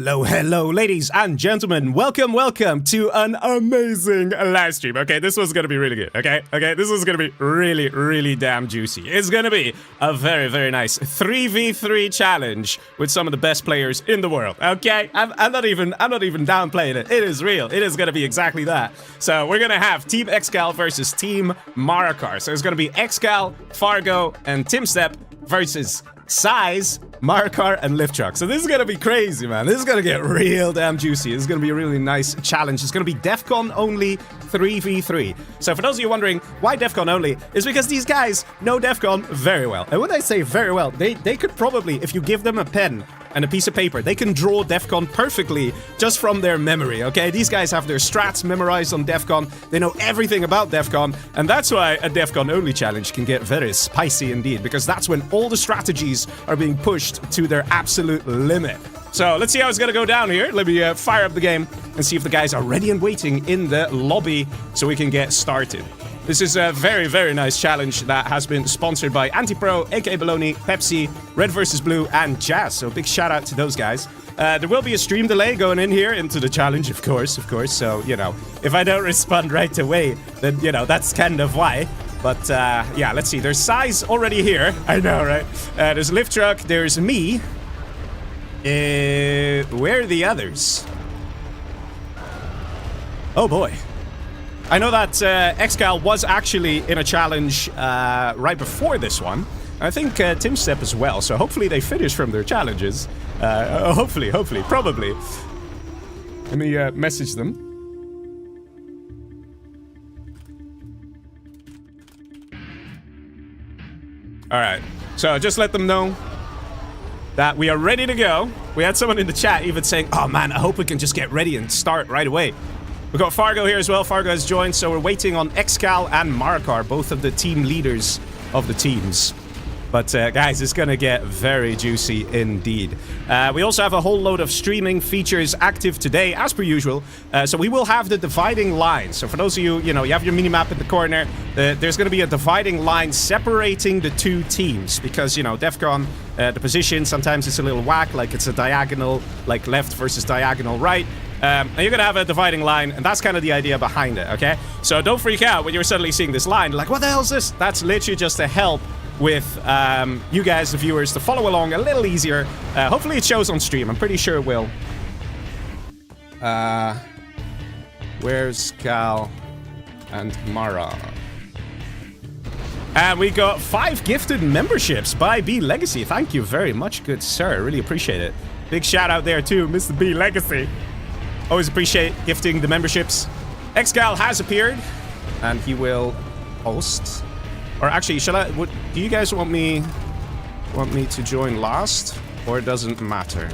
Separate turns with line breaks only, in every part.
Hello, ladies and gentlemen. Welcome to an amazing live stream. Okay, this one's gonna be really good, okay? This one's gonna be really damn juicy. It's gonna be a very nice 3v3 challenge with some of the best players in the world, okay? I'm not even downplaying it. It is real. It is gonna be exactly that. So we're gonna have Team ExCaL versus Team Marakar. So it's gonna be ExCaL, Fargo, and TumStep versus SiZe, Marakar, and LiftTruck. So this is gonna be crazy, man. This is gonna get real damn juicy. This is gonna be a really nice challenge. It's gonna be Defcon-only 3v3. So for those of you wondering why Defcon-only, is because these guys know Defcon very well. And when I say very well, they could probably, if you give them a pen and a piece of paper, they can draw Defcon perfectly just from their memory, okay? These guys have their strats memorized on Defcon. They know everything about Defcon, and that's why a Defcon-only challenge can get very spicy indeed, because that's when all the strategies are being pushed to their absolute limit. So let's see how it's gonna go down here. Let me fire up the game and see if the guys are ready and waiting in the lobby so we can get started. This is a very nice challenge that has been sponsored by Antipro, aka Baloney, Pepsi, Red vs Blue, and Jazz. So big shout out to those guys. There will be a stream delay going in here into the challenge, of course. So, you know, if I don't respond right away, then, you know, that's kind of why. But, yeah, let's see. There's SiZe already here. I know, right? There's LiftTruck. There's me. Where are the others? Oh, boy. I know that ExCaL was actually in a challenge right before this one. I think TumStep as well, so hopefully they finish from their challenges. Hopefully, probably. Let me message them. Alright, so just let them know that we are ready to go. We had someone in the chat even saying, oh man, I hope we can just get ready and start right away. We've got Fargo here as well. Fargo has joined, so we're waiting on ExCaL and Marakar, both of the team leaders of the teams. But guys, it's gonna get very juicy indeed. We also have a whole load of streaming features active today, as per usual. So we will have the dividing line. So for those of you, you know, you have your minimap in the corner. There's gonna be a dividing line separating the two teams. Because, you know, Defcon, the position, sometimes it's a little whack, like it's a diagonal, like left versus diagonal right. And you're gonna have a dividing line, and that's kind of the idea behind it, okay? So don't freak out when you're suddenly seeing this line, like, what the hell is this? That's literally just to help with you guys, the viewers, to follow along a little easier. Hopefully it shows on stream. I'm pretty sure it will. Where's Cal and Mara? And we got 5 gifted memberships by B Legacy. Thank you very much, good sir. I really appreciate it. Big shout out there too, Mr. B Legacy. Always appreciate gifting the memberships. ExCaL has appeared, and he will host. Or actually, do you guys want me to join last, or it doesn't matter?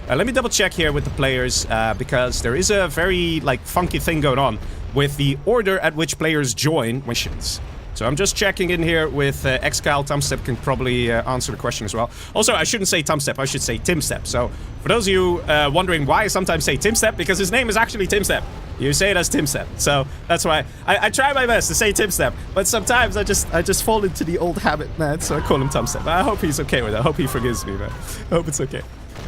Let me double check here with the players, because there is a very funky thing going on with the order at which players join missions. So I'm just checking in here with ExCaL. TumStep can probably answer the question as well. Also, I shouldn't say TumStep, I should say TumStep. So for those of you wondering why I sometimes say TumStep, because his name is actually TumStep. You say it as TumStep. So that's why I try my best to say TumStep, but sometimes I just fall into the old habit, man. So I call him TumStep. I hope he's okay with it. I hope he forgives me, man. I hope it's okay.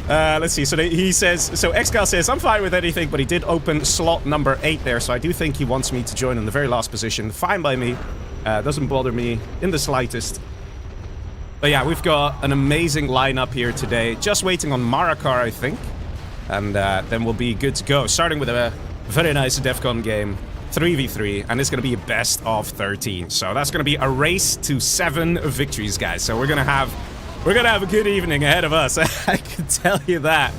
Let's see. So he says, so ExCaL says, I'm fine with anything, but he did open slot number 8 there. So I do think he wants me to join in the very last position. Fine by me. Doesn't bother me in the slightest. But yeah, we've got an amazing lineup here today. Just waiting on Marakar, I think. And then we'll be good to go. Starting with a very nice Defcon game. 3v3. And it's going to be a best of 13. So that's going to be a race to 7 victories, guys. So we're going to have a good evening ahead of us. I can tell you that.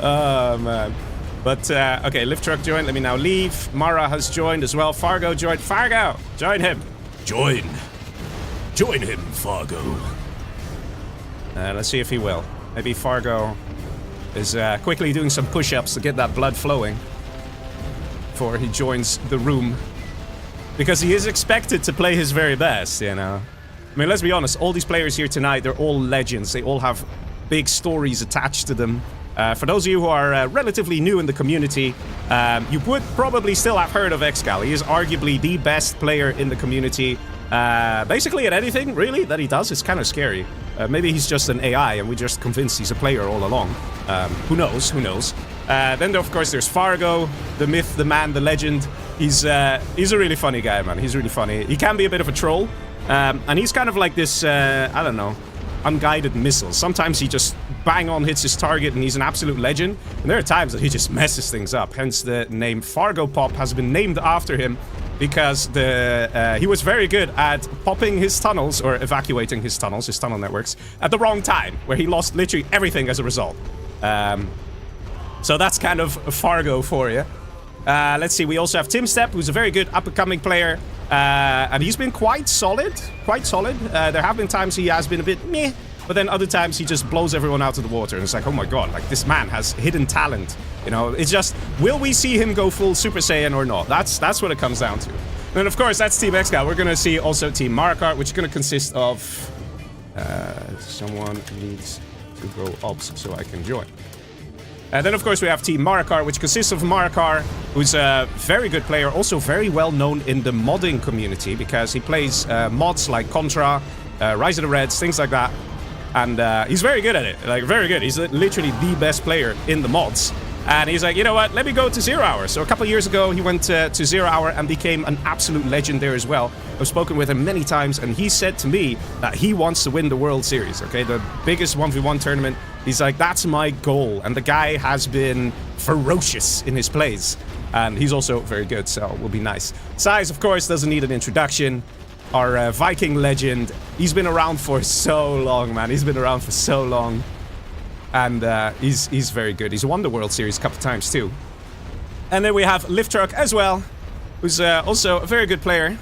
Oh, man. But, okay, LiftTruck joined. Let me now leave. Mara has joined as well. Fargo joined. Fargo! Join him. Join him, Fargo. Let's see if he will. Maybe Fargo is quickly doing some push-ups to get that blood flowing before he joins the room. Because he is expected to play his very best, you know. I mean, let's be honest, all these players here tonight, they're all legends. They all have big stories attached to them. For those of you who are relatively new in the community, you would probably still have heard of ExCaL. He is arguably the best player in the community. Basically at anything, really, that he does. It's kind of scary. Maybe he's just an AI and we just convinced he's a player all along. Who knows? Who knows? Then, of course, there's Fargo, the myth, the man, the legend. He's a really funny guy, man. He's really funny. He can be a bit of a troll. And he's kind of like this, I don't know, unguided missile. Sometimes he just bang on hits his target and he's an absolute legend. And there are times that he just messes things up. Hence the name Fargo Pop has been named after him because he was very good at popping his tunnels or evacuating his tunnel networks at the wrong time, where he lost literally everything as a result. So that's kind of Fargo for you. Let's see, we also have TumStep, who's a very good up-and-coming player. And he's been quite solid. There have been times he has been a bit meh, but then other times he just blows everyone out of the water. And it's like, oh my god, like this man has hidden talent. You know, it's just, will we see him go full Super Saiyan or not? That's what it comes down to. And then of course, that's Team ExCaL. We're gonna see also Team Marakar, which is gonna consist of... someone needs to go ops so I can join. Then, of course, we have Team Marakar, which consists of Marakar, who's a very good player, also very well known in the modding community, because he plays mods like Contra, Rise of the Reds, things like that. And he's very good at it, like, very good. He's literally the best player in the mods. And he's like, you know what, let me go to 0 Hour. So a couple of years ago, he went to 0 Hour and became an absolute legend there as well. I've spoken with him many times, and he said to me that he wants to win the World Series, okay? The biggest 1v1 tournament. He's like, that's my goal. And the guy has been ferocious in his plays. And he's also very good, so it will be nice. SiZe, of course, doesn't need an introduction. Our Viking legend. He's been around for so long, man. He's been around for so long. And he's very good. He's won the World Series a couple times, too. And then we have LiftTruck as well, who's also a very good player.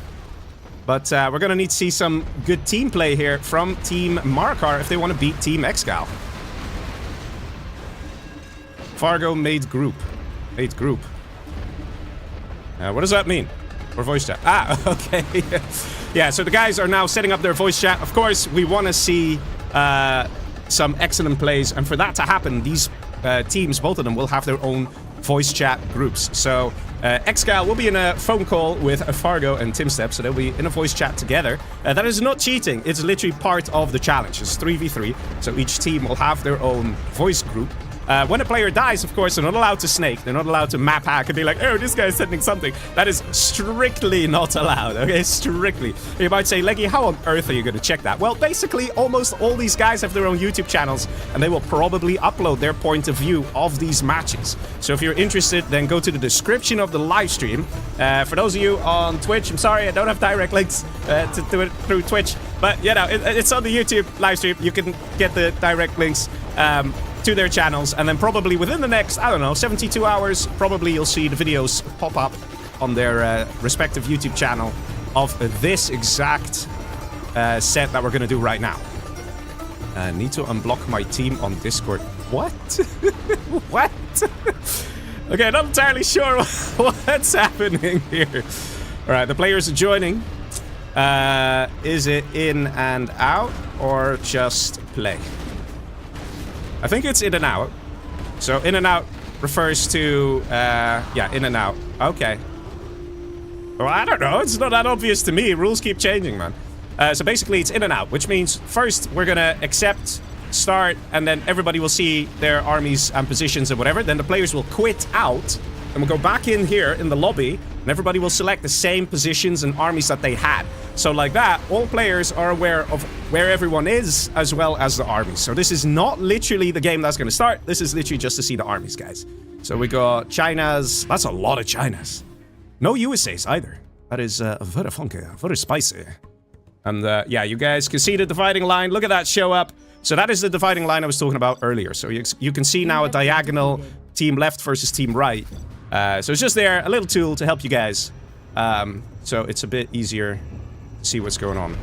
But we're going to need to see some good team play here from Team Marakar if they want to beat Team ExCaL. Fargo made group. Made group. What does that mean? Or voice chat? Ah, okay. Yeah, so the guys are now setting up their voice chat. Of course, we want to see some excellent plays. And for that to happen, these teams, both of them, will have their own voice chat groups. So ExCaL will be in a phone call with Fargo and TumStep, so they'll be in a voice chat together. That is not cheating. It's literally part of the challenge. It's 3v3, so each team will have their own voice group. When a player dies, of course, they're not allowed to snake. They're not allowed to map hack and be like, oh, this guy is sending something. That is strictly not allowed, okay? Strictly. You might say, Leggy, how on earth are you going to check that? Well, basically, almost all these guys have their own YouTube channels, and they will probably upload their point of view of these matches. So if you're interested, then go to the description of the live stream. For those of you on Twitch, I'm sorry, I don't have direct links to do it through Twitch. But, you know, it's on the YouTube live stream. You can get the direct links to their channels, and then probably within the next, I don't know, 72 hours, probably you'll see the videos pop up on their respective YouTube channel of this exact set that we're going to do right now. Need to unblock my team on Discord. What? What? Okay, not entirely sure what's happening here. Alright, the players are joining. Is it in and out, or just play? I think it's in and out. So in and out refers to, yeah, in and out. Okay. Well, I don't know. It's not that obvious to me. Rules keep changing, man. So basically it's in and out, which means first we're gonna accept, start, and then everybody will see their armies and positions and whatever. Then the players will quit out, and we'll go back in here in the lobby, and everybody will select the same positions and armies that they had. So like that, all players are aware of where everyone is, as well as the armies. So this is not literally the game that's going to start. This is literally just to see the armies, guys. So we got China's. That's a lot of China's. No USA's either. That is very funky, very spicy. And yeah, you guys can see the dividing line. Look at that show up. So that is the dividing line I was talking about earlier. So you can see now a diagonal team left versus team right. So it's just there, a little tool to help you guys. So it's a bit easier to see what's going on.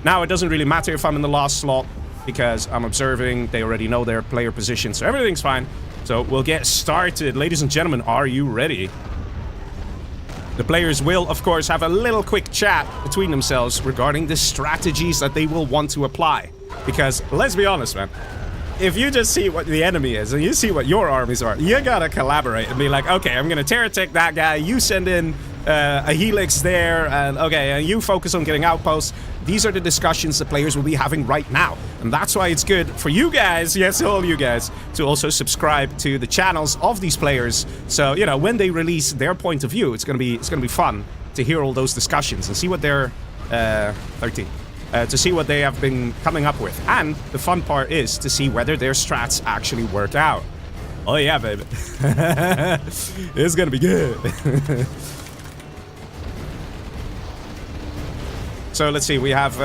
Now, it doesn't really matter if I'm in the last slot, because I'm observing. They already know their player position, so everything's fine. So we'll get started. Ladies and gentlemen, are you ready? The players will, of course, have a little quick chat between themselves regarding the strategies that they will want to apply. Because, let's be honest, man. If you just see what the enemy is, and you see what your armies are, you gotta collaborate and be like, okay, I'm gonna terror attack that guy, you send in a helix there, and okay, and you focus on getting outposts. These are the discussions the players will be having right now. And that's why it's good for you guys, yes, all you guys, to also subscribe to the channels of these players. So, you know, when they release their point of view, it's gonna be fun to hear all those discussions and see what they're 13. To see what they have been coming up with. And the fun part is to see whether their strats actually work out. Oh yeah, baby. It's gonna be good. So let's see, we have...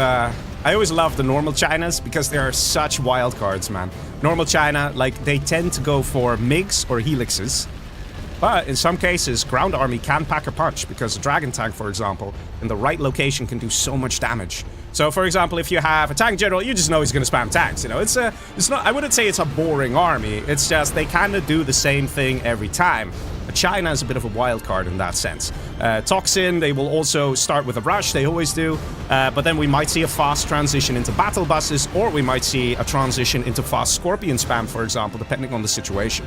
I always love the normal Chinas because they are such wild cards, man. Normal China, like, they tend to go for MiGs or helixes. But in some cases, ground army can pack a punch because a dragon tank, for example, in the right location can do so much damage. So, for example, if you have a tank general, you just know he's going to spam tanks. You know, it's not. I wouldn't say it's a boring army. It's just they kind of do the same thing every time. China is a bit of a wild card in that sense. Toxin, they will also start with a rush. They always do. But then we might see a fast transition into battle buses, or we might see a transition into fast Scorpion spam, for example, depending on the situation.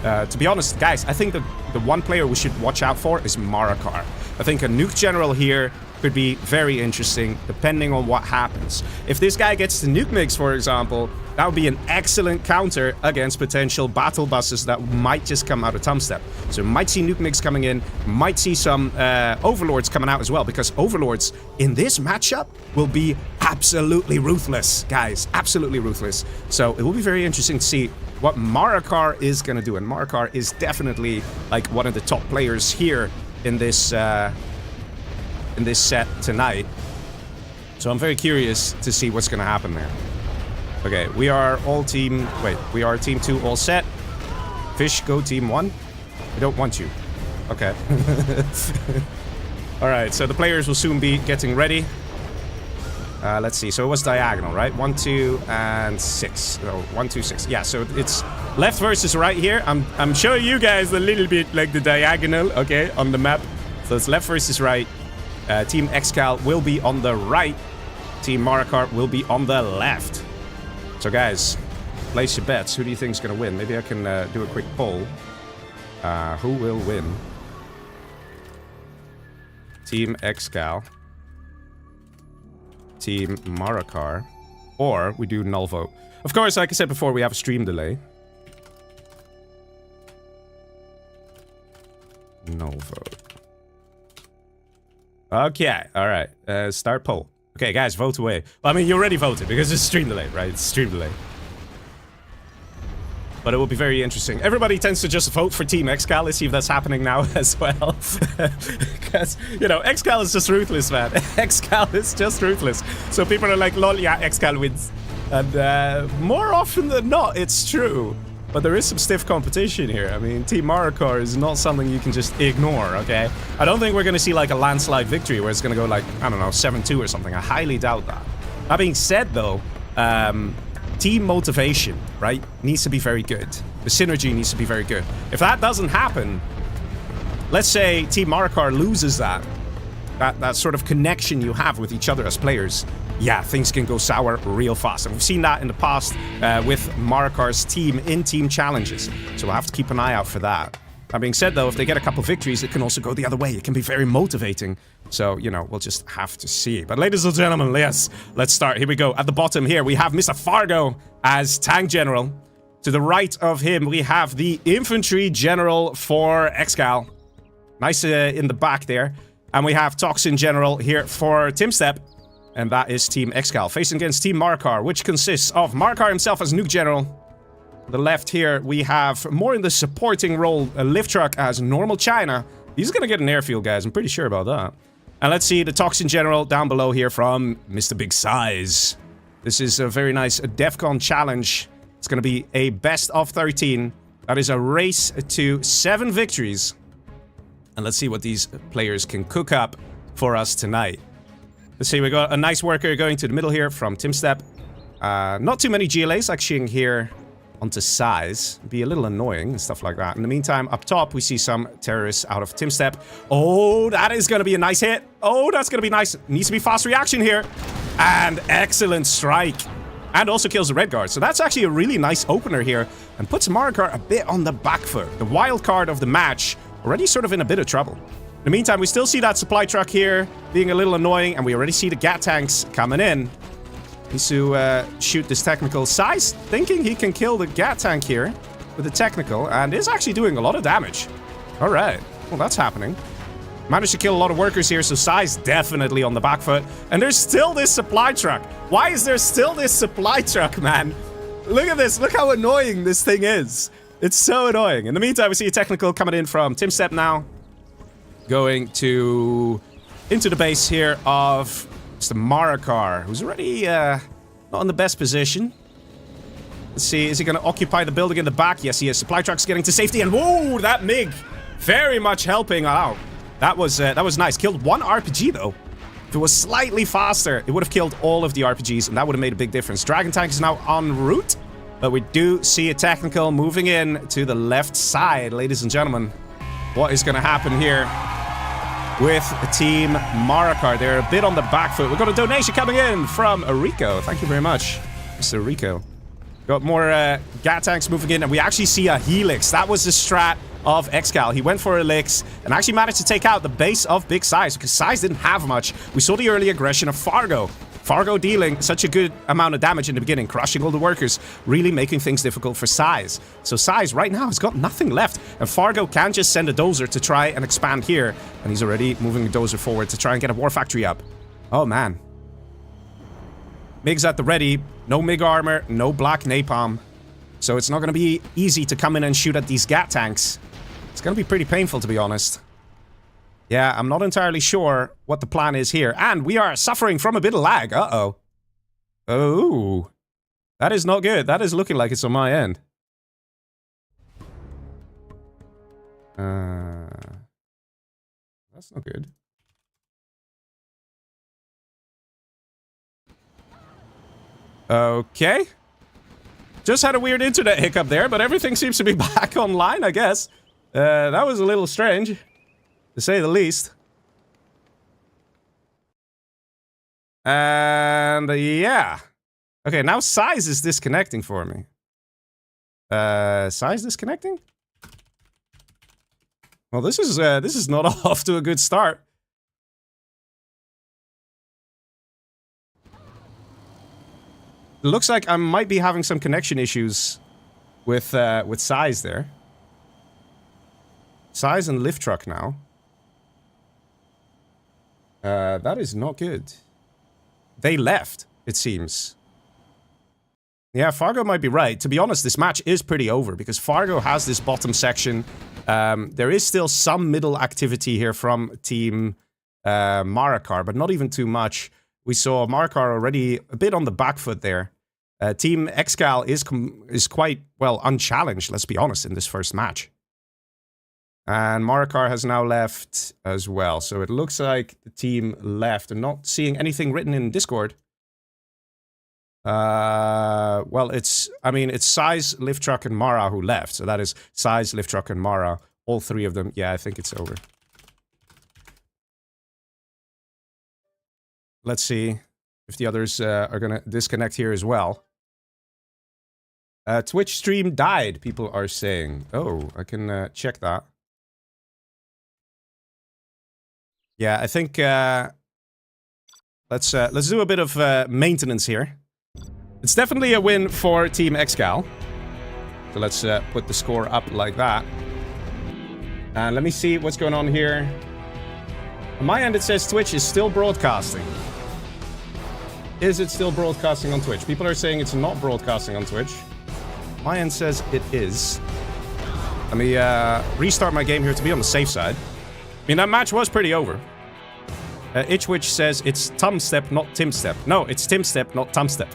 To be honest, guys, I think the one player we should watch out for is Marakar. I think a nuke general here could be very interesting, depending on what happens. If this guy gets the nuke mix, for example, that would be an excellent counter against potential battle buses that might just come out of TumStep. So we might see nuke mix coming in, might see some overlords coming out as well, because overlords in this matchup will be absolutely ruthless, guys. Absolutely ruthless. So it will be very interesting to see what Marakar is going to do. And Marakar is definitely like one of the top players here in this set tonight. So I'm very curious to see what's going to happen there. Okay, we are all team... Wait, we are team 2 all set. Fish, go team 1. I don't want you. Okay. Alright, so the players will soon be getting ready. Let's see, so it was diagonal, right? 1, 2, and 6. No, 1, 2, 6. Yeah, so it's left versus right here. I'm showing you guys a little bit like the diagonal, okay, on the map. So it's left versus right. Team ExCaL will be on the right. Team Marakar will be on the left. So guys, place your bets. Who do you think is going to win? Maybe I can do a quick poll. Who will win? Team ExCaL. Team Marakar. Or we do null vote. Of course, like I said before, we have a stream delay. Null vote. Okay, alright. Start poll. Okay, guys, vote away. Well, I mean, you already voted because it's stream delay, right? It's stream delay. But it will be very interesting. Everybody tends to just vote for Team ExCaL. Let's see if that's happening now as well. Because, you know, ExCaL is just ruthless, man. ExCaL is just ruthless. So people are like, lol, yeah, ExCaL wins. And more often than not, it's true. But there is some stiff competition here. I mean, Team Marakar is not something you can just ignore, okay? I don't think we're going to see like a landslide victory where it's going to go like, I don't know, 7-2 or something. I highly doubt that. That being said, though, team motivation, right, needs to be very good. The synergy needs to be very good. If that doesn't happen, let's say Team Marakar loses that sort of connection you have with each other as players, yeah, things can go sour real fast. And we've seen that in the past with Marakar's team in team challenges. So we'll have to keep an eye out for that. That being said, though, if they get a couple victories, it can also go the other way. It can be very motivating. So, you know, we'll just have to see. But ladies and gentlemen, yes, let's start. Here we go. At the bottom here, we have Mr. Fargo as Tank General. To the right of him, we have the Infantry General for ExCaL. Nice in the back there. And we have Toxin General here for TumStep. And that is Team ExCaL facing against Team Marakar, which consists of Marakar himself as Nuke General. On the left here, we have more in the supporting role, LiftTruck as Normal China. He's gonna get an airfield, guys. I'm pretty sure about that. And let's see the Toxin General down below here from Mr. Big SiZe. This is a very nice Defcon challenge. It's gonna be a best of 13. That is a race to 7 victories. And let's see what these players can cook up for us tonight. Let's see, we got a nice worker going to the middle here from TumStep. Not too many GLAs actually here onto SiZe. Be a little annoying and stuff like that. In the meantime, up top, we see some terrorists out of TumStep. Oh, that is going to be a nice hit. Oh, that's going to be nice. Needs to be fast reaction here. And excellent strike. And also kills the red guard. So that's actually a really nice opener here. And puts Marakar a bit on the back foot. The wild card of the match already sort of in a bit of trouble. the meantime, we still see that supply truck here being a little annoying, and we already see the gat tanks coming in. Needs to shoot this technical. SiZe thinking he can kill the gat tank here with the technical, and is actually doing a lot of damage. All right. Well, that's happening. Managed to kill a lot of workers here, so SiZe definitely on the back foot. And there's still this supply truck. Why is there still this supply truck, man? Look at this. Look how annoying this thing is. It's so annoying. In the meantime, we see a technical coming in from TumStep now. Going into the base here of Mr. Marakar, who's already not in the best position. Let's see, is he going to occupy the building in the back? Yes, he is. Supply truck's getting to safety, and whoa, that MiG very much helping out. That was nice. Killed one RPG, though. If it was slightly faster, it would have killed all of the RPGs, and that would have made a big difference. Dragon Tank is now en route, but we do see a technical moving in to the left side, ladies and gentlemen. What is going to happen here with Team Marakar? They're a bit on the back foot. We've got a donation coming in from Rico. Thank you very much, Mr. Rico. Got more gat tanks moving in, and we actually see a Helix. That was the strat of ExCaL. He went for a Helix and actually managed to take out the base of Big SiZe, because SiZe didn't have much. We saw the early aggression of Fargo. Fargo dealing such a good amount of damage in the beginning, crushing all the workers, really making things difficult for SiZe. So SiZe right now has got nothing left, and Fargo can just send a dozer to try and expand here, and he's already moving a dozer forward to try and get a war factory up. Oh man. MiG's at the ready. No MiG armor, no black napalm. So it's not going to be easy to come in and shoot at these gat tanks. It's going to be pretty painful, to be honest. Yeah, I'm not entirely sure what the plan is here. And we are suffering from a bit of lag. Uh-oh. Oh. That is not good. That is looking like it's on my end. That's not good. Okay. Just had a weird internet hiccup there, but everything seems to be back online, I guess. That was a little strange, to say the least. And yeah. Okay, now SiZe is disconnecting for me. SiZe disconnecting? Well, this is not off to a good start. It looks like I might be having some connection issues with SiZe there. SiZe and LiftTruck now. That is not good. They left, it seems. Yeah, Fargo might be right. To be honest, this match is pretty over because Fargo has this bottom section. There is still some middle activity here from Team Marakar, but not even too much. We saw Marakar already a bit on the back foot there. Team ExCaL is quite, well, unchallenged, let's be honest, in this first match. And Marakar has now left as well. So it looks like the team left. I'm not seeing anything written in Discord. Well, it's SiZe, LiftTruck, and Mara who left. So that is SiZe, LiftTruck, and Mara. All three of them. Yeah, I think it's over. Let's see if the others are going to disconnect here as well. Twitch stream died, people are saying. Oh, I can check that. Yeah, I think let's do a bit of maintenance here. It's definitely a win for Team ExCaL. So let's put the score up like that. And let me see what's going on here. On my end, it says Twitch is still broadcasting. Is it still broadcasting on Twitch? People are saying it's not broadcasting on Twitch. My end says it is. Let me restart my game here to be on the safe side. I mean, that match was pretty over. Itchwitch says it's TumStep, not TimStep. No, it's TimStep, not TumStep.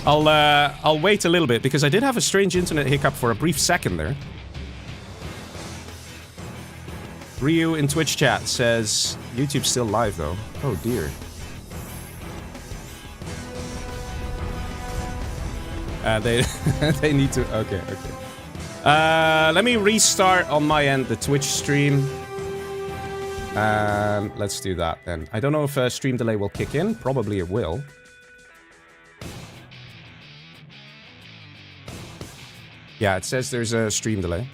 I'll wait a little bit because I did have a strange internet hiccup for a brief second there. Ryu in Twitch chat says YouTube's still live though. Oh dear. They need to. Okay. Let me restart on my end the Twitch stream. Let's do that then. I don't know if a stream delay will kick in. Probably it will. Yeah, it says there's a stream delay.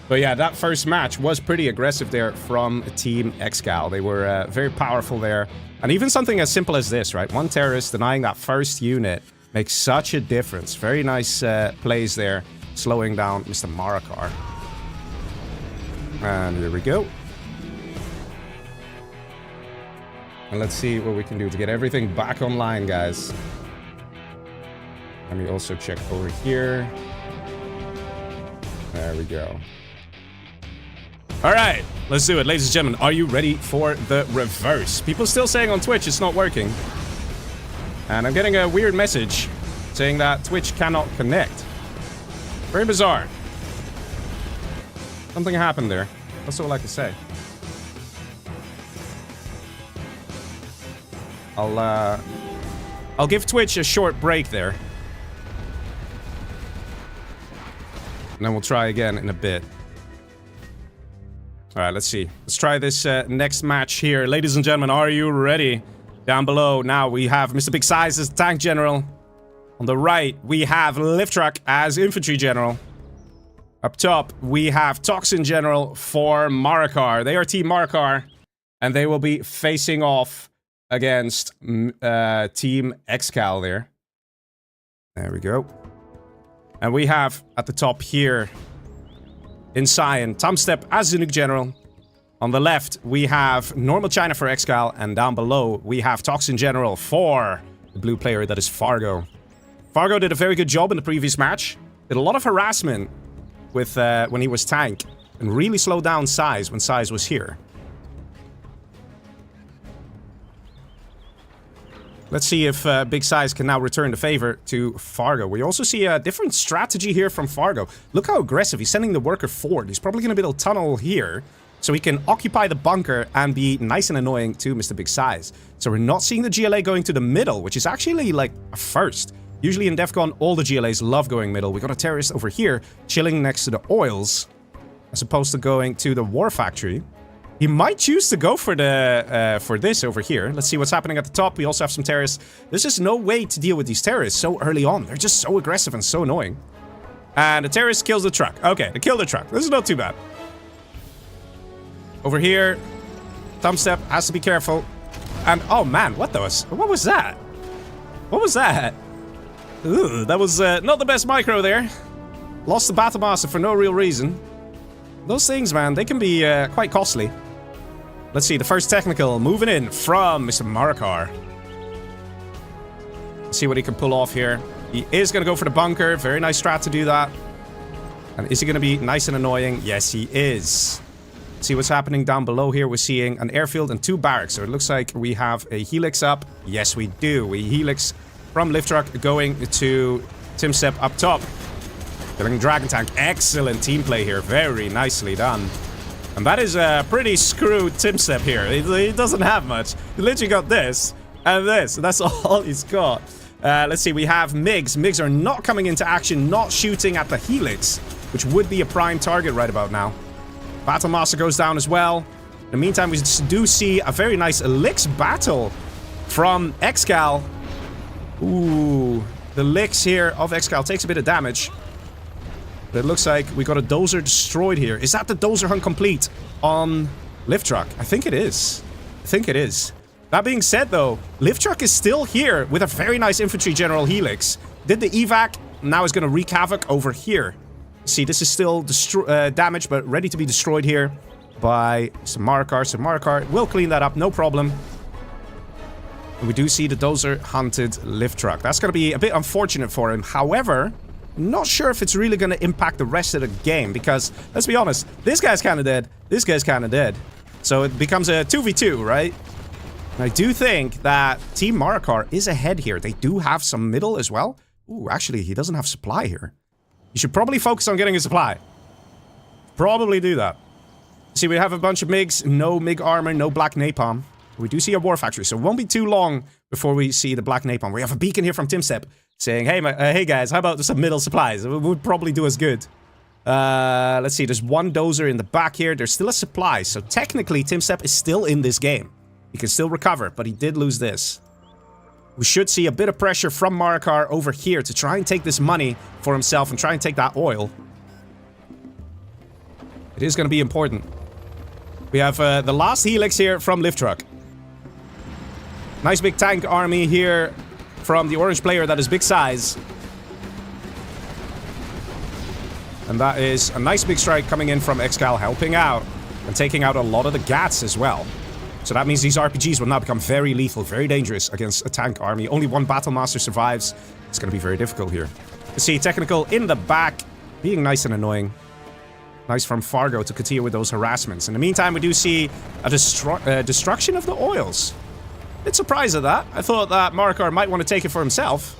But yeah, that first match was pretty aggressive there from Team ExCaL. They were very powerful there. And even something as simple as this, right? One terrorist denying that first unit makes such a difference. Very nice plays there, slowing down Mr. Marakar. And here we go. And let's see what we can do to get everything back online, guys. Let me also check over here. There we go. All right, let's do it. Ladies and gentlemen, are you ready for the reverse? People still saying on Twitch it's not working. And I'm getting a weird message saying that Twitch cannot connect. Very bizarre. Something happened there. That's all I can say. I'll give Twitch a short break there. And then we'll try again in a bit. Alright, let's see. Let's try this next match here. Ladies and gentlemen, are you ready? Down below, now we have Mr. Big Size as Tank General. On the right, we have LiftTruck as Infantry General. Up top, we have Toxin General for Marakar. They are Team Marakar. And they will be facing off against Team ExCaL there. There we go. And we have, at the top here, in Cyan, TumStep as Nuke General. On the left, we have Normal China for ExCaL, and down below, we have Toxin General for the blue player that is Fargo. Fargo did a very good job in the previous match. Did a lot of harassment with when he was tank, and really slowed down SiZe when SiZe was here. Let's see if Big Size can now return the favor to Fargo. We also see a different strategy here from Fargo. Look how aggressive. He's sending the worker forward. He's probably going to build a tunnel here, so he can occupy the bunker and be nice and annoying to Mr. Big Size. So we're not seeing the GLA going to the middle, which is actually like a first. Usually in Defcon, all the GLAs love going middle. We got a terrorist over here, chilling next to the oils, as opposed to going to the war factory. He might choose to go for the for this over here. Let's see what's happening at the top. We also have some terrorists. There's just no way to deal with these terrorists so early on. They're just so aggressive and so annoying. And the terrorist kills the truck. Okay, they killed the truck. This is not too bad. Over here, TumStep has to be careful. And oh man, what was that? What was that? Ooh, that was not the best micro there. Lost the Battle Master for no real reason. Those things, man, they can be quite costly. Let's see, the first technical moving in from Mr. Marakar. Let's see what he can pull off here. He is going to go for the bunker. Very nice strat to do that. And is he going to be nice and annoying? Yes, he is. See what's happening down below here. We're seeing an airfield and 2 barracks. So it looks like we have a helix up. Yes, we do. We helix from LiftTruck going to TumStep up top. Killing Dragon Tank. Excellent team play here. Very nicely done. And that is a pretty screwed TumStep here. He doesn't have much. He literally got this and this. And that's all he's got. Let's see. We have MiGs. MiGs are not coming into action. Not shooting at the helix, which would be a prime target right about now. Battle Master goes down as well. In the meantime, we do see a very nice Elix battle from ExCaL. Ooh. The Lix here of ExCaL takes a bit of damage. But it looks like we got a dozer destroyed here. Is that the dozer hunt complete on LiftTruck? I think it is. I think it is. That being said, though, LiftTruck is still here with a very nice infantry general helix. Did the evac, now is going to wreak havoc over here. See, this is still damaged, but ready to be destroyed here by some Marakar. So Marakar will clean that up, no problem. And we do see the dozer hunted LiftTruck. That's going to be a bit unfortunate for him. However, not sure if it's really going to impact the rest of the game, because, let's be honest, this guy's kind of dead, this guy's kind of dead. So it becomes a 2v2, right? And I do think that Team Marakar is ahead here. They do have some middle as well. Ooh, actually, he doesn't have supply here. You should probably focus on getting a supply. Probably do that. See, we have a bunch of MiGs, no MiG armor, no black napalm. We do see a war factory, so it won't be too long before we see the black napalm. We have a beacon here from TumStep saying, hey, hey guys, how about some middle supplies? It would probably do us good. Let's see, there's one dozer in the back here. There's still a supply, so technically TumStep is still in this game. He can still recover, but he did lose this. We should see a bit of pressure from Marakar over here to try and take this money for himself and try and take that oil. It is going to be important. We have the last helix here from LiftTruck. Nice big tank army here from the orange player that is big size. And that is a nice big strike coming in from ExCaL, helping out and taking out a lot of the GATs as well. So that means these RPGs will now become very lethal, very dangerous against a tank army. Only one Battlemaster survives. It's going to be very difficult here. You see Technical in the back, being nice and annoying. Nice from Fargo to continue with those harassments. In the meantime, we do see a destruction of the oils. Bit surprised at that. I thought that Marakar might want to take it for himself,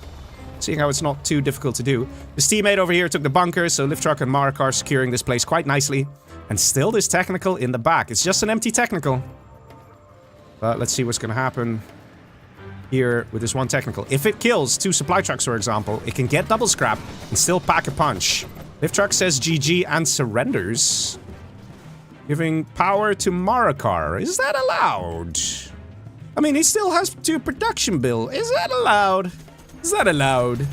seeing how it's not too difficult to do. His teammate over here took the bunker, so LiftTruck and Marakar securing this place quite nicely. And still this Technical in the back. It's just an empty Technical. But let's see what's going to happen here with this one Technical. If it kills 2 supply trucks, for example, it can get double scrap and still pack a punch. LiftTruck says GG and surrenders. Giving power to Marakar. Is that allowed? I mean, he still has 2 production bill. Is that allowed? Is that allowed?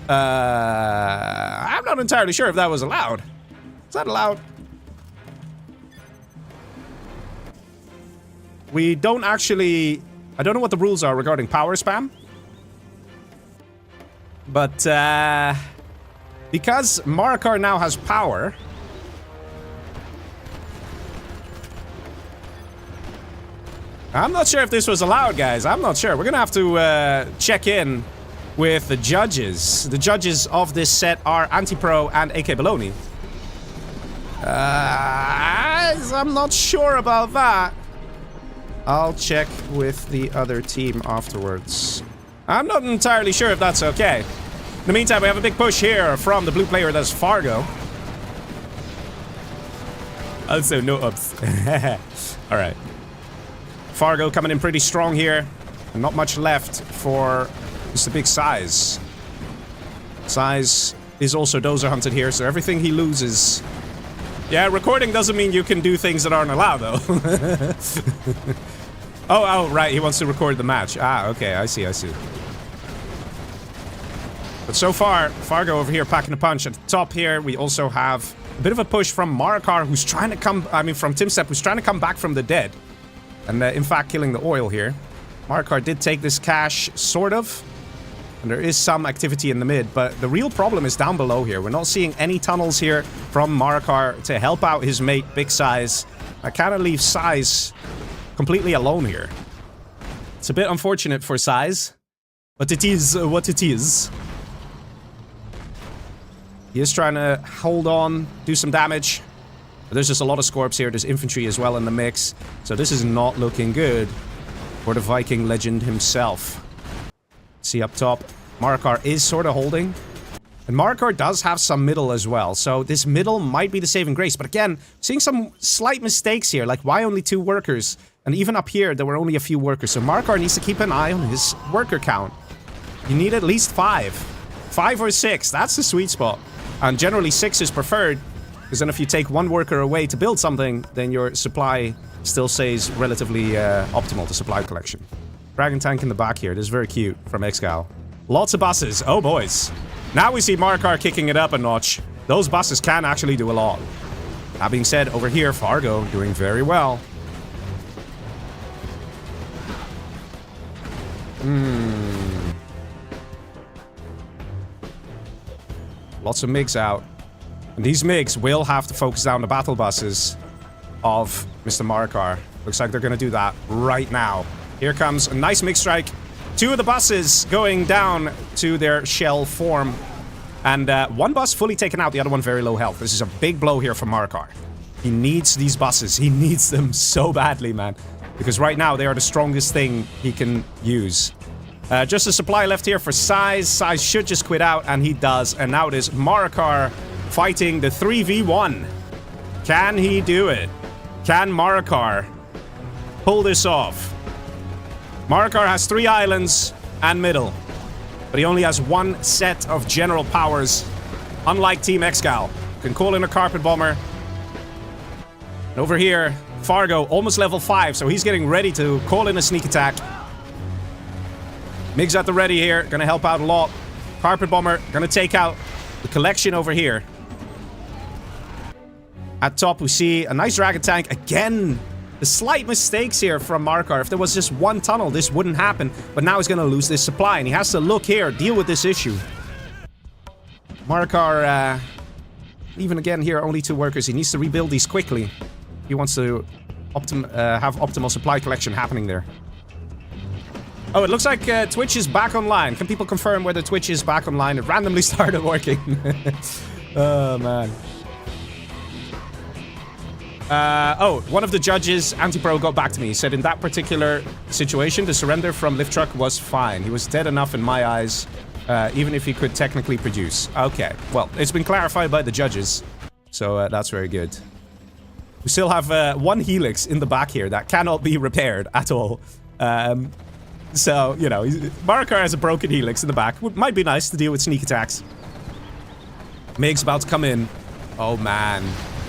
I'm not entirely sure if that was allowed. Is that allowed? We don't actually... I don't know what the rules are regarding power spam. But, because Marakar now has power... I'm not sure if this was allowed, guys. I'm not sure. We're gonna have to check in with the judges. The judges of this set are Antipro and AK Baloney. I'm not sure about that. I'll check with the other team afterwards. I'm not entirely sure if that's okay. In the meantime, we have a big push here from the blue player, that's Fargo. Also, no ups. Alright. Fargo coming in pretty strong here. And not much left for just a big SiZe. SiZe is also dozer hunted here, so everything he loses... Yeah, recording doesn't mean you can do things that aren't allowed, though. Oh, right, he wants to record the match. Ah, okay, I see. But so far, Fargo over here packing a punch. At the top here, we also have a bit of a push from Marakar, who's trying to come... I mean, from TumStep, who's trying to come back from the dead. And, in fact, killing the oil here. Marakar did take this cash, sort of. And there is some activity in the mid, but the real problem is down below here. We're not seeing any tunnels here from Marakar to help out his mate, Big SiZe. I kind of leave SiZe completely alone here. It's a bit unfortunate for SiZe, but it is what it is. He is trying to hold on, do some damage. But there's just a lot of Scorps here. There's infantry as well in the mix. So this is not looking good for the Viking legend himself. See up top, Marakar is sort of holding. And Marakar does have some middle as well. So this middle might be the saving grace. But again, seeing some slight mistakes here. Like, why only 2 workers? And even up here, there were only a few workers. So Marakar needs to keep an eye on his worker count. You need at least 5. 5 or 6, that's the sweet spot. And generally 6 is preferred. Because then if you take 1 worker away to build something, then your supply still stays relatively optimal, the supply collection. Dragon tank in the back here. This is very cute from ExCaL. Lots of buses. Oh, boys. Now we see Marakar kicking it up a notch. Those buses can actually do a lot. That being said, over here, Fargo doing very well. Lots of MiGs out. And these MiGs will have to focus down the battle buses of Mr. Marakar. Looks like they're going to do that right now. Here comes a nice MiG strike. 2 of the buses going down to their shell form. And 1 bus fully taken out, the other one very low health. This is a big blow here for Marakar. He needs these buses. He needs them so badly, man. Because right now, they are the strongest thing he can use. Just a supply left here for SiZe. SiZe should just quit out, and he does. And now it is Marakar fighting the 3v1. Can he do it? Can Marakar pull this off? Marakar has 3 islands and middle. But he only has 1 set of general powers. Unlike Team ExCaL. Can call in a carpet bomber. And over here, Fargo, almost level 5, so he's getting ready to call in a sneak attack. MiG's at the ready here, gonna help out a lot. Carpet bomber, gonna take out the collection over here. At top, we see a nice Dragon Tank. Again, the slight mistakes here from Marakar. If there was just one tunnel, this wouldn't happen. But now he's going to lose this supply, and he has to look here, deal with this issue. Marakar, even again here, only 2 workers. He needs to rebuild these quickly. He wants to have optimal supply collection happening there. Oh, it looks like Twitch is back online. Can people confirm whether Twitch is back online? It randomly started working. Oh, man. Oh, one of the judges, Anti-Pro, got back to me. He said in that particular situation, the surrender from LiftTruck was fine. He was dead enough in my eyes, even if he could technically produce. Okay, well, it's been clarified by the judges, so that's very good. We still have 1 Helix in the back here that cannot be repaired at all. So, you know, Marakar has a broken Helix in the back. Might be nice to deal with sneak attacks. Meg's about to come in. Oh, man.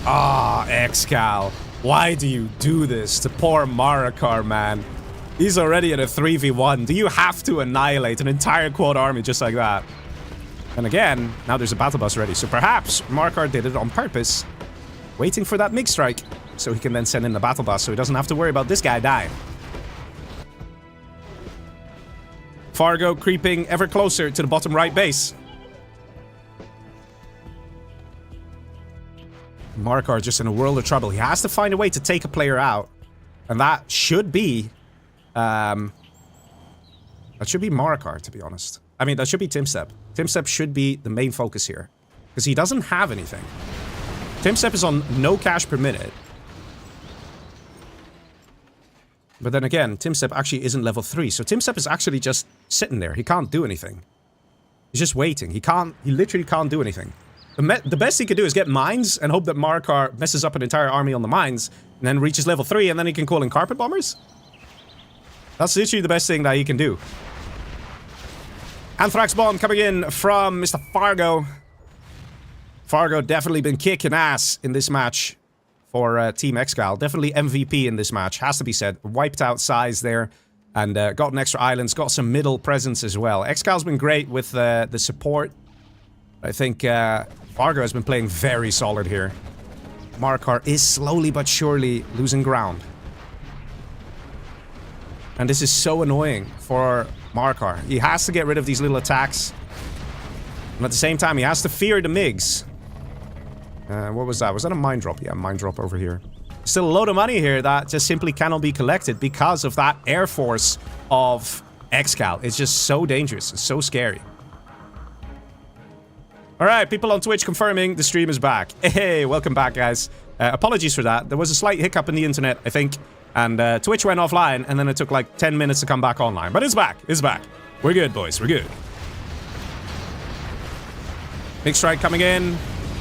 Ah, ExCaL. Why do you do this to poor Marakar, man? He's already at a 3v1. Do you have to annihilate an entire quad army just like that? And again, now there's a battle bus ready. So perhaps Marakar did it on purpose, waiting for that MiG strike, so he can then send in the battle bus so he doesn't have to worry about this guy dying. Fargo creeping ever closer to the bottom right base. Marakar just in a world of trouble. He has to find a way to take a player out. And that should be... that should be Marakar, to be honest. I mean, that should be TumStep. TumStep should be the main focus here. Because he doesn't have anything. TumStep is on no cash per minute. But then again, TumStep actually isn't level 3. So TumStep is actually just sitting there. He can't do anything. He's just waiting. He literally can't do anything. The best he could do is get mines and hope that Marakar messes up an entire army on the mines and then reaches level 3 and then he can call in carpet bombers. That's literally the best thing that he can do. Anthrax bomb coming in from Mr. Fargo. Fargo definitely been kicking ass in this match for Team ExCaL. Definitely MVP in this match, has to be said. Wiped out SiZe there and got an extra islands, got some middle presence as well. ExCal's been great with the support. I think Fargo has been playing very solid here. Marakar is slowly but surely losing ground. And this is so annoying for Marakar. He has to get rid of these little attacks. And at the same time, he has to fear the MiGs. What was that? Was that a mine drop? Yeah, mine drop over here. Still a load of money here that just simply cannot be collected because of that air force of ExCaL. It's just so dangerous. It's so scary. Alright, people on Twitch confirming the stream is back. Hey, welcome back, guys. Apologies for that. There was a slight hiccup in the internet, I think. And Twitch went offline, and then it took like 10 minutes to come back online. But it's back. It's back. We're good, boys. We're good. Big strike coming in.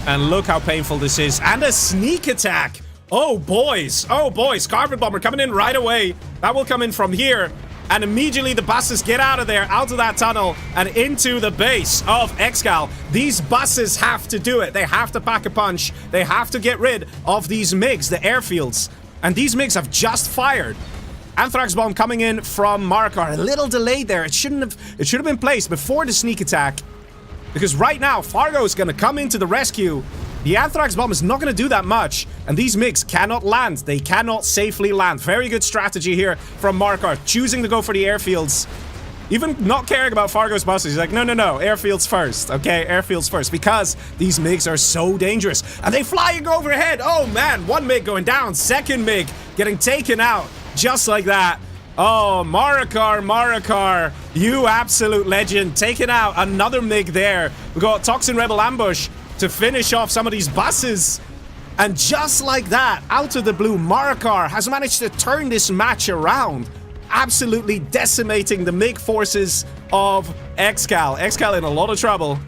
And look how painful this is. And a sneak attack. Oh, boys. Oh, boys. Carpet bomber coming in right away. That will come in from here. And immediately the buses get out of there, out of that tunnel, and into the base of ExCaL. These buses have to do it. They have to pack a punch. They have to get rid of these MiGs, the airfields. And these MiGs have just fired. Anthrax bomb coming in from Marakar. A little delayed there. It should have been placed before the sneak attack. Because right now, Fargo is going to come into the rescue. The Anthrax bomb is not going to do that much. And these MiGs cannot land. They cannot safely land. Very good strategy here from Marakar. Choosing to go for the airfields. Even not caring about Fargo's buses. He's like, no, no, no. Airfields first. Okay, airfields first. Because these MiGs are so dangerous. And they flying overhead. Oh, man. One MiG going down. Second MiG getting taken out. Just like that. Oh, Marakar, you absolute legend. Taking out another MiG there. We got Toxin Rebel Ambush to finish off some of these buses. And just like that, out of the blue, Marakar has managed to turn this match around. Absolutely decimating the MiG forces of ExCaL. ExCaL in a lot of trouble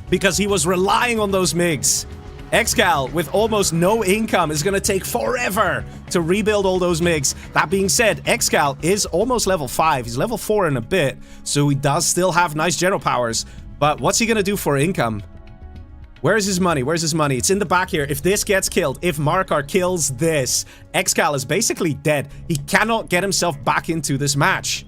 because he was relying on those MiGs. ExCaL, with almost no income, is going to take forever to rebuild all those MiGs. That being said, ExCaL is almost level 5. He's level 4 in a bit, so he does still have nice general powers. But what's he going to do for income? Where's his money? Where's his money? It's in the back here. If this gets killed, if Marakar kills this, ExCaL is basically dead. He cannot get himself back into this match.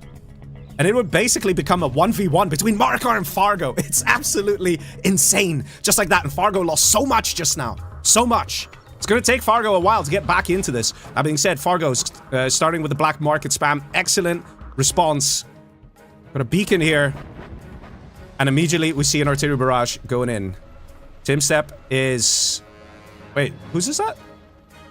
And it would basically become a 1v1 between Marakar and Fargo. It's absolutely insane. Just like that. And Fargo lost so much just now. So much. It's going to take Fargo a while to get back into this. That being said, Fargo's starting with the black market spam. Excellent response. Got a beacon here. And immediately we see an artillery barrage going in. TumStep is... Wait, who's this at?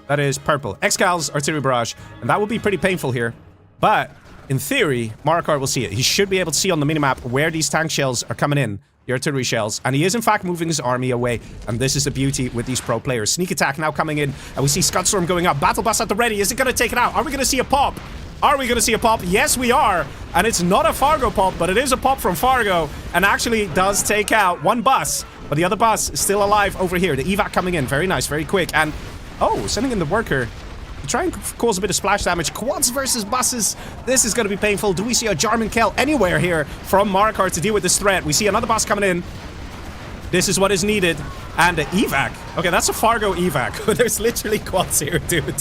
That is purple. ExCaL's artillery barrage. And that will be pretty painful here. But, in theory, Marakar will see it. He should be able to see on the minimap where these tank shells are coming in. The artillery shells. And he is, in fact, moving his army away. And this is the beauty with these pro players. Sneak attack now coming in. And we see Scudstorm going up. Battle bus at the ready. Is it going to take it out? Are we going to see a pop? Are we going to see a pop? Yes, we are. And it's not a Fargo pop, but it is a pop from Fargo. And actually does take out one bus. But the other bus is still alive over here. The evac coming in. Very nice, very quick. And, oh, sending in the worker. Try and cause a bit of splash damage. Quads versus buses. This is going to be painful. Do we see a Jarman Kell anywhere here from Marakar to deal with this threat? We see another bus coming in. This is what is needed. And the evac. Okay, that's a Fargo evac. There's literally quads here, dude.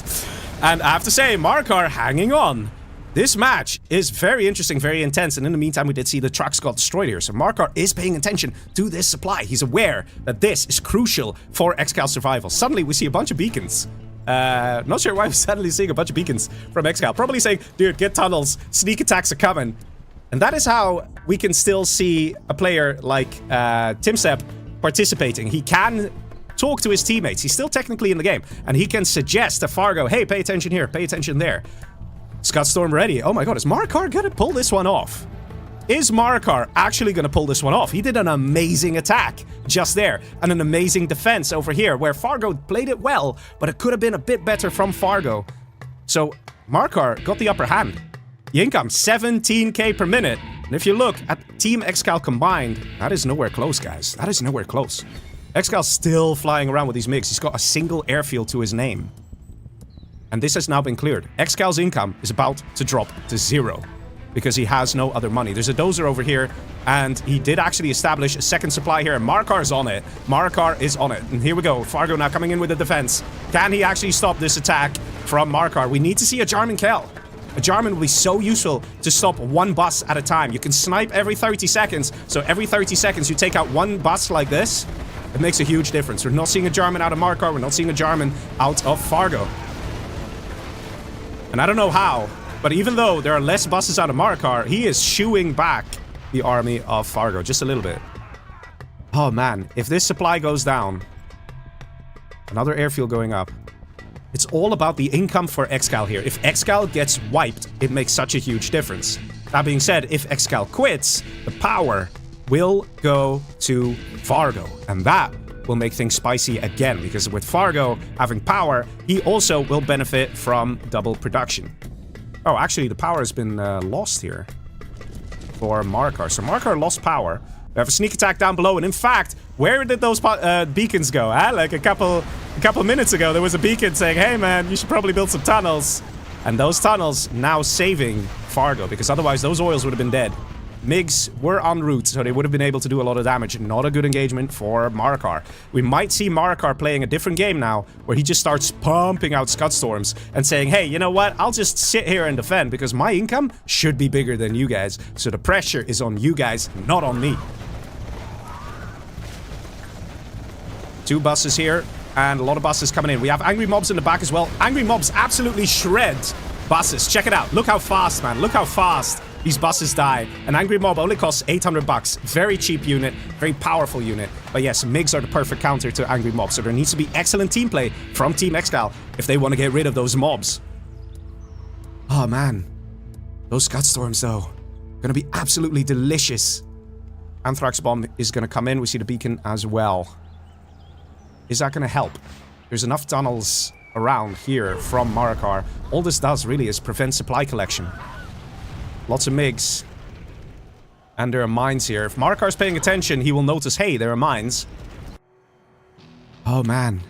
And I have to say, Marakar hanging on. This match is very interesting, very intense. And in the meantime, we did see the trucks got destroyed here. So Marakar is paying attention to this supply. He's aware that this is crucial for ExCaL survival. Suddenly, we see a bunch of beacons. Not sure why I'm suddenly seeing a bunch of beacons from ExCaL. Probably saying, dude, get tunnels. Sneak attacks are coming. And that is how we can still see a player like TumStep participating. He can talk to his teammates. He's still technically in the game. And he can suggest to Fargo, hey, pay attention here, pay attention there. Scudstorm ready. Oh my god, is Marakar gonna pull this one off? Is Marakar actually gonna pull this one off? He did an amazing attack just there. And an amazing defense over here, where Fargo played it well, but it could have been a bit better from Fargo. So, Marakar got the upper hand. The income, 17k per minute. And if you look at Team ExCaL combined, that is nowhere close, guys. That is nowhere close. ExCaL's still flying around with these MiGs. He's got a single airfield to his name. And this has now been cleared. ExCaL's income is about to drop to 0 because he has no other money. There's a dozer over here, and he did actually establish a second supply here, and Marakar's on it. Marakar is on it. And here we go. Fargo now coming in with the defense. Can he actually stop this attack from Marakar? We need to see a Jarman Kell. A Jarman will be so useful to stop one bus at a time. You can snipe every 30 seconds. So every 30 seconds, you take out one bus like this. It makes a huge difference. We're not seeing a Jarman out of Marakar. We're not seeing a Jarman out of Fargo. And I don't know how, but even though there are less buses out of Marakar, he is shooing back the army of Fargo just a little bit. Oh man, if this supply goes down, another airfield going up, it's all about the income for ExCaL here. If ExCaL gets wiped, it makes such a huge difference. That being said, if ExCaL quits, the power will go to Fargo, and that will make things spicy again, because with Fargo having power, he also will benefit from double production. Oh, actually, the power has been lost here for Marakar. So Marakar lost power. We have a sneak attack down below, and in fact, where did those beacons go? Like a couple minutes ago, there was a beacon saying, hey man, you should probably build some tunnels. And those tunnels now saving Fargo, because otherwise those oils would have been dead. MiGs were en route, so they would have been able to do a lot of damage. Not a good engagement for Marakar. We might see Marakar playing a different game now, where he just starts pumping out Scudstorms and saying, hey, you know what? I'll just sit here and defend, because my income should be bigger than you guys. So the pressure is on you guys, not on me. 2 buses here, and a lot of buses coming in. We have angry mobs in the back as well. Angry mobs absolutely shred buses. Check it out. Look how fast, man. Look how fast these buses die. An angry mob only costs 800 bucks. Very cheap unit, very powerful unit. But yes, MiGs are the perfect counter to angry mobs. So there needs to be excellent team play from Team ExCaL if they want to get rid of those mobs. Oh man. Those Scudstorms though, gonna be absolutely delicious. Anthrax bomb is gonna come in. We see the beacon as well. Is that gonna help? There's enough tunnels around here from Marakar. All this does really is prevent supply collection. Lots of MiGs. And there are mines here. If Marakar's paying attention, he will notice, hey, there are mines. Oh, man.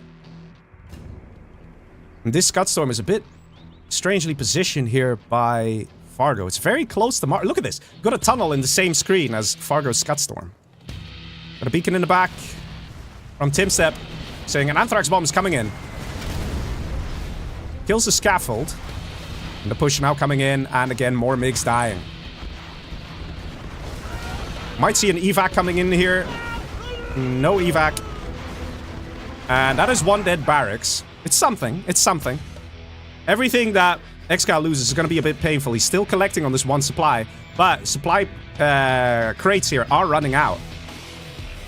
And this Scudstorm is a bit strangely positioned here by Fargo. It's very close to Look at this. Got a tunnel in the same screen as Fargo's Scudstorm. Got a beacon in the back from TumStep saying an Anthrax bomb is coming in. Kills the scaffold. And the push now coming in, and again, more MiGs dying. Might see an evac coming in here. No evac. And that is one dead barracks. It's something. It's something. Everything that ExCaL loses is going to be a bit painful. He's still collecting on this one supply, but supply crates here are running out.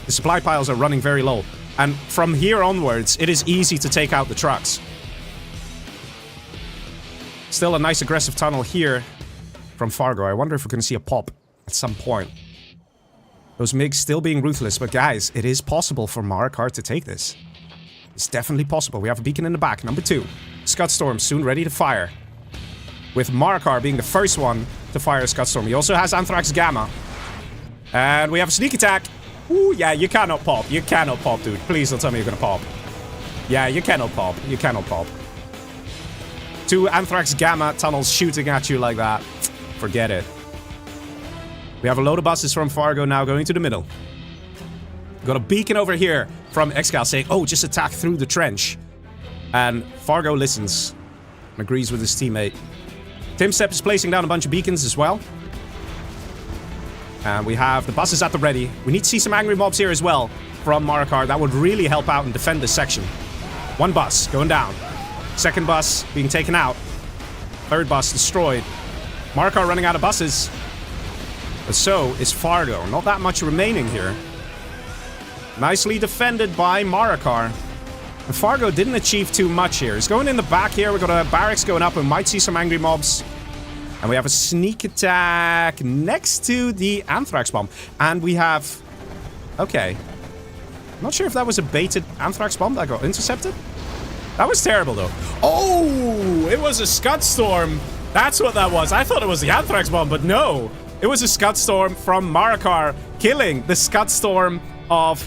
The supply piles are running very low. And from here onwards, it is easy to take out the trucks. Still a nice aggressive tunnel here from Fargo. I wonder if we're going to see a pop at some point. Those MiGs still being ruthless, but guys, it is possible for Marakar to take this. It's definitely possible. We have a beacon in the back, number 2. Scud Storm soon ready to fire. With Marakar being the first one to fire a Scud Storm. He also has Anthrax Gamma. And we have a sneak attack. Ooh, yeah, you cannot pop. You cannot pop, dude. Please don't tell me you're gonna pop. Yeah, you cannot pop. You cannot pop. 2 Anthrax Gamma tunnels shooting at you like that. Forget it. We have a load of buses from Fargo now going to the middle. Got a beacon over here from ExCaL saying, oh, just attack through the trench. And Fargo listens and agrees with his teammate. TumStep is placing down a bunch of beacons as well. And we have the buses at the ready. We need to see some angry mobs here as well from Marakar. That would really help out and defend this section. 1 bus going down. 2nd bus being taken out. 3rd bus destroyed. Marakar running out of buses. But so is Fargo. Not that much remaining here. Nicely defended by Marakar. And Fargo didn't achieve too much here. He's going in the back here. We've got a barracks going up. We might see some angry mobs. And we have a sneak attack next to the Anthrax bomb. And we have... Okay. Not sure if that was a baited Anthrax bomb that got intercepted. That was terrible, though. Oh! It was a Scud Storm. That's what that was. I thought it was the Anthrax bomb, but no. It was a Scud Storm from Marakar, killing the Scud Storm of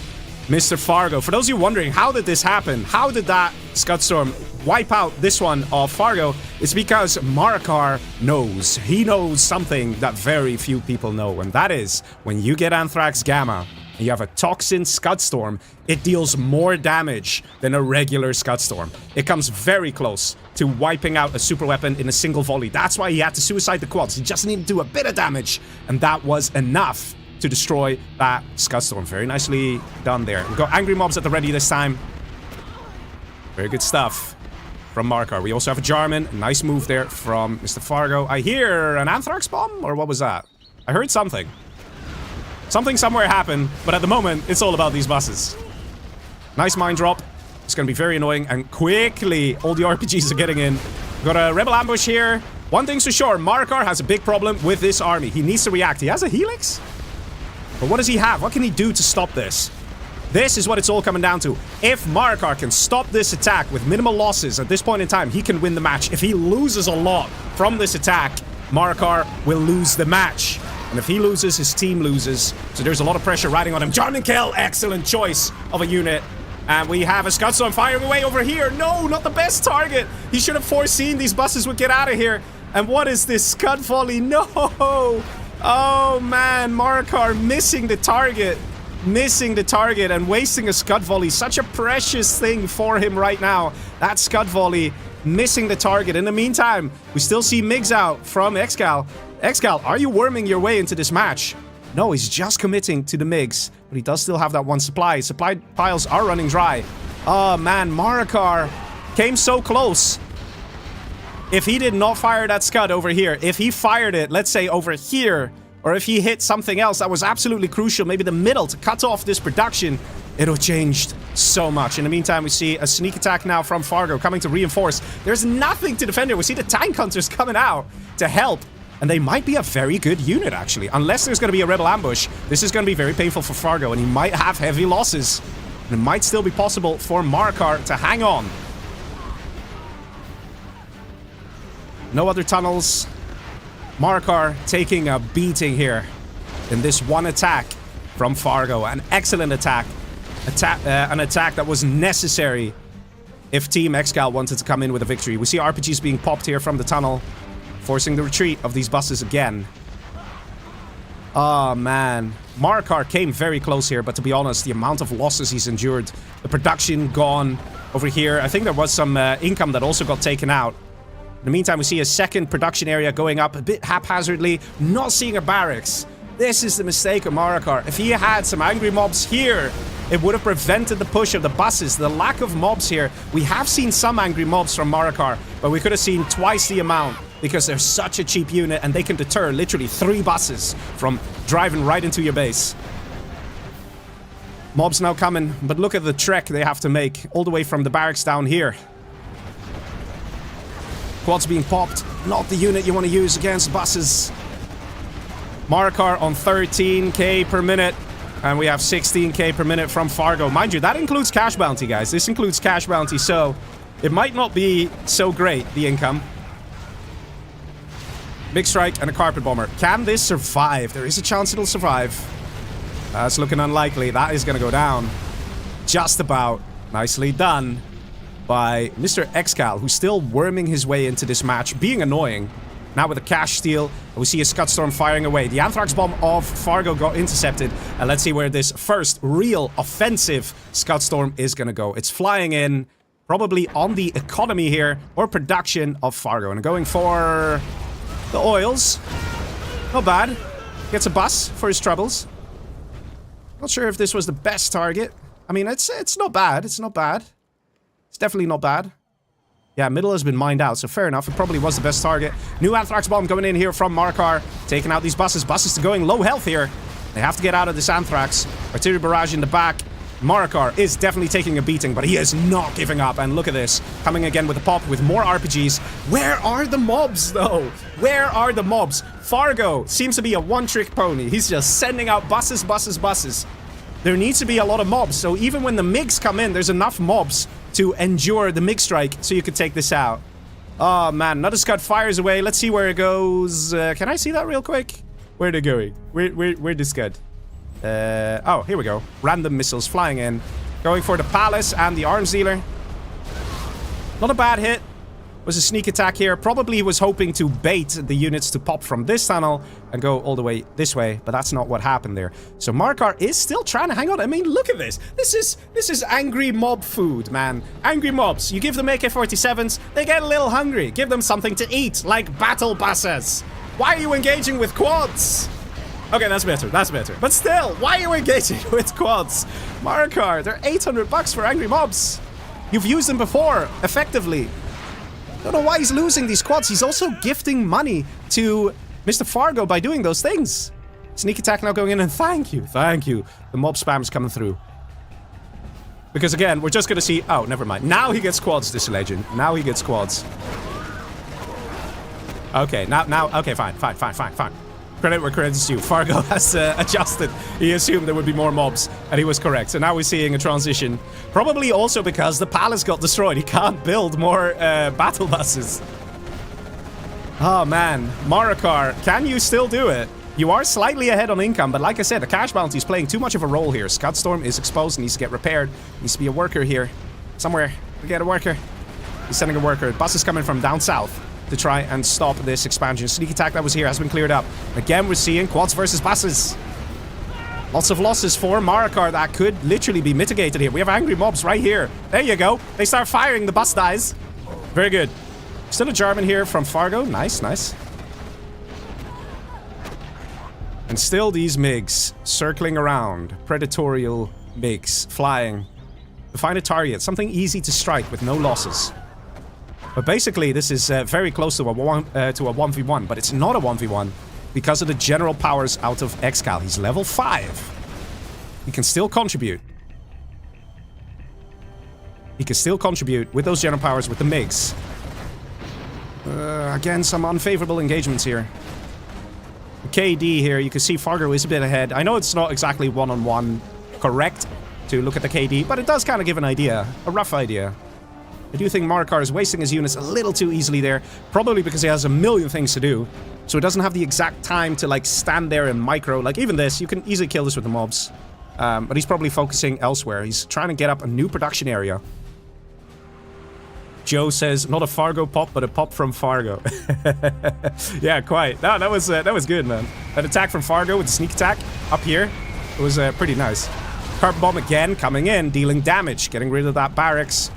Mr. Fargo. For those of you wondering, how did this happen? How did that Scud Storm wipe out this one of Fargo? It's because Marakar knows. He knows something that very few people know, and that is when you get Anthrax Gamma and you have a Toxin Scud Storm, it deals more damage than a regular Scud Storm. It comes very close to wiping out a super weapon in a single volley. That's why he had to suicide the quads. He just needed to do a bit of damage, and that was enough to destroy that Scud Storm. Very nicely done there. We've got angry mobs at the ready this time. Very good stuff from Marakar. We also have a Jarman. Nice move there from Mr. Fargo. I hear an Anthrax bomb? Or what was that? I heard something. Something somewhere happened, but at the moment, it's all about these buses. Nice mine drop. It's going to be very annoying, and quickly, all the RPGs are getting in. We've got a rebel ambush here. One thing's for sure, Marakar has a big problem with this army. He needs to react. He has a Helix? But what does he have? What can he do to stop this? This is what it's all coming down to. If Marakar can stop this attack with minimal losses at this point in time, he can win the match. If he loses a lot from this attack, Marakar will lose the match. And if he loses, his team loses. So there's a lot of pressure riding on him. John and Kel, excellent choice of a unit. And we have a Scud Storm firing away over here. No, not the best target. He should have foreseen these buses would get out of here. And what is this Scud volley? No! Oh man, Marakar missing the target. Missing the target and wasting a Scud volley. Such a precious thing for him right now. That Scud volley missing the target. In the meantime, we still see MiGs out from ExCaL. ExCaL, are you worming your way into this match? No, he's just committing to the MiGs, but he does still have that one supply. Supply piles are running dry. Oh man, Marakar came so close. If he did not fire that Scud over here, if he fired it, let's say over here, or if he hit something else that was absolutely crucial, maybe the middle, to cut off this production, it would have changed so much. In the meantime, we see a sneak attack now from Fargo coming to reinforce. There's nothing to defend here. We see the tank hunters coming out to help. And they might be a very good unit, actually. Unless there's going to be a rebel ambush, this is going to be very painful for Fargo, and he might have heavy losses. And it might still be possible for Marakar to hang on. No other tunnels. Marakar taking a beating here in this one attack from Fargo. An excellent attack. An attack that was necessary if Team ExCaL wanted to come in with a victory. We see RPGs being popped here from the tunnel, forcing the retreat of these buses again. Oh, man. Marakar came very close here, but to be honest, the amount of losses he's endured, the production gone over here. I think there was some income that also got taken out. In the meantime, we see a second production area going up a bit haphazardly, not seeing a barracks. This is the mistake of Marakar. If he had some angry mobs here, It would have prevented the push of the buses. The lack of mobs here. We have seen some angry mobs from Marakar, but we could have seen twice the amount because they're such a cheap unit and they can deter literally 3 buses from driving right into your base. Mobs now coming, but look at the trek they have to make all the way from the barracks down here. Quads being popped. Not the unit you want to use against buses. Marakar on 13k per minute. And we have 16k per minute from Fargo. Mind you, that includes cash bounty, guys. This includes cash bounty, so it might not be so great, the income. Big strike and a carpet bomber. Can this survive? There is a chance it'll survive. That's looking unlikely. That is going to go down. Just about. Nicely done by Mr. ExCaL, who's still worming his way into this match, being annoying. Now with a cash steal, we see a Scud Storm firing away. The Anthrax bomb of Fargo got intercepted. And let's see where this first real offensive Scud Storm is going to go. It's flying in, probably on the economy here, or production of Fargo. And going for the oils. Not bad. Gets a bus for his troubles. Not sure if this was the best target. I mean, it's not bad. It's not bad. It's definitely not bad. Yeah, middle has been mined out, so fair enough. It probably was the best target. New Anthrax bomb coming in here from Marakar. Taking out these buses. Buses going low health here. They have to get out of this Anthrax. Artillery barrage in the back. Marakar is definitely taking a beating, but he is not giving up. And look at this. Coming again with a pop with more RPGs. Where are the mobs, though? Where are the mobs? Fargo seems to be a one-trick pony. He's just sending out buses, buses, buses. There needs to be a lot of mobs, so even when the MiGs come in, there's enough mobs to endure the MiG strike so you could take this out. Oh, man. Another Scud fires away. Let's see where it goes. Can I see that real quick? Where are they going? Where'd the Scud? Oh, here we go. Random missiles flying in. Going for the Palace and the Arms Dealer. Not a bad hit. Was a sneak attack here. Probably was hoping to bait the units to pop from this tunnel and go all the way this way, but that's not what happened there. So Marakar is still trying to hang on. I mean, look at this. This is angry mob food, man. Angry mobs. You give them AK-47s, they get a little hungry. Give them something to eat, like battle buses. Why are you engaging with quads? Okay, that's better. That's better. But still, why are you engaging with quads? Marakar, they're 800 bucks for angry mobs. You've used them before, effectively. Don't know why he's losing these quads. He's also gifting money to Mr. Fargo by doing those things. Sneak attack now going in, and thank you. The mob spam is coming through. Because again, we're just going to see... Oh, never mind. Now he gets quads, this legend. Now he gets quads. Okay, now... Okay, fine. Credit where credit is due. Fargo has adjusted. He assumed there would be more mobs, and he was correct. So now we're seeing a transition. Probably also because the palace got destroyed. He can't build more battle buses. Oh, man. Marakar, can you still do it? You are slightly ahead on income, but like I said, the cash bounty is playing too much of a role here. Scud Storm is exposed, needs to get repaired. Needs to be a worker here. Somewhere. We get a worker. He's sending a worker. Bus is coming from down south to try and stop this expansion. Sneak attack that was here has been cleared up. Again, we're seeing quads versus buses. Lots of losses for Marakar that could literally be mitigated here. We have angry mobs right here. There you go. They start firing. The bus dies. Very good. Still a German here from Fargo. Nice. And still these MiGs circling around. Predatorial MiGs flying to find a target. Something easy to strike with no losses. But basically, this is very close to a 1v1, but it's not a 1v1 because of the general powers out of ExCaL. He's level 5. He can still contribute. He can still contribute with those general powers with the MiGs. Again, some unfavorable engagements here. KD here, you can see Fargo is a bit ahead. I know it's not exactly one-on-one correct to look at the KD, but it does kind of give an idea, a rough idea. I do think Marakar is wasting his units a little too easily there, probably because he has a million things to do, so he doesn't have the exact time to, like, stand there and micro. Like, even this, you can easily kill this with the mobs. But he's probably focusing elsewhere. He's trying to get up a new production area. Joe says, not a Fargo pop, but a pop from Fargo. Yeah, quite. No, that was good, man. That attack from Fargo with the sneak attack up here, it was pretty nice. Carpet bomb again, coming in, dealing damage, getting rid of that barracks.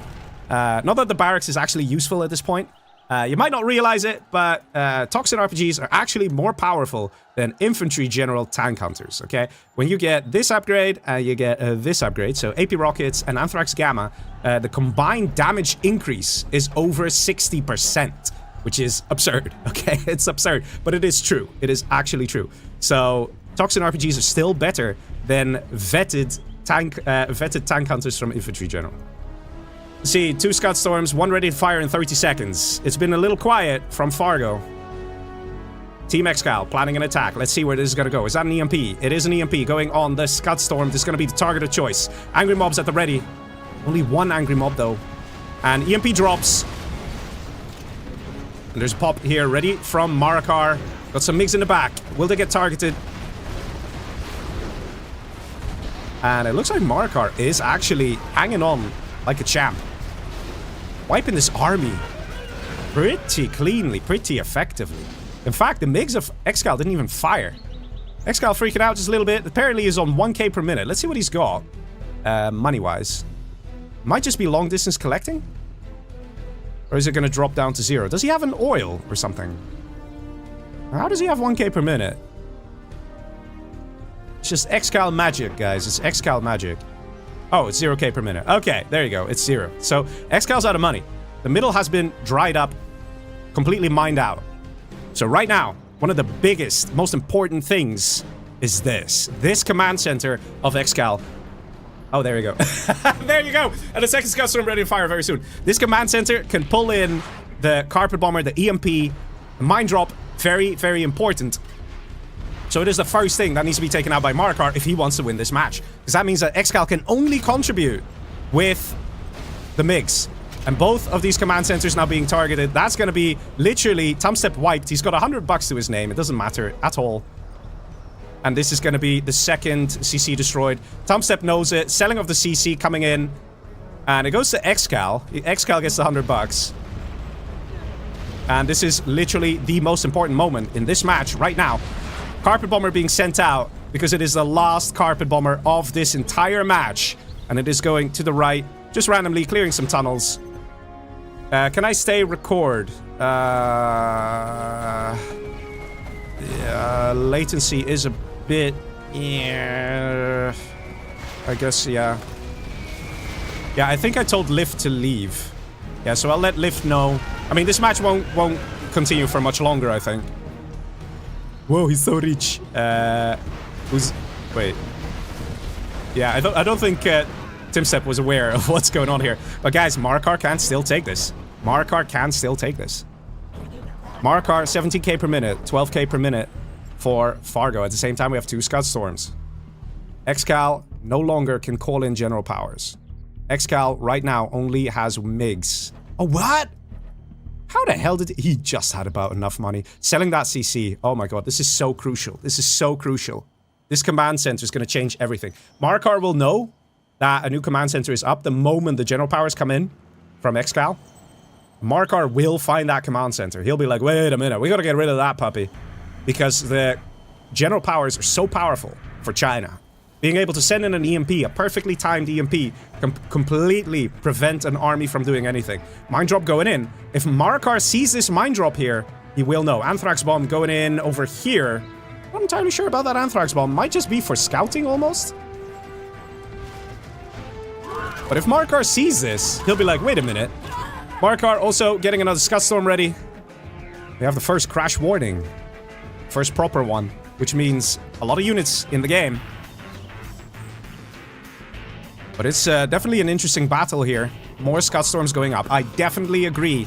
Not that the barracks is actually useful at this point. You might not realize it, but Toxin RPGs are actually more powerful than Infantry General Tank Hunters, okay? When you get this upgrade, you get this upgrade, so AP Rockets and Anthrax Gamma, the combined damage increase is over 60%, which is absurd, okay? It's absurd, but it is true. It is actually true. So, Toxin RPGs are still better than vetted tank hunters from Infantry General. See, 2 Scud Storms, 1 ready to fire in 30 seconds. It's been a little quiet from Fargo. Team ExCaL planning an attack. Let's see where this is going to go. Is that an EMP? It is an EMP going on the Scud Storm. This is going to be the target of choice. Angry mobs at the ready. Only 1 angry mob, though. And EMP drops. And there's a pop here ready from Marakar. Got some MiGs in the back. Will they get targeted? And it looks like Marakar is actually hanging on like a champ. Wiping this army pretty cleanly, pretty effectively. In fact, the MiGs of ExCaL didn't even fire. ExCaL freaking out just a little bit. Apparently he's on 1k per minute. Let's see what he's got. Money-wise. Might just be long distance collecting? Or is it going to drop down to 0? Does he have an oil or something? How does he have 1k per minute? It's just ExCaL magic, guys. It's ExCaL magic. Oh, it's 0k per minute. Okay, there you go. It's 0. So, ExCaL's out of money. The middle has been dried up, completely mined out. So right now, one of the biggest, most important things is this. This command center of ExCaL. Oh, there you go. There you go. And the second Scud Storm ready to fire very soon. This command center can pull in the Carpet Bomber, the EMP, the Mine Drop. Very, very important. So it is the first thing that needs to be taken out by Marakar if he wants to win this match. Because that means that ExCaL can only contribute with the MiGs. And both of these command centers now being targeted. That's going to be literally TumStep wiped. He's got $100 to his name. It doesn't matter at all. And this is going to be the second CC destroyed. TumStep knows it. Selling of the CC coming in. And it goes to ExCaL. ExCaL gets the $100. And this is literally the most important moment in this match right now. Carpet Bomber being sent out because it is the last Carpet Bomber of this entire match. And it is going to the right, just randomly clearing some tunnels. Can I stay record? Yeah, latency is a bit... Yeah, I guess, yeah. Yeah, I think I told Lift to leave. Yeah, so I'll let Lift know. I mean, this match won't continue for much longer, I think. Whoa, he's so rich. Who's... Wait. Yeah, I don't think TumStep was aware of what's going on here. But guys, Marakar can still take this. Marakar can still take this. Marakar, 17k per minute, 12k per minute for Fargo. At the same time, we have 2 Scud Storms. ExCaL no longer can call in general powers. ExCaL right now only has MiGs. Oh, what? How the hell did he just had about enough money? Selling that CC. Oh my god, this is so crucial. This is so crucial. This command center is going to change everything. Marakar will know that a new command center is up the moment the general powers come in from ExCaL. Marakar will find that command center. He'll be like, wait a minute, we gotta get rid of that puppy. Because the general powers are so powerful for China. Being able to send in an EMP, a perfectly timed EMP, can completely prevent an army from doing anything. Mine drop going in. If Marakar sees this mine drop here, he will know. Anthrax bomb going in over here. I'm not entirely sure about that Anthrax bomb. Might just be for scouting almost. But if Marakar sees this, he'll be like, wait a minute. Marakar also getting another Scud Storm ready. We have the first crash warning. First proper one. Which means a lot of units in the game. But it's definitely an interesting battle here. More Scud Storms going up. I definitely agree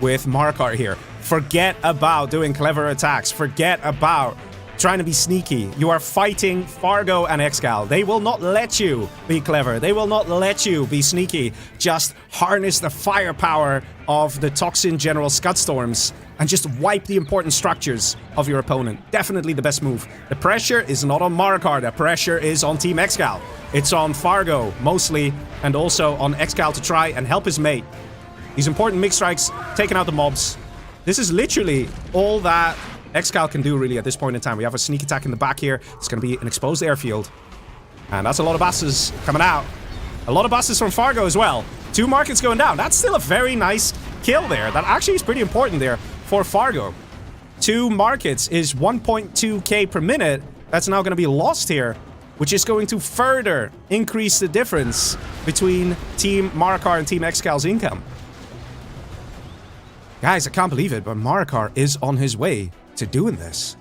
with Marakar here. Forget about doing clever attacks. Forget about trying to be sneaky. You are fighting Fargo and ExCaL. They will not let you be clever. They will not let you be sneaky. Just harness the firepower of the Toxin General Scud Storms and just wipe the important structures of your opponent. Definitely the best move. The pressure is not on Marakar. The pressure is on Team ExCaL. It's on Fargo, mostly, and also on ExCaL to try and help his mate. These important MiG strikes, taking out the mobs. This is literally all that ExCaL can do, really, at this point in time. We have a sneak attack in the back here. It's going to be an exposed airfield. And that's a lot of buses coming out. A lot of buses from Fargo as well. 2 markets going down. That's still a very nice kill there. That actually is pretty important there for Fargo. 2 markets is 1.2k per minute. That's now going to be lost here, which is going to further increase the difference between Team Marakar and Team ExCaL's income. Guys, I can't believe it, but Marakar is on his way to doing this.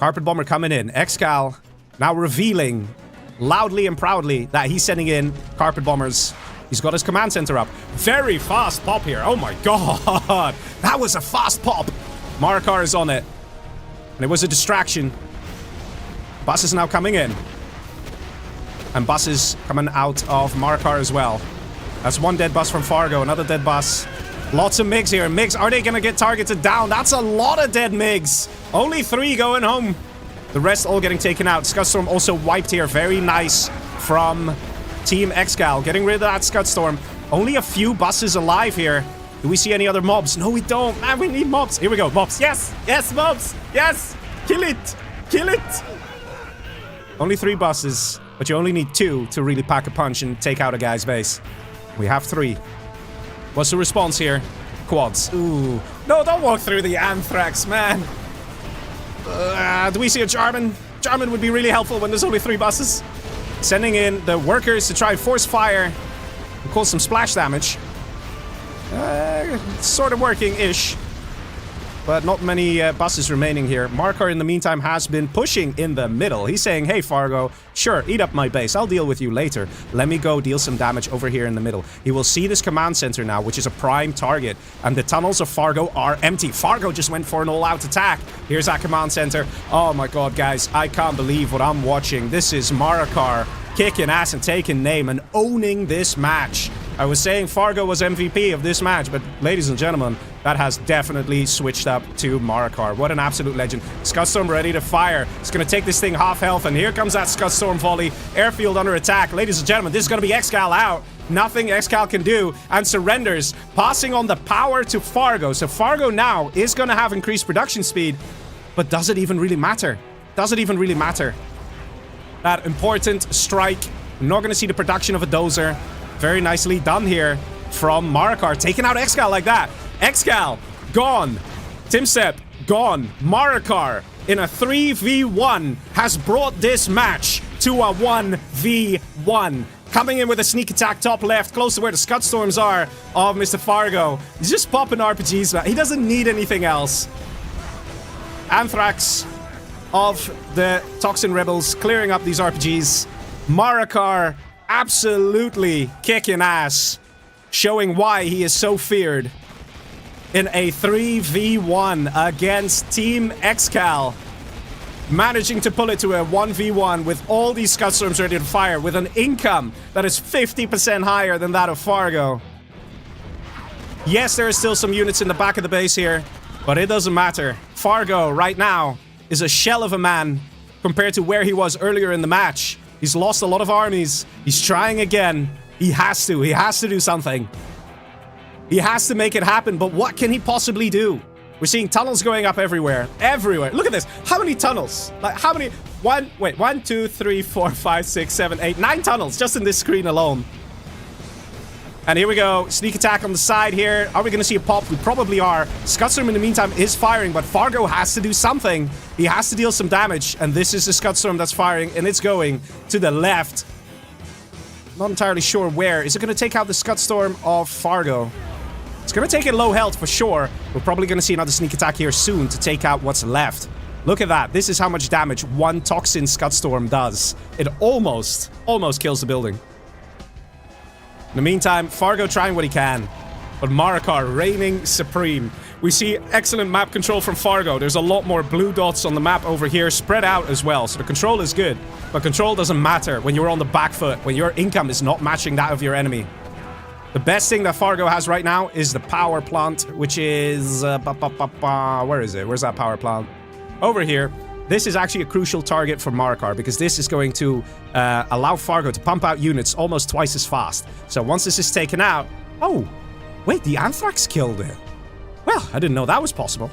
Carpet Bomber coming in. ExCaL now revealing loudly and proudly that he's sending in Carpet Bombers. He's got his command center up. Very fast pop here. Oh my god. That was a fast pop. Marakar is on it. And it was a distraction. Bus is now coming in. And buses coming out of Marakar as well. That's 1 dead bus from Fargo. Another dead bus. Lots of MiGs here. MiGs, are they going to get targeted down? That's a lot of dead MiGs. Only 3 going home. The rest all getting taken out. Scudstorm also wiped here. Very nice from Team ExCaL. Getting rid of that Scudstorm. Only a few buses alive here. Do we see any other mobs? No, we don't. Man, we need mobs. Here we go. Mobs. Yes. Yes, mobs. Yes. Kill it. Kill it. Only 3 buses. But you only need 2 to really pack a punch and take out a guy's base. We have 3. What's the response here? Quads. Ooh. No, don't walk through the Anthrax, man. Do we see a Jarman? Jarman would be really helpful when there's only 3 buses. Sending in the workers to try and force fire and cause some splash damage. Sort of working-ish. But not many buses remaining here. Marakar, in the meantime, has been pushing in the middle. He's saying, hey, Fargo, sure, eat up my base. I'll deal with you later. Let me go deal some damage over here in the middle. He will see this command center now, which is a prime target. And the tunnels of Fargo are empty. Fargo just went for an all-out attack. Here's that command center. Oh, my God, guys. I can't believe what I'm watching. This is Marakar kicking ass and taking name and owning this match. I was saying Fargo was MVP of this match, but ladies and gentlemen, that has definitely switched up to Marakar. What an absolute legend. Scudstorm ready to fire. It's going to take this thing half health, and here comes that Scudstorm volley. Airfield under attack. Ladies and gentlemen, this is going to be ExCaL out. Nothing ExCaL can do, and surrenders, passing on the power to Fargo. So Fargo now is going to have increased production speed, but does it even really matter? Does it even really matter? That important strike. We're not going to see the production of a dozer. Very nicely done here from Marakar, taking out ExCaL like that. ExCaL, gone. TumStep, gone. Marakar, in a 3v1, has brought this match to a 1v1. Coming in with a sneak attack top left, close to where the Scudstorms are of Mr. Fargo. He's just popping RPGs, man. He doesn't need anything else. Anthrax of the Toxin Rebels clearing up these RPGs. Marakar absolutely kicking ass, showing why he is so feared in a 3v1 against Team ExCaL. Managing to pull it to a 1v1 with all these Scudstorms ready to fire, with an income that is 50% higher than that of Fargo. Yes, there are still some units in the back of the base here, but it doesn't matter. Fargo, right now, is a shell of a man compared to where he was earlier in the match. He's lost a lot of armies. He's trying again. He has to. He has to do something. He has to make it happen, but what can he possibly do? We're seeing tunnels going up everywhere. Everywhere. Look at this. How many tunnels? Like, how many? 1, 2, 3, 4, 5, 6, 7, 8, 9 tunnels just in this screen alone. And here we go. Sneak attack on the side here. Are we going to see a pop? We probably are. Scudstorm in the meantime is firing, but Fargo has to do something. He has to deal some damage. And this is the Scudstorm that's firing, and it's going to the left. Not entirely sure where. Is it going to take out the Scudstorm of Fargo? It's going to take it low health for sure. We're probably going to see another sneak attack here soon to take out what's left. Look at that. This is how much damage one Toxin Scudstorm does. It almost kills the building. In the meantime, Fargo trying what he can, but Marakar reigning supreme. We see excellent map control from Fargo. There's a lot more blue dots on the map over here, spread out as well. So the control is good, but control doesn't matter when you're on the back foot, when your income is not matching that of your enemy. The best thing that Fargo has right now is the power plant, which is... where is it? Where's that power plant? Over here. This is actually a crucial target for Marakar, because this is going to allow Fargo to pump out units almost twice as fast. So once this is taken out... Oh, wait, the Anthrax killed it. Well, I didn't know that was possible.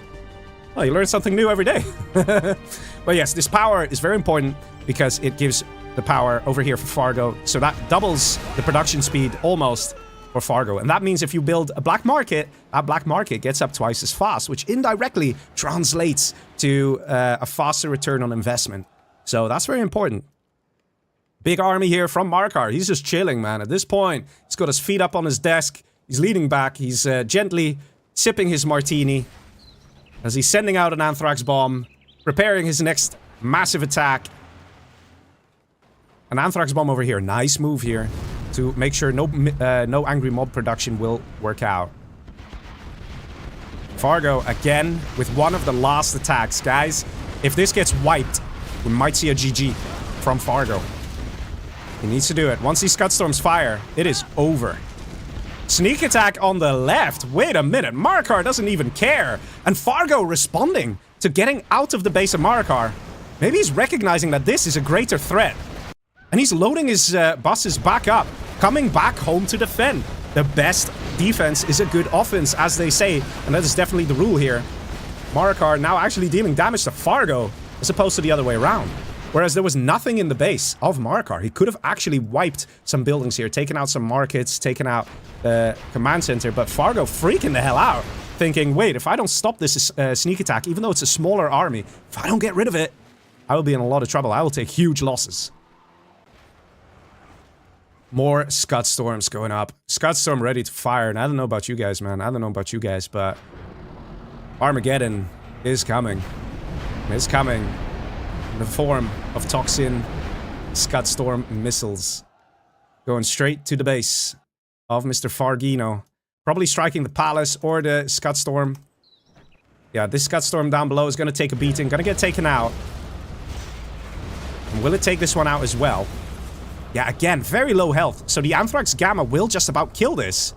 Well, you learn something new every day. But yes, this power is very important because it gives the power over here for Fargo. So that doubles the production speed almost. for Fargo. And that means if you build a black market, that black market gets up twice as fast, which indirectly translates to a faster return on investment. So that's very important. Big army here from Marakar. He's just chilling, man. At this point, he's got his feet up on his desk. He's leaning back. He's gently sipping his martini as he's sending out an anthrax bomb, preparing his next massive attack. An anthrax bomb over here. Nice move here to make sure no angry mob production will work out. Fargo again with one of the last attacks. Guys, if this gets wiped, we might see a GG from Fargo. He needs to do it. Once these Scud Storms fire, it is over. Sneak attack on the left. Wait a minute. Marakar doesn't even care. And Fargo responding to getting out of the base of Marakar. Maybe he's recognizing that this is a greater threat. And he's loading his buses back up. Coming back home to defend. The best defense is a good offense, as they say. And that is definitely the rule here. Marakar now actually dealing damage to Fargo, as opposed to the other way around. Whereas there was nothing in the base of Marakar. He could have actually wiped some buildings here, taken out some markets, taken out the command center. But Fargo freaking the hell out, thinking, wait, if I don't stop this sneak attack, even though it's a smaller army, if I don't get rid of it, I will be in a lot of trouble. I will take huge losses. More Scud Storms going up. Scud Storm ready to fire. And I don't know about you guys, man. I don't know about you guys, but Armageddon is coming. It's coming in the form of Toxin Scud Storm missiles. Going straight to the base of Mr. Fargino. Probably striking the palace or the Scud Storm. Yeah, this Scud Storm down below is going to take a beating. Going to get taken out. And will it take this one out as well? Yeah, again, very low health. So the Anthrax Gamma will just about kill this.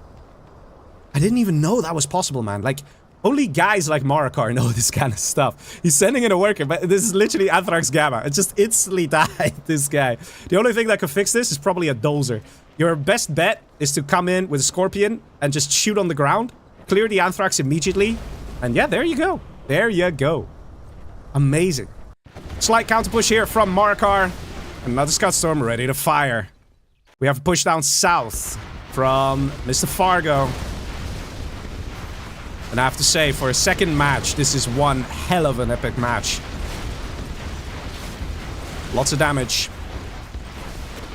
I didn't even know that was possible, man. Like, only guys like Marakar know this kind of stuff. He's sending in a worker, but this is literally Anthrax Gamma. It just instantly died, this guy. The only thing that could fix this is probably a dozer. Your best bet is to come in with a Scorpion and just shoot on the ground. Clear the Anthrax immediately. And yeah, there you go. There you go. Amazing. Slight counter push here from Marakar. Another Scud Storm ready to fire. We have a push down south from Mr. Fargo. And I have to say, for a second match, this is one hell of an epic match. Lots of damage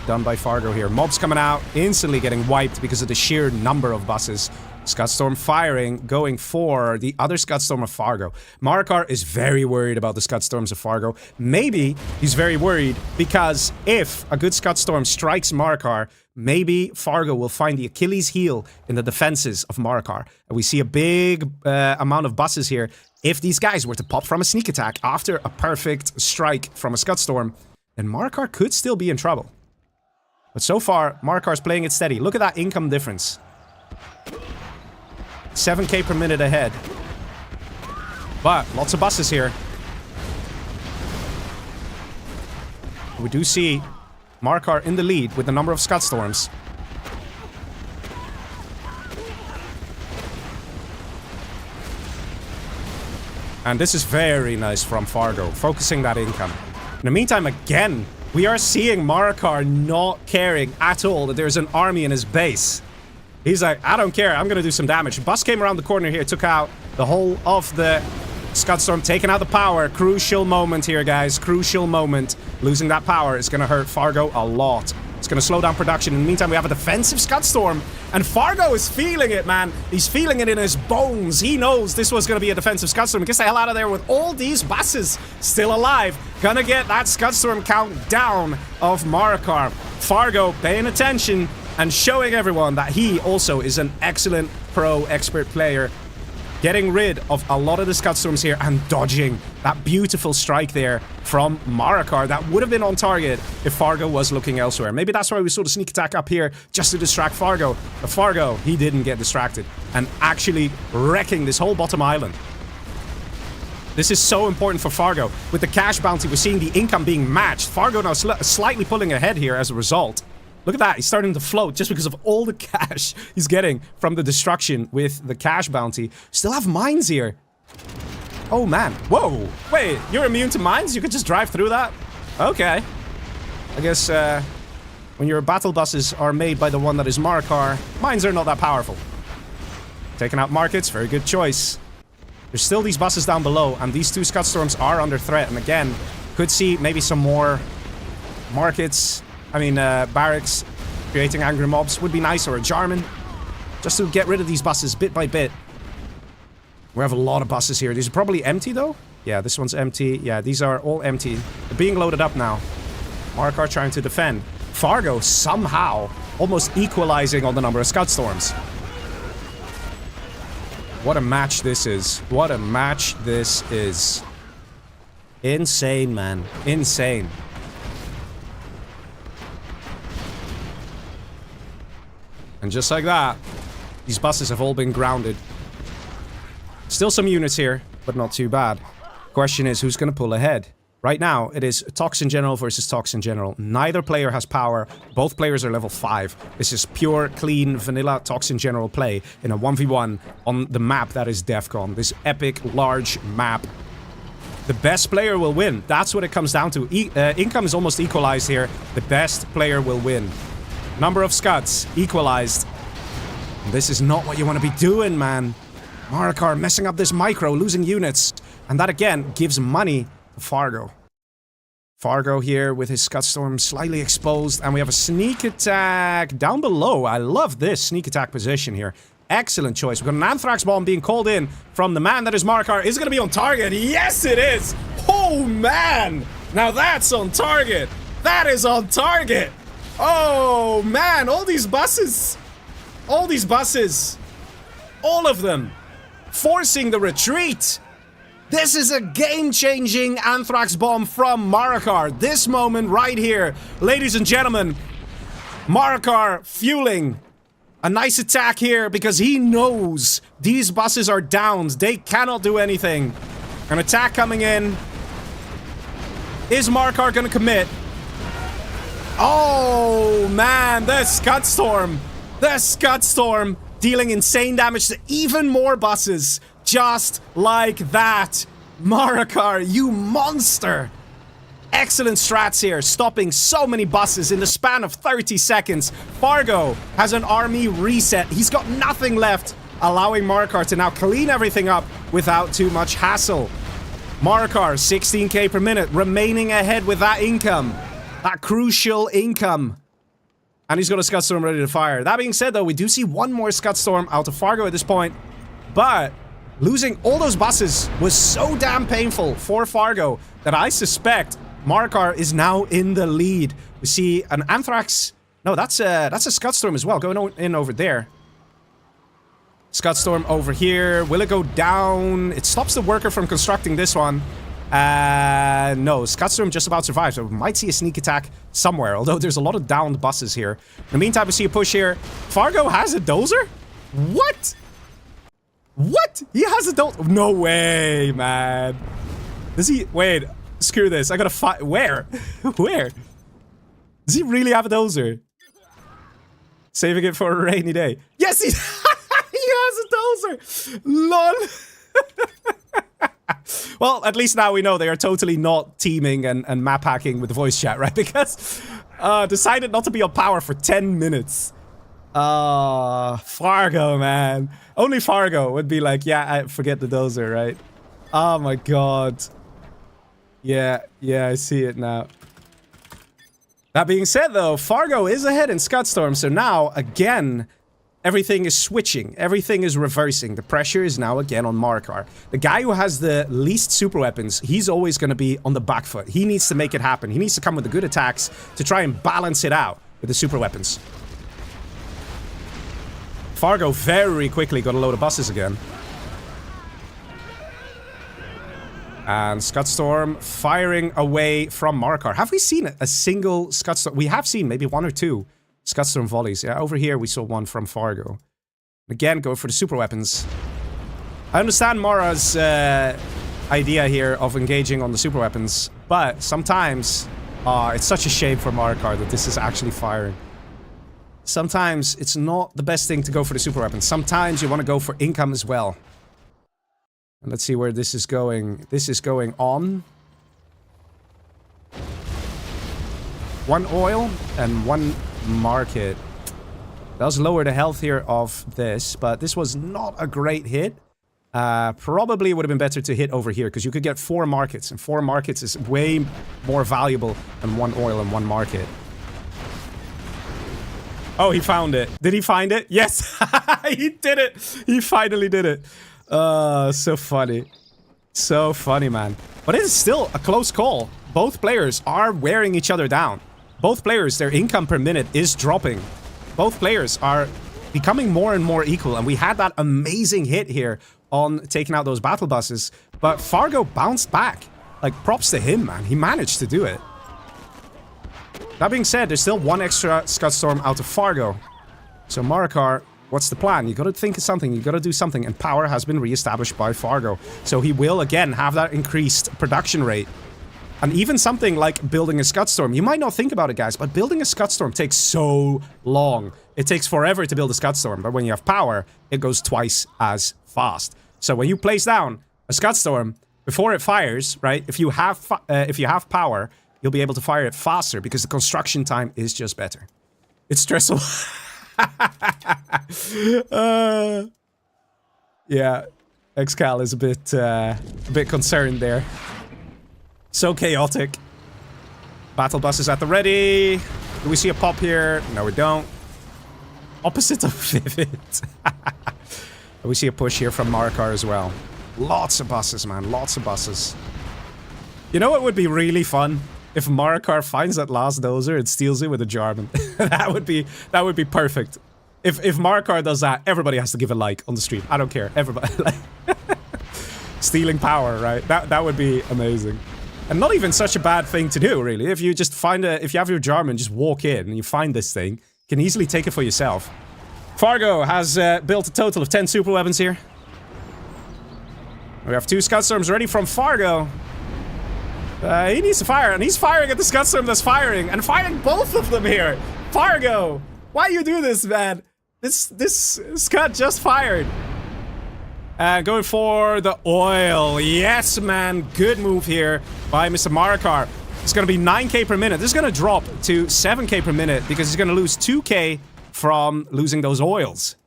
done by Fargo here. Mobs coming out, instantly getting wiped because of the sheer number of buses. Scud Storm firing, going for the other Scud Storm of Fargo. Marakar is very worried about the Scud Storms of Fargo. Maybe he's very worried because if a good Scud Storm strikes Marakar, maybe Fargo will find the Achilles heel in the defenses of Marakar. And we see a big amount of buses here. If these guys were to pop from a sneak attack after a perfect strike from a Scud Storm, then Marakar could still be in trouble. But so far, Marakar's playing it steady. Look at that income difference. 7k per minute ahead. But lots of buses here. We do see Marakar in the lead with the number of Scud Storms. And this is very nice from Fargo, focusing that income. In the meantime, again, we are seeing Marakar not caring at all that there's an army in his base. He's like, I don't care, I'm gonna do some damage. Bus came around the corner here, took out the whole of the Scud Storm, taking out the power. Crucial moment here, guys. Crucial moment. Losing that power is gonna hurt Fargo a lot. It's gonna slow down production. In the meantime, we have a defensive Scud Storm. And Fargo is feeling it, man. He's feeling it in his bones. He knows this was gonna be a defensive Scud Storm. He gets the hell out of there with all these buses still alive. Gonna get that Scud Storm count down of Marakar. Fargo paying attention and showing everyone that he also is an excellent pro expert player. Getting rid of a lot of the Scud Storms here and dodging that beautiful strike there from Marakar that would have been on target if Fargo was looking elsewhere. Maybe that's why we saw the sneak attack up here just to distract Fargo. But Fargo, he didn't get distracted and actually wrecking this whole bottom island. This is so important for Fargo. With the cash bounty, we're seeing the income being matched. Fargo now slightly pulling ahead here as a result. Look at that, he's starting to float just because of all the cash he's getting from the destruction with the cash bounty. Still have mines here. Oh man, whoa, wait, you're immune to mines? You could just drive through that? Okay. I guess, when when your battle buses are made by the one that is Marakar, mines are not that powerful. Taking out markets, very good choice. There's still these buses down below, and these 2 Scud Storms are under threat. And again, could see maybe some more markets, barracks, creating angry mobs would be nice, or a Jarman, just to get rid of these buses bit by bit. We have a lot of buses here. These are probably empty, though. Yeah, this one's empty. Yeah, these are all empty. They're being loaded up now. Marakar trying to defend. Fargo somehow almost equalizing on the number of Scud Storms. What a match this is. What a match this is. Insane, man. Insane. And just like that, these buses have all been grounded. Still some units here, but not too bad. Question is, who's going to pull ahead? Right now, it is Toxin General versus Toxin General. Neither player has power. Both players are level 5. This is pure, clean, vanilla Toxin General play in a 1v1 on the map that is Defcon. This epic, large map. The best player will win. That's what it comes down to. Income is almost equalized here. The best player will win. Number of Scuds equalized. This is not what you want to be doing, man. Marakar messing up this micro, losing units. And that, again, gives money to Fargo. Fargo here with his Scud Storm slightly exposed. And we have a sneak attack down below. I love this sneak attack position here. Excellent choice. We've got an Anthrax Bomb being called in from the man that is Marakar. Is it going to be on target? Yes, it is! Oh, man! Now that's on target! That is on target! Oh, man! All these buses! All these buses! All of them! Forcing the retreat! This is a game-changing Anthrax Bomb from Marakar. This moment right here, ladies and gentlemen. Marakar fueling a nice attack here because he knows these buses are downed. They cannot do anything. An attack coming in. Is Marakar going to commit? Oh, man. The Scud Storm. The Scud Storm dealing insane damage to even more buses. Just like that. Marakar, you monster. Excellent strats here, stopping so many buses in the span of 30 seconds. Fargo has an army reset. He's got nothing left, allowing Marakar to now clean everything up without too much hassle. Marakar, 16k per minute, remaining ahead with that income. That crucial income. And he's got a Scud Storm ready to fire. That being said, though, we do see one more Scud Storm out of Fargo at this point. But losing all those buses was so damn painful for Fargo that I suspect Marakar is now in the lead. We see an Anthrax. No, that's a Scud Storm as well, going in over there. Scud Storm over here. Will it go down? It stops the worker from constructing this one. No, Scud Storm just about survives. So we might see a sneak attack somewhere, although there's a lot of downed buses here. In the meantime, we see a push here. Fargo has a dozer? What? What? He has a dozer? No way, man. Does he? Wait. Screw this. I gotta fight. Where? Where? Does he really have a dozer? Saving it for a rainy day. Yes, he, he has a dozer. LOL. Well, at least now we know they are totally not teaming and map hacking with the voice chat, right? Because decided not to be on power for 10 minutes. Fargo, man. Only Fargo would be like, yeah, I forget the dozer, right? Oh my god. Yeah, I see it now. That being said, though, Fargo is ahead in Scud Storm, so now, again, everything is switching. Everything is reversing. The pressure is now again on Marakar. The guy who has the least super weapons, he's always going to be on the back foot. He needs to make it happen. He needs to come with the good attacks to try and balance it out with the super weapons. Fargo very quickly got a load of buses again. And Scud Storm firing away from Marakar. Have we seen a single Scud Storm? We have seen maybe one or two Scud Storm volleys. Yeah, over here we saw one from Fargo. Again, go for the super weapons. I understand Mara's idea here of engaging on the super weapons, but sometimes it's such a shame for Marakar that this is actually firing. Sometimes it's not the best thing to go for the super weapons. Sometimes you want to go for income as well. And let's see where this is going. This is going on. One oil and one market. Does lower the health here of this, but this was not a great hit. Probably would have been better to hit over here, because you could get 4 markets, and 4 markets is way more valuable than 1 oil and 1 market. Oh, he found it. Did he find it? Yes! He did it! He finally did it. So funny. So funny, man. But it is still a close call. Both players are wearing each other down. Both players, their income per minute is dropping. Both players are becoming more and more equal. And we had that amazing hit here on taking out those battle buses. But Fargo bounced back. Like, props to him, man. He managed to do it. That being said, there's still 1 extra Scud Storm out of Fargo. So Marakar, what's the plan? You gotta think of something, you gotta do something, and power has been re-established by Fargo. So he will, again, have that increased production rate. And even something like building a Scud Storm. You might not think about it, guys, but building a Scud Storm takes so long. It takes forever to build a Scud Storm, but when you have power, it goes twice as fast. So when you place down a Scud Storm, before it fires, right, if you have power, you'll be able to fire it faster because the construction time is just better. It's stressful. Yeah, ExCaL is a bit concerned there. So chaotic. Battle buses at the ready. Do we see a pop here? No, we don't. Opposite of Vivid. We see a push here from Marakar as well. Lots of buses, man. Lots of buses. You know what would be really fun? If Marakar finds that last dozer and steals it with a Jarman. that would be perfect. If Marakar does that, everybody has to give a like on the stream. I don't care. Everybody. Stealing power, right? That would be amazing. And not even such a bad thing to do, really. If you just find if you have your Jarman, just walk in and you find this thing, you can easily take it for yourself. Fargo has built a total of 10 super weapons here. We have 2 Scud Storms ready from Fargo. He needs to fire, and he's firing at the Scud Storm that's firing, and firing both of them here. Fargo, why you do this, man? This Scud just fired. Going for the oil. Yes, man. Good move here by Mr. Marakar. It's going to be 9k per minute. This is going to drop to 7k per minute because he's going to lose 2k from losing those oils.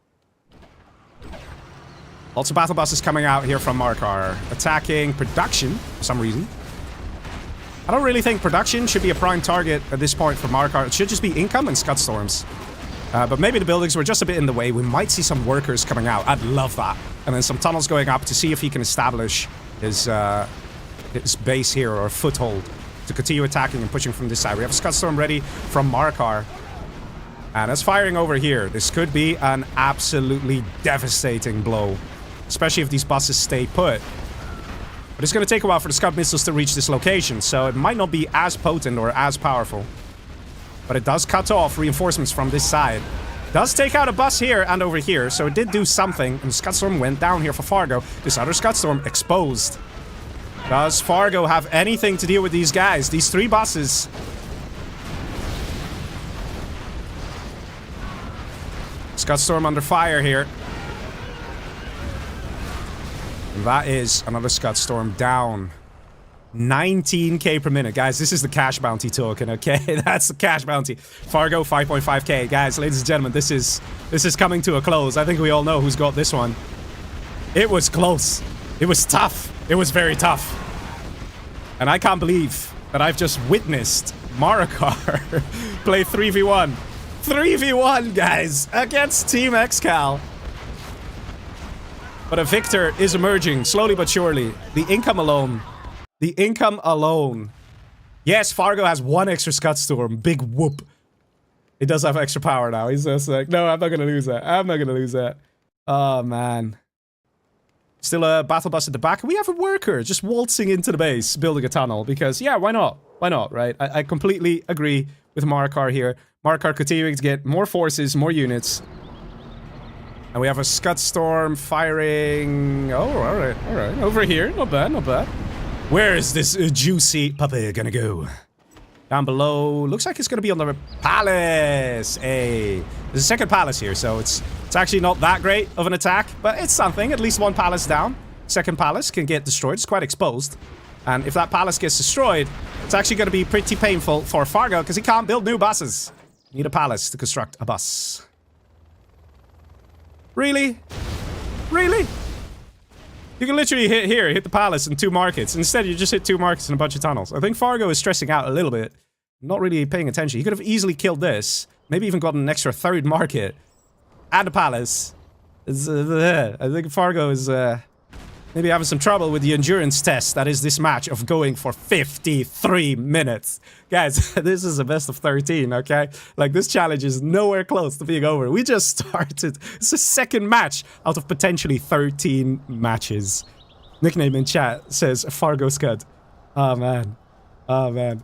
Lots of battle buses coming out here from Marakar. Attacking production for some reason. I don't really think production should be a prime target at this point for Marakar. It should just be income and Scud Storms. But maybe the buildings were just a bit in the way. We might see some workers coming out. I'd love that. And then some tunnels going up to see if he can establish his base here, or a foothold, to continue attacking and pushing from this side. We have a Scud Storm ready from Marakar. And it's firing over here. This could be an absolutely devastating blow. Especially if these buses stay put. But it's going to take a while for the Scud missiles to reach this location, so it might not be as potent or as powerful. But it does cut off reinforcements from this side. Does take out a bus here and over here, so it did do something. And the Scud Storm went down here for Fargo. This other Scud Storm exposed. Does Fargo have anything to deal with these guys? These 3 buses. Scud Storm under fire here. And that is another Scud Storm down. 19k per minute. Guys, this is the cash bounty token, okay? That's the cash bounty. Fargo, 5.5k. Guys, ladies and gentlemen, this is coming to a close. I think we all know who's got this one. It was close. It was tough. It was very tough. And I can't believe that I've just witnessed Marakar play 3v1. 3v1, guys, against Team ExCaL. But a victor is emerging, slowly but surely. The income alone. The income alone. Yes, Fargo has 1 extra Scud Storm. Big whoop. He does have extra power now. He's just like, no, I'm not going to lose that. I'm not going to lose that. Oh, man. Still a battle bus at the back. We have a worker just waltzing into the base, building a tunnel. Because, yeah, why not? Why not, right? I completely agree with Marakar here. Marakar continuing to get more forces, more units. And we have a Scud Storm firing... Oh, alright, alright. Over here. Not bad, not bad. Where is this juicy puppy gonna go? Down below. Looks like it's gonna be on the palace. Hey. There's a second palace here, so it's actually not that great of an attack. But it's something. At least 1 palace down. Second palace can get destroyed. It's quite exposed. And if that palace gets destroyed, it's actually gonna be pretty painful for Fargo, because he can't build new buses. Need a palace to construct a bus. Really? Really? You can literally hit the palace and 2 markets. Instead, you just hit 2 markets and a bunch of tunnels. I think Fargo is stressing out a little bit. Not really paying attention. He could have easily killed this. Maybe even gotten an extra 3rd market. And a palace. I think Fargo is maybe having some trouble with the endurance test that is this match of going for 53 minutes. Guys, this is a best of 13, okay? Like, this challenge is nowhere close to being over. We just started. It's the 2nd match out of potentially 13 matches. Nickname in chat says Fargo Scud. Oh, man. Oh, man.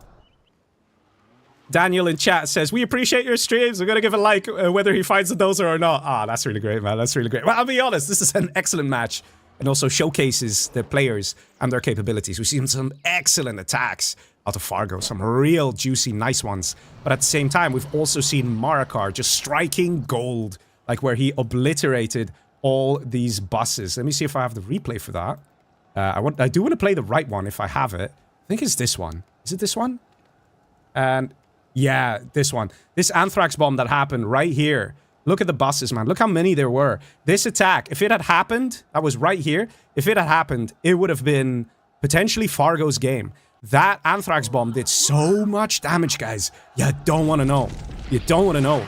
Daniel in chat says, we appreciate your streams. We're going to give a like whether he finds the dozer or not. Ah, that's really great, man. That's really great. Well, I'll be honest. This is an excellent match. And also showcases the players and their capabilities. We've seen some excellent attacks out of Fargo. Some real juicy, nice ones. But at the same time, we've also seen Marakar just striking gold. Like where he obliterated all these buses. Let me see if I have the replay for that. I do want to play the right one if I have it. I think it's this one. Is it this one? And yeah, this one. This anthrax bomb that happened right here. Look at the buses, man. Look how many there were. This attack, if it had happened, that was right here. If it had happened, it would have been potentially Fargo's game. That anthrax bomb did so much damage, guys. You don't want to know. You don't want to know.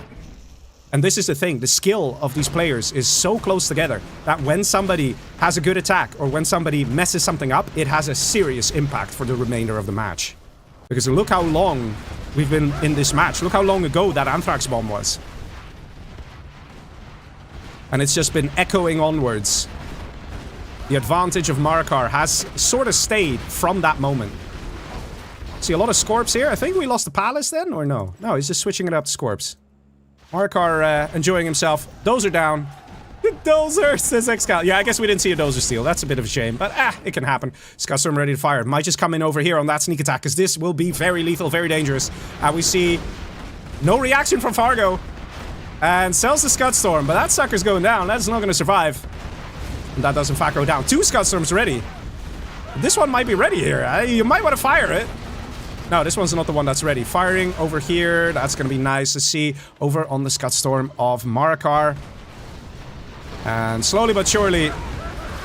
And this is the thing. The skill of these players is so close together that when somebody has a good attack or when somebody messes something up, it has a serious impact for the remainder of the match. Because look how long we've been in this match. Look how long ago that anthrax bomb was. And it's just been echoing onwards. The advantage of Marakar has sort of stayed from that moment. See a lot of Scorps here. I think we lost the palace then, or no? No, he's just switching it up to Scorps. Marakar enjoying himself. Dozer down. Dozer, says ExCaL. Yeah, I guess we didn't see a dozer steal. That's a bit of a shame, but it can happen. Scudstorm ready to fire. Might just come in over here on that sneak attack, because this will be very lethal, very dangerous. We see no reaction from Fargo. And sells the Scudstorm, but that sucker's going down. That's not going to survive. And that does in fact go down. 2 Scudstorms ready. This one might be ready here. You might want to fire it. No, this one's not the one that's ready. Firing over here. That's going to be nice to see over on the Scudstorm of Marakar. And slowly but surely,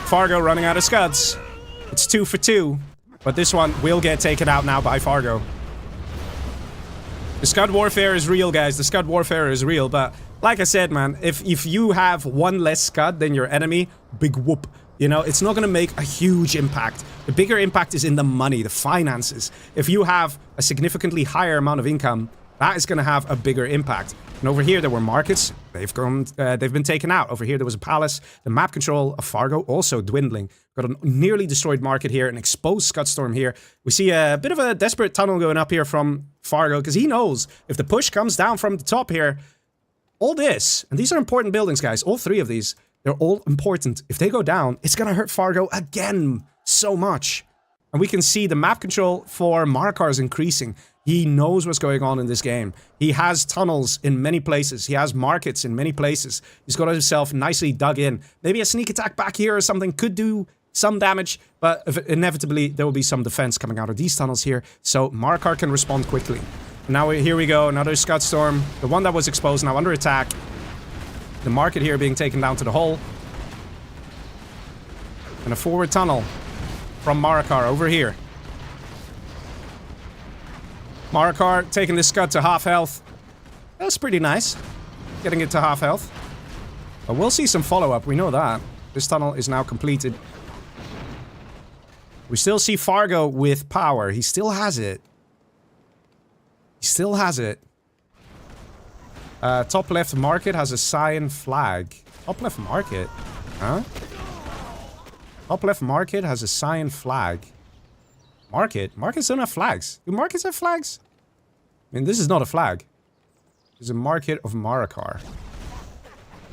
Fargo running out of Scuds. It's 2 for 2. But this one will get taken out now by Fargo. The Scud warfare is real, guys. The Scud warfare is real, but like I said, man, if you have 1 less Scud than your enemy, big whoop. You know, it's not going to make a huge impact. The bigger impact is in the money, the finances. If you have a significantly higher amount of income, that is going to have a bigger impact. And over here, there were markets. They've been taken out. Over here, there was a palace. The map control of Fargo also dwindling. Got a nearly destroyed market here, an exposed Scudstorm here. We see a bit of a desperate tunnel going up here from Fargo, because he knows if the push comes down from the top here, all this, and these are important buildings, guys, all 3 of these, they're all important. If they go down, it's going to hurt Fargo again so much. And we can see the map control for Marakar is increasing. He knows what's going on in this game. He has tunnels in many places. He has markets in many places. He's got himself nicely dug in. Maybe a sneak attack back here or something could do some damage, but inevitably there will be some defense coming out of these tunnels here, so Marakar can respond quickly. Now here we go, another Scudstorm. The one that was exposed now under attack. The market here being taken down to the hole. And a forward tunnel from Marakar over here. Marakar taking this Scud to half health. That's pretty nice. Getting it to half health. But we'll see some follow-up, we know that. This tunnel is now completed. We still see Fargo with power. He still has it. He still has it. Top left market has a cyan flag. Top left market? Huh? Top left market has a cyan flag. Market? Markets don't have flags. Do markets have flags? I mean, this is not a flag. This is a market of Marakar.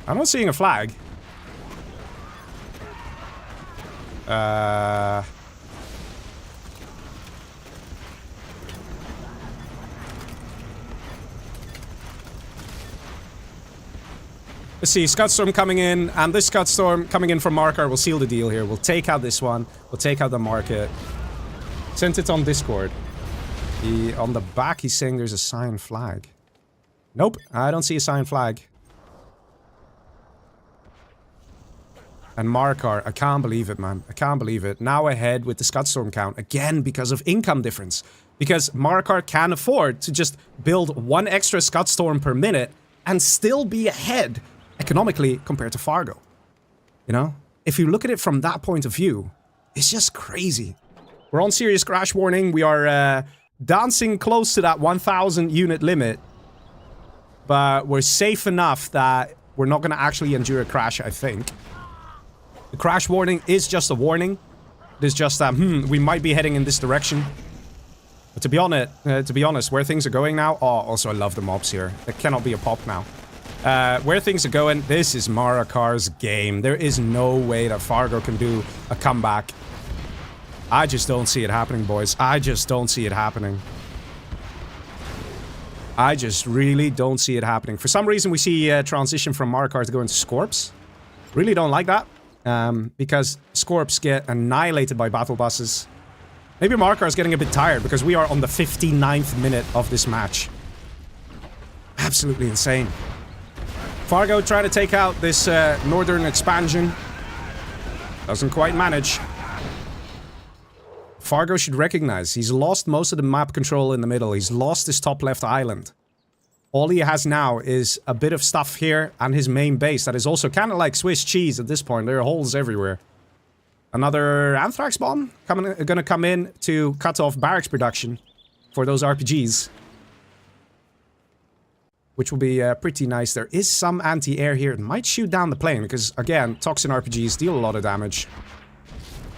I'm not seeing a flag. Let's see, Scudstorm coming in, and this Scudstorm coming in from Marakar will seal the deal here. We'll take out this one. We'll take out the market. Sent it on Discord. On the back, he's saying there's a cyan flag. Nope, I don't see a cyan flag. And Marakar, I can't believe it, man. I can't believe it. Now ahead with the Scudstorm count. Again, because of income difference. Because Marakar can afford to just build one extra Scudstorm per minute and still be ahead economically compared to Fargo. You know? If you look at it from that point of view, it's just crazy. We're on serious crash warning. We are dancing close to that 1,000 unit limit. But we're safe enough that we're not going to actually endure a crash, I think. The crash warning is just a warning. It is just that, we might be heading in this direction. But to be honest, where things are going now... Oh, also I love the mobs here. There cannot be a pop now. Where things are going, this is Marakar's game. There is no way that Fargo can do a comeback. I just don't see it happening, boys. I just don't see it happening. I just really don't see it happening. For some reason, we see a transition from Marakar to go into Scorps. Really don't like that. Because Scorps get annihilated by battle buses. Maybe Marakar is getting a bit tired because we are on the 59th minute of this match. Absolutely insane. Fargo trying to take out this northern expansion. Doesn't quite manage. Fargo should recognize he's lost most of the map control in the middle. He's lost his top left island. All he has now is a bit of stuff here and his main base that is also kind of like Swiss cheese at this point. There are holes everywhere. Another Anthrax bomb gonna come in to cut off barracks production for those RPGs. Which will be pretty nice. There is some anti-air here. It might shoot down the plane because, again, Toxin RPGs deal a lot of damage.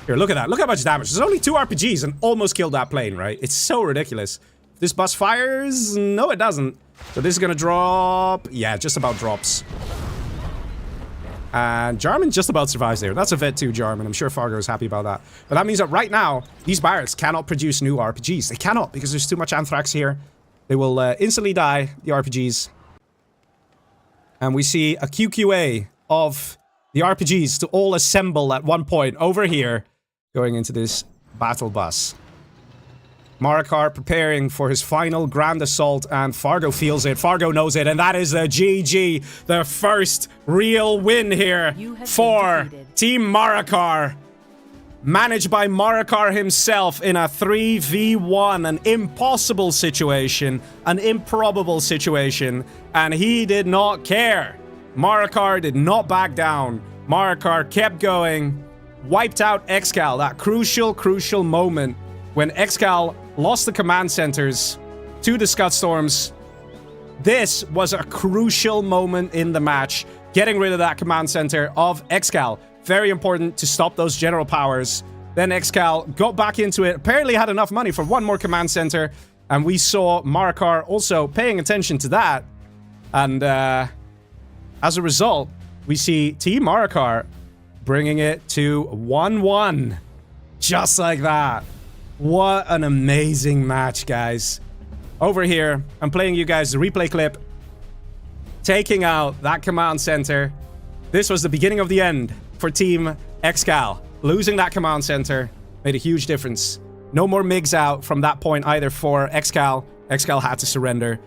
Here, look at that. Look how much damage. There's only 2 RPGs and almost killed that plane, right? It's so ridiculous. This bus fires? No, it doesn't. So this is gonna drop... Yeah, just about drops. And Jarman just about survives there. That's a vet too, Jarman. I'm sure Fargo is happy about that. But that means that right now, these barracks cannot produce new RPGs. They cannot, because there's too much Anthrax here. They will instantly die, the RPGs. And we see a QQA of the RPGs to all assemble at one point over here, going into this battle bus. Marakar preparing for his final grand assault, and Fargo feels it. Fargo knows it, and that is the GG. The first real win here for Team Marakar. Managed by Marakar himself in a 3v1, an impossible situation, an improbable situation, and he did not care. Marakar did not back down. Marakar kept going, wiped out ExCaL, that crucial moment when ExCaL lost the command centers to the Scudstorms. This was a crucial moment in the match, getting rid of that command center of ExCaL. Very important to stop those general powers. Then ExCaL got back into it, apparently had enough money for one more command center, and we saw Marakar also paying attention to that. And as a result, we see Team Marakar bringing it to 1-1. Just like that. What an amazing match, guys. Over here, I'm playing you guys the replay clip. Taking out that command center. This was the beginning of the end for Team ExCaL. Losing that command center made a huge difference. No more MiGs out from that point either for ExCaL. ExCaL had to surrender.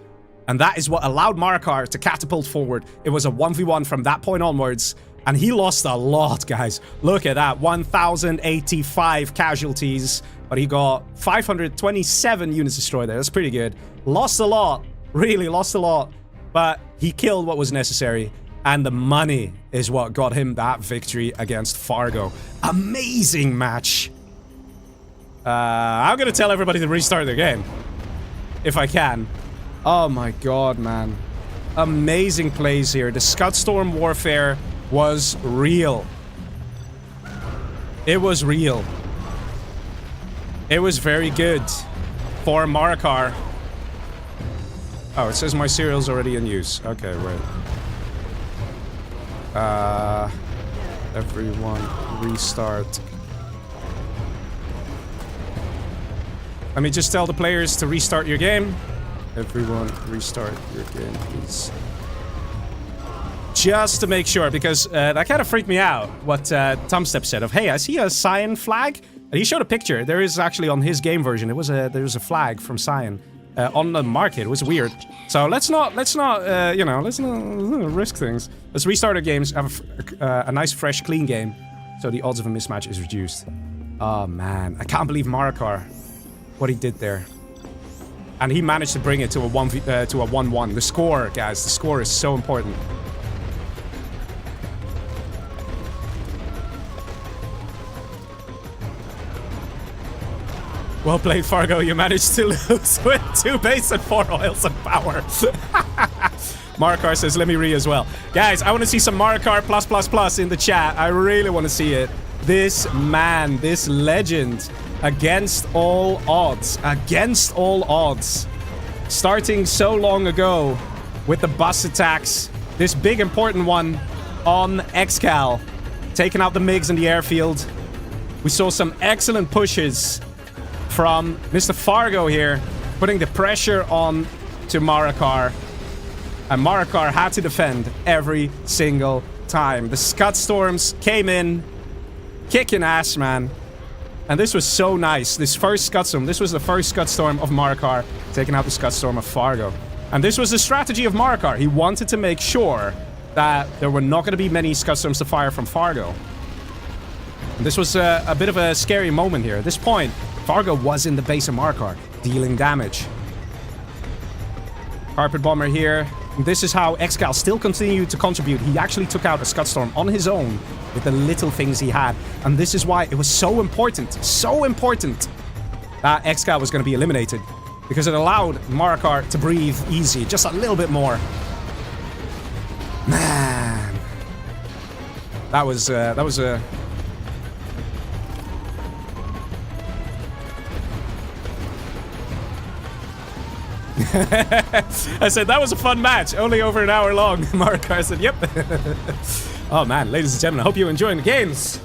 And that is what allowed Marakar to catapult forward. It was a 1v1 from that point onwards. And he lost a lot, guys. Look at that. 1,085 casualties. But he got 527 units destroyed there. That's pretty good. Lost a lot. Really lost a lot. But he killed what was necessary. And the money is what got him that victory against Fargo. Amazing match. I'm going to tell everybody to restart their game. If I can. Oh my god, man. Amazing plays here. The Scudstorm warfare was real. It was real. It was very good for Marakar. Oh, it says my serial's already in use. Okay, wait. Everyone restart. Let me just tell the players to restart your game. Everyone restart your game, please. Just to make sure, because that kind of freaked me out, what TumStep said of, hey, I see a cyan flag. And he showed a picture. There is actually on his game version, there was a flag from cyan. on the market. It was weird. So let's not risk things. Let's restart our games, have a nice, fresh, clean game, so the odds of a mismatch is reduced. Oh man, I can't believe Marakar, what he did there. And he managed to bring it to a 1-1. The score, guys, the score is so important. Well played, Fargo. You managed to lose with 2 base and 4 oils of power. Marakar says, let me read as well. Guys, I want to see some Marakar +++ in the chat. I really want to see it. This man, this legend, against all odds. Against all odds. Starting so long ago with the bus attacks. This big important one on ExCaL. Taking out the MiGs in the airfield. We saw some excellent pushes from Mr. Fargo here, putting the pressure on to Marakar. And Marakar had to defend every single time. The Scud Storms came in, kicking ass, man. And this was so nice. This first Scud Storm, this was the first Scud Storm of Marakar, taking out the Scud Storm of Fargo. And this was the strategy of Marakar. He wanted to make sure that there were not going to be many Scud Storms to fire from Fargo. And this was a bit of a scary moment here. At this point, Fargo was in the base of Marakar, dealing damage. Carpet Bomber here. This is how ExCaL still continued to contribute. He actually took out a Scud Storm on his own with the little things he had. And this is why it was so important that ExCaL was going to be eliminated. Because it allowed Marakar to breathe easy, just a little bit more. Man. That was a... I said, that was a fun match, only over an hour long. Marakar said, yep. Oh man, ladies and gentlemen, I hope you're enjoying the games.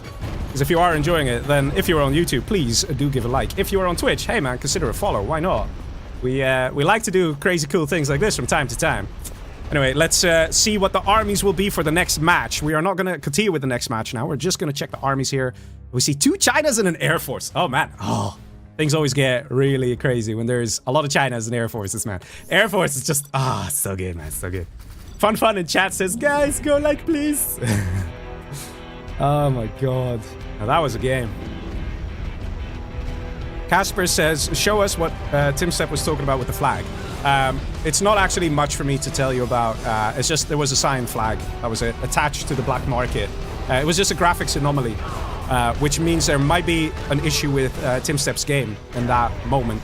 Because if you are enjoying it, then if you're on YouTube, please do give a like. If you are on Twitch, hey man, consider a follow, why not? We like to do crazy cool things like this from time to time. Anyway, let's see what the armies will be for the next match. We are not going to continue with the next match now. We're just going to check the armies here. We see 2 Chinas and an Air Force. Oh man, things always get really crazy when there's a lot of Chinas and Air Forces, man. Air Force is just, so good, man, so good. Fun in chat says, guys, go like, please. Oh my god. Now that was a game. Casper says, show us what TumStep was talking about with the flag. It's not actually much for me to tell you about. It's just there was a cyan flag that was attached to the black market. It was just a graphics anomaly. Which means there might be an issue with TumStep's game in that moment.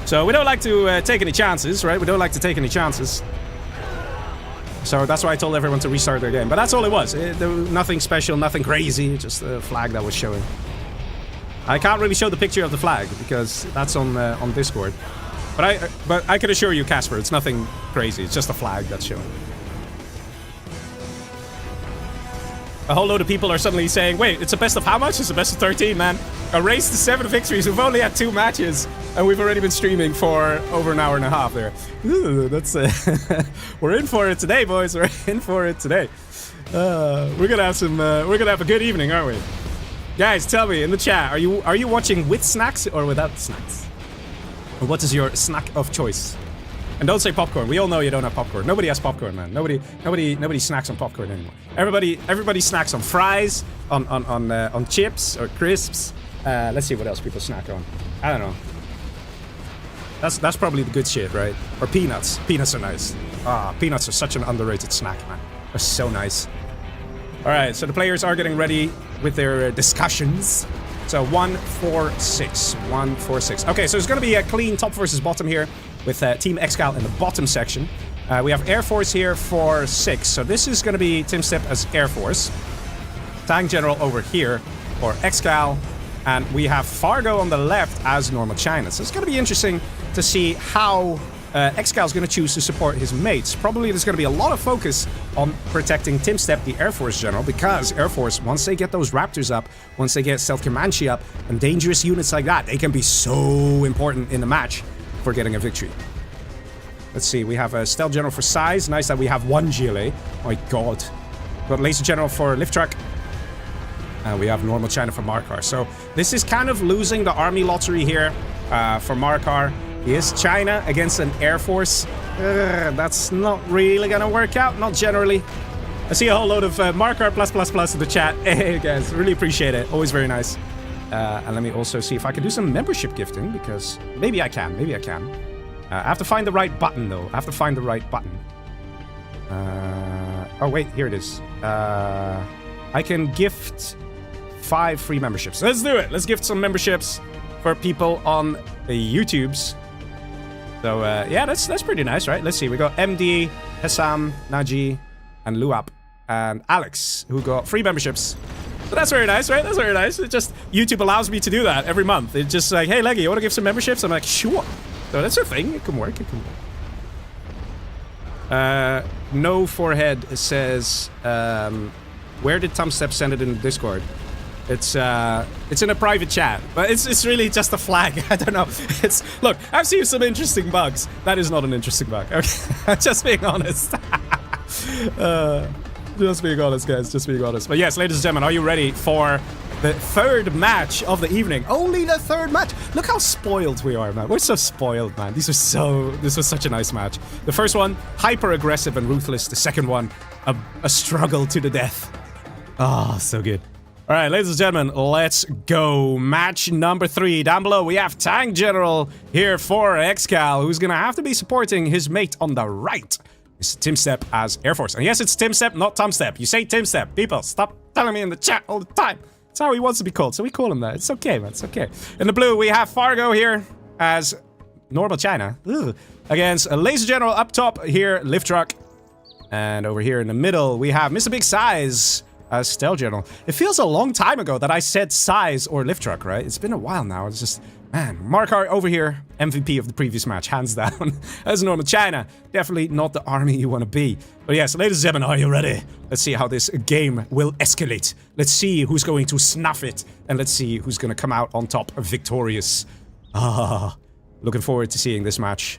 So we don't like to take any chances, right? We don't like to take any chances. So that's why I told everyone to restart their game. But that's all it was. There was nothing special, nothing crazy, just a flag that was showing. I can't really show the picture of the flag because that's on Discord. But I can assure you, Casper, it's nothing crazy. It's just a flag that's showing. A whole load of people are suddenly saying, wait, it's a best of how much? It's a best of 13, man. A race to 7 victories. We've only had 2 matches, and we've already been streaming for over an hour and a half there. Ooh, that's... we're in for it today, boys. We're in for it today. We're gonna have some... we're gonna have a good evening, aren't we? Guys, tell me in the chat, are you watching with snacks or without snacks? Or what is your snack of choice? And don't say popcorn. We all know you don't have popcorn. Nobody has popcorn, man. Nobody snacks on popcorn anymore. Everybody snacks on fries, on chips or crisps. Let's see what else people snack on. I don't know. That's probably the good shit, right? Or peanuts. Peanuts are nice. Peanuts are such an underrated snack, man. They're so nice. All right, so the players are getting ready with their discussions. So 1-4-6. 1-4-6. Okay, so it's going to be a clean top versus bottom here with Team ExCaL in the bottom section. We have Air Force here for 6. So this is going to be TumStep as Air Force. Tank General over here for ExCaL. And we have Fargo on the left as normal China. So it's going to be interesting to see how ExCaL is going to choose to support his mates. Probably there's going to be a lot of focus on protecting TumStep, the Air Force General, because Air Force, once they get those Raptors up, once they get Stealth Comanche up, and dangerous units like that, they can be so important in the match for getting a victory. Let's see, we have a Stealth General for SiZe. Nice that we have 1 GLA. Oh my god. Got Laser General for LiftTruck. And we have normal China for Marakar. So this is kind of losing the army lottery here for Marakar. He is China against an Air Force. That's not really gonna work out, not generally. I see a whole load of Marakar +++ in the chat. Hey guys, really appreciate it. Always very nice. And let me also see if I can do some membership gifting, because maybe I can, I have to find the right button though. I have to find the right button. Oh wait, here it is. I can gift 5 free memberships. Let's do it. Let's gift some memberships for people on the YouTubes. So yeah, that's pretty nice, right? Let's see. We got MD, Hassam, Naji, and Luap, and Alex, who got free memberships. So that's very nice, right? That's very nice. It just, YouTube allows me to do that every month. It's just like, hey, Leggy, you want to give some memberships? I'm like, sure. So that's a thing. It can work. It can work. No Forehead says, where did TumStep send it in the Discord? It's in a private chat, but it's really just a flag. I don't know. Look, I've seen some interesting bugs. That is not an interesting bug. Okay, just being honest. Just being honest, guys. Just being honest. But yes, ladies and gentlemen, are you ready for the 3rd match of the evening? Only the 3rd match. Look how spoiled we are, man. We're so spoiled, man. This was such a nice match. The first one, hyper aggressive and ruthless. The second one, a struggle to the death. Oh, so good. All right, ladies and gentlemen, let's go. Match number 3. Down below, we have Tank General here for ExCaL, who's gonna have to be supporting his mate on the right. It's TumStep as Air Force. And yes, it's TumStep, not TumStep. You say TumStep. People, stop telling me in the chat all the time. That's how he wants to be called, so we call him that. It's okay, man. It's okay. In the blue, we have Fargo here as normal China. Ugh. Against a Laser General up top here, LiftTruck. And over here in the middle, we have Mr. Big Size as Stealth General. It feels a long time ago that I said SiZe or LiftTruck, right? It's been a while now. It's just, man. Marakar over here, MVP of the previous match, hands down. As normal China. Definitely not the army you want to be. But yes, ladies and gentlemen, are you ready? Let's see how this game will escalate. Let's see who's going to snuff it. And let's see who's going to come out on top victorious. Looking forward to seeing this match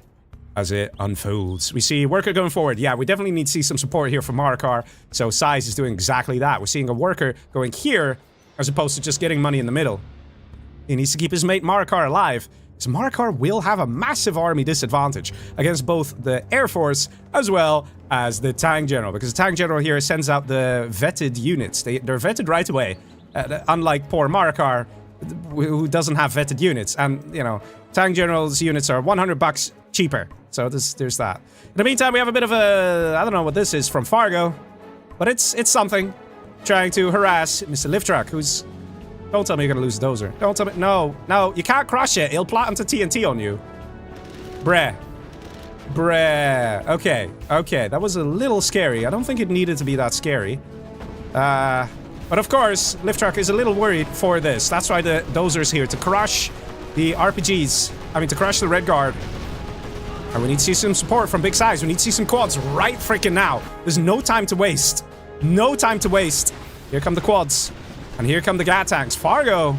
as it unfolds. We see Worker going forward. Yeah, we definitely need to see some support here from Marakar. So SiZe is doing exactly that. We're seeing a Worker going here as opposed to just getting money in the middle. He needs to keep his mate Marakar alive. So Marakar will have a massive army disadvantage against both the Air Force as well as the Tank General. Because the Tank General here sends out the vetted units. They're vetted right away. Unlike poor Marakar, who doesn't have vetted units. And, you know, Tank General's units are $100 cheaper. So there's that. In the meantime, we have a bit of a... I don't know what this is from Fargo. But it's something. Trying to harass Mr. LiftTruck, who's... Don't tell me you're gonna lose Dozer. Don't tell me... No, you can't crush it. It'll plant into TNT on you. Bruh. Okay, that was a little scary. I don't think it needed to be that scary. But of course, LiftTruck is a little worried for this. That's why the Dozer's here, to crush the RPGs. I mean, to crush the Red Guard. And we need to see some support from Big Size. We need to see some quads right freaking now. There's no time to waste. No time to waste. Here come the quads. And here come the GAT tanks. Fargo,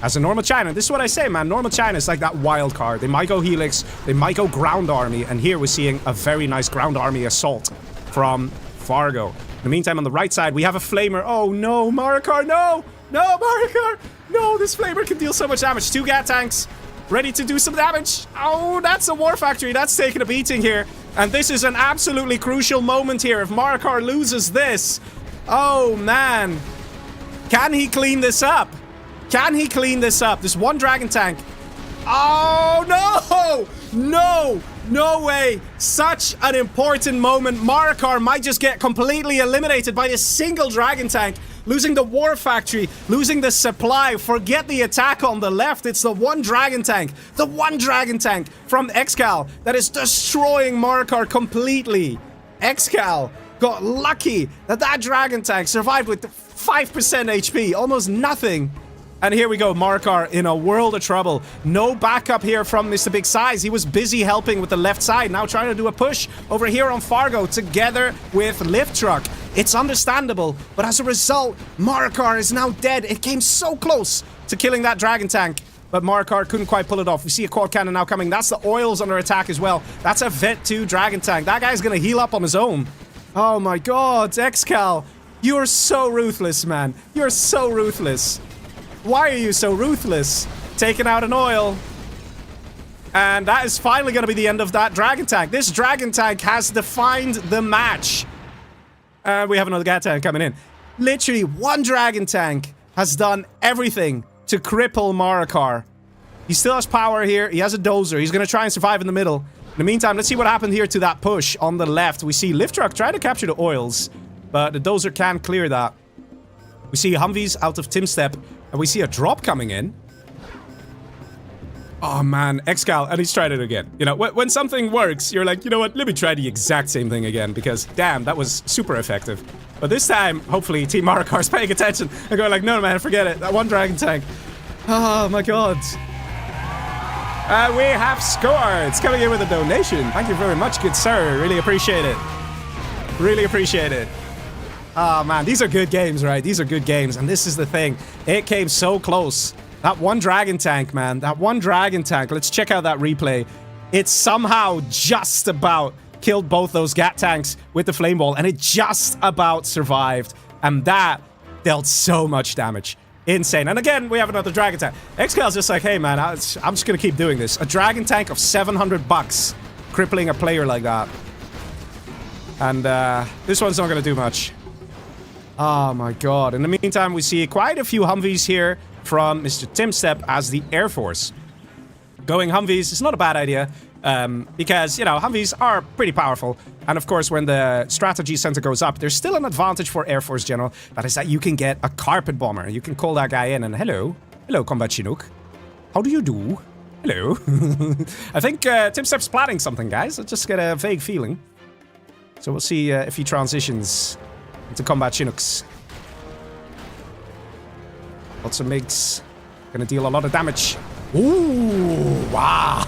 as a normal China. This is what I say, man. Normal China is like that wild card. They might go Helix. They might go ground army. And here we're seeing a very nice ground army assault from Fargo. In the meantime, on the right side, we have a Flamer. Oh, no. Marakar, no. No, Marakar. No, this Flamer can deal so much damage. 2 GAT tanks. Ready to do some damage. Oh, that's a War Factory. That's taking a beating here. And this is an absolutely crucial moment here. If Marakar loses this, oh, man. Can he clean this up? Can he clean this up? There's 1 Dragon Tank. Oh, no! No! No way! Such an important moment. Marakar might just get completely eliminated by a single Dragon Tank. Losing the War Factory, losing the supply. Forget the attack on the left. It's the 1 Dragon Tank. The 1 Dragon Tank from ExCaL that is destroying Marakar completely. ExCaL got lucky that that Dragon Tank survived with 5% HP. Almost nothing. And here we go, Marakar in a world of trouble. No backup here from Mr. Big Size. He was busy helping with the left side. Now trying to do a push over here on Fargo together with LiftTruck. It's understandable, but as a result, Marakar is now dead. It came so close to killing that Dragon Tank, but Marakar couldn't quite pull it off. We see a quad cannon now coming. That's the oils under attack as well. That's a Vet 2 Dragon Tank. That guy's gonna heal up on his own. Oh my god, ExCaL. You're so ruthless, man. You're so ruthless. Why are you so ruthless? Taking out an oil. And that is finally going to be the end of that Dragon Tank. This Dragon Tank has defined the match. And we have another Gat Tank coming in. Literally, one Dragon Tank has done everything to cripple Marakar. He still has power here. He has a dozer. He's going to try and survive in the middle. In the meantime, let's see what happened here to that push on the left. We see LiftTruck try to capture the oils, but the dozer can't clear that. We see Humvees out of TumStep, and we see a drop coming in. Oh man, ExCaL, and he's tried it again. You know, when something works, you're like, you know what, let me try the exact same thing again, because damn, that was super effective. But this time, hopefully, Team Marakar's paying attention and going like, no man, forget it, that one Dragon Tank. Oh my god. We have scored. It's coming in with a donation. Thank you very much, good sir. Really appreciate it. Really appreciate it. Oh man, these are good games, right? These are good games, and this is the thing. It came so close. That one Dragon Tank, man. That one Dragon Tank. Let's check out that replay. It somehow just about killed both those Gat Tanks with the Flame Ball, and it just about survived. And that dealt so much damage. Insane. And again, we have another Dragon Tank. ExCal's just like, hey, man, I'm just gonna keep doing this. A Dragon Tank of 700 bucks, crippling a player like that. And this one's not gonna do much. Oh my god. In the meantime, we see quite a few Humvees here from Mr. TumStep as the Air Force. Going Humvees is not a bad idea, because, you know, Humvees are pretty powerful. And of course, when the strategy center goes up, there's still an advantage for Air Force General. That is that you can get a carpet bomber. You can call that guy in and, hello, Combat Chinook. How do you do? Hello. I think TumStep's planning something, guys. I just get a vague feeling. So we'll see if he transitions into Combat Chinooks. Lots of MiGs. Gonna deal a lot of damage. Ooh, wow.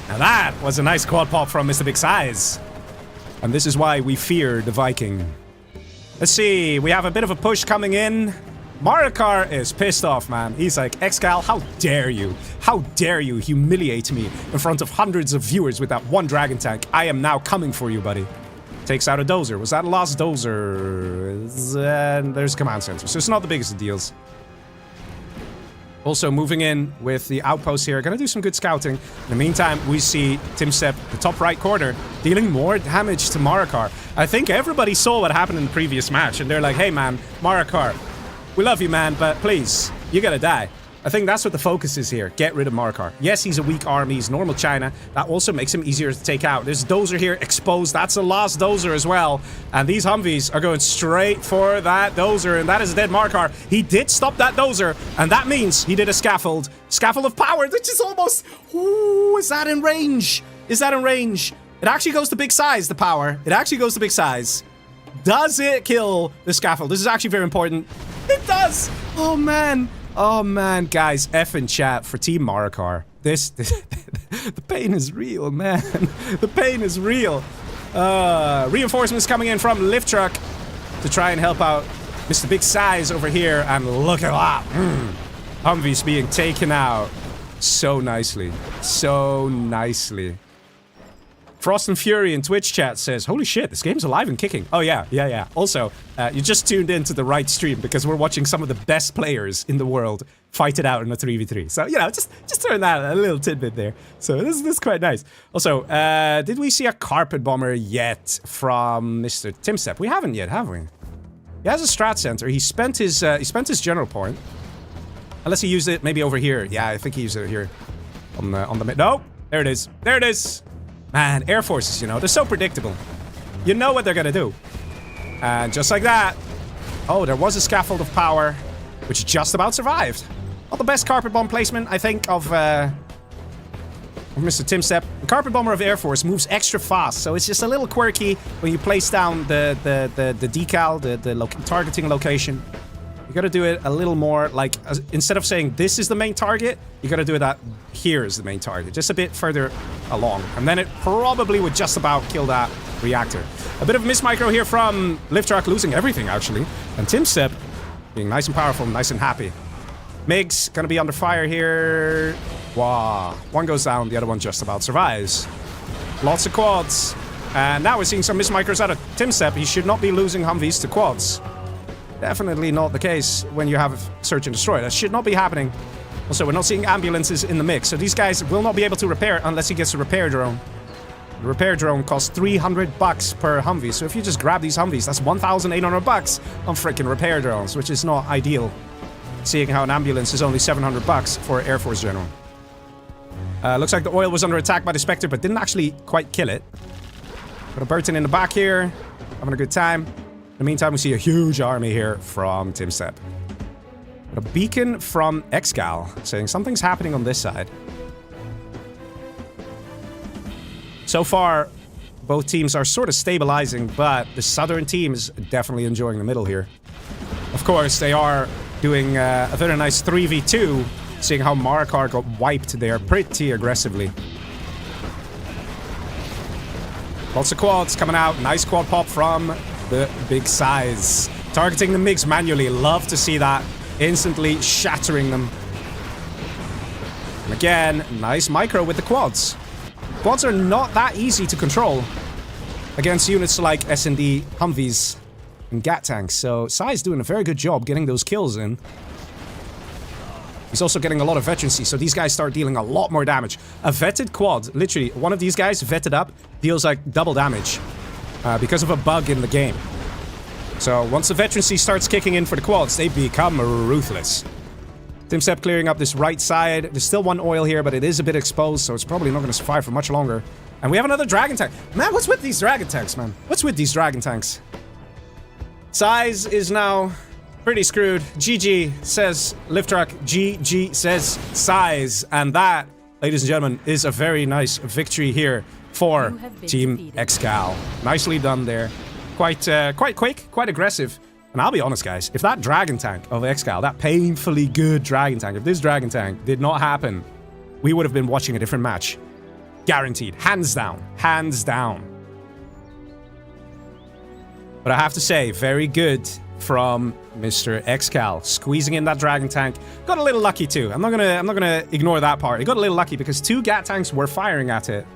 Now that was a nice quad pop from Mr. Big Size. And this is why we fear the Viking. Let's see, we have a bit of a push coming in. Marakar is pissed off, man. He's like, ExCaL, how dare you? How dare you humiliate me in front of hundreds of viewers with that one Dragon Tank? I am now coming for you, buddy. Takes out a dozer. Was that a last dozer? And there's a command center, so it's not the biggest of deals. Also moving in with the outpost here. Gonna do some good scouting. In the meantime, we see TumStep, the top right corner, dealing more damage to Marakar. I think everybody saw what happened in the previous match, and they're like, hey man, Marakar, we love you, man, but please, you gotta die. I think that's what the focus is here. Get rid of Marakar. Yes, he's a weak army. He's normal China. That also makes him easier to take out. There's dozer here exposed. That's a last dozer as well. And these Humvees are going straight for that dozer. And that is a dead Marakar. He did stop that dozer. And that means he did a scaffold. Scaffold of power, which is almost... Ooh, is that in range? Is that in range? It actually goes to Big Size, the power. It actually goes to Big Size. Does it kill the scaffold? This is actually very important. It does! Oh, man. Oh man, guys, F in chat for Team Marakar. This the pain is real, man. The pain is real. Reinforcements coming in from LiftTruck to try and help out Mr. Big Size over here. And look at that. Humvees being taken out so nicely. So nicely. Frost and Fury in Twitch chat says, holy shit, this game's alive and kicking. Oh yeah. Also, you just tuned into the right stream because we're watching some of the best players in the world fight it out in a 3v3. So, you know, just throwing that a little tidbit there. So this is quite nice. Also, did we see a carpet bomber yet from Mr. TumStep? We haven't yet, have we? He has a strat center. He spent his general point. Unless he used it maybe over here. Yeah, I think he used it here. On the mid. No, there it is. There it is. Man, Air Forces, you know, they're so predictable. You know what they're gonna do. And just like that... Oh, there was a scaffold of power, which just about survived. Not the best carpet bomb placement, I think, of Mr. TumStep. The carpet bomber of Air Force moves extra fast, so it's just a little quirky when you place down the decal, the targeting location. You gotta do it a little more, like, instead of saying this is the main target, you gotta do it that here is the main target, just a bit further along. And then it probably would just about kill that reactor. A bit of miss micro here from LiftTruck, losing everything, actually. And TumStep being nice and powerful, nice and happy. MiG's gonna be under fire here. Wow. One goes down, the other one just about survives. Lots of quads. And now we're seeing some miss micros out of TumStep. He should not be losing Humvees to quads. Definitely not the case when you have Search and Destroy. That should not be happening. Also, we're not seeing ambulances in the mix, so these guys will not be able to repair unless he gets a repair drone. The repair drone costs 300 bucks per Humvee, so if you just grab these Humvees, that's 1,800 bucks on freaking repair drones, which is not ideal. Seeing how an ambulance is only 700 bucks for Air Force General. Looks like the oil was under attack by the Spectre, but didn't actually quite kill it. Got a Burton in the back here, having a good time. In the meantime, we see a huge army here from TumStep. Got a beacon from ExCaL saying something's happening on this side. So far, both teams are sort of stabilizing, but the southern team is definitely enjoying the middle here. Of course, they are doing a very nice 3v2, seeing how Marakar got wiped there pretty aggressively. Lots of quads coming out. Nice quad pop from the big SiZe. Targeting the MiGs manually. Love to see that. Instantly shattering them. And again, nice micro with the quads. Quads are not that easy to control against units like S&D Humvees and Gat tanks. So SiZe doing a very good job getting those kills in. He's also getting a lot of veterancy, so these guys start dealing a lot more damage. A vetted quad, literally, one of these guys vetted up, deals like double damage because of a bug in the game. So once the veterancy starts kicking in for the quads, they become ruthless. TumStep clearing up this right side. There's still one oil here, but it is a bit exposed, so it's probably not going to survive for much longer. And we have another dragon tank. Man, what's with these dragon tanks, man? What's with these dragon tanks? SiZe is now pretty screwed. GG says LiftTruck. GG says SiZe. And that, ladies and gentlemen, is a very nice victory here for Team ExCaL. Nicely done there. Quite quick, quite aggressive. And I'll be honest, guys, if that dragon tank of ExCaL, that painfully good dragon tank, if this dragon tank did not happen, we would have been watching a different match. Guaranteed. Hands down. Hands down. But I have to say, very good from Mr. ExCaL, squeezing in that dragon tank. Got a little lucky too. I'm not gonna ignore that part. He got a little lucky because 2 Gat tanks were firing at it.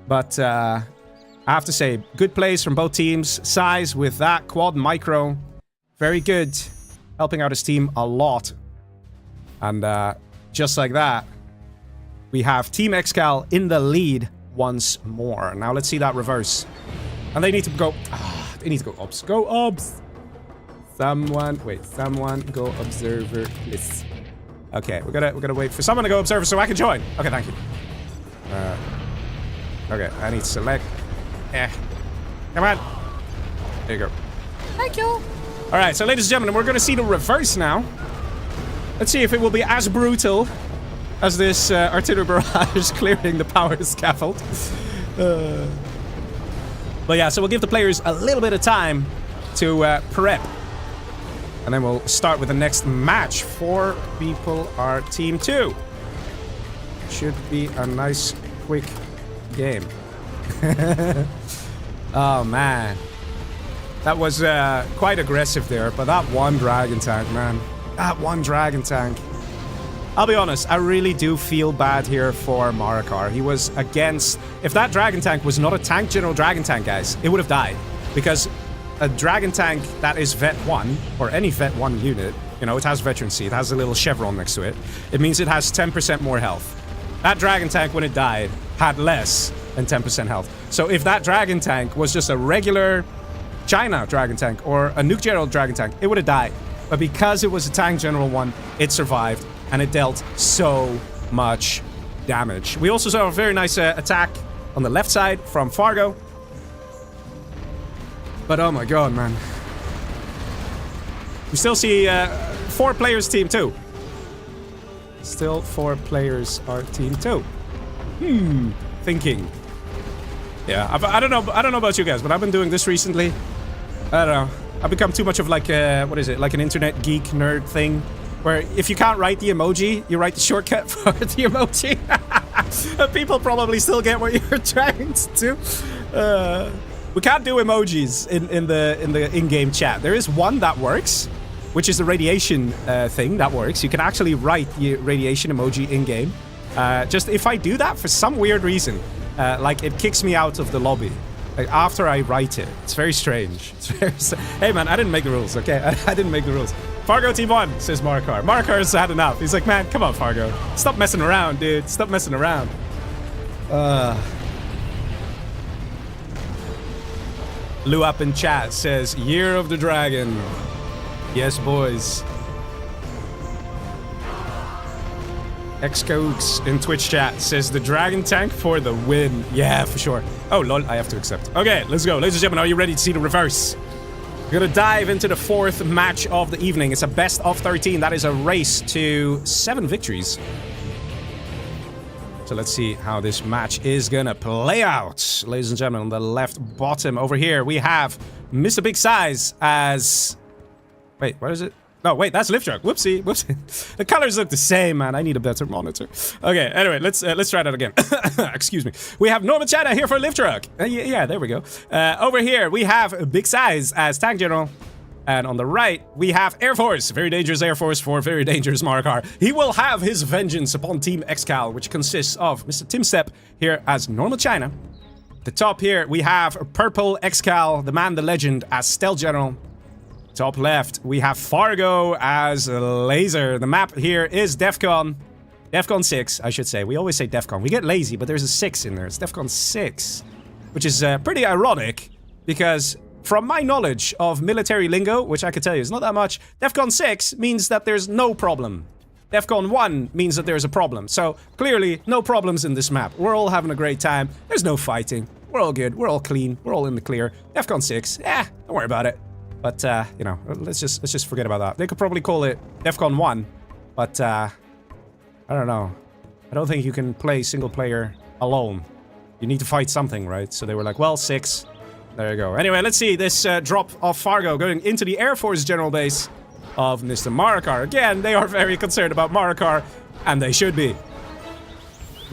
But I have to say, good plays from both teams. SiZe with that quad micro, very good, helping out his team a lot. And just like that, we have Team ExCaL in the lead once more. Now let's see that reverse. And they need to go. They need to go obs. Go obs. Someone go observer, please. Okay, we gotta wait for someone to go observer so I can join. Okay, thank you. Okay, I need to select. Come on. There you go. Thank you. All right, so ladies and gentlemen, we're gonna see the reverse now. Let's see if it will be as brutal as this artillery barrage clearing the power scaffold. But yeah, so we'll give the players a little bit of time to prep. And then we'll start with the next match. 4 people are Team 2. Should be a nice, quick game. Oh, man. That was quite aggressive there, but that one dragon tank, man. That one dragon tank. I'll be honest, I really do feel bad here for Marakar. He was against... If that dragon tank was not a tank general dragon tank, guys, it would have died. Because a dragon tank that is Vet 1, or any Vet 1 unit, you know, it has veterancy, it has a little chevron next to it. It means it has 10% more health. That dragon tank, when it died, had less than 10% health. So if that dragon tank was just a regular China dragon tank, or a nuke general dragon tank, it would have died. But because it was a tank general one, it survived. And it dealt so much damage. We also saw a very nice attack on the left side from Fargo. But oh my god, man. We still see 4 players Team 2. Still 4 players are Team 2. Thinking. Yeah, I don't know about you guys, but I've been doing this recently. I don't know. I've become too much of like what is it? Like an internet geek nerd thing. Where if you can't write the emoji, you write the shortcut for the emoji. People probably still get what you're trying to do. We can't do emojis in the in-game chat. There is one that works, which is the radiation thing that works. You can actually write the radiation emoji in-game. Just if I do that for some weird reason, like it kicks me out of the lobby. Like after I write it. It's very strange. It's very hey man, I didn't make the rules, okay? I didn't make the rules. Fargo team 1, says Marakar. Marakar's had enough. He's like, man, come on, Fargo. Stop messing around, dude. Stop messing around. Lou up in chat says, Year of the Dragon. Yes, boys. Xcokes in Twitch chat says, the Dragon Tank for the win. Yeah, for sure. Oh, lol, I have to accept. Okay, let's go. Ladies and gentlemen, are you ready to see the reverse? We're gonna dive into the 4th match of the evening. It's a best of 13. That is a race to 7 victories. So let's see how this match is gonna play out. Ladies and gentlemen, on the left bottom over here, we have Mr. Big Size as... Wait, what is it? No, wait, that's LiftTruck. Whoopsie, whoopsie. The colors look the same, man. I need a better monitor. Okay, anyway, let's try that again. Excuse me. We have Norman Chana here for LiftTruck. Yeah, there we go. Over here, we have Big Size as Tank General. And on the right, we have Air Force. Very dangerous Air Force for very dangerous Marakar. He will have his vengeance upon Team ExCaL, which consists of Mr. TumStep here as Normal China. The top here, we have Purple ExCaL, the man, the legend, as Stealth General. Top left, we have Fargo as Laser. The map here is Defcon. Defcon 6, I should say. We always say Defcon. We get lazy, but there's a 6 in there. It's Defcon 6. Which is pretty ironic, because from my knowledge of military lingo, which I could tell you is not that much, Defcon 6 means that there's no problem. Defcon 1 means that there's a problem. So, clearly, no problems in this map. We're all having a great time. There's no fighting. We're all good. We're all clean. We're all in the clear. Defcon 6, don't worry about it. But, you know, let's just forget about that. They could probably call it Defcon 1, but, I don't know. I don't think you can play single player alone. You need to fight something, right? So they were like, well, 6. There you go. Anyway, let's see this drop of Fargo going into the Air Force General Base of Mr. Marakar. Again, they are very concerned about Marakar, and they should be.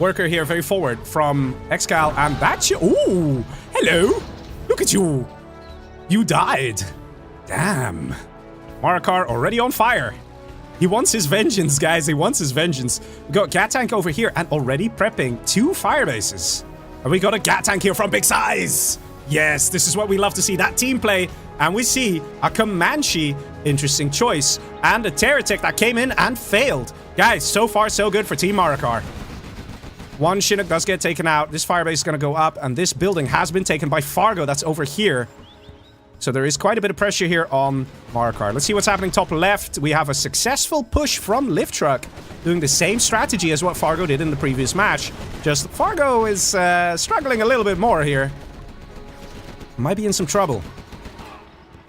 Worker here very forward from ExCaL, and that's you. Ooh, hello. Look at you. You died. Damn. Marakar already on fire. He wants his vengeance, guys. He wants his vengeance. We got Gat Tank over here and already prepping 2 fire bases. And we got a Gat Tank here from Big Size. Yes, this is what we love to see. That team play. And we see a Comanche. Interesting choice. And a Terratech that came in and failed. Guys, so far so good for Team Marakar. One Chinook does get taken out. This firebase is going to go up. And this building has been taken by Fargo. That's over here. So there is quite a bit of pressure here on Marakar. Let's see what's happening top left. We have a successful push from LiftTruck, doing the same strategy as what Fargo did in the previous match. Just Fargo is struggling a little bit more here. Might be in some trouble.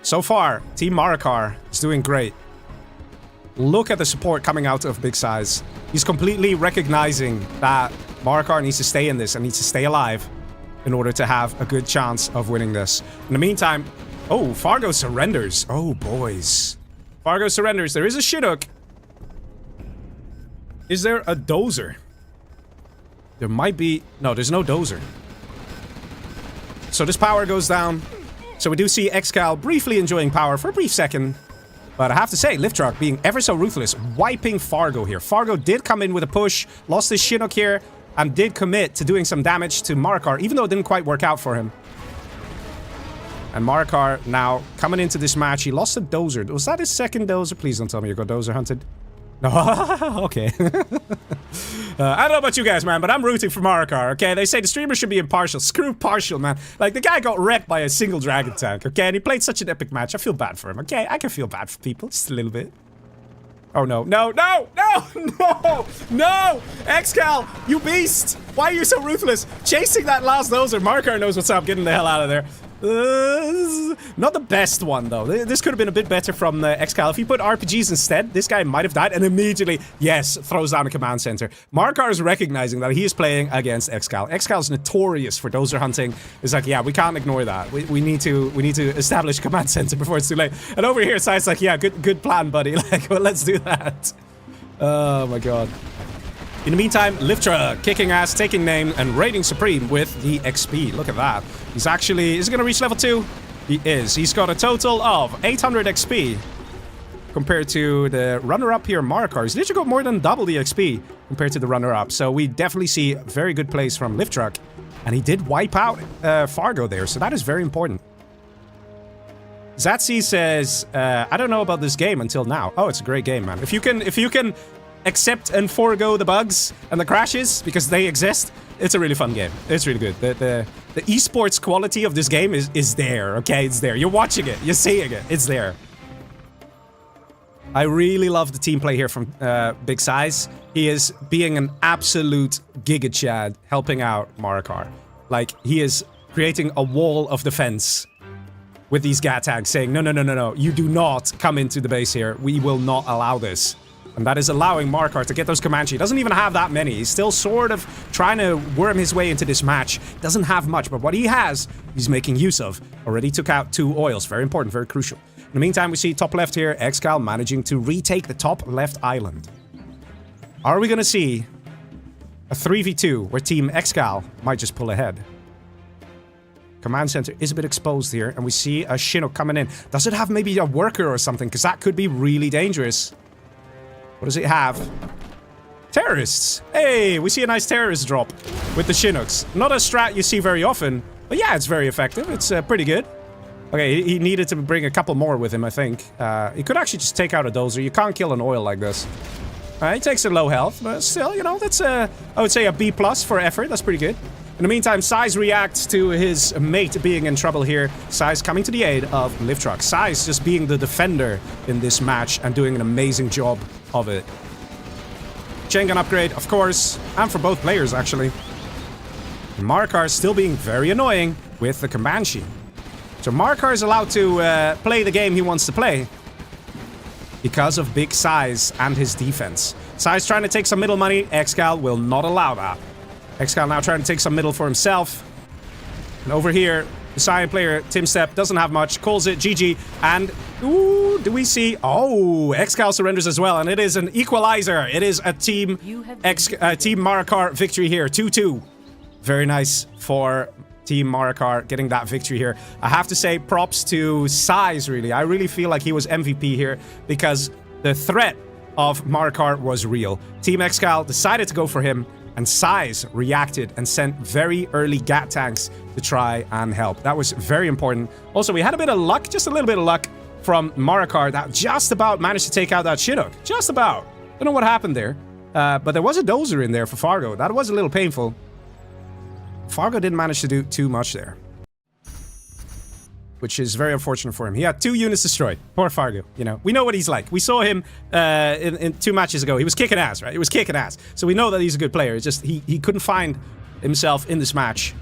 So far, Team Marakar is doing great. Look at the support coming out of Big Size. He's completely recognizing that Marakar needs to stay in this and needs to stay alive in order to have a good chance of winning this. In the meantime... Oh, Fargo surrenders. Oh, boys. Fargo surrenders. There is a Chinook. Is there a dozer? There might be... No, there's no dozer. So this power goes down. So we do see ExCaL briefly enjoying power for a brief second. But I have to say, LiftTruck being ever so ruthless, wiping Fargo here. Fargo did come in with a push, lost his Chinook here, and did commit to doing some damage to Marakar, even though it didn't quite work out for him. And Marakar now coming into this match, he lost a dozer. Was that his second dozer? Please don't tell me you got dozer hunted. No, okay. I don't know about you guys, man, but I'm rooting for Marakar, okay? They say the streamer should be impartial. Screw partial, man. Like, the guy got wrecked by a single Dragon Tank, okay? And he played such an epic match. I feel bad for him, okay? I can feel bad for people, just a little bit. Oh, no. No, no, no, no, no! ExCaL, you beast! Why are you so ruthless? Chasing that last dozer. Marakar knows what's up. Getting the hell out of there. Not the best one, though. This could have been a bit better from ExCaL. If he put RPGs instead, this guy might have died, and immediately, yes, throws down a command center. Marakar is recognizing that he is playing against ExCaL. ExCaL is notorious for dozer hunting. It's like, yeah, we can't ignore that. We need to establish command center before it's too late. And over here, Si's like, yeah, good plan, buddy. Like, well, let's do that. Oh my god. In the meantime, LiftTruck kicking ass, taking name, and reigning supreme with the XP. Look at that. He's actually... Is he gonna reach level 2? He is. He's got a total of 800 XP. Compared to the runner-up here, Marakar. He's literally got more than double the XP compared to the runner-up. So we definitely see very good plays from LiftTruck. And he did wipe out Fargo there, so that is very important. Zatsy says, I don't know about this game until now. Oh, it's a great game, man. If you can accept and forego the bugs and the crashes because they exist, it's a really fun game. It's really good. The esports quality of this game is there, okay? It's there. You're watching it. You're seeing it. It's there. I really love the team play here from Big SiZe. He is being an absolute giga chad, helping out Marakar. Like, he is creating a wall of defense with these GAT tags, saying, no, no, no, no, no, you do not come into the base here. We will not allow this. And that is allowing Marakar to get those Comanche. He doesn't even have that many. He's still sort of trying to worm his way into this match. Doesn't have much, but what he has, he's making use of. Already took out 2 oils. Very important, very crucial. In the meantime, we see top left here, ExCaL managing to retake the top left island. Are we going to see a 3v2 where Team ExCaL might just pull ahead? Command center is a bit exposed here, and we see a Chinook coming in. Does it have maybe a worker or something? Because that could be really dangerous. What does it have? Terrorists. Hey, we see a nice terrorist drop with the Chinooks. Not a strat you see very often, but yeah, it's very effective. It's pretty good. Okay, he needed to bring a couple more with him, I think. He could actually just take out a dozer. You can't kill an oil like this. He takes a low health, but still, you know, that's I would say a B+ for effort. That's pretty good. In the meantime, SiZe reacts to his mate being in trouble here. SiZe coming to the aid of LiftTruck. SiZe just being the defender in this match and doing an amazing job of it. Chain gun upgrade, of course, and for both players, actually. Marakar still being very annoying with the Comanche. So Marakar is allowed to play the game he wants to play because of Big SiZe and his defense. SiZe trying to take some middle money. ExCaL will not allow that. ExCaL now trying to take some middle for himself. And over here, the Cyan player, TumStep, doesn't have much. Calls it GG. And, ooh, do we see... Oh, ExCaL surrenders as well. And it is an equalizer. It is a Team Marakar victory here. 2-2. Very nice for Team Marakar getting that victory here. I have to say props to SiZe, really. I really feel like he was MVP here because the threat of Marakar was real. Team ExCaL decided to go for him, and SiZe reacted and sent very early GAT tanks to try and help. That was very important. Also, we had a bit of luck, just a little bit of luck from Marakar that just about managed to take out that Chinook. Just about. Don't know what happened there. But there was a dozer in there for Fargo. That was a little painful. Fargo didn't manage to do too much there, which is very unfortunate for him. He had 2 units destroyed. Poor Fargo, you know. We know what he's like. We saw him in 2 matches ago. He was kicking ass, right? He was kicking ass. So we know that he's a good player. It's just he couldn't find himself in this match.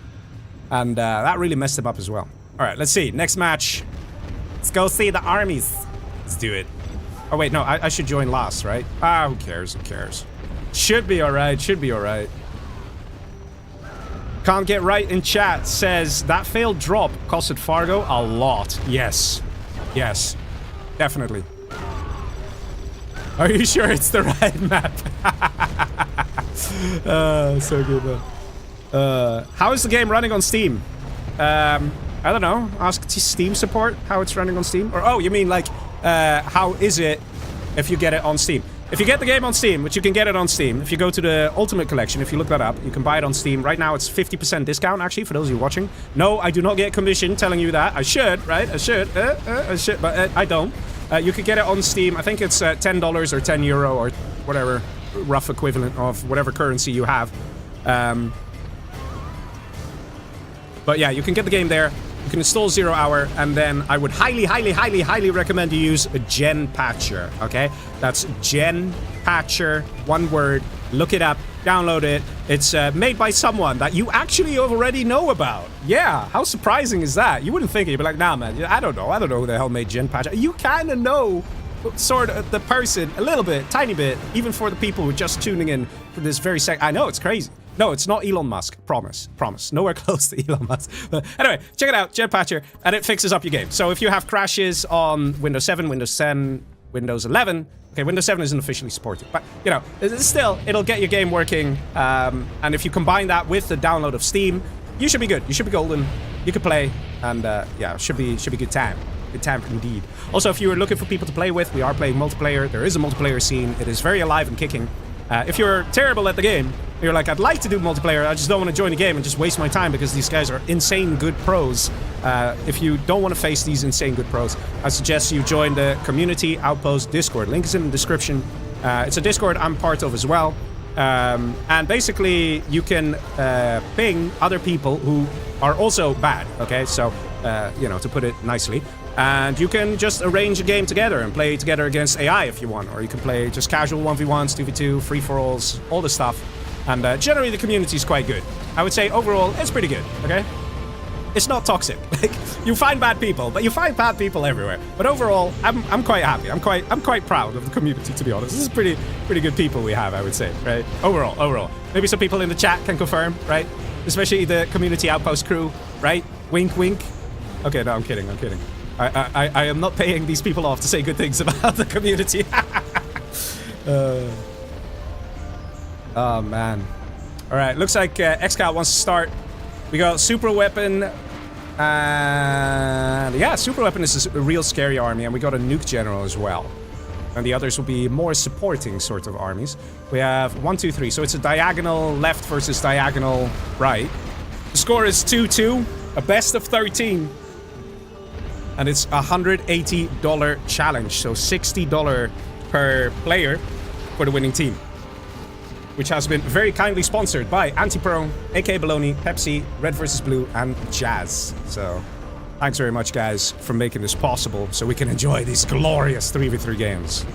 And that really messed him up as well. All right, let's see. Next match. Let's go see the armies. Let's do it. Oh, wait, no. I should join last, right? Ah, who cares? Who cares? Should be all right. Should be all right. Can't get right in chat says that failed drop costed Fargo a lot. Yes. Yes. Definitely. Are you sure it's the right map? So good, man. How is the game running on Steam? I don't know. Ask Steam support how it's running on Steam. Or, oh, you mean like, how is it if you get it on Steam? If you get the game on Steam, which you can get it on Steam, if you go to the Ultimate Collection, if you look that up, you can buy it on Steam. Right now, it's 50% discount, actually, for those of you watching. No, I do not get commission telling you that. I should, right? I should, but I don't. You could get it on Steam. I think it's $10 or 10 euro or whatever rough equivalent of whatever currency you have. But yeah, you can get the game there. You can install 0 Hour, and then I would highly, highly, highly, highly recommend you use a Gen Patcher, okay? That's Gen Patcher, one word. Look it up, download it. It's made by someone that you actually already know about. Yeah, how surprising is that? You wouldn't think it. You'd be like, nah, man, I don't know who the hell made Gen Patcher. You kind of know sort of the person a little bit, tiny bit, even for the people who are just tuning in for this very second. I know, it's crazy. No, it's not Elon Musk. Promise. Promise. Nowhere close to Elon Musk. But anyway, check it out. Gen Patcher. And it fixes up your game. So if you have crashes on Windows 7, Windows 10, Windows 11... Okay, Windows 7 isn't officially supported. But, you know, still, it'll get your game working. And if you combine that with the download of Steam, you should be good. You should be golden. You could play. And, yeah, should be good time. Good time indeed. Also, if you are looking for people to play with, we are playing multiplayer. There is a multiplayer scene. It is very alive and kicking. If you're terrible at the game, you're like, I'd like to do multiplayer, I just don't want to join the game and just waste my time because these guys are insane good pros. If you don't want to face these insane good pros, I suggest you join the Community Outpost Discord. Link is in the description. It's a Discord I'm part of as well. And basically, you can ping other people who are also bad, okay? So, you know, to put it nicely. And you can just arrange a game together and play together against AI if you want. Or you can play just casual 1v1s, 2v2, free-for-alls, all the stuff. And generally, the community is quite good. I would say, overall, it's pretty good, okay? It's not toxic. Like, you find bad people, but you find bad people everywhere. But overall, I'm quite happy. I'm quite proud of the community, to be honest. This is pretty good people we have, I would say, right? Overall. Maybe some people in the chat can confirm, right? Especially the Community Outpost crew, right? Wink, wink. Okay, no, I'm kidding. I am not paying these people off to say good things about the community. Oh, man. All right, looks like ExCaL wants to start. We got Super Weapon. And yeah, Super Weapon is a real scary army. And we got a Nuke General as well. And the others will be more supporting sort of armies. We have 1, 2, 3. So it's a diagonal left versus diagonal right. The score is 2-2. A best of 13. And it's a $180 challenge. So $60 per player for the winning team. Which has been very kindly sponsored by Antipro, AK Baloney, Pepsi, Red vs. Blue, and Jazz. So, thanks very much, guys, for making this possible so we can enjoy these glorious 3v3 games.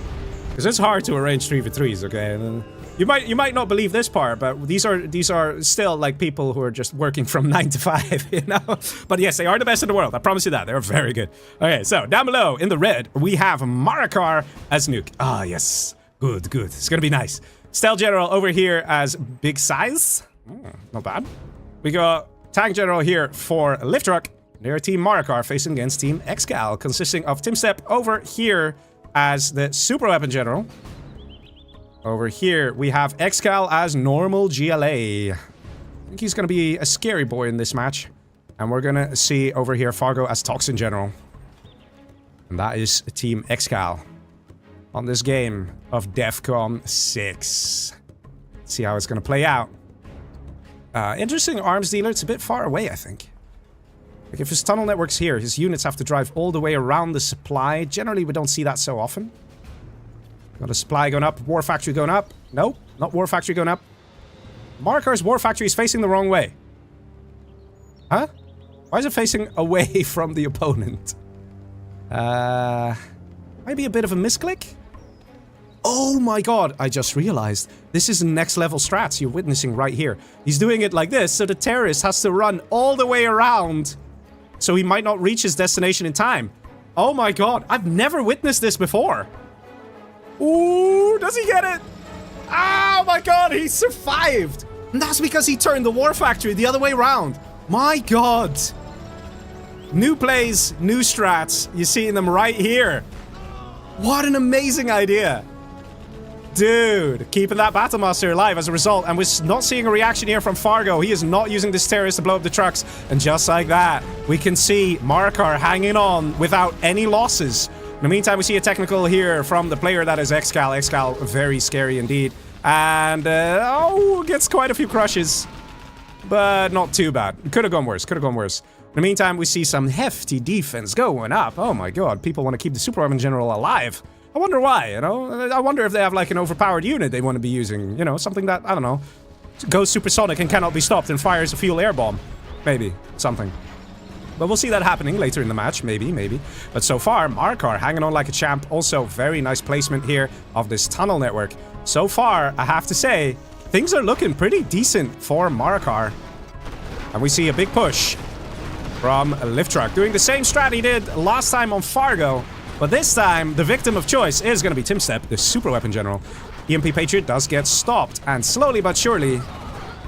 Because it's hard to arrange 3v3s, okay? And you might not believe this part, but these are still like people who are just working from 9 to 5, you know? But yes, they are the best in the world. I promise you that. They're very good. Okay, so down below in the red, we have Marakar as Nuke. Ah, yes. Good. It's gonna be nice. Stealth General over here as Big Size. Not bad. We got Tank General here for LiftTruck. They're Team Marakar facing against Team ExCaL, consisting of TumStep over here as the Super Weapon General. Over here, we have ExCaL as normal GLA. I think he's going to be a scary boy in this match. And we're going to see over here Fargo as Toxin General. And that is Team ExCaL on this game of Defcon 6. Let's see how it's going to play out. Interesting arms dealer. It's a bit far away, I think. Like, if his tunnel network's here, his units have to drive all the way around the supply. Generally, we don't see that so often. Got a supply going up. War Factory going up. Nope, not War Factory going up. Marakar's War Factory is facing the wrong way. Huh? Why is it facing away from the opponent? Maybe a bit of a misclick? Oh my god, I just realized. This is next level strats you're witnessing right here. He's doing it like this, so the terrorist has to run all the way around. So he might not reach his destination in time. Oh my god, I've never witnessed this before. Ooh, does he get it? Oh my god, he survived. And that's because he turned the War Factory the other way around. My god. New plays, new strats. You're seeing them right here. What an amazing idea. Dude, keeping that Battlemaster alive as a result. And we're not seeing a reaction here from Fargo. He is not using this terrorist to blow up the trucks. And just like that, we can see Marakar hanging on without any losses. In the meantime, we see a technical here from the player that is ExCaL. ExCaL, very scary indeed. And, gets quite a few crushes. But not too bad. Could have gone worse, In the meantime, we see some hefty defense going up. Oh my god, people want to keep the Super Weapon General alive. I wonder why, you know? I wonder if they have like an overpowered unit they want to be using. You know, something that, I don't know, goes supersonic and cannot be stopped and fires a fuel air bomb. Maybe. Something. But we'll see that happening later in the match. Maybe. But so far, Marakar hanging on like a champ. Also, very nice placement here of this tunnel network. So far, I have to say, things are looking pretty decent for Marakar. And we see a big push from LiftTruck, doing the same strat he did last time on Fargo. But this time, the victim of choice is going to be TumStep, the Super Weapon General. EMP Patriot does get stopped, and slowly but surely,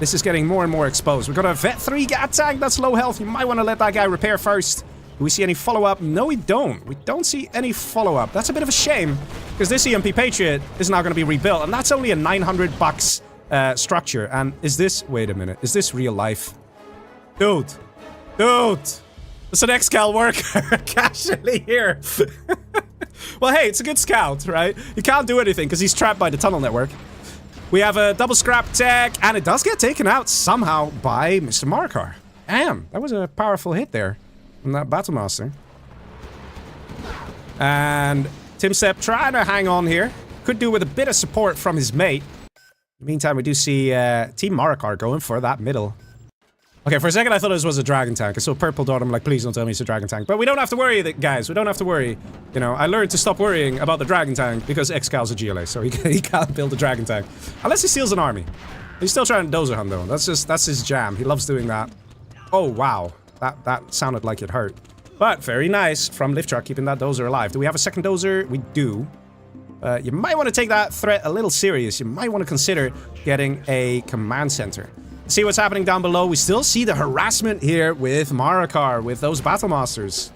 this is getting more and more exposed. We've got a Vet 3 Gat Tank that's low health. You might want to let that guy repair first. Do we see any follow-up? No, we don't. We don't see any follow-up. That's a bit of a shame, because this EMP Patriot is now going to be rebuilt, and that's only a $900 structure. And is this... Wait a minute. Is this real life? Dude. It's an ExCaL worker casually here. Well, hey, it's a good scout, right? He can't do anything because he's trapped by the tunnel network. We have a double scrap tech, and it does get taken out somehow by Mr. Marakar. Damn, that was a powerful hit there from that Battlemaster. And TumStep trying to hang on here. Could do with a bit of support from his mate. In the meantime, we do see Team Marakar going for that middle. Okay, for a second I thought this was a dragon tank. I saw purple dot, I'm like, please don't tell me it's a dragon tank. But we don't have to worry, guys. We don't have to worry. You know, I learned to stop worrying about the dragon tank because ExCaL's a GLA, so he can't build a dragon tank. Unless he steals an army. He's still trying to dozer hunt though. That's his jam. He loves doing that. Oh, wow. That sounded like it hurt. But very nice from LiftTruck, keeping that dozer alive. Do we have a second dozer? We do. You might want to take that threat a little serious. You might want to consider getting a command center. See what's happening down below. We still see the harassment here with Marakar, with those Battlemasters.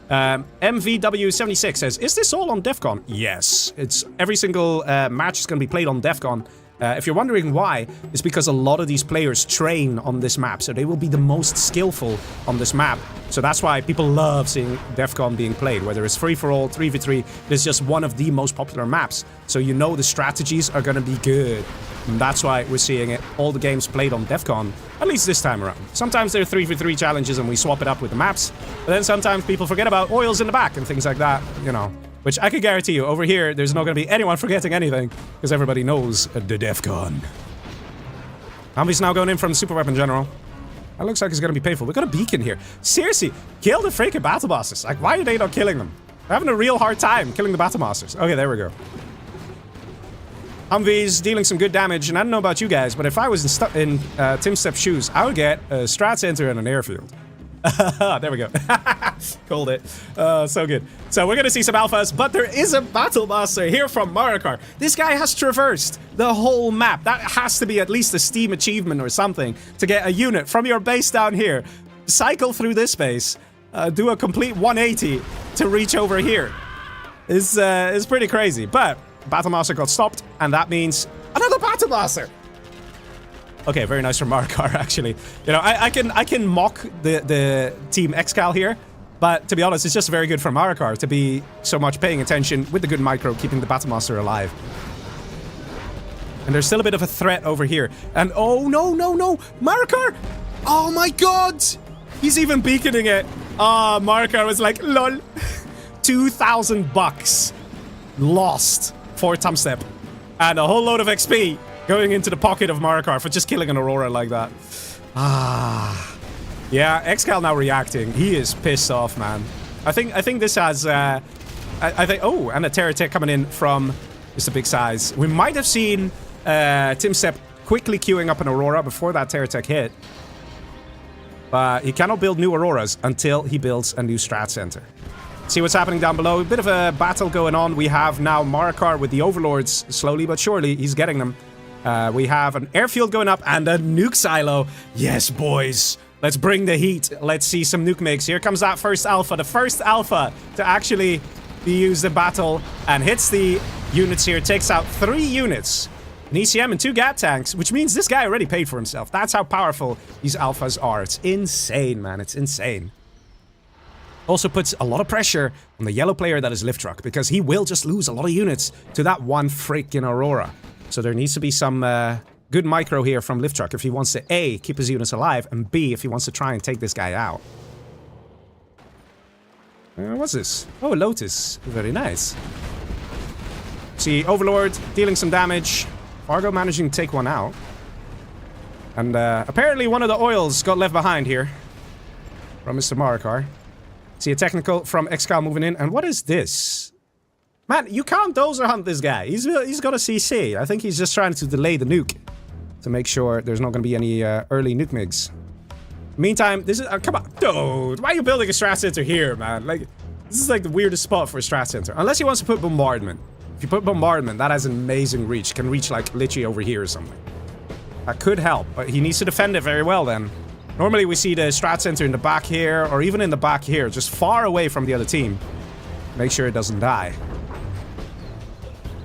MVW76 says, is this all on Defcon? Yes. It's every single match is going to be played on Defcon. If you're wondering why, it's because a lot of these players train on this map, so they will be the most skillful on this map. So that's why people love seeing Defcon being played, whether it's free-for-all, 3v3, it's just one of the most popular maps. So you know the strategies are gonna be good. And that's why we're seeing it, all the games played on Defcon, at least this time around. Sometimes they're 3v3 challenges and we swap it up with the maps, but then sometimes people forget about oils in the back and things like that, you know. Which I can guarantee you, over here, there's not going to be anyone forgetting anything, because everybody knows the Defcon. Humvee's now going in from the Super Weapon General. That looks like it's going to be painful. We got a beacon here. Seriously, kill the freaking Battlemasters. Like, why are they not killing them? They're having a real hard time killing the Battlemasters. Okay, there we go. Humvee's dealing some good damage, and I don't know about you guys, but if I was in TumStep's shoes, I would get a strat center and an airfield. There we go. Called it. So good. So we're gonna see some alphas, but there is a Battlemaster here from Marakar. This guy has traversed the whole map. That has to be at least a Steam achievement or something to get a unit from your base down here, cycle through this base, do a complete 180 to reach over here. It's pretty crazy, but Battlemaster got stopped, and that means another Battlemaster. Okay, very nice from Marakar, actually. You know, I can mock the team ExCaL here, but to be honest, it's just very good for Marakar to be so much paying attention with the good micro, keeping the Battlemaster alive. And there's still a bit of a threat over here. And oh, no, Marakar! Oh my god! He's even beaconing it. Ah, Marakar was like, lol. 2,000 bucks lost for TumStep. And a whole load of XP going into the pocket of Marakar for just killing an Aurora like that. Ah. Yeah, ExCaL now reacting. He is pissed off, man. I think this has, I think, oh, and a Terror Tech coming in from Mr. Big Size. We might have seen TumStep quickly queuing up an Aurora before that Terror Tech hit. But he cannot build new Auroras until he builds a new strat center. See what's happening down below. A bit of a battle going on. We have now Marakar with the Overlords. Slowly but surely, he's getting them. We have an airfield going up and a nuke silo. Yes, boys. Let's bring the heat. Let's see some nuke mix. Here comes that first alpha. The first alpha to actually be used in battle and hits the units here. Takes out 3 units. An ECM and 2 GAT tanks, which means this guy already paid for himself. That's how powerful these alphas are. It's insane, man. It's insane. Also puts a lot of pressure on the yellow player that is LiftTruck, because he will just lose a lot of units to that one freaking Aurora. So there needs to be some good micro here from LiftTruck if he wants to A, keep his units alive, and B, if he wants to try and take this guy out. What's this? Oh, a Lotus. Very nice. See, Overlord dealing some damage. Fargo managing to take one out. And apparently one of the oils got left behind here from Mr. Marakar. See a technical from ExCaL moving in. And what is this? Man, you can't dozer hunt this guy. He's got a CC. I think he's just trying to delay the nuke to make sure there's not going to be any early nuke migs. Meantime, this is... come on. Dude, why are you building a strat center here, man? Like, this is like the weirdest spot for a strat center. Unless he wants to put bombardment. If you put bombardment, that has an amazing reach. Can reach like literally over here or something. That could help, but he needs to defend it very well then. Normally we see the strat center in the back here, or even in the back here, just far away from the other team. Make sure it doesn't die.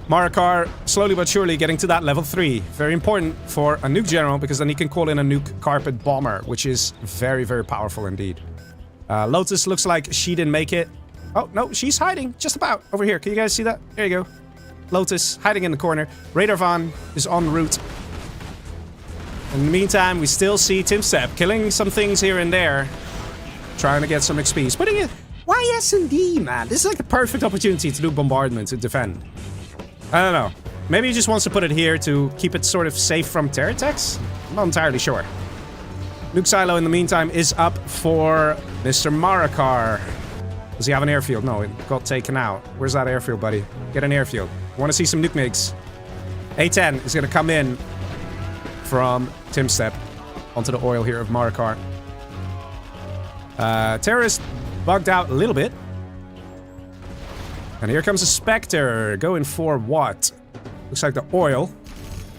Marakar, slowly but surely getting to that level 3. Very important for a nuke general, because then he can call in a nuke carpet bomber, which is very, very powerful indeed. Lotus looks like she didn't make it. Oh, no, she's hiding just about over here. Can you guys see that? There you go. Lotus hiding in the corner. Radar Van is en route. In the meantime, we still see TumStep killing some things here and there. Trying to get some XP. He's putting it... Why S&D, man? This is like the perfect opportunity to do bombardment, to defend. I don't know. Maybe he just wants to put it here to keep it sort of safe from terror attacks? I'm not entirely sure. Nuke Silo, in the meantime, is up for Mr. Marakar. Does he have an airfield? No, it got taken out. Where's that airfield, buddy? Get an airfield. Want to see some nuke migs. A10 is going to come in from TumStep onto the oil here of Marakar. Terrorist bugged out a little bit. And here comes a Spectre. Going for what? Looks like the oil.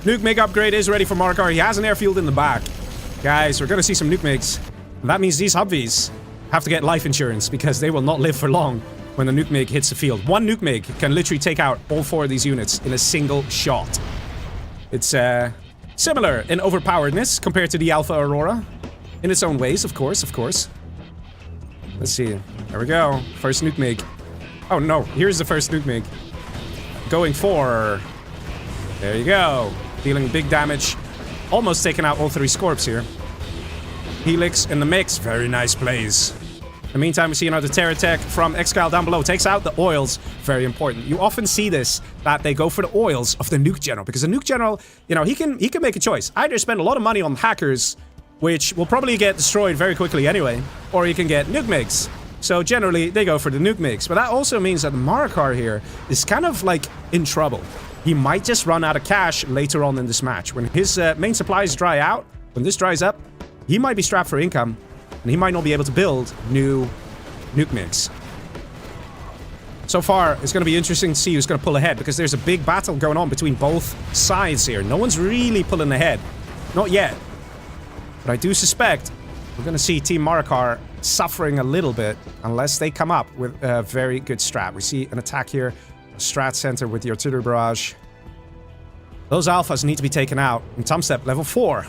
Nuke MiG upgrade is ready for Marakar. He has an airfield in the back. Guys, we're going to see some nuke MiGs. And that means these Humvees have to get life insurance because they will not live for long when the nuke MiG hits the field. One nuke MiG can literally take out all 4 of these units in a single shot. It's similar in overpoweredness compared to the Alpha Aurora. In its own ways, of course, of course. Let's see. There we go. First nuke MiG. Oh no, here's the first nuke MiG. Going for... There you go. Dealing big damage. Almost taking out all 3 Scorps here. Helix in the mix. Very nice plays. In the meantime, we see another terror attack from ExCaL down below. Takes out the oils. Very important. You often see this, that they go for the oils of the nuke general. Because the nuke general, you know, he can make a choice. Either spend a lot of money on hackers, which will probably get destroyed very quickly anyway, or you can get nuke MiGs. So generally, they go for the nuke MiGs. But that also means that the Marakar here is kind of like in trouble. He might just run out of cash later on in this match. When his main supplies dry out, when this dries up, he might be strapped for income, and he might not be able to build new nuke MiGs. So far, it's going to be interesting to see who's going to pull ahead, because there's a big battle going on between both sides here. No one's really pulling ahead. Not yet. But I do suspect we're going to see Team Marakar suffering a little bit unless they come up with a very good strat. We see an attack here, a strat center with the artillery barrage. Those alphas need to be taken out. And TumStep level 4.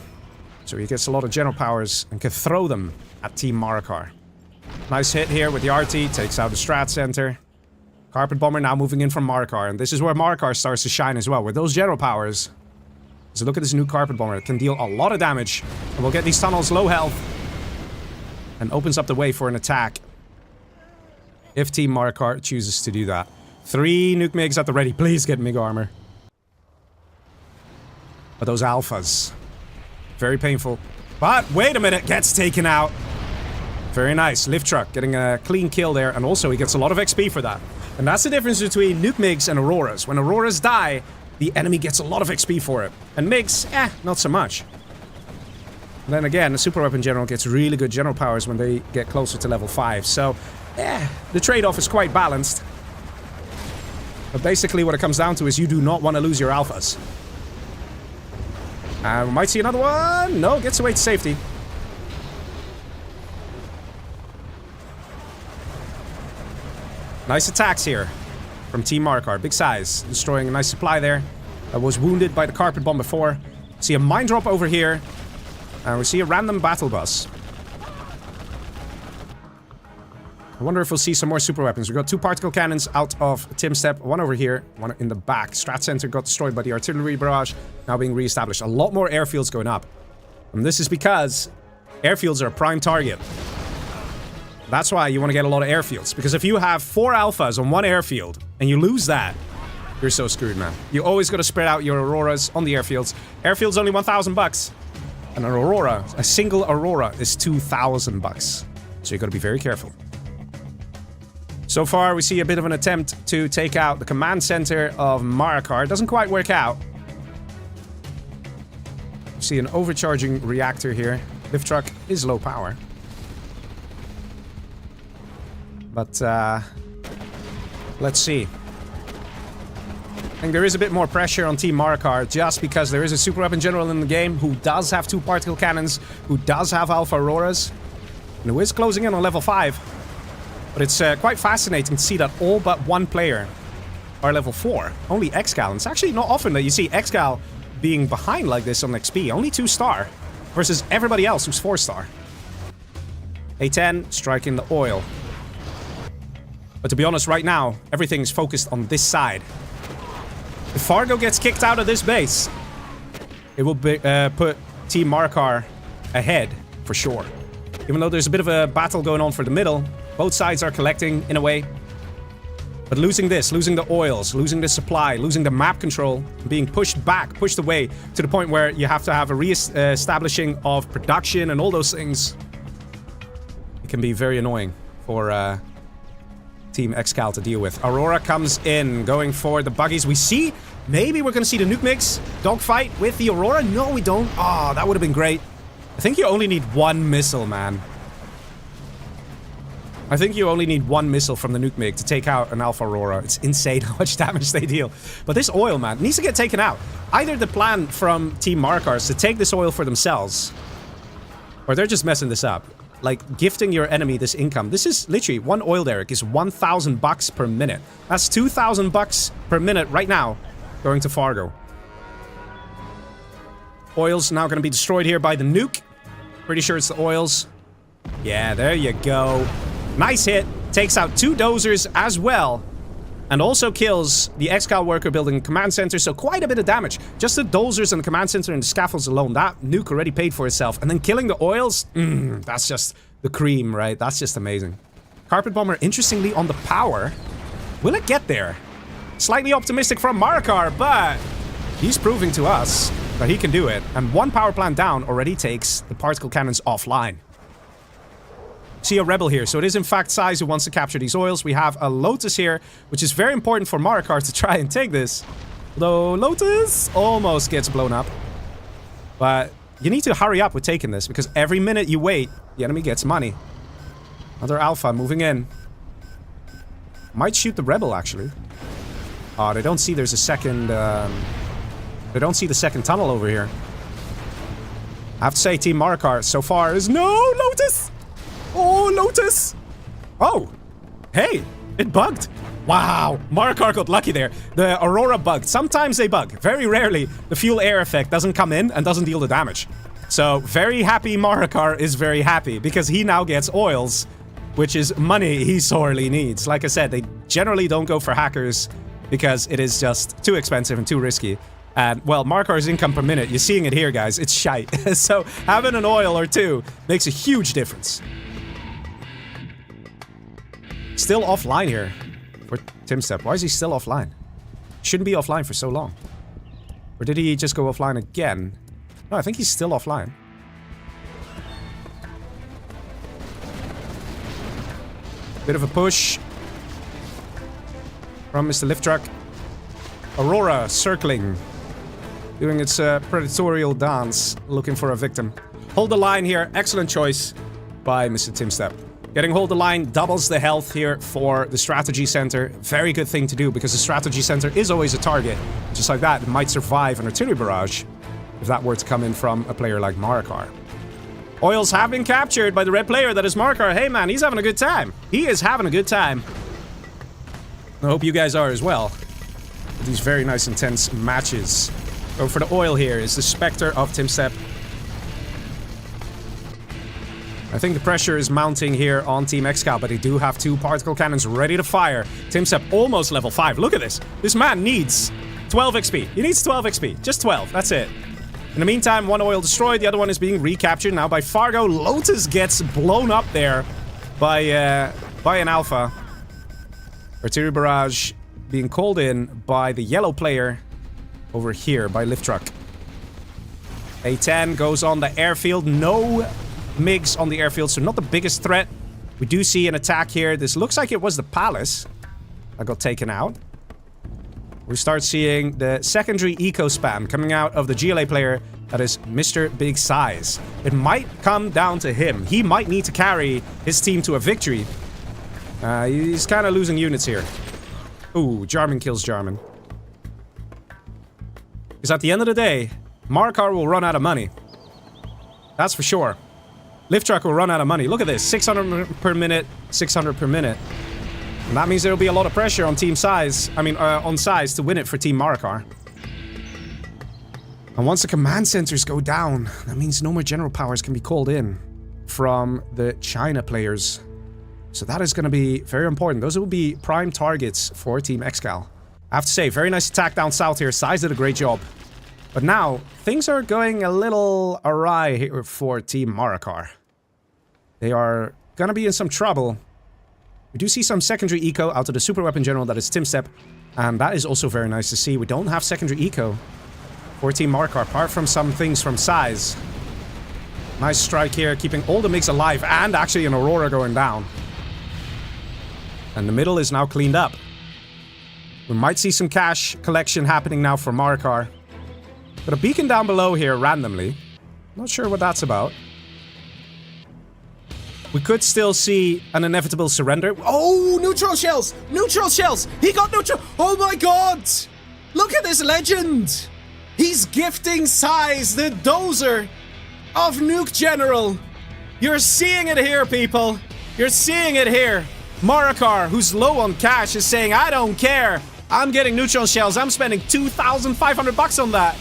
So he gets a lot of general powers and can throw them at Team Marakar. Nice hit here with the RT, takes out the strat center. Carpet Bomber now moving in from Marakar. And this is where Marakar starts to shine as well, with those general powers. So look at this new Carpet Bomber. It can deal a lot of damage. And we'll get these tunnels low health. And opens up the way for an attack. If Team Marakar chooses to do that. 3 nuke MiGs at the ready. Please get MiG armor. But those alphas. Very painful. But wait a minute. Gets taken out. Very nice. LiftTruck getting a clean kill there. And also he gets a lot of XP for that. And that's the difference between nuke MiGs and Auroras. When Auroras die, the enemy gets a lot of XP for it. And MiGs, not so much. And then again, the super weapon general gets really good general powers when they get closer to level 5. So, the trade-off is quite balanced. But basically what it comes down to is you do not want to lose your alphas. We might see another one. No, gets away to safety. Nice attacks here from Team Marakar. Big size. Destroying a nice supply there. That was wounded by the carpet bomb before. See a mine drop over here. And we see a random battle bus. I wonder if we'll see some more super weapons. We've got 2 particle cannons out of TumStep. One over here, one in the back. Strat center got destroyed by the artillery barrage. Now being re-established. A lot more airfields going up. And this is because airfields are a prime target. That's why you want to get a lot of airfields. Because if you have 4 alphas on one airfield and you lose that, you're so screwed, man. You always got to spread out your Auroras on the airfields. Airfield's only 1,000 bucks. And an Aurora, a single Aurora, is 2,000 bucks. So you got to be very careful. So far, we see a bit of an attempt to take out the command center of Marakar. It doesn't quite work out. We see an overcharging reactor here. LiftTruck is low power. But, let's see. I think there is a bit more pressure on Team Marakar just because there is a super weapon general in the game who does have 2 particle cannons, who does have Alpha Auroras, and who is closing in on level 5. But it's quite fascinating to see that all but 1 player are level 4. Only ExCaL. And it's actually not often that you see ExCaL being behind like this on XP. Only 2-star versus everybody else who's 4-star. A10 striking the oil. But to be honest, right now, everything's focused on this side. Fargo gets kicked out of this base, it will be, put Team Marakar ahead for sure. Even though there's a bit of a battle going on for the middle, both sides are collecting in a way. But losing this, losing the oils, losing the supply, losing the map control, being pushed back, pushed away to the point where you have to have a re-establishing of production and all those things. It can be very annoying for Team ExCaL to deal with. Aurora comes in, going for the buggies. We see, maybe we're going to see the nuke mix dogfight with the Aurora. No, we don't. Oh, that would have been great. I think you only need one missile, man. I think you only need one missile from the nuke MiG to take out an Alpha Aurora. It's insane how much damage they deal. But this oil, man, needs to get taken out. Either the plan from Team Marakar is to take this oil for themselves, or they're just messing this up. Like, gifting your enemy this income. This is literally, one oil derrick is 1,000 bucks per minute. That's 2,000 bucks per minute right now going to Fargo. Oil's now going to be destroyed here by the nuke. Pretty sure it's the oils. Yeah, there you go. Nice hit. Takes out 2 dozers as well. And also kills the ExCaL worker building command center, so quite a bit of damage. Just the dozers and the command center and the scaffolds alone, that nuke already paid for itself. And then killing the oils, that's just the cream, right? That's just amazing. Carpet Bomber, interestingly, on the power. Will it get there? Slightly optimistic from Marakar, but he's proving to us that he can do it. And 1 power plant down already takes the particle cannons offline. See a rebel here, so it is in fact SiZe who wants to capture these oils. We have a Lotus here, which is very important for Marakar to try and take this. Though Lotus almost gets blown up. But you need to hurry up with taking this, because every minute you wait, the enemy gets money. Another Alpha moving in. Might shoot the rebel, actually. Oh, they don't see there's a second... they don't see the second tunnel over here. I have to say, Team Marakar so far is... No, Lotus! Oh, Lotus! Oh! Hey! It bugged! Wow! Marakar got lucky there. The Aurora bugged. Sometimes they bug. Very rarely, the fuel-air effect doesn't come in and doesn't deal the damage. So, very happy Marakar is very happy, because he now gets oils, which is money he sorely needs. Like I said, they generally don't go for hackers, because it is just too expensive and too risky. And, well, Marakar's income per minute, you're seeing it here, guys. It's shite. So, having an oil or 2 makes a huge difference. Still offline here for TumStep. Why is he still offline? Shouldn't be offline for so long. Or did he just go offline again? No, I think he's still offline. Bit of a push from Mr. LiftTruck. Aurora circling. Doing its predatorial dance. Looking for a victim. Hold the line here. Excellent choice by Mr. TumStep. Getting hold the line doubles the health here for the strategy center. Very good thing to do, because the strategy center is always a target. Just like that, it might survive an artillery barrage if that were to come in from a player like Marakar. Oils have been captured by the red player that is Marakar. Hey man, he's having a good time. He is having a good time. I hope you guys are as well. These very nice intense matches. Go for the oil here is the Spectre of TumStep. I think the pressure is mounting here on Team ExCaL, but they do have 2 particle cannons ready to fire. TumStep almost level 5. Look at this. This man needs 12 XP. He needs 12 XP. Just 12. That's it. In the meantime, 1 oil destroyed. The other one is being recaptured now by Fargo. Lotus gets blown up there by an Alpha. Artillery barrage being called in by the yellow player over here by LiftTruck. A-10 goes on the airfield. No MiGs on the airfield, so not the biggest threat. We do see an attack here. This looks like it was the Palace that got taken out. We start seeing the secondary eco spam coming out of the GLA player that is Mr. Big Size. It might come down to him. He might need to carry his team to a victory. He's kind of losing units here. Ooh, Jarman kills Jarman. Because at the end of the day, Marakar will run out of money. That's for sure. LiftTruck will run out of money. Look at this. 600 per minute, 600 per minute. And that means there will be a lot of pressure on Team SiZe. I mean, on SiZe to win it for Team Marakar. And once the command centers go down, that means no more general powers can be called in from the China players. So that is going to be very important. Those will be prime targets for Team ExCaL. I have to say, very nice attack down south here. SiZe did a great job. But now, things are going a little awry here for Team Marakar. They are gonna be in some trouble. We do see some secondary eco out of the super weapon general that is TumStep. And that is also very nice to see. We don't have secondary eco for Team Marakar, apart from some things from SiZe. Nice strike here, keeping all the MiGs alive, and actually an Aurora going down. And the middle is now cleaned up. We might see some cash collection happening now for Marakar. Got a beacon down below here randomly. Not sure what that's about. We could still see an inevitable surrender. Oh, neutral shells! Neutral shells! He got neutral... Oh my god! Look at this legend! He's gifting SiZe the dozer of Nuke General. You're seeing it here, people. You're seeing it here. Marakar, who's low on cash, is saying, I don't care. I'm getting neutron shells. I'm spending 2,500 bucks on that.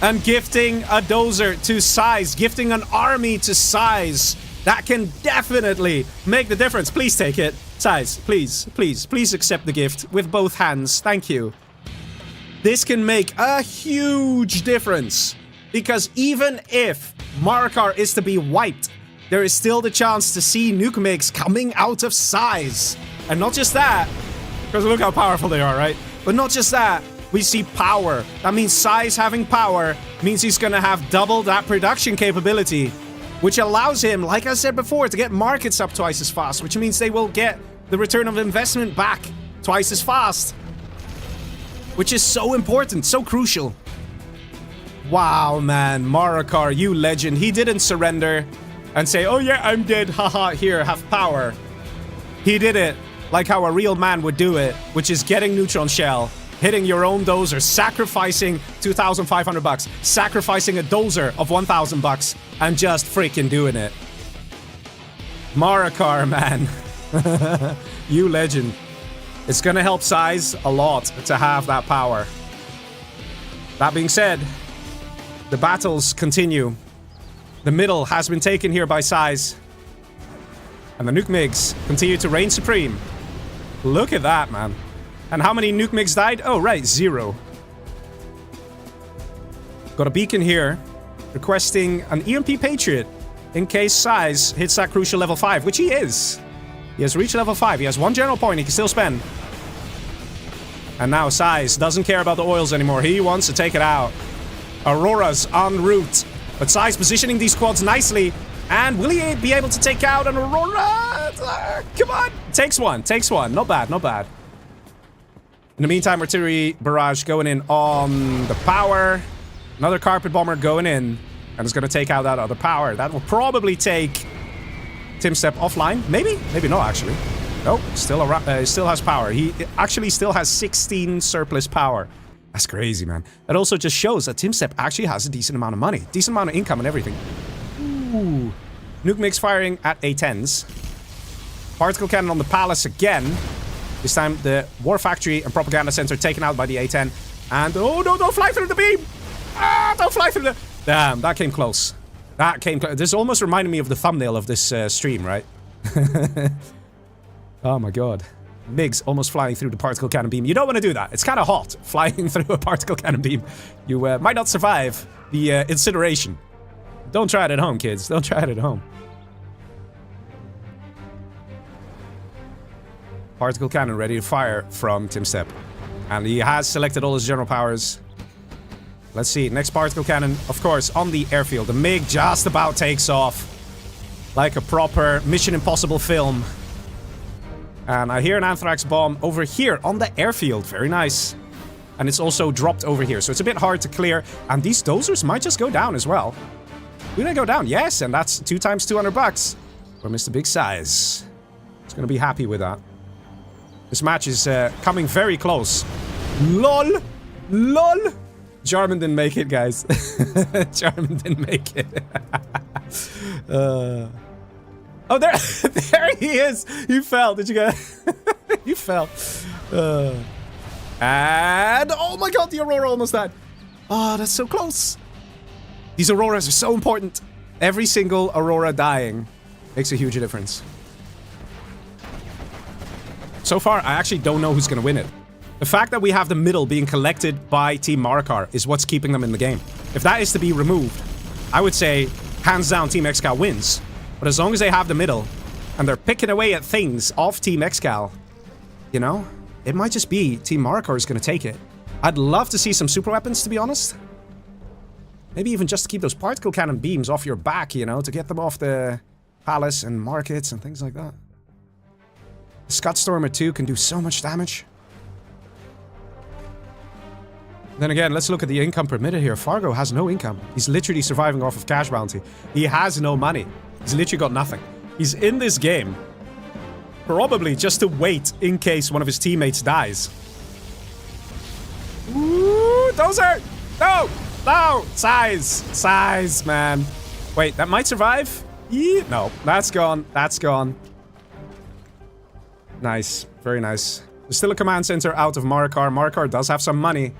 And gifting a dozer to SiZe. Gifting an army to SiZe. That can definitely make the difference. Please take it. SiZe, please, please, please accept the gift with both hands. Thank you. This can make a huge difference. Because even if Marakar is to be wiped, there is still the chance to see nuke MiGs coming out of SiZe. And not just that, because look how powerful they are, right? But not just that, we see power. That means SiZe having power means he's gonna have double that production capability, which allows him, like I said before, to get markets up twice as fast, which means they will get the return of investment back twice as fast. Which is so important, so crucial. Wow, man, Marakar, you legend. He didn't surrender and say, oh yeah, I'm dead, haha, here, have power. He did it like how a real man would do it, which is getting neutron shell, hitting your own dozer, sacrificing 2,500 bucks, sacrificing a dozer of 1,000 bucks, and just freaking doing it. Marakar, man. You legend. It's gonna help SiZe a lot to have that power. That being said, the battles continue. The middle has been taken here by SiZe. And the nuke MiGs continue to reign supreme. Look at that, man. And how many nuke MiGs died? Oh, right, 0. Got a beacon here, requesting an EMP Patriot in case SiZe hits that crucial level 5, which he is. He has reached level 5. He has 1 general point he can still spend. And now SiZe doesn't care about the oils anymore. He wants to take it out. Aurora's en route. But SiZe positioning these quads nicely. And will he be able to take out an Aurora? Come on. Takes one. Takes one. Not bad. Not bad. In the meantime, artillery barrage going in on the power. Another carpet bomber going in. And it's going to take out that other power. That will probably take TumStep offline. Maybe? Maybe not, actually. Nope. Still has power. He actually still has 16 surplus power. That's crazy, man. That also just shows that TumStep actually has a decent amount of money. Decent amount of income and everything. Ooh. Nuke MiGs firing at A10s. Particle cannon on the palace again. This time the war factory and propaganda center taken out by the A10. And oh no, don't fly through the beam! Ah, don't fly through the... Damn, that came close. That came close. This almost reminded me of the thumbnail of this stream, right? Oh my god. MiGs almost flying through the particle cannon beam. You don't want to do that. It's kind of hot, flying through a particle cannon beam. You might not survive the incineration. Don't try it at home, kids. Don't try it at home. Particle cannon ready to fire from TumStep. And he has selected all his general powers. Let's see. Next particle cannon, of course, on the airfield. The MiG just about takes off. Like a proper Mission Impossible film. And I hear an anthrax bomb over here on the airfield. Very nice. And it's also dropped over here. So it's a bit hard to clear. And these dozers might just go down as well. Do they go down? Yes, and that's 2 times 200 bucks. For Mr. Big SiZe. He's gonna be happy with that. This match is coming very close. LOL! LOL! Jarman didn't make it, guys. Jarman didn't make it. Oh, there, there he is. He fell. Did you get? He fell. And oh my god, the Aurora almost died. Oh, that's so close. These Auroras are so important. Every single Aurora dying makes a huge difference. So far, I actually don't know who's gonna win it. The fact that we have the middle being collected by Team Marakar is what's keeping them in the game. If that is to be removed, I would say, hands down, Team ExCaL wins. But as long as they have the middle, and they're picking away at things off Team ExCaL, you know, it might just be Team Marakar is going to take it. I'd love to see some super weapons, to be honest. Maybe even just to keep those particle cannon beams off your back, you know, to get them off the palace and markets and things like that. The Scud Stormer 2 can do so much damage. Then again, let's look at the income per minute here. Fargo has no income. He's literally surviving off of cash bounty. He has no money. He's literally got nothing. He's in this game probably just to wait in case one of his teammates dies. Ooh, those are... No! No! SiZe, man. Wait, that might survive? No, that's gone. That's gone. Nice. Very nice. There's still a command center out of Marakar. Marakar does have some money.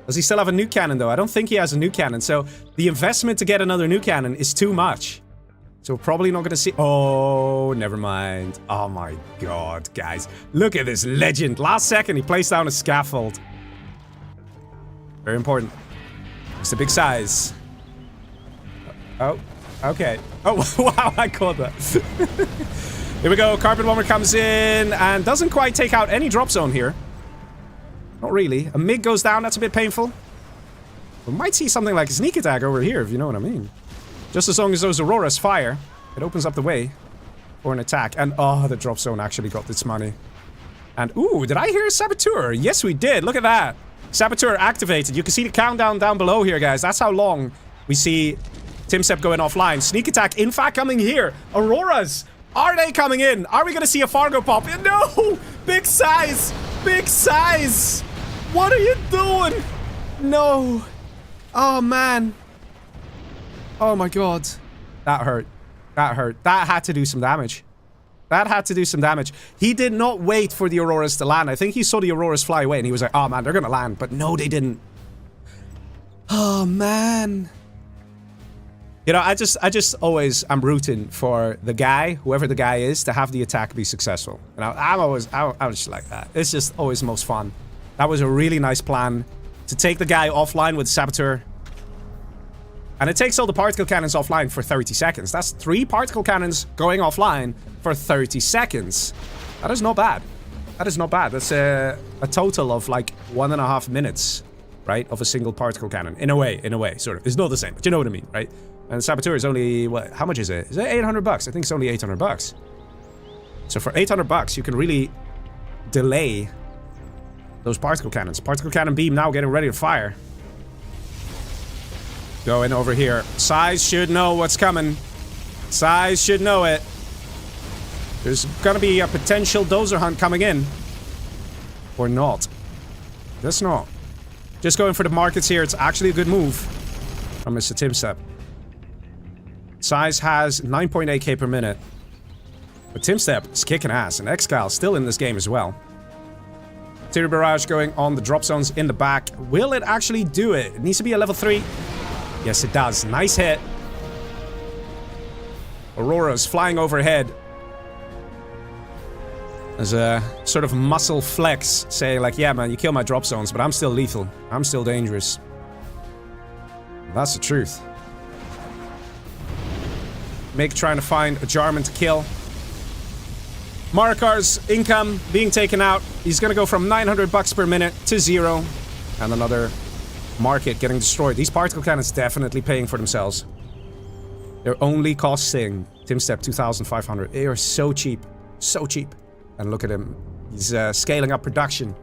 Does he still have a nuke cannon, though? I don't think he has a nuke cannon. So the investment to get another nuke cannon is too much. So we're probably not going to see... Oh, never mind. Oh my god, guys. Look at this legend. Last second, he placed down a scaffold. Very important. It's a big size. Oh, okay. Oh, wow, I caught that. Here we go. Carpet Bomber comes in and doesn't quite take out any drop zone here. Not really. A MiG goes down. That's a bit painful. We might see something like a sneak attack over here, if you know what I mean. Just as long as those Auroras fire, it opens up the way for an attack. And, oh, the drop zone actually got its money. And, ooh, did I hear a Saboteur? Yes, we did. Look at that. Saboteur activated. You can see the countdown down below here, guys. That's how long we see TumStep going offline. Sneak attack, in fact, coming here. Auroras. Are they coming in? Are we going to see a Fargo pop? No! Big size! Big size! What are you doing? No. Oh, man. Oh, my God. That hurt. That hurt. That had to do some damage. That had to do some damage. He did not wait for the Auroras to land. I think he saw the Auroras fly away and he was like, oh, man, they're going to land. But no, they didn't. Oh, man. You know, I just always am rooting for the guy, whoever the guy is, to have the attack be successful. And I'm just like that. It's just always most fun. That was a really nice plan to take the guy offline with Saboteur. And it takes all the particle cannons offline for 30 seconds. That's 3 particle cannons going offline for 30 seconds. That is not bad. That is not bad. That's a total of like 1.5 minutes, right? Of a single particle cannon. In a way, sort of. It's not the same, but you know what I mean, right? And Saboteur is only, what, how much is it? Is it 800 bucks? I think it's only 800 bucks. So for 800 bucks, you can really delay those particle cannons. Particle cannon beam now getting ready to fire. Going over here. SiZe should know what's coming. SiZe should know it. There's gonna be a potential dozer hunt coming in. Or not. Just not. Just going for the markets here. It's actually a good move from Mr. TumStep. SiZe has 9.8k per minute. But TumStep is kicking ass. And ExCaL still in this game as well. Artillery barrage going on the drop zones in the back. Will it actually do it? It needs to be a level 3. Yes, it does. Nice hit. Aurora's flying overhead. There's a sort of muscle flex saying like, yeah, man, you kill my drop zones, but I'm still lethal. I'm still dangerous. That's the truth. Mick trying to find a Jarman to kill. Marakar's income being taken out. He's gonna go from 900 bucks per minute to 0. And another market getting destroyed. These particle cannons definitely paying for themselves. They're only costing TumStep 2,500. They are so cheap. So cheap. And look at him. He's scaling up production.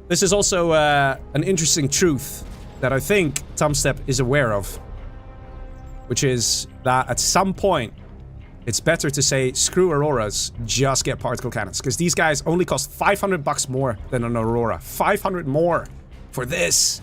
This is also an interesting truth that I think TumStep is aware of. Which is that at some point, it's better to say, screw Auroras, just get particle cannons. Because these guys only cost 500 bucks more than an Aurora. 500 more for this.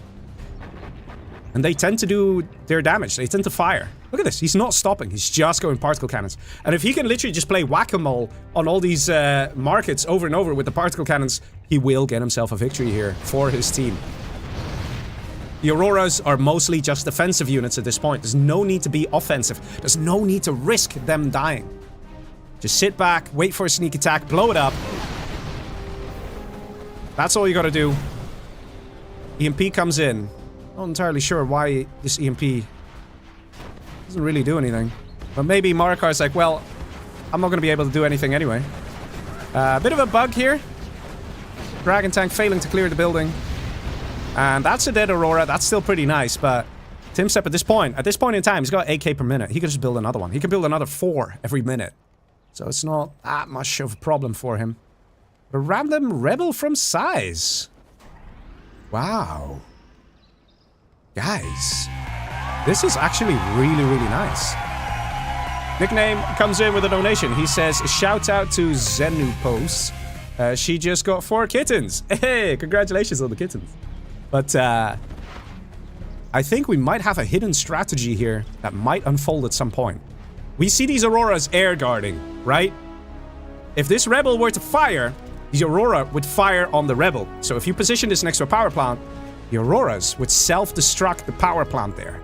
And they tend to do their damage. They tend to fire. Look at this. He's not stopping. He's just going particle cannons. And if he can literally just play whack-a-mole on all these markets over and over with the particle cannons, he will get himself a victory here for his team. The Auroras are mostly just defensive units at this point. There's no need to be offensive. There's no need to risk them dying. Just sit back, wait for a sneak attack, blow it up. That's all you gotta do. EMP comes in. Not entirely sure why this EMP doesn't really do anything. But maybe Marakar's like, well, I'm not gonna be able to do anything anyway. A bit of a bug here. Dragon tank failing to clear the building. And that's a dead Aurora. That's still pretty nice, but TumStep at this point in time, he's got 8k per minute. He could just build another one. He could build another 4 every minute. So it's not that much of a problem for him. A random rebel from SiZe. Wow. Guys, this is actually really, really nice. Nickname comes in with a donation. He says, shout out to Zenu Posts. She just got 4 kittens. Hey, congratulations on the kittens. But, I think we might have a hidden strategy here that might unfold at some point. We see these Auroras air guarding, right? If this Rebel were to fire, the Aurora would fire on the Rebel. So if you position this next to a power plant, the Auroras would self-destruct the power plant there.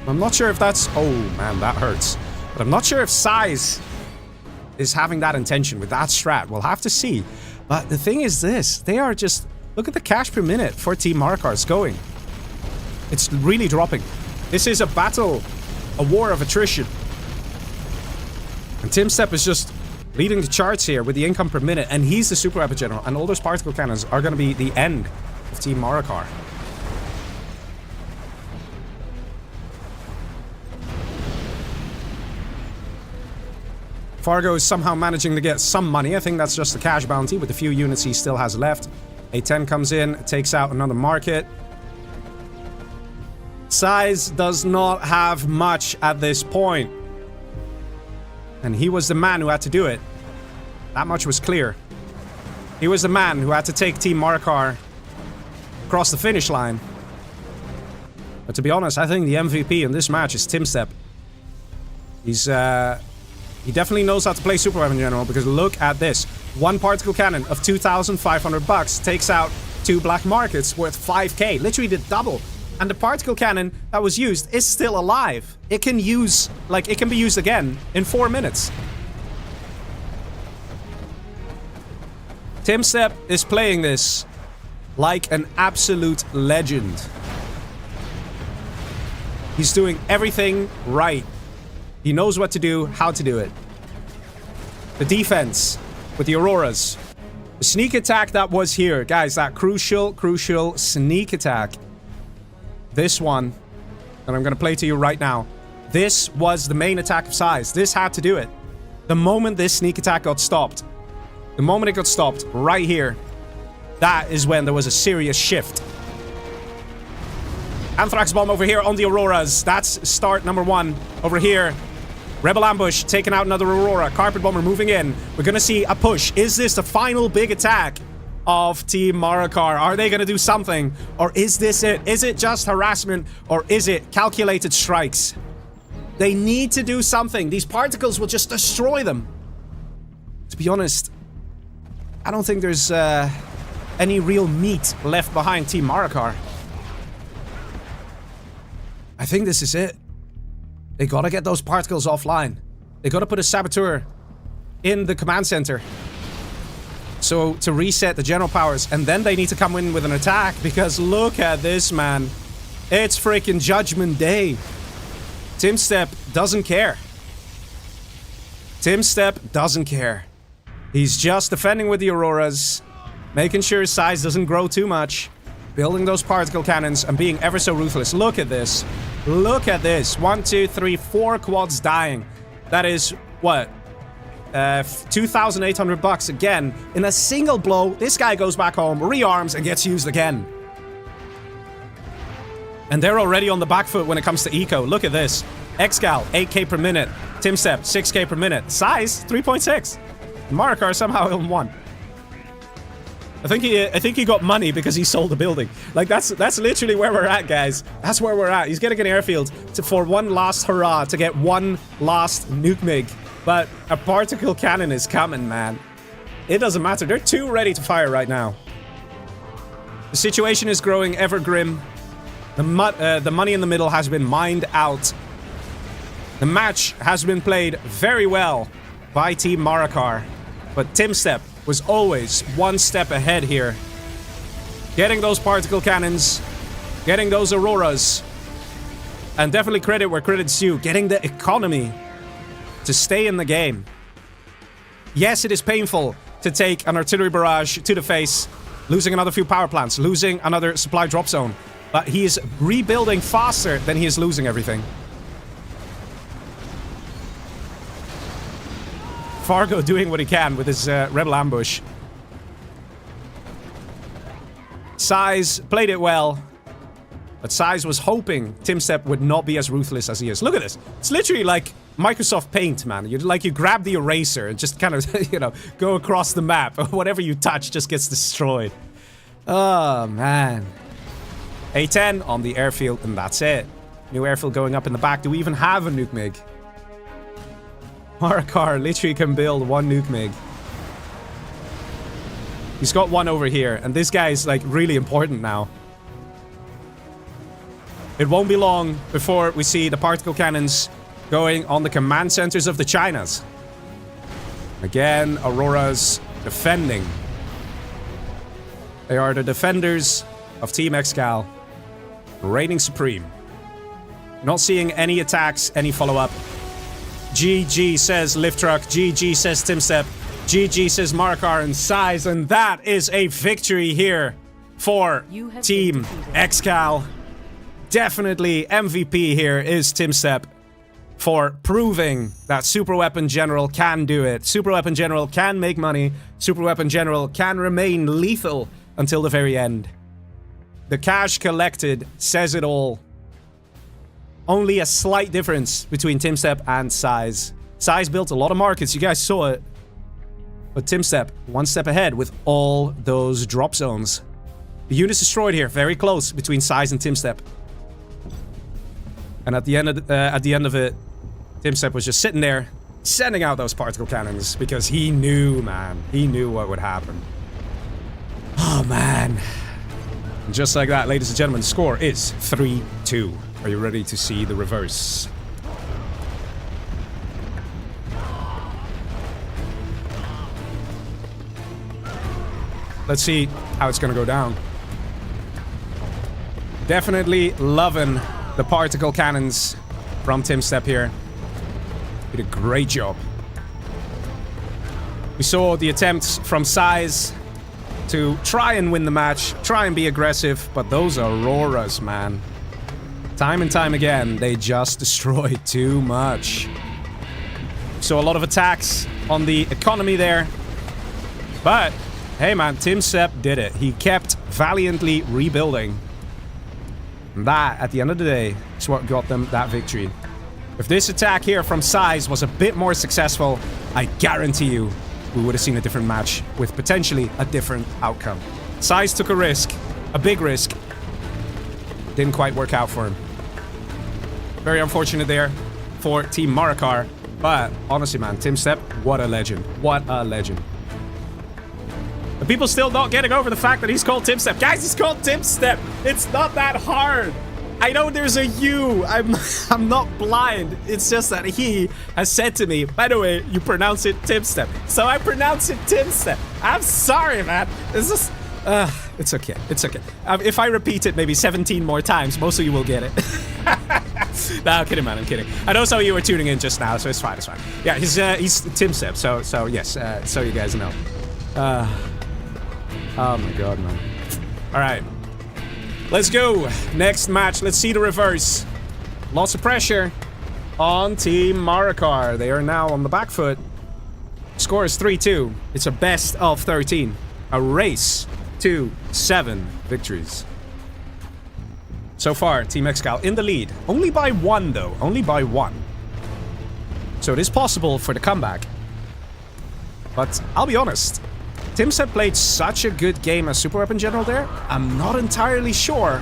I'm not sure if that's... Oh, man, that hurts. But I'm not sure if SiZe is having that intention with that strat. We'll have to see. But the thing is this. They are just... Look at the cash per minute for Team Marakar's going. It's really dropping. This is a battle. A war of attrition. And TumStep is just leading the charts here with the income per minute. And he's the super weapon general. And all those particle cannons are going to be the end of Team Marakar. Fargo is somehow managing to get some money. I think that's just the cash bounty with the few units he still has left. A10 comes in, takes out another market. SiZe does not have much at this point. And he was the man who had to do it. That much was clear. He was the man who had to take Team Marakar across the finish line. But to be honest, I think the MVP in this match is TumStep. He definitely knows how to play Super Weapon General, because look at this. 1 particle cannon of 2,500 bucks takes out 2 black markets worth 5k. Literally the double. And the particle cannon that was used is still alive. It can be used again in 4 minutes. TumStep is playing this like an absolute legend. He's doing everything right. He knows what to do, how to do it. The defense with the Auroras. The sneak attack that was here. Guys, that crucial sneak attack. This one that I'm going to play to you right now. This was the main attack of SiZe. This had to do it. The moment this sneak attack got stopped. The moment it got stopped, right here. That is when there was a serious shift. Anthrax bomb over here on the Auroras. That's start number 1 over here. Rebel ambush, taking out another Aurora. Carpet bomber moving in. We're gonna see a push. Is this the final big attack of Team Marakar? Are they gonna do something? Or is this it? Is it just harassment? Or is it calculated strikes? They need to do something. These particles will just destroy them. To be honest, I don't think there's any real meat left behind Team Marakar. I think this is it. They gotta get those particles offline. They gotta put a saboteur in the command center. So, to reset the general powers. And then they need to come in with an attack. Because look at this, man. It's freaking Judgment Day. TumStep doesn't care. TumStep doesn't care. He's just defending with the Auroras. Making sure his size doesn't grow too much. Building those particle cannons and being ever so ruthless. Look at this. Look at this. 1, 2, 3, 4 quads dying. That is, what? 2,800 bucks again. In a single blow, this guy goes back home, rearms, and gets used again. And they're already on the back foot when it comes to eco. Look at this. ExCaL, 8k per minute. TumStep, 6k per minute. SiZe, 3.6. Marakar somehow on 1. I think he got money because he sold the building. Like, that's literally where we're at, guys. That's where we're at. He's getting an airfield for one last hurrah to get one last nuke mig. But a particle cannon is coming, man. It doesn't matter. They're too ready to fire right now. The situation is growing ever grim. The money in the middle has been mined out. The match has been played very well by Team Marakar. But TumStep was always one step ahead here. Getting those particle cannons, getting those auroras, and definitely credit where credit's due, getting the economy to stay in the game. Yes, it is painful to take an artillery barrage to the face, losing another few power plants, losing another supply drop zone, but he is rebuilding faster than he is losing everything. Fargo doing what he can with his rebel ambush. SiZe played it well, but SiZe was hoping TumStep would not be as ruthless as he is. Look at this. It's literally like Microsoft Paint, man. You grab the eraser and just kind of, you know, go across the map. Whatever you touch just gets destroyed. Oh, man. A-10 on the airfield, and that's it. New airfield going up in the back. Do we even have a nuke MiG? Marakar literally can build one nuke MiG. He's got one over here, and this guy is, like, really important now. It won't be long before we see the particle cannons going on the command centers of the Chinas. Again, Aurora's defending. They are the defenders of Team ExCaL, reigning supreme. Not seeing any attacks, any follow-up. GG says LiftTruck, GG says TumStep, GG says Marakar and SiZe, and that is a victory here for Team ExCaL. Definitely MVP here is TumStep for proving that Super Weapon General can do it. Super Weapon General can make money. Super Weapon General can remain lethal until the very end. The cash collected says it all. Only a slight difference between TumStep and SiZe. SiZe built a lot of markets, you guys saw it. But TumStep, one step ahead with all those drop zones. The unit's destroyed here, very close between SiZe and TumStep. And at the end of it, TumStep was just sitting there, sending out those particle cannons because he knew, man. He knew what would happen. Oh, man. And just like that, ladies and gentlemen, the score is 3-2. Are you ready to see the reverse? Let's see how it's gonna go down. Definitely loving the particle cannons from TumStep here. Did a great job. We saw the attempts from SiZe to try and win the match, try and be aggressive, but those Auroras, man. Time and time again, they just destroyed too much. So a lot of attacks on the economy there. But, hey man, TumStep did it. He kept valiantly rebuilding. And that, at the end of the day, is what got them that victory. If this attack here from SiZe was a bit more successful, I guarantee you we would have seen a different match with potentially a different outcome. SiZe took a risk, a big risk. Didn't quite work out for him. Very unfortunate there for Team Marakar. But honestly, man, TumStep, what a legend. What a legend. But people still not getting over the fact that he's called TumStep. Guys, he's called TumStep. It's not that hard. I know there's a U. I'm not blind. It's just that he has said to me, by the way, you pronounce it TumStep. So I pronounce it TumStep. I'm sorry, man. It's just... it's okay. It's okay. If I repeat it maybe 17 more times, most of you will get it. No, I'm kidding, man. I'm kidding. I know some of you were tuning in just now, so it's fine. It's fine. Yeah, he's TumStep. So yes. So you guys know. Oh my god, man. All right. Let's go. Next match. Let's see the reverse. Lots of pressure on Team Marakar. They are now on the back foot. Score is 3-2. It's a best of 13. A race to 7 victories. So far, Team ExCaL in the lead. Only by 1, though. Only by 1. So it is possible for the comeback. But I'll be honest. TumStep played such a good game as Super Weapon General there. I'm not entirely sure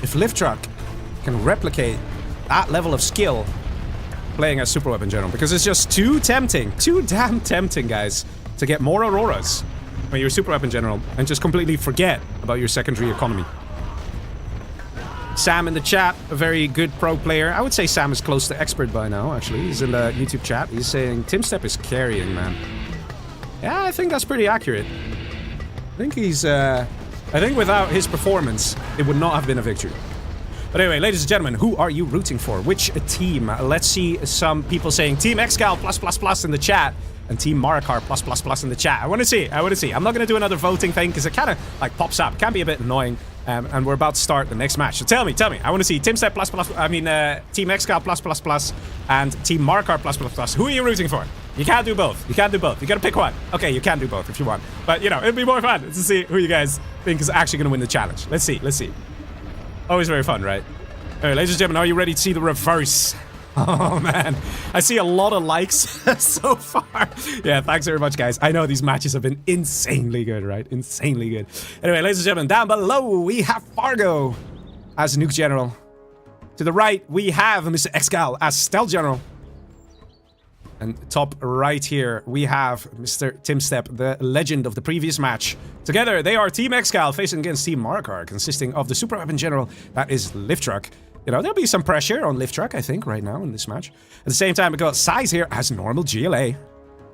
if LiftTruck can replicate that level of skill playing as Super Weapon General. Because it's just too tempting. Too damn tempting, guys, to get more Auroras when you're Super Weapon General and just completely forget about your secondary economy. Sam in the chat, a very good pro player. I would say Sam is close to expert by now, actually. He's in the YouTube chat. He's saying TumStep is carrying, man. Yeah, I think that's pretty accurate. I think he's, I think without his performance, it would not have been a victory. But anyway, ladies and gentlemen, who are you rooting for? Which team? Let's see some people saying Team ExCaL +++ in the chat and Team Marakar +++ in the chat. I want to see. I'm not going to do another voting thing because it kind of like pops up. It can be a bit annoying. And we're about to start the next match. So tell me. I want to see TumStep Team ExCaL +++ and Team Marakar +++. Who are you rooting for? You can't do both. You gotta pick one. Okay, you can do both if you want. But, you know, it'd be more fun to see who you guys think is actually going to win the challenge. Let's see. Always very fun, right? All right, ladies and gentlemen, are you ready to see the reverse? Oh, man. I see a lot of likes so far. Yeah, thanks very much, guys. I know these matches have been insanely good, right? Insanely good. Anyway, ladies and gentlemen, down below, we have Fargo as Nuke General. To the right, we have Mr. ExCaL as Stealth General. And top right here, we have Mr. TumStep, the legend of the previous match. Together, they are Team ExCaL facing against Team Marakar, consisting of the super weapon general, that is LiftTruck. You know, there'll be some pressure on LiftTruck, I think, right now in this match. At the same time, we got SiZe here as normal GLA.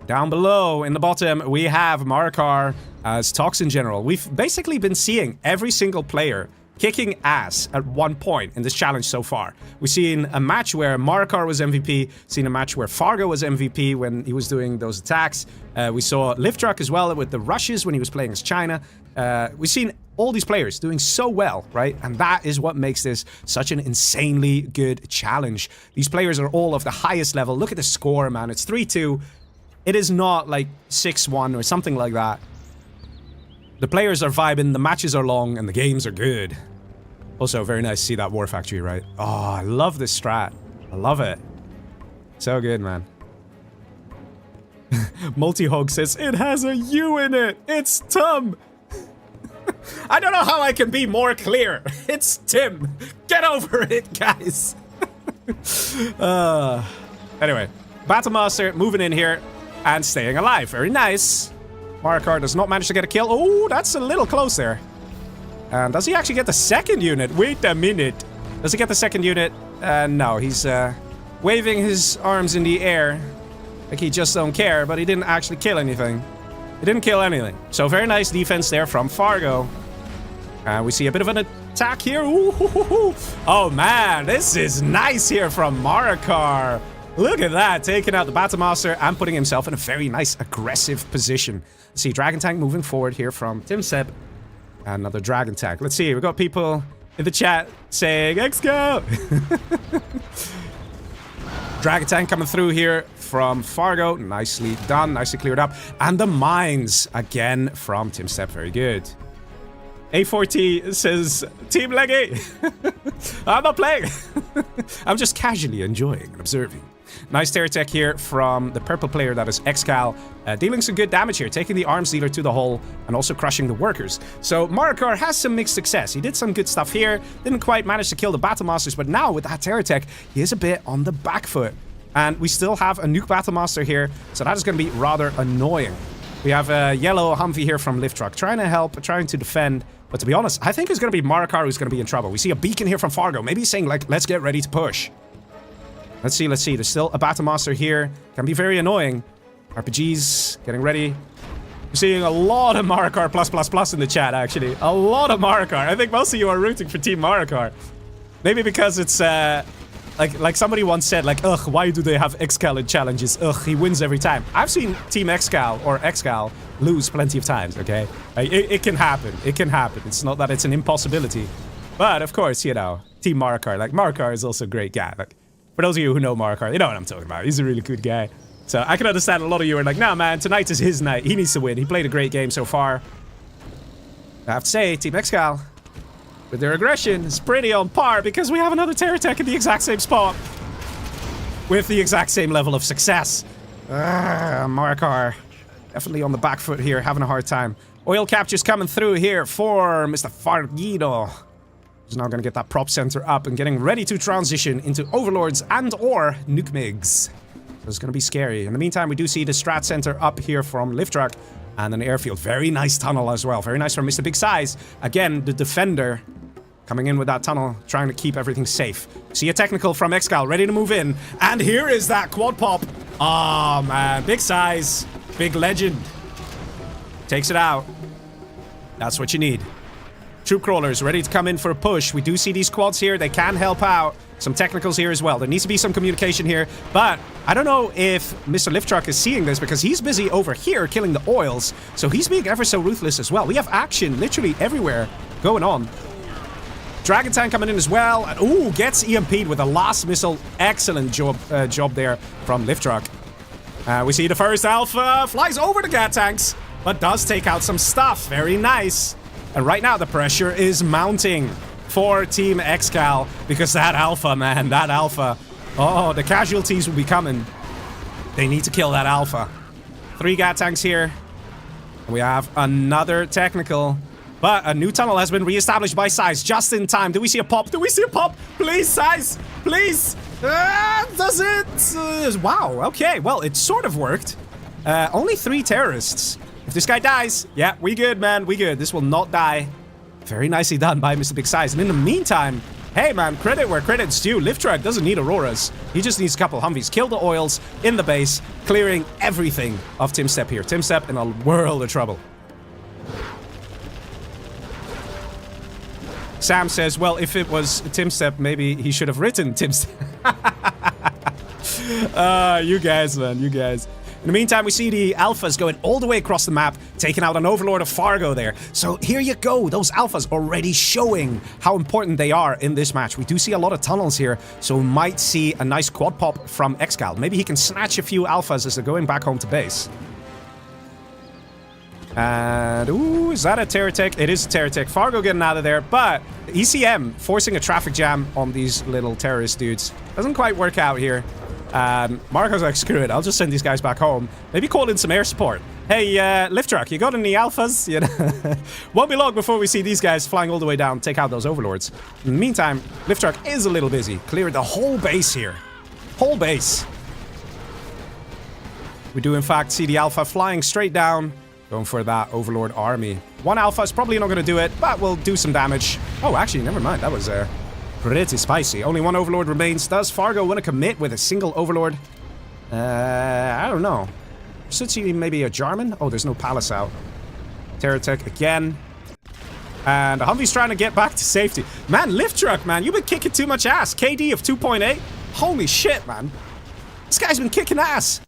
Down below, in the bottom, we have Marakar as Toxin General. We've basically been seeing every single player kicking ass at one point in this challenge so far. We've seen a match where Marakar was MVP, seen a match where Fargo was MVP when he was doing those attacks. We saw LiftTruck as well with the rushes when he was playing as China. We've seen all these players doing so well, right? And that is what makes this such an insanely good challenge. These players are all of the highest level. Look at the score, man. It's 3-2. It is not like 6-1 or something like that. The players are vibing, the matches are long, and the games are good. Also, very nice to see that War Factory, right? Oh, I love this strat. I love it. So good, man. Multi-Hog says, it has a U in it! It's Tum! I don't know how I can be more clear. It's Tim. Get over it, guys. Anyway, Battlemaster moving in here and staying alive. Very nice. Marakar does not manage to get a kill. Oh, that's a little close there. And does he actually get the second unit? Wait a minute. Does he get the second unit? No, he's waving his arms in the air like he just don't care, but he didn't actually kill anything. He didn't kill anything. So very nice defense there from Fargo. We see a bit of an attack here. Ooh, hoo, hoo, hoo. Oh man, this is nice here from Marakar. Look at that, taking out the Battlemaster and putting himself in a very nice aggressive position. See Dragon Tank moving forward here from TumStep. Another Dragon Tank. Let's see, we've got people in the chat saying, ExCaL! Dragon Tank coming through here from Fargo. Nicely done, nicely cleared up. And the mines again from TumStep. Very good. A4T says, Team Leggy! I'm not playing! I'm just casually enjoying and observing. Nice terror tech here from the purple player, that is ExCaL. Dealing some good damage here, taking the arms dealer to the hole and also crushing the workers. So Marakar has some mixed success. He did some good stuff here, didn't quite manage to kill the Battlemasters, but now with that terror tech, he is a bit on the back foot. And we still have a nuke Battlemaster here, so that is going to be rather annoying. We have a yellow Humvee here from LiftTruck, trying to help, trying to defend. But to be honest, I think it's going to be Marakar who's going to be in trouble. We see a beacon here from Fargo, maybe saying like, let's get ready to push. Let's see. There's still a Battlemaster here. Can be very annoying. RPGs getting ready. We're seeing a lot of Marakar +++ in the chat, actually. A lot of Marakar. I think most of you are rooting for Team Marakar. Maybe because it's, like somebody once said, like, ugh, why do they have ExCaL in challenges? Ugh, he wins every time. I've seen Team ExCaL or ExCaL lose plenty of times, okay? Like, it can happen. It can happen. It's not that it's an impossibility. But, of course, you know, Team Marakar. Like, Marakar is also a great guy. Like, for those of you who know Marakar, you know what I'm talking about. He's a really good guy. So I can understand a lot of you are like, nah, man, tonight is his night. He needs to win. He played a great game so far. I have to say, Team ExCaL, with their aggression, is pretty on par because we have another terror tech in the exact same spot. With the exact same level of success. Marakar, definitely on the back foot here, having a hard time. Oil capture's coming through here for Mr. Fargido. He's now going to get that prop center up and getting ready to transition into Overlords and or Nuke MiGs. So it's going to be scary. In the meantime, we do see the strat center up here from LiftTruck and an airfield. Very nice tunnel as well. Very nice from Mr. Big Size. Again, the defender coming in with that tunnel, trying to keep everything safe. See a technical from ExCaL, ready to move in. And here is that quad pop. Oh, man. Big Size. Big legend. Takes it out. That's what you need. Troop crawlers ready to come in for a push. We do see these quads here. They can help out. Some technicals here as well. There needs to be some communication here. But I don't know if Mr. LiftTruck is seeing this because he's busy over here killing the oils. So he's being ever so ruthless as well. We have action literally everywhere going on. Dragon tank coming in as well. And, ooh, gets EMP'd with a last missile. Excellent job there from LiftTruck. We see the first Alpha flies over the Gat tanks, but does take out some stuff. Very nice. And right now the pressure is mounting for Team ExCaL because that Alpha, man, that Alpha. Oh, the casualties will be coming. They need to kill that Alpha. 3 Gat tanks here. We have another technical. But a new tunnel has been reestablished by SiZe just in time. Do we see a pop? Do we see a pop? Please, SiZe! Please! Does it? Wow, okay. Well, it sort of worked. Only 3 terrorists. If this guy dies, yeah, we good, man. We good. This will not die. Very nicely done by Mr. Big SiZe. And in the meantime, hey, man, credit where credit's due. LiftTruck doesn't need Auroras. He just needs a couple Humvees. Kill the oils in the base, clearing everything of TumStep here. TumStep in a world of trouble. Sam says, well, if it was TumStep, maybe he should have written TumStep. You guys, man, you guys. In the meantime, we see the Alphas going all the way across the map, taking out an Overlord of Fargo there. So here you go, those Alphas already showing how important they are in this match. We do see a lot of tunnels here, so we might see a nice quad pop from ExCaL. Maybe he can snatch a few Alphas as they're going back home to base. And, ooh, is that a Terror Tech? It is a Terror Tech. Fargo getting out of there, but ECM forcing a traffic jam on these little terrorist dudes. Doesn't quite work out here. Maраkar's like, screw it, I'll just send these guys back home. Maybe call in some air support. Hey, LiftTruck, you got any Alphas? You know? Won't be long before we see these guys flying all the way down, take out those Overlords. In the meantime, LiftTruck is a little busy. Cleared the whole base here. Whole base. We do, in fact, see the Alpha flying straight down. Going for that Overlord army. 1 Alpha is probably not going to do it, but will do some damage. Oh, actually, never mind. That was pretty spicy. Only 1 Overlord remains. Does Fargo want to commit with a single Overlord? I don't know. Should see maybe a Jarman? Oh, there's no Palace out. Terror Tech again. And Humvee's trying to get back to safety. Man, LiftTruck, man, you've been kicking too much ass. KD of 2.8. Holy shit, man. This guy's been kicking ass.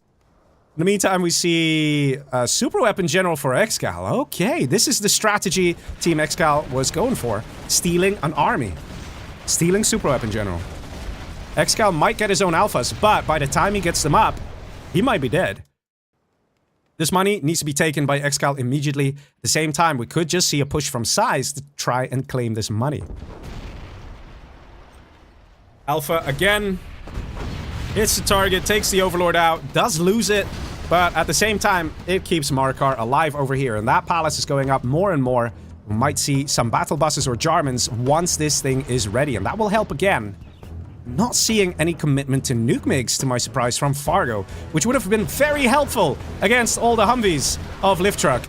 In the meantime, we see a super weapon general for ExCaL. Okay, this is the strategy Team ExCaL was going for. Stealing an army. Stealing super weapon general. ExCaL might get his own Alphas, but by the time he gets them up, he might be dead. This money needs to be taken by ExCaL immediately. At the same time, we could just see a push from SiZe to try and claim this money. Alpha again. Hits the target, takes the Overlord out, does lose it, but at the same time, it keeps Marakar alive over here, and that Palace is going up more and more. We might see some battle buses or Jarmans once this thing is ready, and that will help again. Not seeing any commitment to nuke MiGs, to my surprise, from Fargo, which would have been very helpful against all the Humvees of LiftTruck.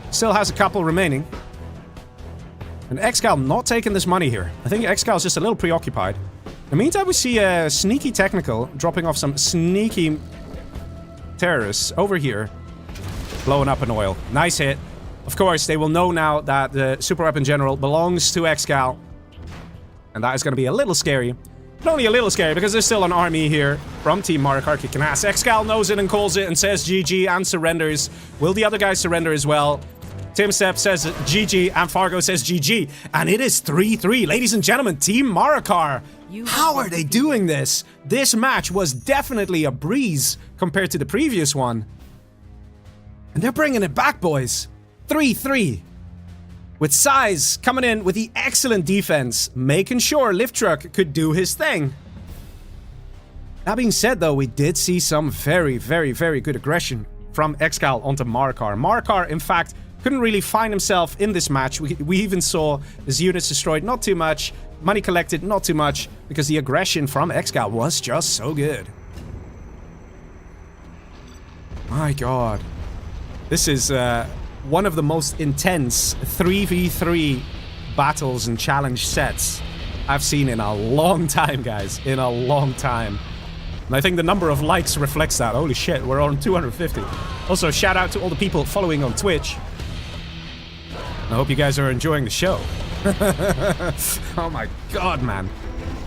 Still has a couple remaining. And ExCaL not taking this money here. I think ExCaL is just a little preoccupied. In the meantime, we see a sneaky technical dropping off some sneaky terrorists over here. Blowing up an oil. Nice hit. Of course, they will know now that the super weapon general belongs to ExCaL. And that is going to be a little scary. But only a little scary because there's still an army here from Team Marakar kicking ass. ExCaL knows it and calls it and says GG and surrenders. Will the other guys surrender as well? TumStep says GG and Fargo says GG. And it is 3-3. Ladies and gentlemen, Team Marakar. How are they doing this? This match was definitely a breeze compared to the previous one. And they're bringing it back, boys. 3-3. With SiZe coming in with the excellent defense, making sure LiftTruck could do his thing. That being said, though, we did see some very, very, very good aggression from ExCaL onto Marakar. Marakar, in fact, couldn't really find himself in this match. We even saw his units destroyed, not too much. Money collected, not too much, because the aggression from ExCaL was just so good. My god. This is one of the most intense 3v3 battles and challenge sets I've seen in a long time, guys. In a long time. And I think the number of likes reflects that. Holy shit, we're on 250. Also, shout out to all the people following on Twitch. I hope you guys are enjoying the show. Oh my god, man.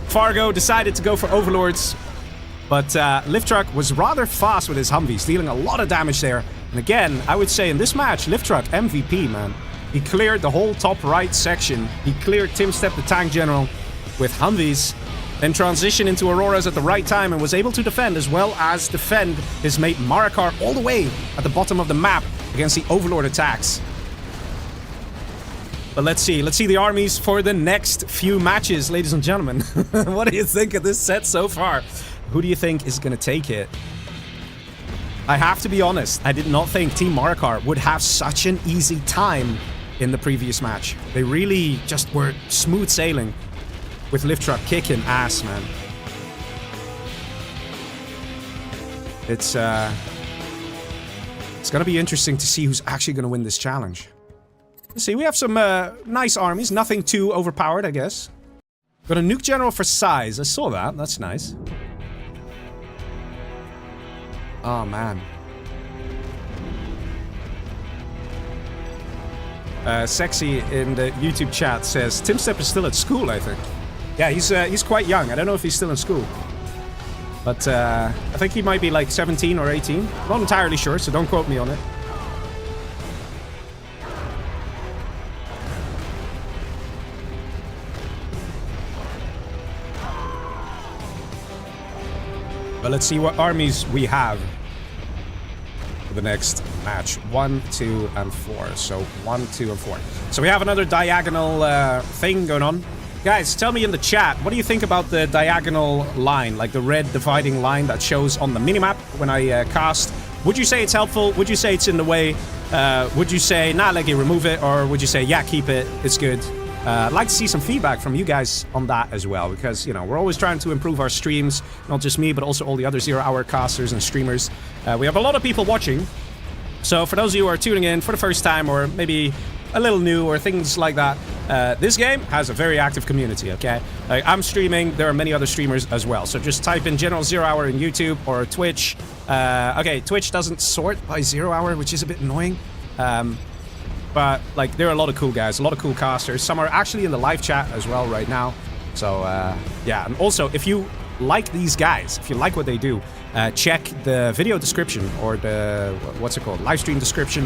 Fargo decided to go for Overlords, but LiftTruck was rather fast with his Humvees, dealing a lot of damage there. And again, I would say in this match, LiftTruck MVP, man. He cleared the whole top right section. He cleared TumStep, the tank general, with Humvees. Then transitioned into Auroras at the right time and was able to defend, as well as defend his mate Marakar all the way at the bottom of the map against the Overlord attacks. But let's see the armies for the next few matches, ladies and gentlemen. What do you think of this set so far? Who do you think is going to take it? I have to be honest, I did not think Team Marakar would have such an easy time in the previous match. They really just were smooth sailing with LiftTruck kicking ass, man. It's gonna be interesting to see who's actually gonna win this challenge. Let's see, we have some nice armies, nothing too overpowered, I guess. Got a nuke general for SiZe. I saw that, that's nice. Oh, man. Sexy in the YouTube chat says, TumStep is still at school, I think. Yeah, he's quite young. I don't know if he's still in school. But I think he might be like 17 or 18. Not entirely sure, so don't quote me on it. But let's see what armies we have for the next match. 1, 2, and 4. So 1, 2, and 4. So we have another diagonal thing going on. Guys, tell me in the chat, what do you think about the diagonal line, like the red dividing line that shows on the minimap when I cast? Would you say it's helpful? Would you say it's in the way? Would you say, nah, Leggy, remove it? Or would you say, yeah, keep it, it's good? I'd like to see some feedback from you guys on that as well, because, you know, we're always trying to improve our streams, not just me, but also all the other zero-hour casters and streamers. We have a lot of people watching, so for those of you who are tuning in for the first time, or maybe a little new, or things like that, this game has a very active community, okay? I'm streaming, there are many other streamers as well, so just type in General Zero Hour in YouTube or Twitch. Okay, Twitch doesn't sort by 0 hour, which is a bit annoying. But, like, there are a lot of cool guys, a lot of cool casters. Some are actually in the live chat as well right now. So, yeah. And also, if you like these guys, if you like what they do, check the video description, or the, what's it called, live stream description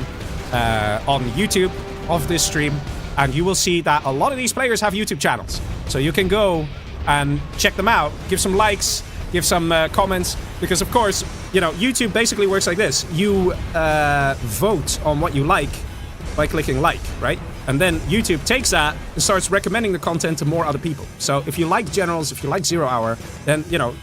on YouTube of this stream. And you will see that a lot of these players have YouTube channels. So you can go and check them out, give some likes, give some comments. Because, of course, you know, YouTube basically works like this. You vote on what you like by clicking like, right? And then YouTube takes that and starts recommending the content to more other people. So if you like Generals, if you like 0 hour, then, you know,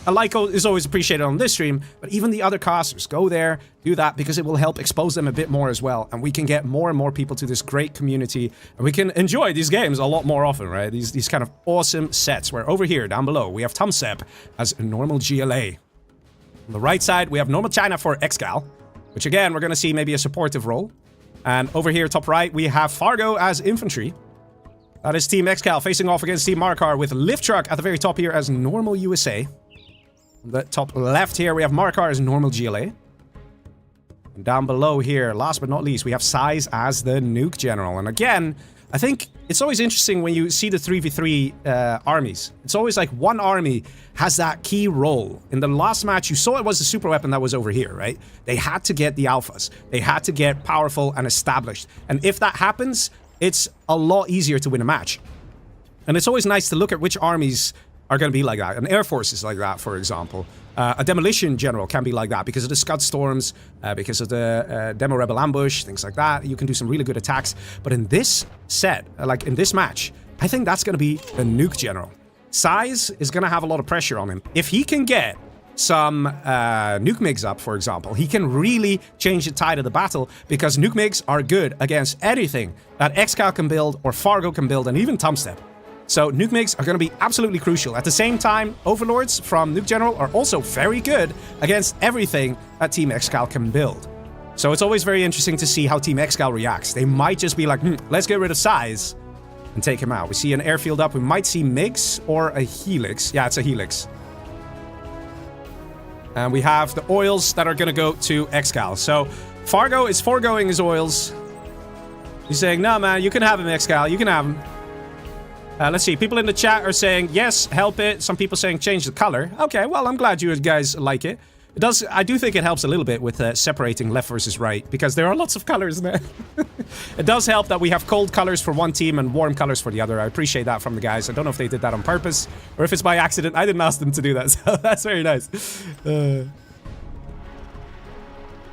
a like is always appreciated on this stream, but even the other casters, go there, do that, because it will help expose them a bit more as well. And we can get more and more people to this great community, and we can enjoy these games a lot more often, right? These kind of awesome sets, where over here, down below, we have TumStep as a normal GLA. On the right side, we have normal China for ExCaL, which again, we're gonna see maybe a supportive role. And over here, top right, we have Fargo as infantry. That is Team ExCaL facing off against Team Marakar, with LiftTruck at the very top here as normal USA. On the top left here, we have Marakar as normal GLA. And down below here, last but not least, we have SiZe as the nuke general. And again, I think it's always interesting when you see the 3v3 armies. It's always like one army has that key role. In the last match, you saw it was the super weapon that was over here, right? They had to get the alphas. They had to get powerful and established. And if that happens, it's a lot easier to win a match. And it's always nice to look at which armies are going to be like that. An Air Force is like that, for example. A Demolition General can be like that because of the Scud Storms, because of the Demo Rebel Ambush, things like that. You can do some really good attacks. But in this set, like in this match, I think that's going to be a Nuke General. SiZe is going to have a lot of pressure on him. If he can get some Nuke MiGs up, for example, he can really change the tide of the battle, because Nuke MiGs are good against anything that ExCaL can build, or Fargo can build, and even TumStep. So Nuke MiGs are going to be absolutely crucial. At the same time, Overlords from Nuke General are also very good against everything that Team ExCaL can build. So it's always very interesting to see how Team ExCaL reacts. They might just be like, let's get rid of SiZe and take him out. We see an airfield up. We might see MiGs or a Helix. Yeah, it's a Helix. And we have the oils that are going to go to ExCaL. So Fargo is foregoing his oils. He's saying, no, man, you can have him, ExCaL. You can have him. Let's see. People in the chat are saying, yes, help it. Some people saying change the color. Okay, well, I'm glad you guys like it. It does. I do think it helps a little bit with separating left versus right, because there are lots of colors now. It does help that we have cold colors for one team and warm colors for the other. I appreciate that from the guys. I don't know if they did that on purpose or if it's by accident. I didn't ask them to do that, so that's very nice.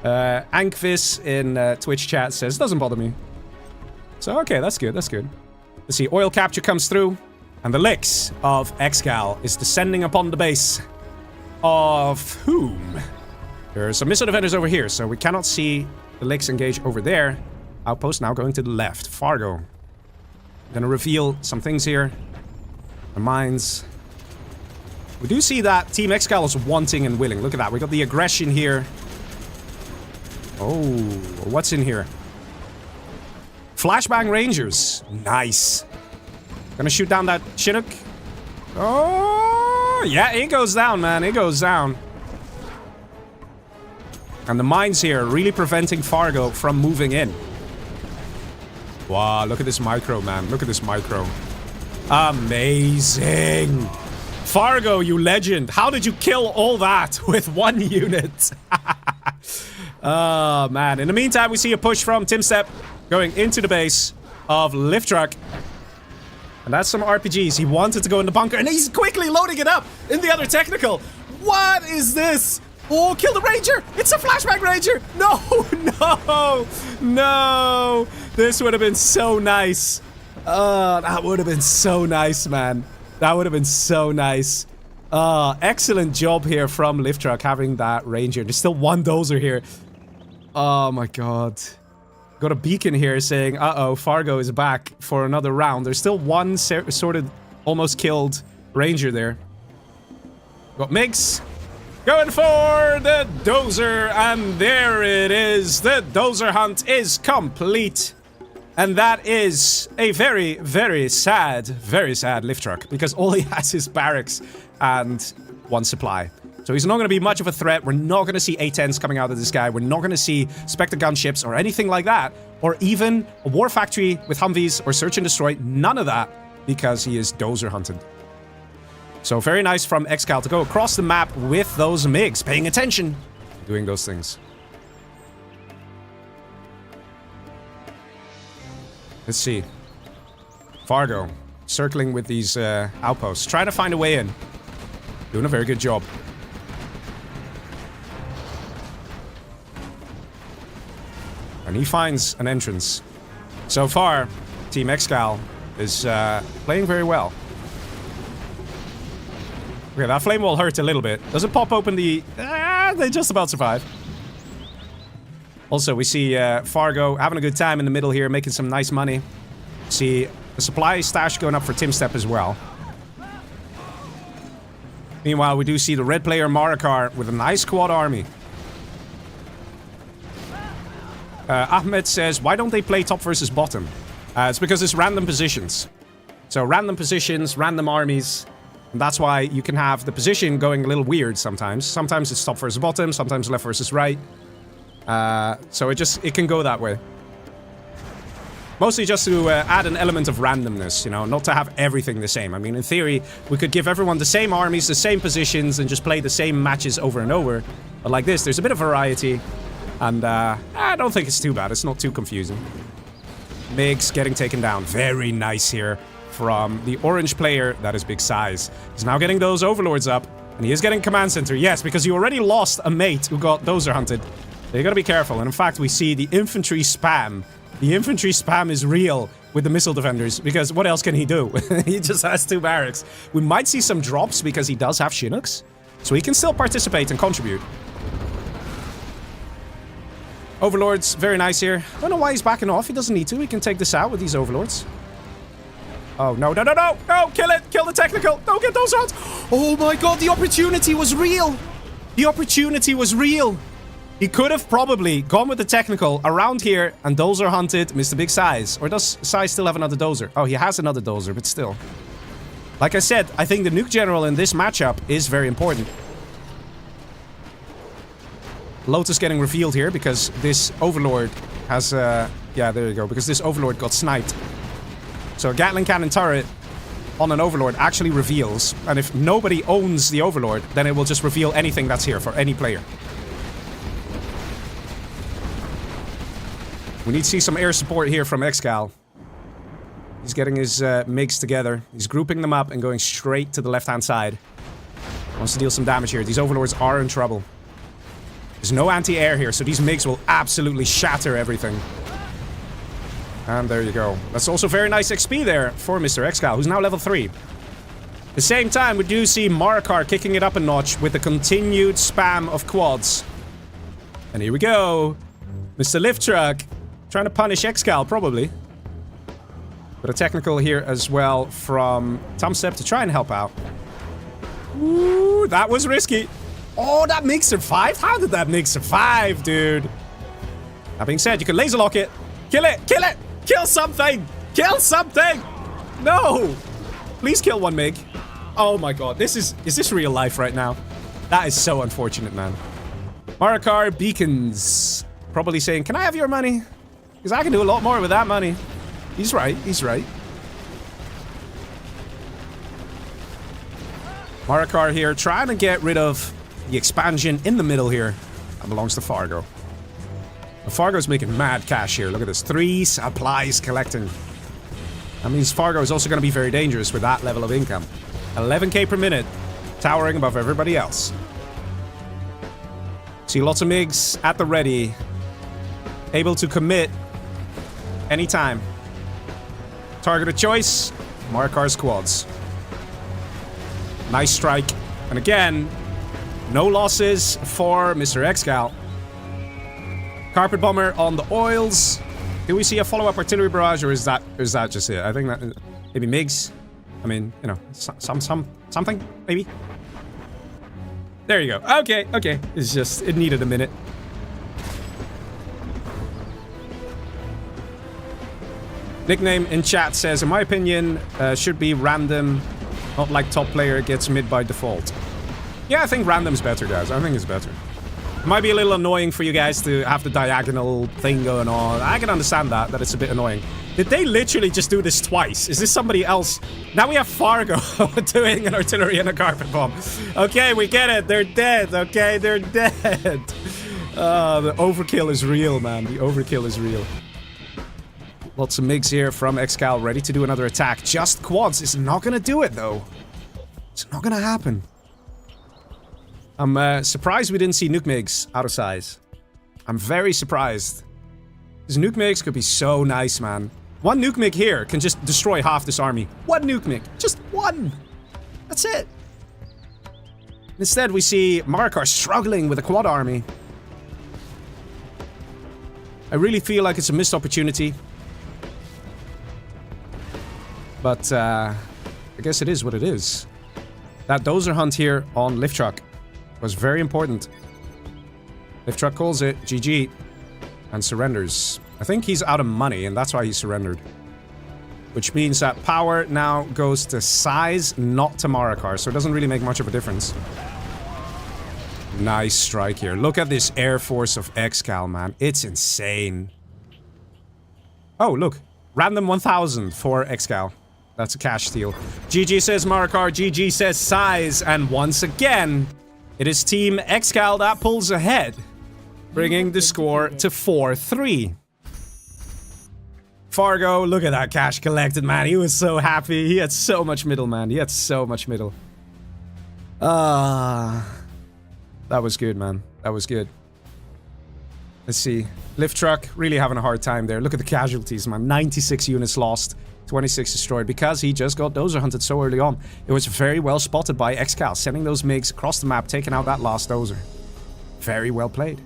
Ankvis in Twitch chat says, doesn't bother me. So, okay, that's good, that's good. Let's see, oil capture comes through, and the licks of ExCaL is descending upon the base. Of whom? There are some missile defenders over here, so we cannot see the licks engage over there. Outpost now going to the left. Fargo. Gonna reveal some things here. The mines. We do see that Team ExCaL is wanting and willing. Look at that. We got the aggression here. Oh, what's in here? Flashbang Rangers. Nice. Gonna shoot down that Chinook. Oh, yeah, it goes down, man. It goes down. And the mines here really preventing Fargo from moving in. Wow, look at this micro, man. Look at this micro. Amazing. Fargo, you legend. How did you kill all that with one unit? Oh, man. In the meantime, we see a push from TumStep going into the base of LiftTruck. And that's some RPGs. He wanted to go in the bunker, and he's quickly loading it up in the other technical. What is this? Oh, kill the Ranger! It's a flashback Ranger! No, no, no! This would have been so nice. That would have been so nice, man. That would have been so nice. Excellent job here from LiftTruck having that Ranger. There's still one dozer here. Oh my god. Got a beacon here saying, uh-oh, Fargo is back for another round. There's still one sort of almost killed Ranger there. Got Migs. Going for the dozer, and there it is. The dozer hunt is complete. And that is a very, very sad LiftTruck, because all he has is barracks and one supply. So he's not going to be much of a threat. We're not going to see A-10s coming out of this guy. We're not going to see Spectre gunships or anything like that. Or even a war factory with Humvees or search and destroy. None of that, because he is dozer hunted. So very nice from ExCaL to go across the map with those MiGs, paying attention, doing those things. Let's see. Fargo, circling with these outposts, trying to find a way in. Doing a very good job. And he finds an entrance. So far, Team ExCaL is playing very well. Okay, that flame wall hurt a little bit. Does it pop open the... they just about survive. Also, we see Fargo having a good time in the middle here, making some nice money. See the supply stash going up for TumStep as well. Meanwhile, we do see the red player Marakar with a nice quad army. Ahmed says, why don't they play top versus bottom? It's because it's random positions. So random positions, random armies. And that's why you can have the position going a little weird sometimes. Sometimes it's top versus bottom, sometimes left versus right. So it can go that way. Mostly just to add an element of randomness, you know, not to have everything the same. I mean, in theory, we could give everyone the same armies, the same positions, and just play the same matches over and over. But like this, there's a bit of variety. And I don't think it's too bad. It's not too confusing. MiGs getting taken down. Very nice here from the orange player. That is big size. He's now getting those overlords up. And he is getting command center. Yes, because you already lost a mate who got dozer hunted. So you gotta be careful. And in fact, we see the infantry spam. The infantry spam is real with the missile defenders. Because what else can he do? He just has 2 barracks. We might see some drops because he does have Chinooks. So he can still participate and contribute. Overlords, very nice here. Don't know why he's backing off. He doesn't need to. He can take this out with these overlords. Oh, no, no, no, no. No, kill it. Kill the technical. Don't get those rounds. Oh my god, the opportunity was real. The opportunity was real. He could have probably gone with the technical around here, and dozer hunted Mr. Big Size. Or does Size still have another dozer? Oh, he has another dozer, but still. Like I said, I think the nuke general in this matchup is very important. Lotus getting revealed here because this Overlord has... yeah, there you go. Because this Overlord got sniped. So a Gatling Cannon turret on an Overlord actually reveals. And if nobody owns the Overlord, then it will just reveal anything that's here for any player. We need to see some air support here from ExCaL. He's getting his MiGs together. He's grouping them up and going straight to the left-hand side. Wants to deal some damage here. These Overlords are in trouble. There's no anti-air here, so these MiGs will absolutely shatter everything. And there you go. That's also very nice XP there for Mr. ExCaL, who's now level 3. At the same time, we do see Marakar kicking it up a notch with the continued spam of quads. And here we go. Mr. LiftTruck trying to punish ExCaL, probably. But a technical here as well from TumStep to try and help out. Ooh, that was risky. Oh, that MiG survived? How did that MiG survive, dude? That being said, you can laser lock it. Kill it! Kill it! Kill something! Kill something! No! Please kill one MiG. Oh my god, is this real life right now? That is so unfortunate, man. Marakar beacons. Probably saying, can I have your money? Because I can do a lot more with that money. He's right, he's right. Marakar here, trying to get rid of the expansion in the middle here. That belongs to Fargo. Fargo's making mad cash here. Look at this. 3 supplies collecting. That means Fargo is also going to be very dangerous with that level of income. 11k per minute, towering above everybody else. See lots of MiGs at the ready. Able to commit anytime. Target of choice, Marakar's quads. Nice strike. And again, no losses for Mr. ExCaL. Carpet bomber on the oils. Do we see a follow-up artillery barrage, or is that just it? I think that maybe MiGs. I mean, you know, something maybe. There you go. Okay, okay. It's just it needed a minute. Nickname in chat says, in my opinion, should be random, not like top player gets mid by default. Yeah, I think random's better, guys. I think it's better. It might be a little annoying for you guys to have the diagonal thing going on. I can understand that it's a bit annoying. Did they literally just do this twice? Is this somebody else? Now we have Fargo doing an artillery and a carpet bomb. Okay, we get it. They're dead. Okay, they're dead. The overkill is real, man. The overkill is real. Lots of MiGs here from ExCaL, ready to do another attack. Just quads is not gonna do it, though. It's not gonna happen. I'm surprised we didn't see nuke MiGs out of size. I'm very surprised. These nuke MiGs could be so nice, man. One nuke MiG here can just destroy half this army. One nuke MiG. Just one. That's it. Instead, we see Marakar struggling with a quad army. I really feel like it's a missed opportunity. But, I guess it is what it is. That dozer hunt here on LiftTruck was very important. LiftTruck calls it GG and surrenders. I think he's out of money, and that's why he surrendered. Which means that power now goes to SiZe, not to Marakar, so it doesn't really make much of a difference. Nice strike here. Look at this air force of ExCaL, man. It's insane. Oh, look. Random 1000 for ExCaL. That's a cash steal. GG says Marakar, GG says SiZe, and once again, it is Team ExCaL that pulls ahead, bringing the score to 4-3. Fargo, look at that cash collected, man. He was so happy. He had so much middle, man. He had so much middle. That was good, man. That was good. Let's see. LiftTruck really having a hard time there. Look at the casualties, man. 96 units lost. 26 destroyed because he just got dozer hunted so early on. It was very well spotted by ExCaL, sending those MiGs across the map, taking out that last dozer. Very well played.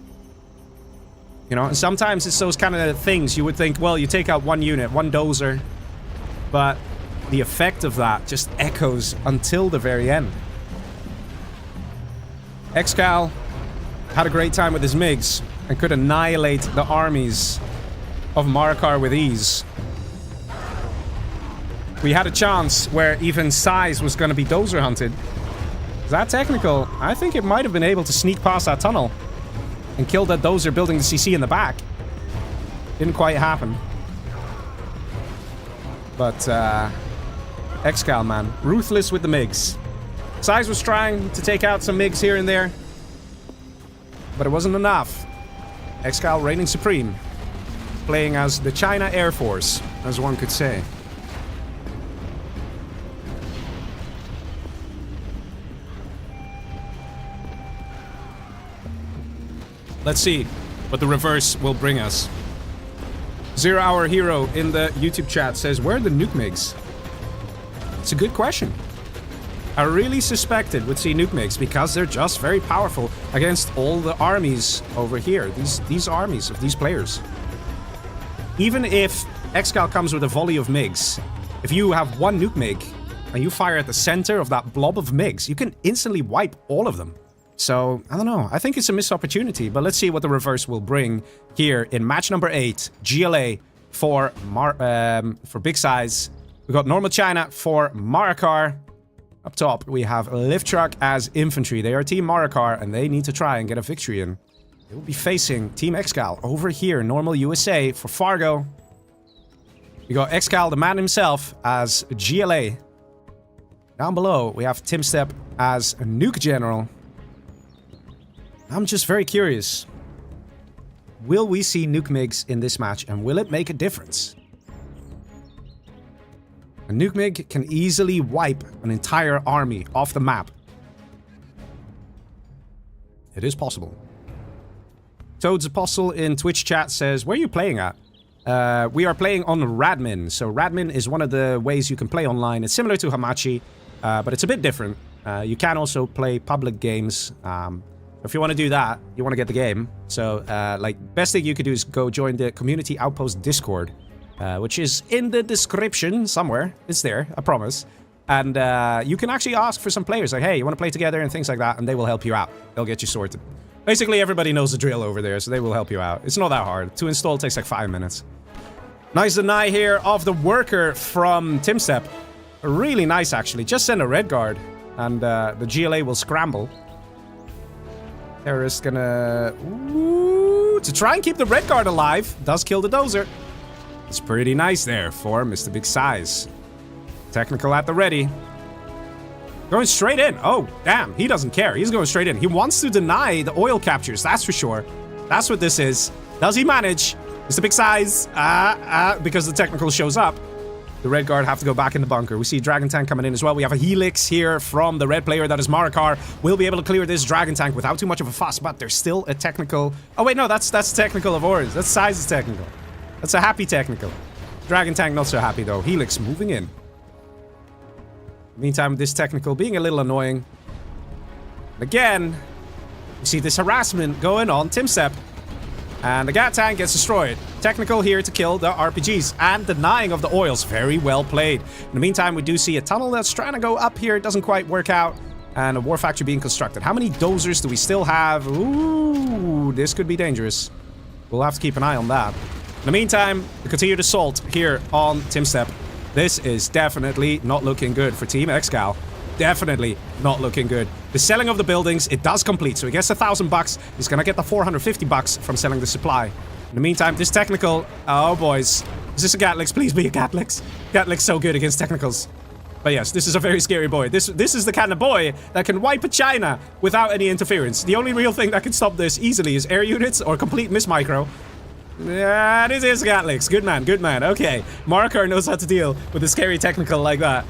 You know, and sometimes it's those kind of things you would think, well, you take out one unit, one dozer, but the effect of that just echoes until the very end. ExCaL had a great time with his MiGs and could annihilate the armies of Marakar with ease. We had a chance where even SiZe was going to be dozer hunted. Is that technical? I think it might have been able to sneak past that tunnel. and kill that dozer building the CC in the back. Didn't quite happen. But, ExCaL, man. Ruthless with the MiGs. SiZe was trying to take out some MiGs here and there, but it wasn't enough. ExCaL reigning supreme. Playing as the China Air Force, as one could say. Let's see what the reverse will bring us. 0 Hour Hero in the YouTube chat says, where are the nuke MiGs? It's a good question. I really suspected we'd see nuke MiGs because they're just very powerful against all the armies over here. These armies of these players. Even if ExCaL comes with a volley of MiGs, if you have one nuke MiG and you fire at the center of that blob of MiGs, you can instantly wipe all of them. So, I don't know. I think it's a missed opportunity, but let's see what the reverse will bring here in match number 8. GLA for Big Size. We got normal China for Marakar. Up top, we have LiftTruck as infantry. They are Team Marakar, and they need to try and get a victory in. They will be facing Team ExCaL over here, normal USA for Fargo. We got ExCaL, the man himself, as GLA. Down below, we have TumStep as a nuke general. I'm just very curious. Will we see nuke MiGs in this match, and will it make a difference? A nuke MiG can easily wipe an entire army off the map. It is possible. Toad's Apostle in Twitch chat says, where are you playing at? We are playing on Radmin. So Radmin is one of the ways you can play online. It's similar to Hamachi, but it's a bit different. You can also play public games. If you want to do that, you want to get the game. So, like, best thing you could do is go join the Community Outpost Discord, which is in the description somewhere. It's there, I promise. And you can actually ask for some players, like, hey, you want to play together and things like that, and they will help you out. They'll get you sorted. Basically, everybody knows the drill over there, so they will help you out. It's not that hard. To install takes like 5 minutes. Nice deny here of the worker from TumStep. Really nice, actually. Just send a red guard, and the GLA will scramble. Terrorist gonna... Ooh, to try and keep the red guard alive. Does kill the dozer. It's pretty nice there for Mr. Big Size. Technical at the ready. Going straight in. Oh, damn. He doesn't care. He's going straight in. He wants to deny the oil captures. That's for sure. That's what this is. Does he manage? Mr. Big Size. Because the technical shows up. The red guard have to go back in the bunker. We see Dragon Tank coming in as well. We have a Helix here from the red player. That is Marakar. We'll be able to clear this Dragon Tank without too much of a fuss. But there's still a technical... Oh, wait, no. That's technical of ours. That's SiZe's technical. That's a happy technical. Dragon Tank not so happy, though. Helix moving in. Meantime, this technical being a little annoying. Again, you see this harassment going on TumStep. And the Gat Tank gets destroyed. Technical here to kill the RPGs. And denying of the oils. Very well played. In the meantime, we do see a tunnel that's trying to go up here. It doesn't quite work out. And a war factory being constructed. How many dozers do we still have? Ooh, this could be dangerous. We'll have to keep an eye on that. In the meantime, the continued assault here on TumStep. This is definitely not looking good for Team ExCaL. Definitely not looking good. The selling of the buildings, it does complete. So he gets $1,000. He's gonna get the $450 from selling the supply. In the meantime, this technical... Oh, boys. Is this a Gatlix? Please be a Gatlix. Gatlix so good against technicals. But yes, this is a very scary boy. This is the kind of boy that can wipe a China without any interference. The only real thing that can stop this easily is air units or complete mismicro. Yeah, this is Gatlix. Good man, good man. Okay. Marakar knows how to deal with a scary technical like that.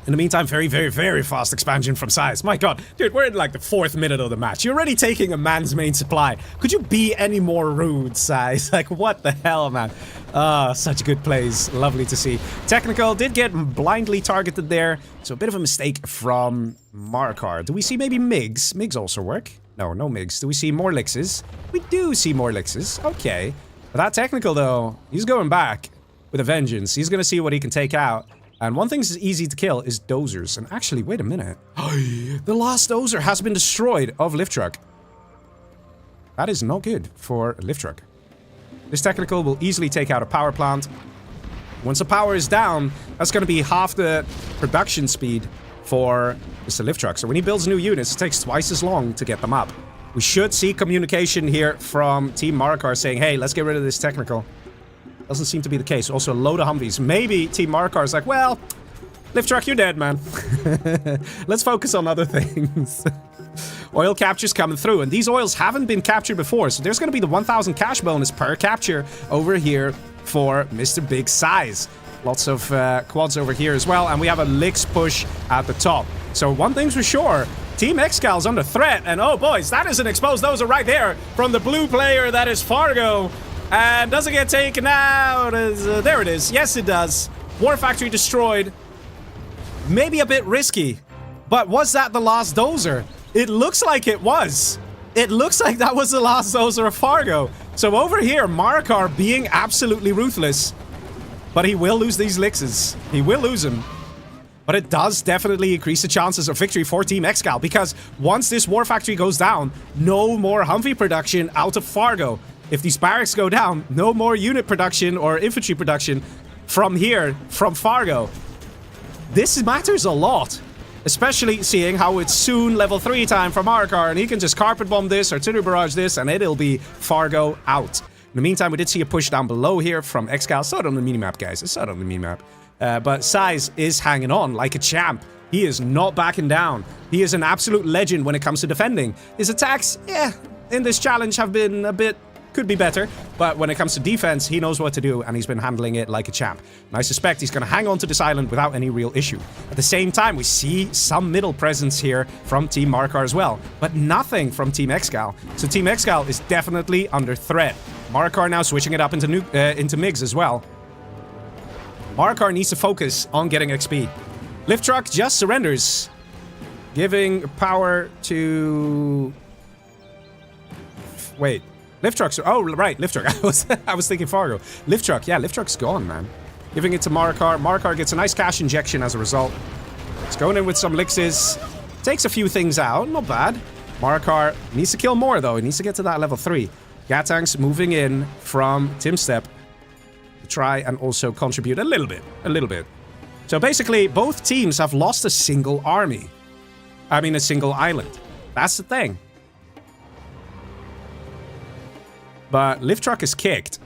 In the meantime, very, very, very fast expansion from SiZe. My god. Dude, we're in like the 4th minute of the match. You're already taking a man's main supply. Could you be any more rude, SiZe? Like, what the hell, man? Such good plays. Lovely to see. Technical did get blindly targeted there. So a bit of a mistake from Marakar. Do we see maybe MiGs? MiGs also work. No, no MiGs. Do we see more Lixes? We do see more Lixes. Okay. But that technical, though, he's going back with a vengeance. He's going to see what he can take out. And one thing that's easy to kill is dozers. And actually, wait a minute. The last dozer has been destroyed of LiftTruck. That is not good for LiftTruck. This technical will easily take out a power plant. Once the power is down, that's going to be half the production speed for Mr. LiftTruck. So when he builds new units, it takes twice as long to get them up. We should see communication here from Team Marakar saying, hey, let's get rid of this technical. Doesn't seem to be the case. Also, a load of Humvees. Maybe Team Marakar is like, well, LiftTruck, you're dead, man. Let's focus on other things. Oil capture's coming through, and these oils haven't been captured before, so there's going to be the 1,000 cash bonus per capture over here for Mr. Big SiZe. Lots of quads over here as well, and we have a licks push at the top. So one thing's for sure, Team ExCaL's under threat, and oh boys, that is an exposed dozer right there from the blue player, that is Fargo. And does it get taken out? There it is. Yes, it does. War Factory destroyed. Maybe a bit risky, but was that the last dozer? It looks like it was. It looks like that was the last dozer of Fargo. So over here, Marakar being absolutely ruthless. But he will lose these lixes. He will lose them. But it does definitely increase the chances of victory for Team ExCaL, because once this War Factory goes down, no more Humvee production out of Fargo. If these barracks go down, no more unit production or infantry production from here, from Fargo. This matters a lot. Especially seeing how it's soon level 3 time for Marakar, and he can just carpet bomb this, artillery barrage this, and it'll be Fargo out. In the meantime, we did see a push down below here from ExCaL. Saw it on the minimap, guys. I saw it on the minimap. But SiZe is hanging on like a champ. He is not backing down. He is an absolute legend when it comes to defending. His attacks, yeah, in this challenge have been a bit... could be better, but when it comes to defense, he knows what to do, and he's been handling it like a champ. And I suspect he's going to hang on to this island without any real issue. At the same time, we see some middle presence here from Team Marakar as well, but nothing from Team ExCaL. So Team ExCaL is definitely under threat. Marakar now switching it up into MiGs as well. Marakar needs to focus on getting XP. LiftTruck just surrenders, giving power to... Wait. LiftTruck's... Oh, right, LiftTruck. I was thinking Fargo. LiftTruck, yeah, LiftTruck's gone, man. Giving it to Marakar. Marakar gets a nice cash injection as a result. It's going in with some lixes. Takes a few things out, not bad. Marakar needs to kill more, though. He needs to get to that level 3. Gatangs moving in from TumStep to try and also contribute a little bit. A little bit. So basically, both teams have lost a single army. I mean, a single island. That's the thing. But LiftTruck is kicked.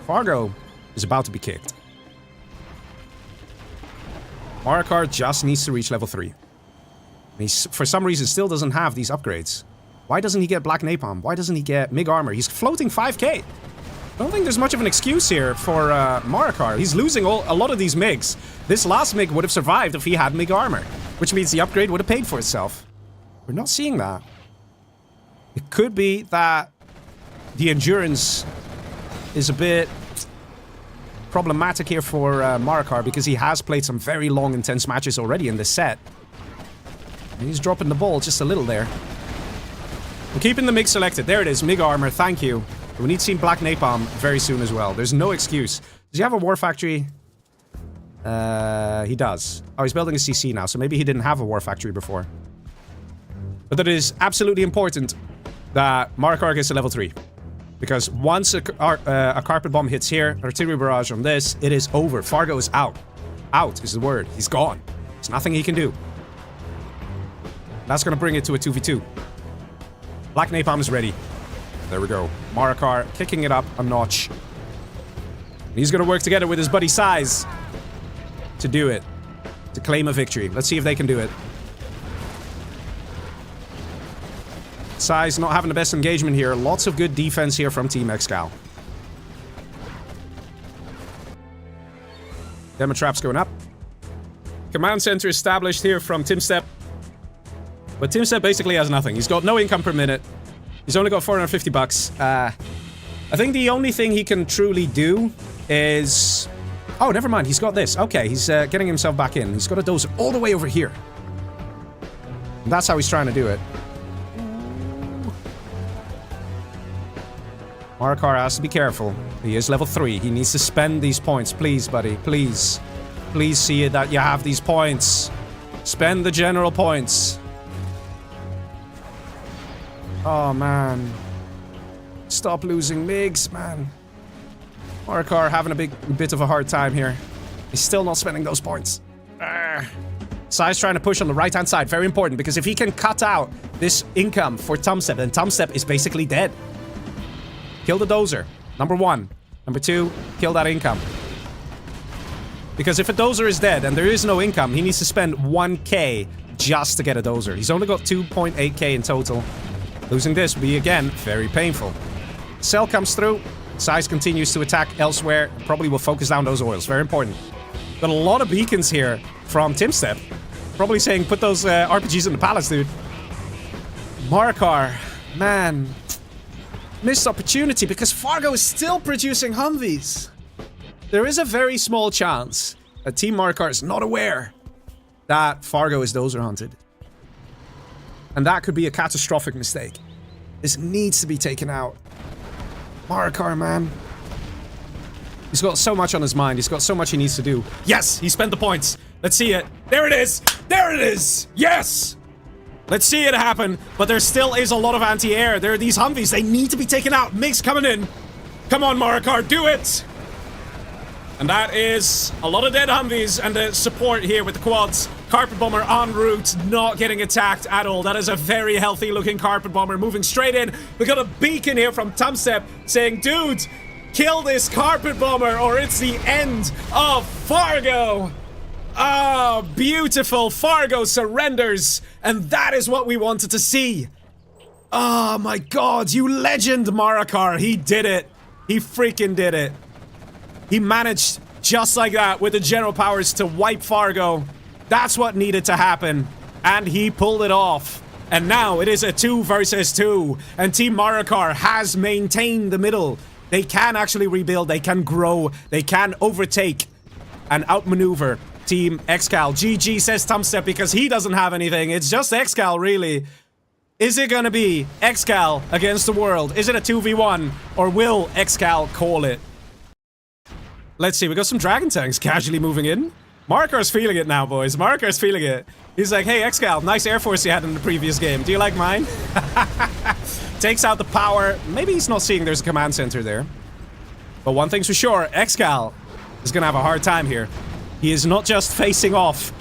Fargo is about to be kicked. Marakar just needs to reach level 3. He, for some reason, still doesn't have these upgrades. Why doesn't he get Black Napalm? Why doesn't he get MiG armor? He's floating 5k. I don't think there's much of an excuse here for Marakar. He's losing a lot of these MiGs. This last MiG would have survived if he had MiG armor, which means the upgrade would have paid for itself. We're not seeing that. It could be that the endurance is a bit problematic here for Marakar, because he has played some very long, intense matches already in this set. And he's dropping the ball just a little there. I'm keeping the MiG selected. There it is, MiG armor, thank you. We need to see Black Napalm very soon as well. There's no excuse. Does he have a War Factory? He does. Oh, he's building a CC now, so maybe he didn't have a War Factory before. But that is absolutely important that Marakar gets to level 3. Because once a carpet bomb hits here, artillery barrage on this, it is over. Fargo is out. Out is the word. He's gone. There's nothing he can do. That's going to bring it to a 2v2. Black Napalm is ready. There we go. Marakar kicking it up a notch. He's going to work together with his buddy SiZe to do it. To claim a victory. Let's see if they can do it. SiZe not having the best engagement here. Lots of good defense here from Team ExCaL. Demo traps going up. Command center established here from TumStep. But TumStep basically has nothing. He's got no income per minute. He's only got 450 bucks. I think the only thing he can truly do is... Oh, never mind. He's got this. Okay, he's getting himself back in. He's got a dozer all the way over here. And that's how he's trying to do it. Marakar has to be careful. He is level 3. He needs to spend these points. Please, buddy. Please. Please see that you have these points. Spend the general points. Oh, man. Stop losing MiGs, man. Marakar having a bit of a hard time here. He's still not spending those points. SiZe trying to push on the right-hand side. Very important, because if he can cut out this income for TumStep, then TumStep is basically dead. Kill the dozer. Number 1. Number 2, kill that income. Because if a dozer is dead and there is no income, he needs to spend 1k just to get a dozer. He's only got 2.8k in total. Losing this would be, again, very painful. Cell comes through. SiZe continues to attack elsewhere. Probably will focus down those oils. Very important. Got a lot of beacons here from TumStep. Probably saying, put those RPGs in the palace, dude. Marakar. Man. Missed opportunity because Fargo is still producing Humvees. There is a very small chance that Team Marakar is not aware that Fargo is dozer hunted. And that could be a catastrophic mistake. This needs to be taken out. Marakar, man. He's got so much on his mind. He's got so much he needs to do. Yes, he spent the points. Let's see it. There it is. There it is. Yes. Let's see it happen. But there still is a lot of anti-air. There are these Humvees. They need to be taken out. Mix coming in. Come on, Marakar. Do it. And that is a lot of dead Humvees and the support here with the quads. Carpet Bomber en route, not getting attacked at all. That is a very healthy looking Carpet Bomber moving straight in. We got a beacon here from TumStep saying, dude, kill this Carpet Bomber or it's the end of Fargo. Ah, oh, beautiful. Fargo surrenders. And that is what we wanted to see. Oh my god, you legend, Marakar. He did it. He freaking did it. He managed, just like that, with the general powers to wipe Fargo. That's what needed to happen. And he pulled it off. And now it is a 2 versus 2. And Team Marakar has maintained the middle. They can actually rebuild. They can grow. They can overtake and outmaneuver Team ExCaL. GG, says TumStep, because he doesn't have anything. It's just ExCaL, really. Is it gonna be ExCaL against the world? Is it a 2v1? Or will ExCaL call it? Let's see, we got some Dragon Tanks casually moving in. Marakar's feeling it now, boys. Marakar's feeling it. He's like, hey, ExCaL, nice Air Force you had in the previous game. Do you like mine? Takes out the power. Maybe he's not seeing there's a command center there. But one thing's for sure, ExCaL is gonna have a hard time here. He is not just facing off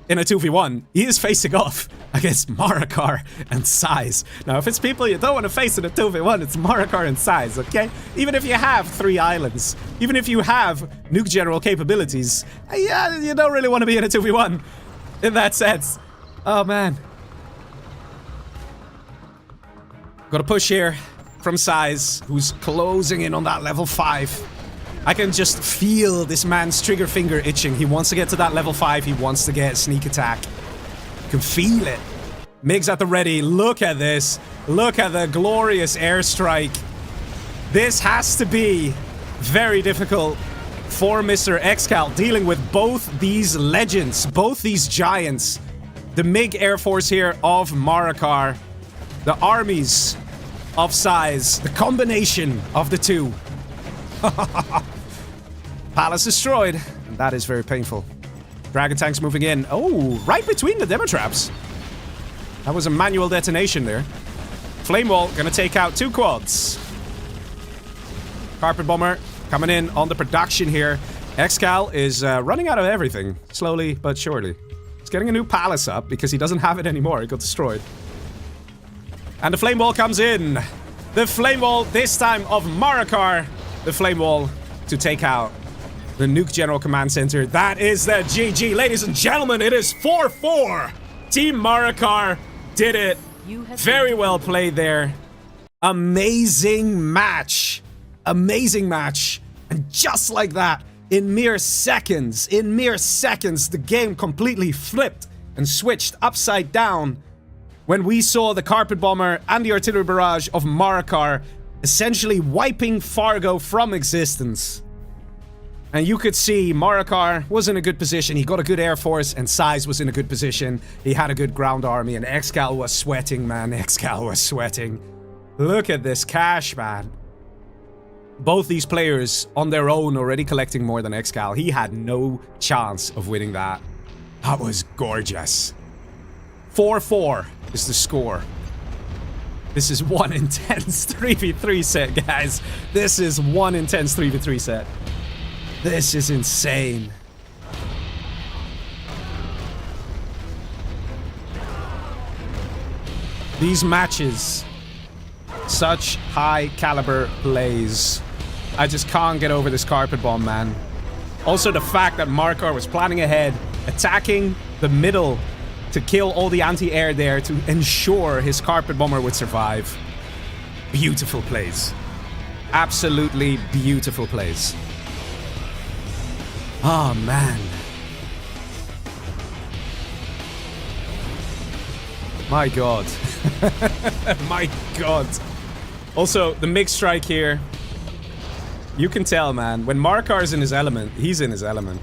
in a 2v1. He is facing off against Marakar and SiZe. Now, if it's people you don't want to face in a 2v1, it's Marakar and SiZe, okay? Even if you have 3 islands, even if you have nuke general capabilities, yeah, you don't really want to be in a 2v1 in that sense. Oh, man. Got a push here from SiZe, who's closing in on that level 5. I can just feel this man's trigger finger itching. He wants to get to that level 5. He wants to get sneak attack. You can feel it. Migs at the ready. Look at this. Look at the glorious airstrike. This has to be very difficult for Mr. ExCaL, dealing with both these legends, both these giants. The MiG Air Force here of Marakar. The armies of SiZe. The combination of the two. Palace destroyed. And that is very painful. Dragon tanks moving in. Oh, right between the demo traps. That was a manual detonation there. Flame Wall gonna take out 2 quads. Carpet Bomber coming in on the production here. ExCaL is running out of everything. Slowly but surely. He's getting a new palace up because he doesn't have it anymore. It got destroyed. And the Flame Wall comes in. The Flame Wall, this time of Marakar. The Flame Wall to take out the Nuke General Command Center. That is the GG. Ladies and gentlemen, it is 4-4. Team Marakar did it. Very well played there. Amazing match. Amazing match. And just like that, in mere seconds, the game completely flipped and switched upside down when we saw the Carpet Bomber and the Artillery Barrage of Marakar essentially wiping Fargo from existence. And you could see Marakar was in a good position. He got a good Air Force, and SiZe was in a good position. He had a good ground army, and ExCaL was sweating, man. ExCaL was sweating. Look at this cash, man. Both these players on their own already collecting more than ExCaL. He had no chance of winning that. That was gorgeous. 4-4 is the score. This is one intense 3v3 set, guys. This is one intense 3v3 set. This is insane. These matches, such high caliber plays. I just can't get over this carpet bomb, man. Also, the fact that Marakar was planning ahead, attacking the middle to kill all the anti-air there to ensure his carpet bomber would survive. Beautiful plays. Absolutely beautiful plays. Oh, man. My god. My god. Also, the mix strike here. You can tell, man. When Marakar's in his element, he's in his element.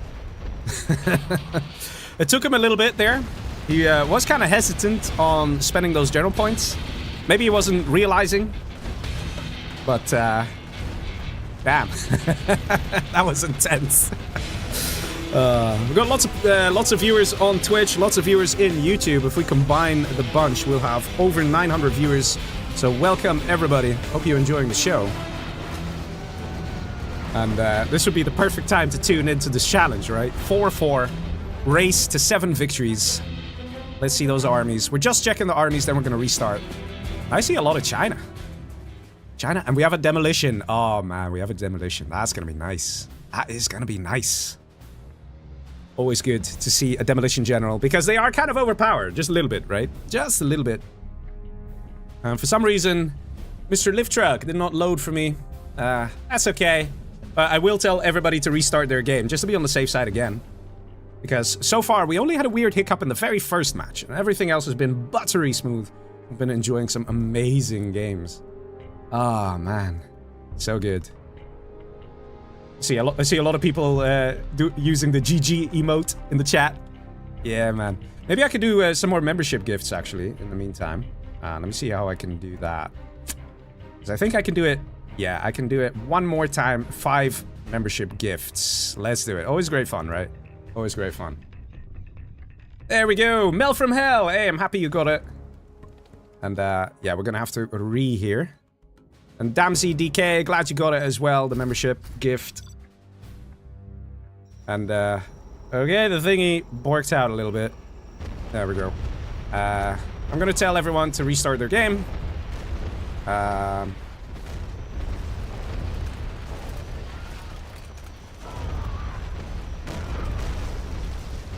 It took him a little bit there. He was kind of hesitant on spending those general points. Maybe he wasn't realizing. But, damn. That was intense. We've got lots of viewers on Twitch, lots of viewers in YouTube. If we combine the bunch, we'll have over 900 viewers. So welcome, everybody. Hope you're enjoying the show. And this would be the perfect time to tune into this challenge, right? 4-4, race to 7 victories. Let's see those armies. We're just checking the armies, then we're going to restart. I see a lot of China. China, and we have a demolition. Oh, man, we have a demolition. That's going to be nice. That is going to be nice. Always good to see a demolition general, because they are kind of overpowered. Just a little bit, right? Just a little bit. For some reason, Mr. LiftTruck did not load for me. That's okay. I will tell everybody to restart their game, just to be on the safe side again. Because so far, we only had a weird hiccup in the very first match. And everything else has been buttery smooth. I've been enjoying some amazing games. Ah, man. So good. I see a lot of people using the GG emote in the chat. Yeah, man. Maybe I could do some more membership gifts, actually, in the meantime. Let me see how I can do that. Because I think I can do it. Yeah, I can do it one more time. 5 membership gifts. Let's do it. Always great fun, right? Always great fun. There we go. Mel from hell. Hey, I'm happy you got it. And, yeah, we're gonna have to here. And Damsey DK, glad you got it as well, the membership gift. And, okay, the thingy borked out a little bit. There we go. I'm gonna tell everyone to restart their game.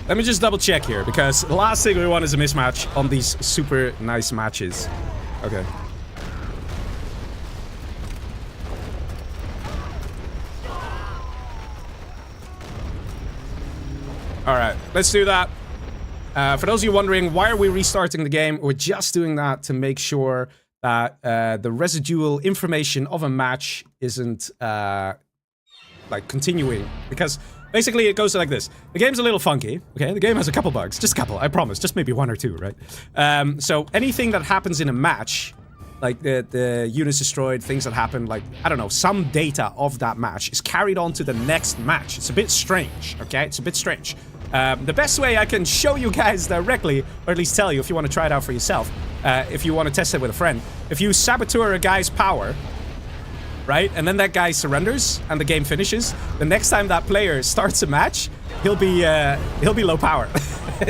Let me just double check here, because the last thing we want is a mismatch on these super nice matches. Okay. Alright, let's do that. For those of you wondering, why are we restarting the game? We're just doing that to make sure that the residual information of a match isn't, like, continuing. Because basically it goes like this. The game's a little funky, okay? The game has a couple bugs. Just a couple, I promise. Just maybe 1 or 2, right? So anything that happens in a match, like the units destroyed, things that happen, like, I don't know, some data of that match is carried on to the next match. It's a bit strange, okay? It's a bit strange. The best way I can show you guys directly, or at least tell you if you want to try it out for yourself, if you want to test it with a friend, if you saboteur a guy's power, right, and then that guy surrenders and the game finishes, the next time that player starts a match, he'll be low power.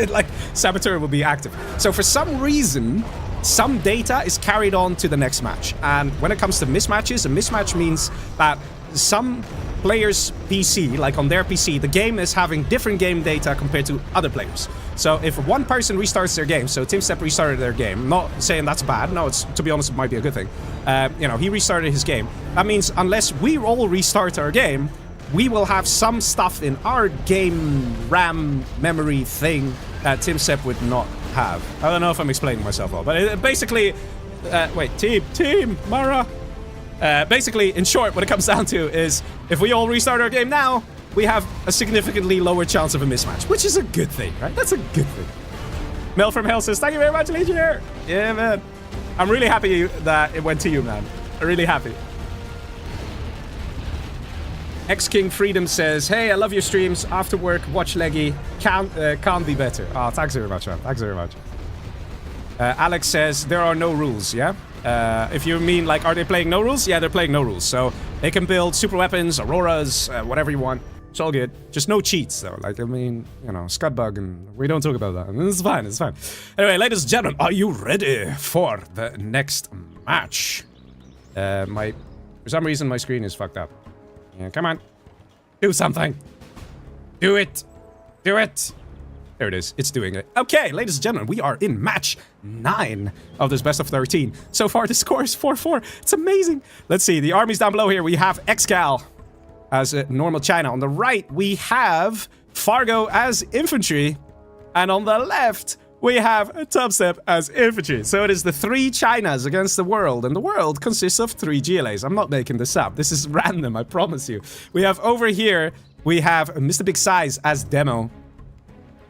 Like, saboteur will be active. So for some reason, some data is carried on to the next match. And when it comes to mismatches, a mismatch means that some players' PC, like on their PC, the game is having different game data compared to other players. So if one person restarts their game, so TumStep restarted their game, not saying that's bad, no, it's, to be honest, it might be a good thing. You know, he restarted his game. That means unless we all restart our game, we will have some stuff in our game RAM memory thing that TumStep would not have. I don't know if I'm explaining myself well, but it basically... wait, team, Mara... basically, in short, what it comes down to is, if we all restart our game now, we have a significantly lower chance of a mismatch, which is a good thing, right? That's a good thing. Mel from Hell says, thank you very much, Legionnaire. Yeah, man. I'm really happy that it went to you, man. I'm really happy. X-King Freedom says, hey, I love your streams. After work, watch Leggy. Can't be better. Oh, thanks very much, man. Thanks very much. Alex says, there are no rules, yeah? If you mean, like, are they playing no rules? Yeah, they're playing no rules. So they can build super weapons, auroras, whatever you want. It's all good. Just no cheats, though. Like, I mean, you know, Scudbug, and we don't talk about that. It's fine, it's fine. Anyway, ladies and gentlemen, are you ready for the next match? For some reason, my screen is fucked up. Yeah, come on. Do something. Do it. Do it. There it is. It's doing it. Okay, ladies and gentlemen, we are in match 9 of this best of 13. So far, the score is 4-4. It's amazing. Let's see. The armies down below here. We have ExCaL as normal China. On the right, we have Fargo as infantry. And on the left, we have TumStep as infantry. So it is the 3 Chinas against the world. And the world consists of 3 GLAs. I'm not making this up. This is random, I promise you. We have over here, we have Mr. Big SiZe as demo.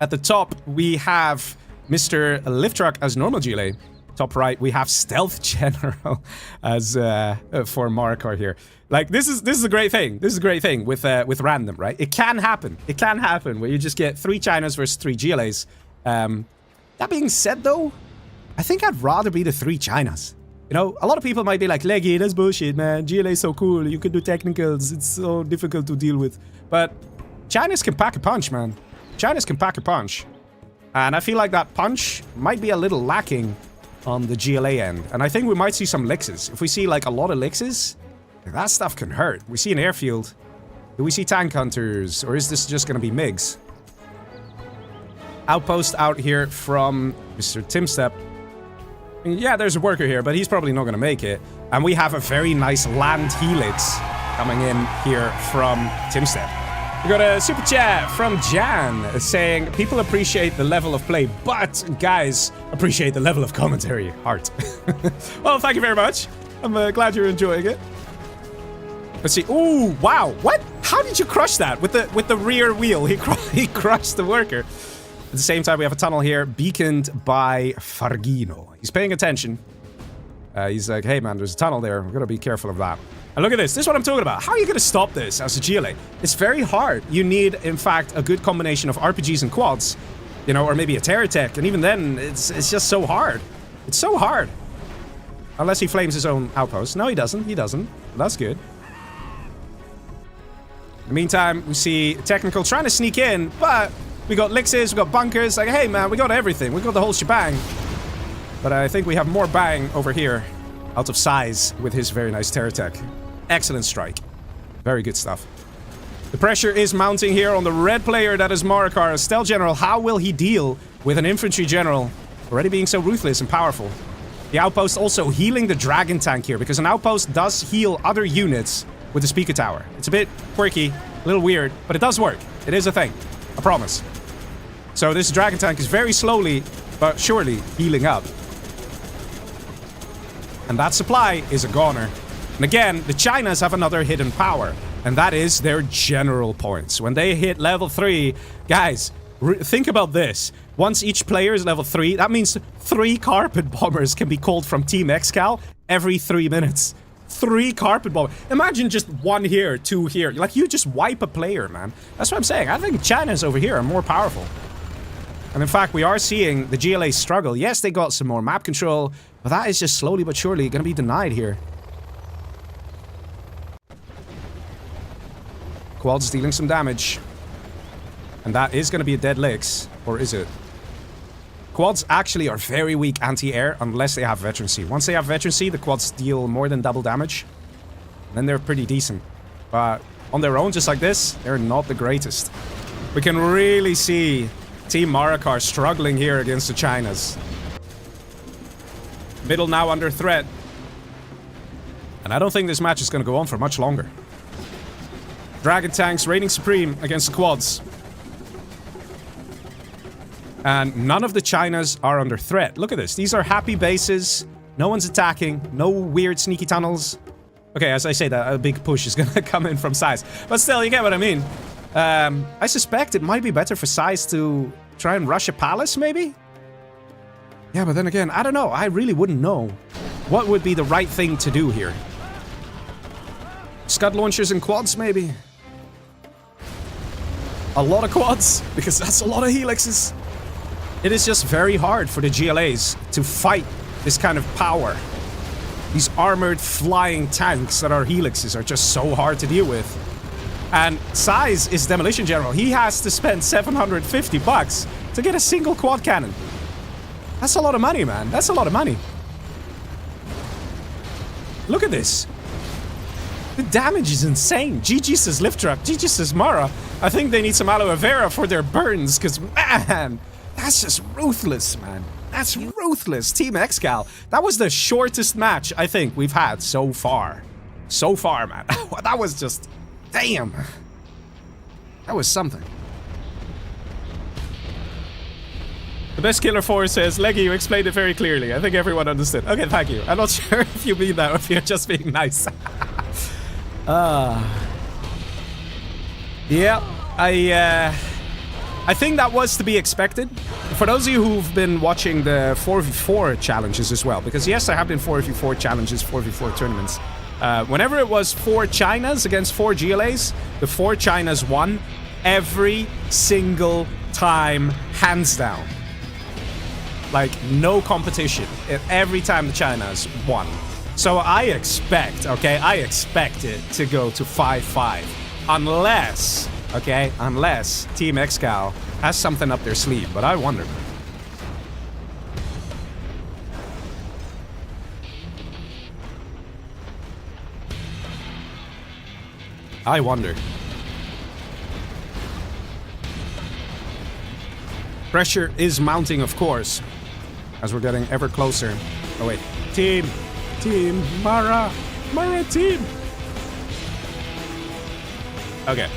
At the top, we have Mr. LiftTruck as normal GLA. Top right, we have Stealth General as for Marakar here. Like, this is a great thing. This is a great thing with random, right? It can happen. It can happen where you just get 3 Chinas versus 3 GLAs. That being said, though, I think I'd rather be the 3 Chinas. You know, a lot of people might be like, Leggy, that's bullshit, man. GLA is so cool. You can do technicals. It's so difficult to deal with. But Chinas can pack a punch, man. Chinas can pack a punch. And I feel like that punch might be a little lacking on the GLA end. And I think we might see some Lixes. If we see, like, a lot of Lixes, that stuff can hurt. We see an airfield. Do we see tank hunters? Or is this just going to be MiGs? Outpost out here from Mr. TumStep. Yeah, there's a worker here, but he's probably not going to make it. And we have a very nice land helix coming in here from TumStep. We got a super chat from Jan saying, people appreciate the level of play, but guys appreciate the level of commentary. Heart. Well, thank you very much. I'm glad you're enjoying it. Let's see. Ooh, wow. What? How did you crush that? With the rear wheel, he crushed the worker. At the same time, we have a tunnel here, beaconed by Fargino. He's paying attention. He's like, hey man, there's a tunnel there. We're gonna be careful of that. And look at this. This is what I'm talking about. How are you gonna stop this as a GLA? It's very hard. You need, in fact, a good combination of RPGs and quads. You know, or maybe a terror tech. And even then, it's just so hard. It's so hard. Unless he flames his own outpost. No, he doesn't. He doesn't. That's good. In the meantime, we see Technical trying to sneak in, but we got Lixes, we got bunkers. Like, hey man, we got everything. We got the whole shebang. But I think we have more bang over here out of SiZe with his very nice terror tech. Excellent strike. Very good stuff. The pressure is mounting here on the red player that is Marakar. Stealth General, how will he deal with an infantry general already being so ruthless and powerful? The outpost also healing the dragon tank here, because an outpost does heal other units with the speaker tower. It's a bit quirky, a little weird, but it does work. It is a thing. I promise. So this dragon tank is very slowly but surely healing up. And that supply is a goner. And again, the Chinas have another hidden power, and that is their general points. When they hit level 3, guys, think about this. Once each player is level 3, that means 3 carpet bombers can be called from Team ExCaL every 3 minutes. 3 carpet bombers. Imagine just 1 here, 2 here. Like, you just wipe a player, man. That's what I'm saying. I think Chinas over here are more powerful. And in fact, we are seeing the GLA struggle. Yes, they got some more map control, but that is just slowly but surely going to be denied here. Quad's dealing some damage. And that is going to be a dead Lix. Or is it? Quads actually are very weak anti-air unless they have veterancy. Once they have veterancy, the quads deal more than double damage. And then they're pretty decent. But on their own, just like this, they're not the greatest. We can really see Team Marakar struggling here against the Chinas. Middle now under threat. And I don't think this match is going to go on for much longer. Dragon tanks reigning supreme against the quads. And none of the Chinas are under threat. Look at this. These are happy bases. No one's attacking. No weird sneaky tunnels. Okay, as I say that, a big push is gonna come in from SiZe. But still, you get what I mean. I suspect it might be better for SiZe to try and rush a palace, maybe? Yeah, but then again, I don't know. I really wouldn't know what would be the right thing to do here. Scud launchers and quads, maybe? A lot of quads, because that's a lot of helixes. It is just very hard for the GLAs to fight this kind of power. These armored flying tanks that are helixes are just so hard to deal with. And SiZe is Demolition General. He has to spend 750 bucks to get a single quad cannon. That's a lot of money, man. That's a lot of money. Look at this. The damage is insane. GG says LiftTruck. GG says Mara. I think they need some aloe vera for their burns, because, man, that's just ruthless, man. That's ruthless. Team ExCaL. That was the shortest match, I think, we've had so far. So far, man. That was just... Damn. That was something. The best killer force says, Leggy, you explained it very clearly. I think everyone understood. Okay, thank you. I'm not sure if you mean that or if you're just being nice. Yeah, I think that was to be expected. For those of you who've been watching the 4v4 challenges as well, because yes, I have been 4v4 challenges, 4v4 tournaments. Whenever it was 4 Chinas against 4 GLAs, the 4 Chinas won every single time, hands down. Like, no competition. Every time the Chinas won. So I expect, okay, I expect it to go to 5-5. Unless, okay, unless Team ExCaL has something up their sleeve. But I wonder. I wonder. Pressure is mounting, of course, as we're getting ever closer. Oh, wait. Team, Mara team. Okay.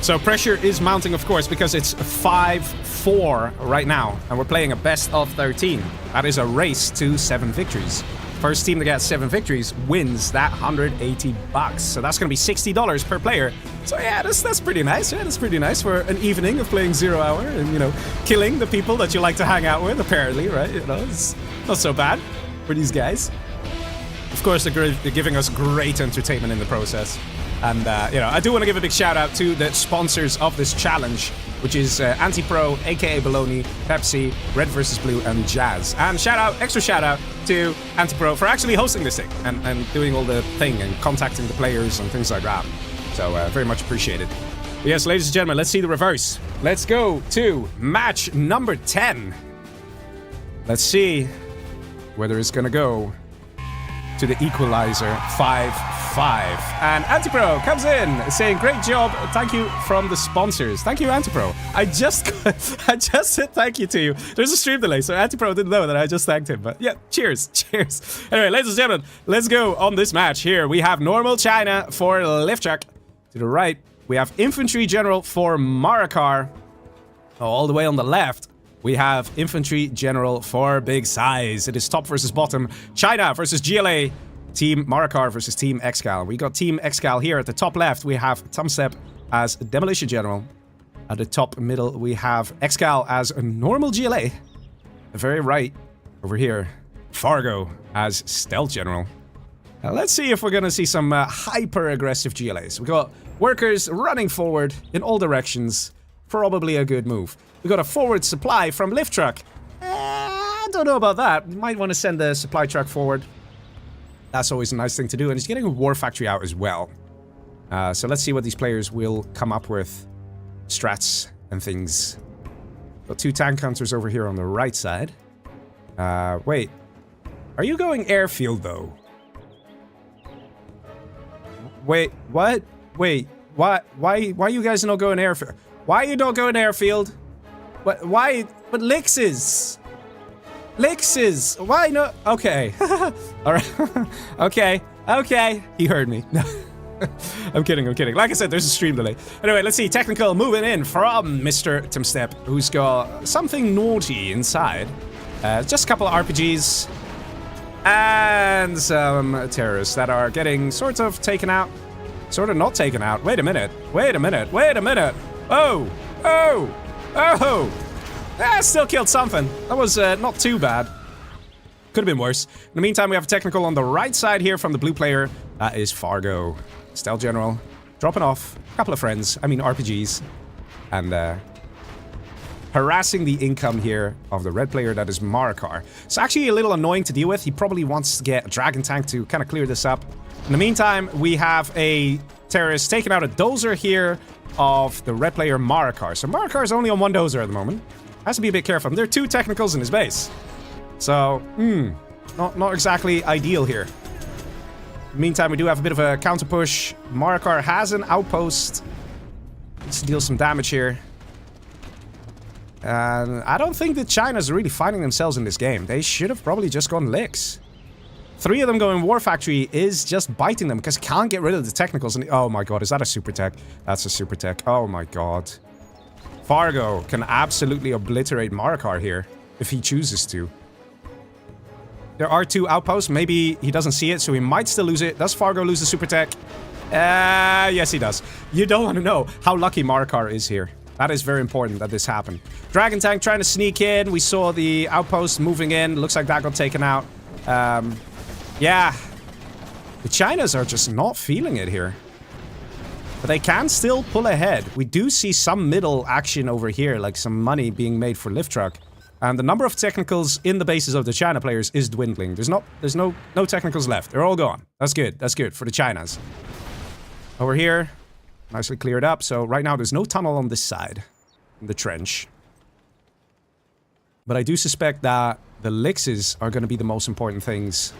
So pressure is mounting, of course, because it's 5-4 right now, and we're playing a best of 13. That is a race to 7 victories. First team to get 7 victories wins that 180 bucks. So that's going to be $60 per player. So yeah, that's pretty nice. Yeah, that's pretty nice for an evening of playing 0 hour and, you know, killing the people that you like to hang out with, apparently, right? You know, it's not so bad for these guys. Of course, they're giving us great entertainment in the process. And, you know, I do want to give a big shout out to the sponsors of this challenge, which is Antipro, aka Baloney, Pepsi, Red vs. Blue, and Jazz. And extra shout out to Antipro for actually hosting this thing and doing all the thing and contacting the players and things like that. So, very much appreciated. But yes, ladies and gentlemen, let's see the reverse. Let's go to match number 10. Let's see whether it's gonna go to the equalizer 5-5. And Antipro comes in saying, great job, thank you from the sponsors. Thank you, Antipro. I just said thank you to you. There's a stream delay, so Antipro didn't know that I just thanked him. But yeah, cheers. Anyway, ladies and gentlemen, let's go on this match here. We have normal China for LiftTruck. To the right, we have infantry general for Marakar. All the way on the left, we have infantry general for Big SiZe. It is top versus bottom. China versus GLA. Team Marakar versus Team ExCaL. We got Team ExCaL here at the top left. We have TumStep as Demolition General. At the top middle, we have ExCaL as a normal GLA. The very right, over here, Fargo as Stealth General. Now let's see if we're gonna see some hyper-aggressive GLAs. We got workers running forward in all directions. Probably a good move. We got a forward supply from LiftTruck. I don't know about that. We might want to send the supply truck forward. That's always a nice thing to do. And he's getting a war factory out as well. So let's see what these players will come up with. Strats and things. Got 2 tank hunters over here on the right side. Wait. Are you going airfield, though? Wait, what? Wait, what? Why you guys not going airfield? Why you not going airfield? What? Why? But Lixes! Lixes! Why not? Okay. Alright. Okay. He heard me. I'm kidding. Like I said, there's a stream delay. Anyway, let's see. Technical moving in from Mr. TumStep, who's got something naughty inside. Just a couple of RPGs. And some terrorists that are getting sort of taken out. Sort of not taken out. Wait a minute. Oh! Still killed something. That was not too bad. Could have been worse. In the meantime, we have a technical on the right side here from the blue player. That is Fargo. Stealth General. Dropping off a couple of friends. I mean, RPGs. And harassing the income here of the red player, that is Marakar. It's actually a little annoying to deal with. He probably wants to get a dragon tank to kind of clear this up. In the meantime, we have a terrorists, taking out a dozer here of the red player Marakar. So Marakar is only on one dozer at the moment. Has to be a bit careful. There are 2 technicals in his base. So, not exactly ideal here. Meantime, we do have a bit of a counter push. Marakar has an outpost. Let's deal some damage here. And I don't think that China's really finding themselves in this game. They should have probably just gone licks. 3 of them going War Factory is just biting them because can't get rid of the technicals. And oh my god, is that a super tech? That's a super tech. Oh my god. Fargo can absolutely obliterate Marakar here if he chooses to. There are 2 outposts. Maybe he doesn't see it, so he might still lose it. Does Fargo lose the super tech? Yes, he does. You don't want to know how lucky Marakar is here. That is very important that this happened. Dragon Tank trying to sneak in. We saw the outpost moving in. Looks like that got taken out. Yeah. The Chinas are just not feeling it here. But they can still pull ahead. We do see some middle action over here, like some money being made for LiftTruck. And the number of technicals in the bases of the China players is dwindling. There's no technicals left. They're all gone. That's good. That's good for the Chinas. Over here, nicely cleared up. So right now there's no tunnel on this side, in the trench. But I do suspect that the Lixes are going to be the most important things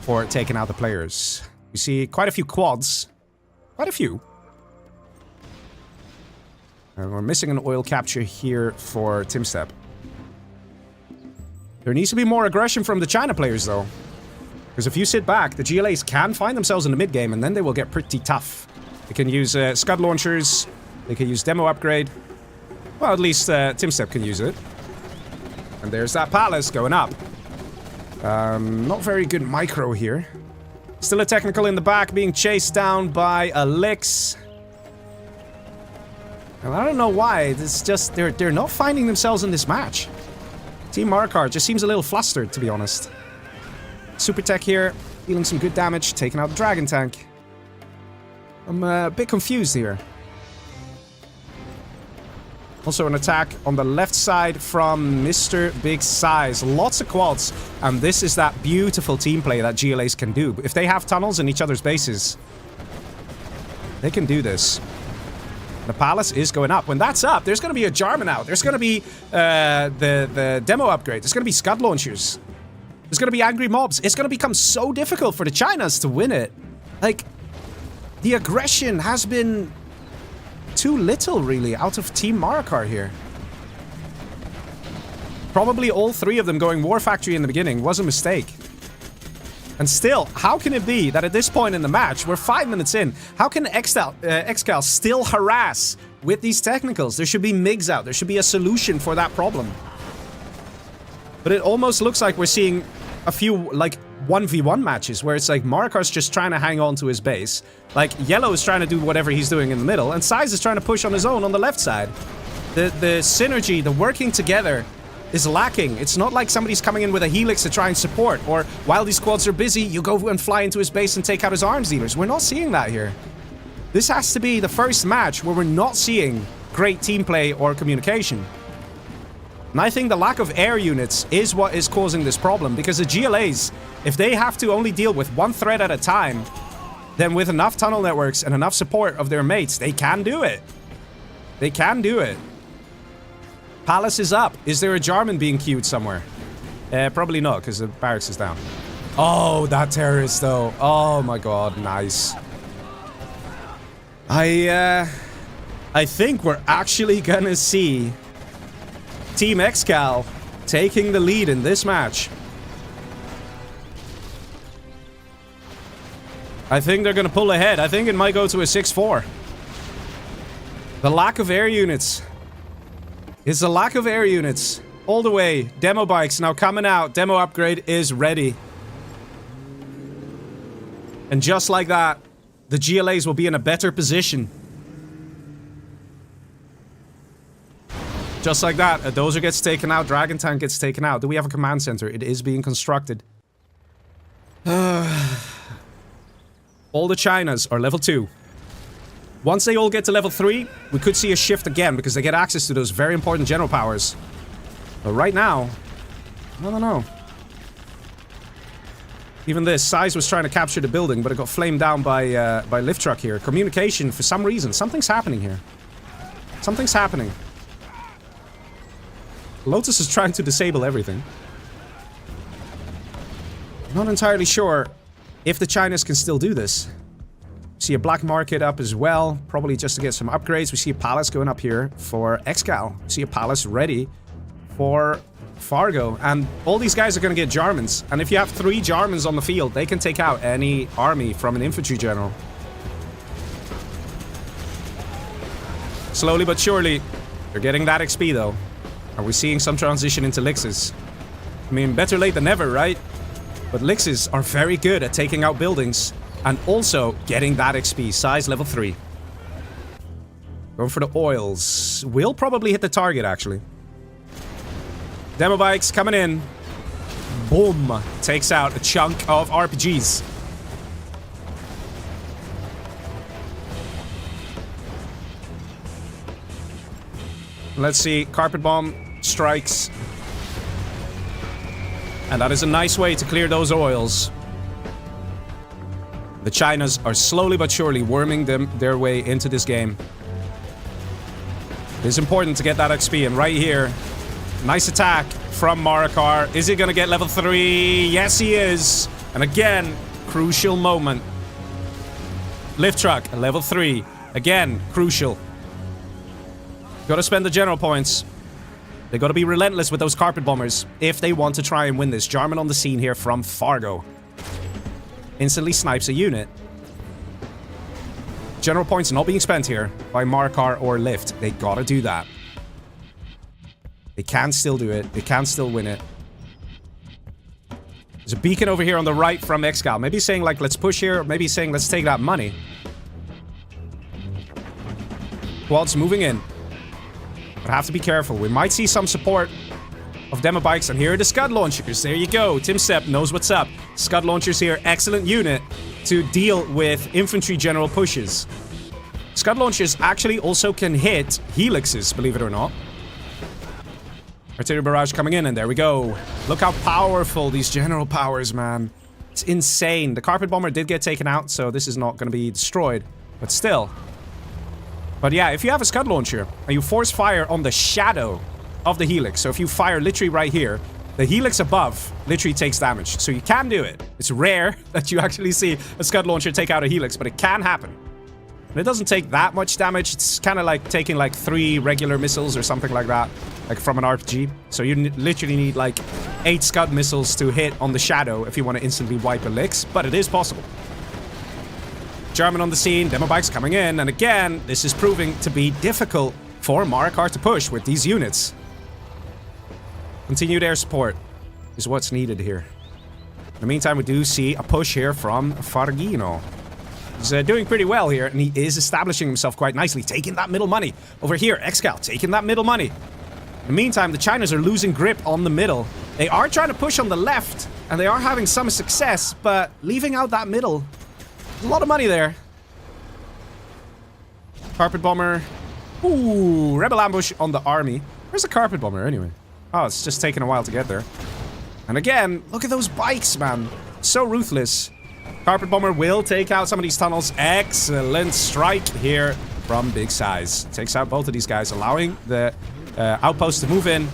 for taking out the players. You see quite a few quads. Quite a few. And we're missing an oil capture here for TumStep. There needs to be more aggression from the China players, though. Because if you sit back, the GLAs can find themselves in the mid-game, and then they will get pretty tough. They can use Scud launchers. They can use demo upgrade. Well, at least TumStep can use it. And there's that palace going up. Not very good micro here. Still a technical in the back being chased down by a Lix. And I don't know why. It's just they're not finding themselves in this match. Team Marakar just seems a little flustered, to be honest. Super tech here, dealing some good damage, taking out the Dragon Tank. I'm a bit confused here. Also an attack on the left side from Mr. Big Size. Lots of quads. And this is that beautiful team play that GLAs can do. If they have tunnels in each other's bases, they can do this. The palace is going up. When that's up, there's going to be a Jarman out. There's going to be the demo upgrade. There's going to be Scud launchers. There's going to be angry mobs. It's going to become so difficult for the Chinas to win it. Like, the aggression has been too little, really, out of Team Marakar here. Probably all 3 of them going War Factory in the beginning was a mistake. And still, how can it be that at this point in the match, we're 5 minutes in, how can ExCaL still harass with these technicals? There should be MIGs out. There should be a solution for that problem. But it almost looks like we're seeing a few, like, 1v1 matches where it's like Marakar's just trying to hang on to his base. Like, Yellow is trying to do whatever he's doing in the middle, and SiZe is trying to push on his own on the left side. The synergy, the working together is lacking. It's not like somebody's coming in with a helix to try and support, or while these squads are busy, you go and fly into his base and take out his arms dealers. We're not seeing that here. This has to be the first match where we're not seeing great team play or communication. And I think the lack of air units is what is causing this problem, because the GLAs, if they have to only deal with one threat at a time, then with enough tunnel networks and enough support of their mates, they can do it. They can do it. Palace is up. Is there a Jarman being queued somewhere? Probably not, because the barracks is down. Oh, that terrorist, though. Oh my god, nice. I think we're actually gonna see Team ExCaL taking the lead in this match. I think they're gonna pull ahead. I think it might go to a 6-4. The lack of air units. It's the lack of air units. All the way. Demo bikes now coming out. Demo upgrade is ready. And just like that, the GLAs will be in a better position. Just like that, a dozer gets taken out, Dragon Tank gets taken out. Do we have a command center? It is being constructed. All the Chinas are level 2. Once they all get to level 3, we could see a shift again, because they get access to those very important general powers. But right now, I don't know. Even this, SiZe was trying to capture the building, but it got flamed down by LiftTruck here. Communication, for some reason. Something's happening here. Something's happening. Lotus is trying to disable everything. Not entirely sure if the Chinas can still do this. See a black market up as well, probably just to get some upgrades. We see a palace going up here for ExCaL. We see a palace ready for Fargo, and all these guys are going to get Jarmans. And if you have 3 Jarmans on the field, they can take out any army from an infantry general. Slowly but surely, they're getting that XP though. Are we seeing some transition into Lixes? I mean, better late than never, right? But Lixes are very good at taking out buildings and also getting that XP. SiZe level 3. Going for the oils. We'll probably hit the target, actually. Demo bikes coming in. Boom. Takes out a chunk of RPGs. Let's see. Carpet bomb strikes. And that is a nice way to clear those oils. The Chinas are slowly but surely worming their way into this game. It is important to get that XP, and right here, nice attack from Marakar. Is he gonna get level 3? Yes, he is. And again, crucial moment. LiftTruck, level 3. Again, crucial. Gotta spend the general points. They gotta be relentless with those carpet bombers if they want to try and win this. Jarman on the scene here from Fargo. Instantly snipes a unit. General points not being spent here by Marakar or Lift. They gotta do that. They can still do it. They can still win it. There's a beacon over here on the right from ExCaL. Maybe saying, like, let's push here. Maybe saying, let's take that money. Quads moving in. But have to be careful. We might see some support of demo bikes. And here are the Scud launchers. There you go. TumStep knows what's up. Scud launchers here. Excellent unit to deal with infantry general pushes. Scud launchers actually also can hit helixes, believe it or not. Artillery barrage coming in, and there we go. Look how powerful these general powers, man. It's insane. The carpet bomber did get taken out, so this is not going to be destroyed. But still. But yeah, if you have a Scud launcher, and you force fire on the shadow of the helix, so if you fire literally right here, the helix above literally takes damage. So you can do it. It's rare that you actually see a Scud launcher take out a helix, but it can happen. And it doesn't take that much damage. It's kind of like taking like 3 regular missiles or something like that, like from an RPG. So you literally need like 8 Scud missiles to hit on the shadow if you want to instantly wipe a Lix, but it is possible. German on the scene, demo bikes coming in, and again, this is proving to be difficult for Marakar to push with these units. Continued air support is what's needed here. In the meantime, we do see a push here from Fargino. He's doing pretty well here, and he is establishing himself quite nicely, taking that middle money. Over here, ExCaL taking that middle money. In the meantime, the Chinas are losing grip on the middle. They are trying to push on the left, and they are having some success, but leaving out that middle. There's a lot of money there. Carpet bomber. Ooh, rebel ambush on the army. Where's the carpet bomber anyway? Oh, it's just taking a while to get there. And again, look at those bikes, man. So ruthless. Carpet bomber will take out some of these tunnels. Excellent strike here from Big SiZe. Takes out both of these guys, allowing the outpost to move in.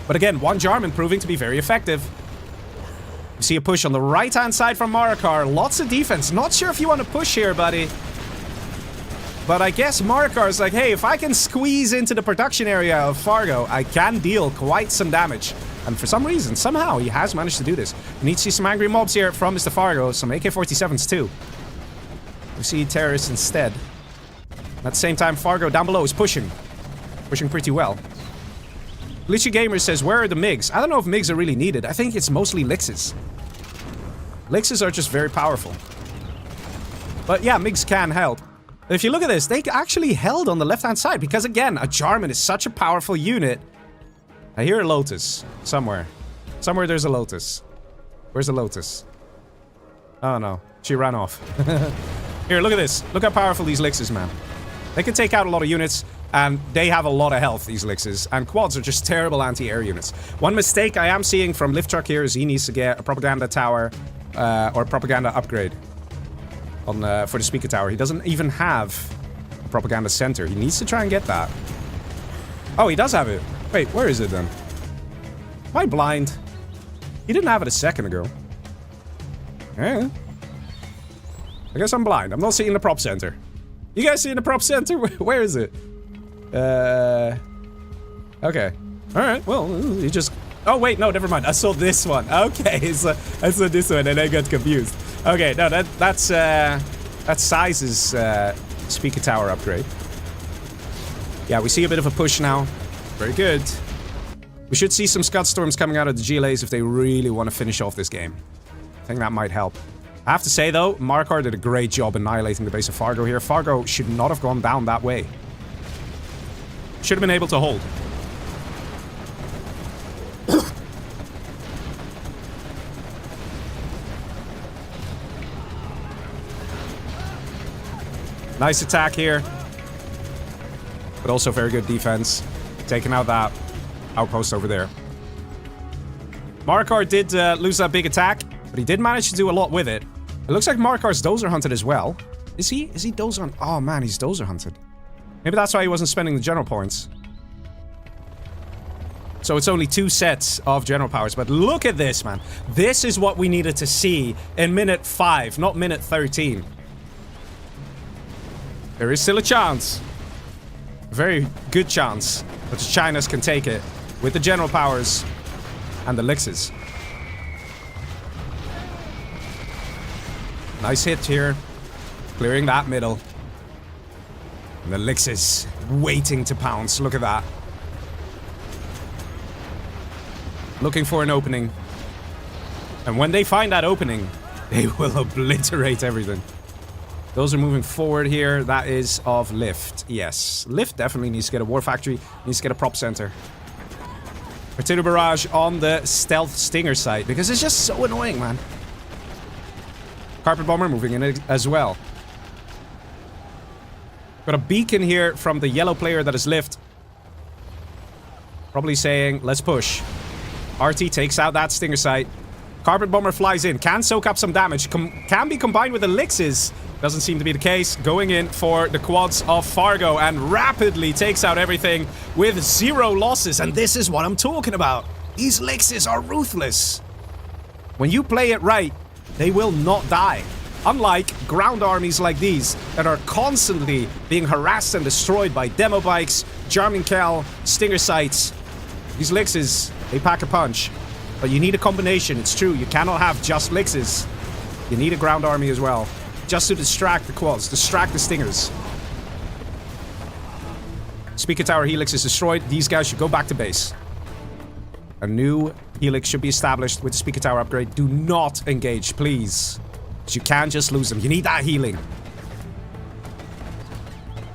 But again, one Jarman proving to be very effective. You see a push on the right-hand side from Marakar. Lots of defense. Not sure if you want to push here, buddy. But I guess Marakar's like, hey, if I can squeeze into the production area of Fargo, I can deal quite some damage. And for some reason, somehow, he has managed to do this. We need to see some angry mobs here from Mr. Fargo. Some AK-47s, too. We see terrorists instead. At the same time, Fargo down below is pushing. Pushing pretty well. Glitchy Gamer says, where are the MiGs? I don't know if MiGs are really needed. I think it's mostly Lixes. Lixes are just very powerful. But yeah, MiGs can help. If you look at this, they actually held on the left-hand side. Because again, a Jarman is such a powerful unit. I hear a Lotus. Somewhere. Somewhere there's a Lotus. Where's the Lotus? Oh no. She ran off. Here, look at this. Look how powerful these Lixes, man. They can take out a lot of units. And they have a lot of health, these Lixes. And quads are just terrible anti-air units. One mistake I am seeing from LiftTruck here is he needs to get a propaganda tower or propaganda upgrade on for the speaker tower. He doesn't even have a propaganda center. He needs to try and get that. Oh, he does have it. Wait, where is it then? Am I blind? He didn't have it a second ago. Yeah. I guess I'm blind. I'm not seeing the prop center. You guys seeing the prop center? Where is it? Okay. Alright, well, you just... Oh, wait, no, never mind. I saw this one. Okay, so I saw this one and I got confused. Okay, no, that's SiZe's speaker tower upgrade. Yeah, we see a bit of a push now. Very good. We should see some Scud Storms coming out of the GLAs if they really want to finish off this game. I think that might help. I have to say, though, Marakar did a great job annihilating the base of Fargo here. Fargo should not have gone down that way. Should have been able to hold. Nice attack here. But also very good defense. Taking out that outpost over there. Marakar did lose that big attack, but he did manage to do a lot with it. It looks like Marakar's dozer hunted as well. Is he? Is he dozer hunted? Oh man, he's dozer hunted. Maybe that's why he wasn't spending the general points. So it's only 2 sets of general powers, but look at this, man. This is what we needed to see in minute 5, not minute 13. There is still a chance. A very good chance that the Chinas can take it with the general powers and the elixirs. Nice hit here. Clearing that middle. And the elixirs waiting to pounce. Look at that. Looking for an opening. And when they find that opening, they will obliterate everything. Those are moving forward here. That is of Lift. Yes. Lift definitely needs to get a war factory. Needs to get a prop center. Artillery barrage on the stealth stinger site. Because it's just so annoying, man. Carpet bomber moving in as well. Got a beacon here from the yellow player that is Lift. Probably saying, let's push. RT takes out that stinger site. Carpet bomber flies in. Can soak up some damage. Can be combined with elixirs. Doesn't seem to be the case. Going in for the quads of Fargo and rapidly takes out everything with 0 losses. And this is what I'm talking about. These elixirs are ruthless. When you play it right, they will not die. Unlike ground armies like these that are constantly being harassed and destroyed by demo bikes, ExCaL, stinger sites. These elixirs, they pack a punch. But you need a combination, it's true. You cannot have just elixirs. You need a ground army as well. Just to distract the quads, distract the stingers. Speaker tower helix is destroyed. These guys should go back to base. A new helix should be established with the speaker tower upgrade. Do not engage, please. Because you can't just lose them. You need that healing.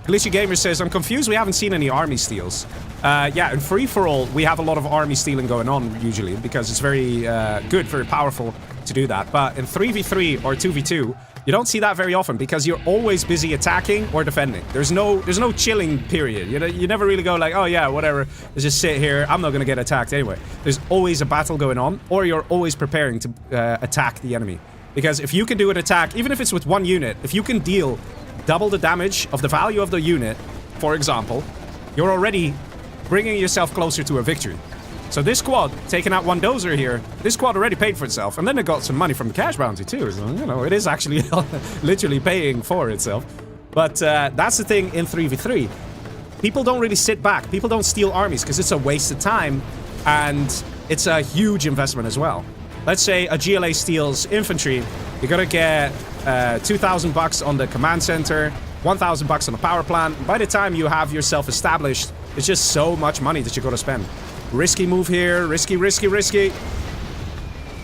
Glitchy Gamer says, I'm confused. We haven't seen any army steals. Yeah, in free-for-all, we have a lot of army stealing going on, usually, because it's very good, very powerful to do that. But in 3v3 or 2v2, you don't see that very often, because you're always busy attacking or defending. There's no chilling period. You never really go like, oh yeah, whatever, let's just sit here, I'm not gonna get attacked anyway. There's always a battle going on, or you're always preparing to attack the enemy. Because if you can do an attack, even if it's with 1 unit, if you can deal double the damage of the value of the unit, for example, you're already bringing yourself closer to a victory. So this quad, taking out 1 dozer here, this quad already paid for itself. And then it got some money from the cash bounty too. So, you know, it is actually literally paying for itself. But that's the thing in 3v3. People don't really sit back. People don't steal armies because it's a waste of time. And it's a huge investment as well. Let's say a GLA steals infantry. You're gonna get 2,000 bucks on the command center, 1,000 bucks on the power plant. By the time you have yourself established, it's just so much money that you gotta spend. Risky move here, risky, risky, risky.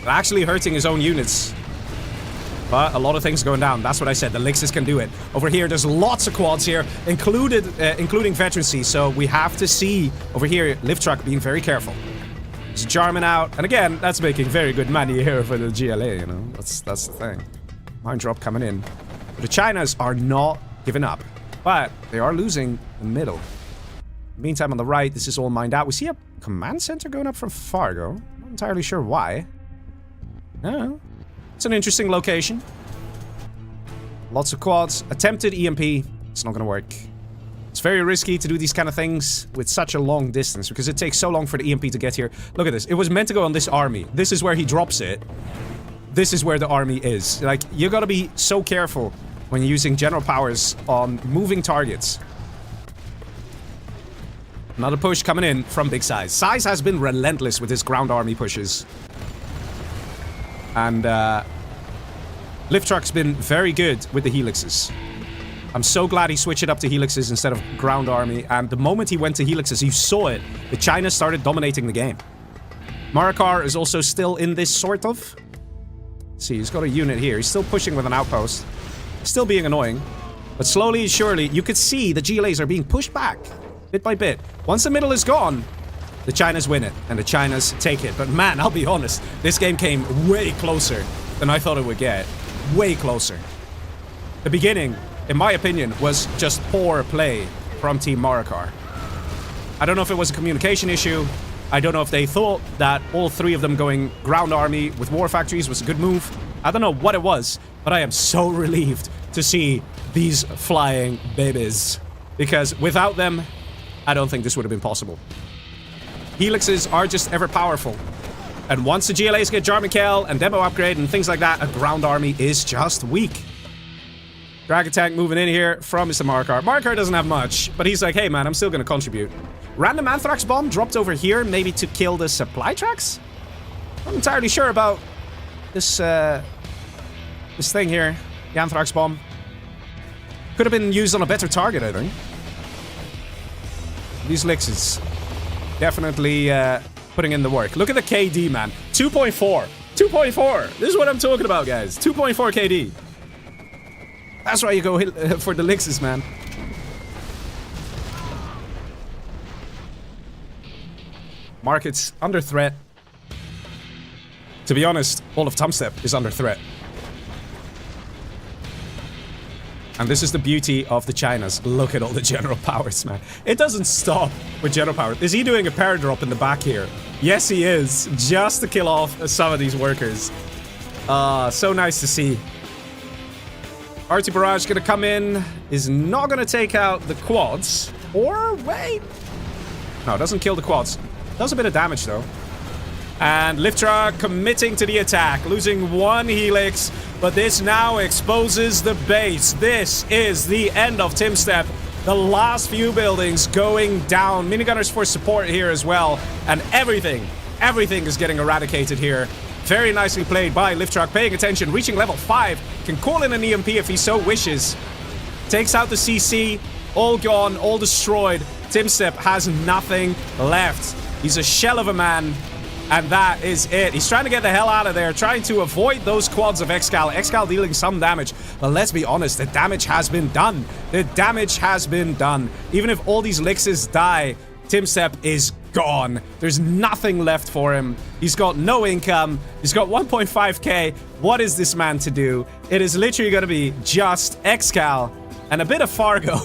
Actually hurting his own units. But a lot of things going down. That's what I said. The elixirs can do it. Over here, there's lots of quads here, including veterancy. So we have to see over here, LiftTruck being very careful. There's Jarman out. And again, that's making very good money here for the GLA, you know. That's the thing. Mine drop coming in. But the Chinas are not giving up. But they are losing the middle. Meantime, on the right, this is all mined out. We see a command center going up from Fargo. Not entirely sure why. No. It's an interesting location. Lots of quads. Attempted EMP. It's not gonna work. It's very risky to do these kind of things with such a long distance because it takes so long for the EMP to get here. Look at this. It was meant to go on this army. This is where he drops it. This is where the army is. Like, you gotta be so careful when you're using general powers on moving targets. Another push coming in from Big SiZe. SiZe has been relentless with his ground army pushes. And, LiftTruck's been very good with the helixes. I'm so glad he switched it up to helixes instead of ground army. And the moment he went to helixes, you saw it. The China started dominating the game. Marakar is also still in this, sort of. See, he's got a unit here. He's still pushing with an outpost. Still being annoying. But slowly, surely, you could see the GLAs are being pushed back. Bit by bit. Once the middle is gone, the Chinas win it. And the Chinas take it. But man, I'll be honest. This game came way closer than I thought it would get. Way closer. The beginning, in my opinion, was just poor play from Team Marakar. I don't know if it was a communication issue. I don't know if they thought that all three of them going ground army with war factories was a good move. I don't know what it was, but I am so relieved to see these flying babies. Because without them, I don't think this would have been possible. Helixes are just ever powerful. And once the GLAs get Jarmikel and demo upgrade and things like that, a ground army is just weak. Dragon tank moving in here from Mr. Marakar. Marakar doesn't have much, but he's like, hey man, I'm still gonna contribute. Random Anthrax bomb dropped over here, maybe to kill the supply tracks? Not entirely sure about this, this thing here. The Anthrax bomb. Could have been used on a better target, I think. These Lixes. Definitely, putting in the work. Look at the KD, man. 2.4. 2.4. This is what I'm talking about, guys. 2.4 KD. That's why you go for the Lixes, man. Market's under threat. To be honest, all of TumStep is under threat. And this is the beauty of the Chinas. Look at all the general powers, man. It doesn't stop with general power. Is he doing a paradrop in the back here? Yes, he is. Just to kill off some of these workers. So nice to see. RT Barrage gonna come in. Is not gonna take out the quads. Or wait. No, doesn't kill the quads. Does a bit of damage, though. And LiftTruck committing to the attack, losing one helix, but this now exposes the base. This is the end of TumStep. The last few buildings going down. Minigunners for support here as well. And everything is getting eradicated here. Very nicely played by LiftTruck, paying attention, reaching level 5. Can call in an EMP if he so wishes. Takes out the CC, all gone, all destroyed. TumStep has nothing left. He's a shell of a man. And that is it. He's trying to get the hell out of there, trying to avoid those quads of ExCaL. ExCaL dealing some damage. But let's be honest, the damage has been done. The damage has been done. Even if all these Lixes die, TumStep is gone. There's nothing left for him. He's got no income. He's got 1.5k. What is this man to do? It is literally going to be just ExCaL and a bit of Fargo.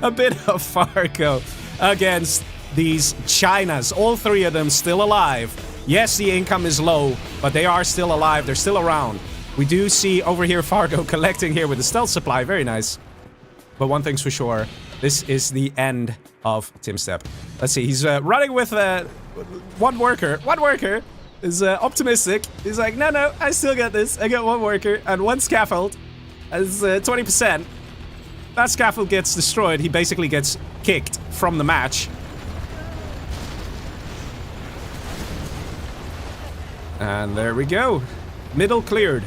A bit of Fargo against these Chinas, all three of them still alive. Yes, the income is low, but they are still alive. They're still around. We do see over here Fargo collecting here with the stealth supply. Very nice. But one thing's for sure. This is the end of TumStep. Let's see. He's running with one worker. One worker is optimistic. He's like, no, I still get this. I got one worker and one scaffold. As 20%. That scaffold gets destroyed. He basically gets kicked from the match. And there we go. Middle cleared.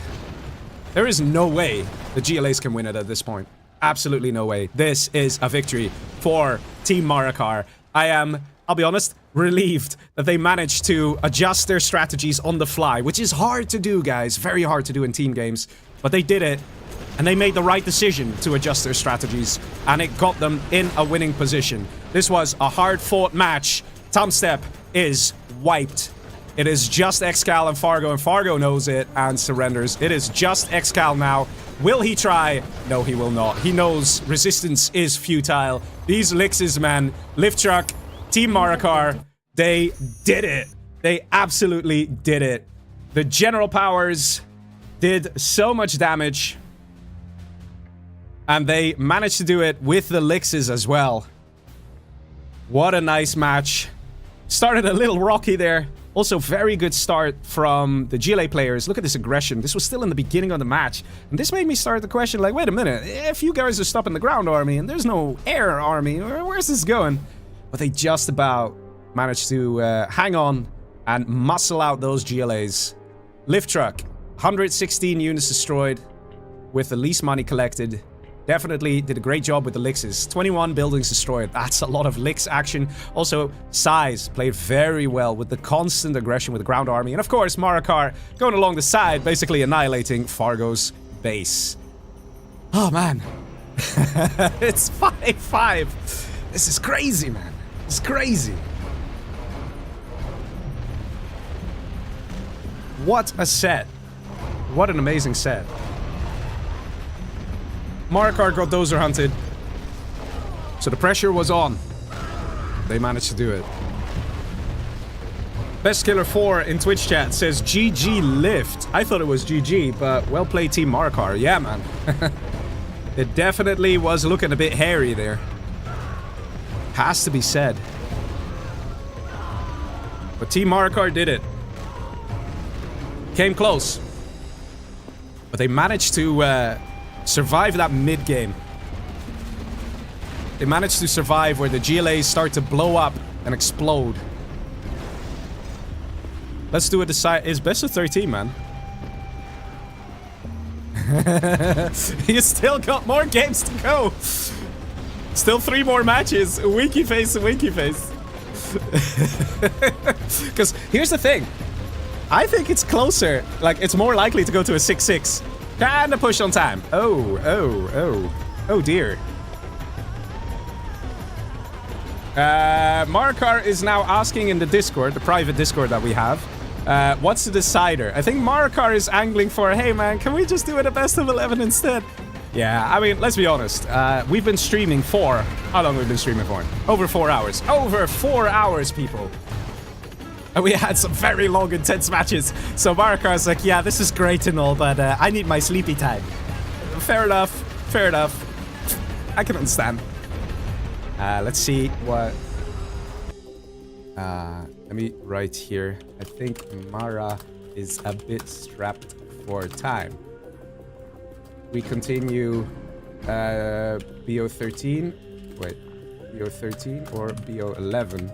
There is no way the GLAs can win it at this point. Absolutely no way. This is a victory for Team Marakar. I am, I'll be honest, relieved that they managed to adjust their strategies on the fly, which is hard to do, guys. Very hard to do in team games. But they did it, and they made the right decision to adjust their strategies, and it got them in a winning position. This was a hard-fought match. TumStep is wiped. It is just ExCaL and Fargo knows it and surrenders. It is just ExCaL now. Will he try? No, he will not. He knows resistance is futile. These Lixes, man. LiftTruck, Team Marakar, they did it. They absolutely did it. The general powers did so much damage. And they managed to do it with the Lixes as well. What a nice match. Started a little rocky there. Also, very good start from the GLA players. Look at this aggression. This was still in the beginning of the match. And this made me start the question, like, wait a minute. If you guys are stopping the ground army and there's no air army, where's this going? But they just about managed to hang on and muscle out those GLAs. LiftTruck, 116 units destroyed with the least money collected. Definitely did a great job with the Lixes. 21 buildings destroyed. That's a lot of Lix action. Also, SiZe played very well with the constant aggression with the ground army. And of course, Marakar going along the side, basically annihilating Fargo's base. Oh, man. It's 5-5. This is crazy, man. It's crazy. What a set. What an amazing set. Marakar got dozer hunted. So the pressure was on. They managed to do it. Best Killer 4 in Twitch chat says GG Lift. I thought it was GG, but well played Team Marakar. Yeah, man. It definitely was looking a bit hairy there. Has to be said. But Team Marakar did it. Came close. But they managed to survive that mid-game. They managed to survive where the GLAs start to blow up and explode. Let's do it. It's best of 13, man. You still got more games to go. Still 3 more matches. Winky face and winky face. Because here's the thing. I think it's closer. Like, it's more likely to go to a 6-6. Kinda push on time. Oh dear. Marakar is now asking in the Discord, the private Discord that we have, what's the decider? I think Marakar is angling for, hey man, can we just do it a best of 11 instead? Yeah, I mean, let's be honest. We've been streaming for... How long have we been streaming for? Over 4 hours. Over 4 hours, people. And we had some very long, intense matches. So Marakar's like, yeah, this is great and all, but I need my sleepy time. Fair enough. Fair enough. I can understand. Let's see what... let me write here. I think Mara is a bit strapped for time. We continue BO13. Wait. BO13 or BO11?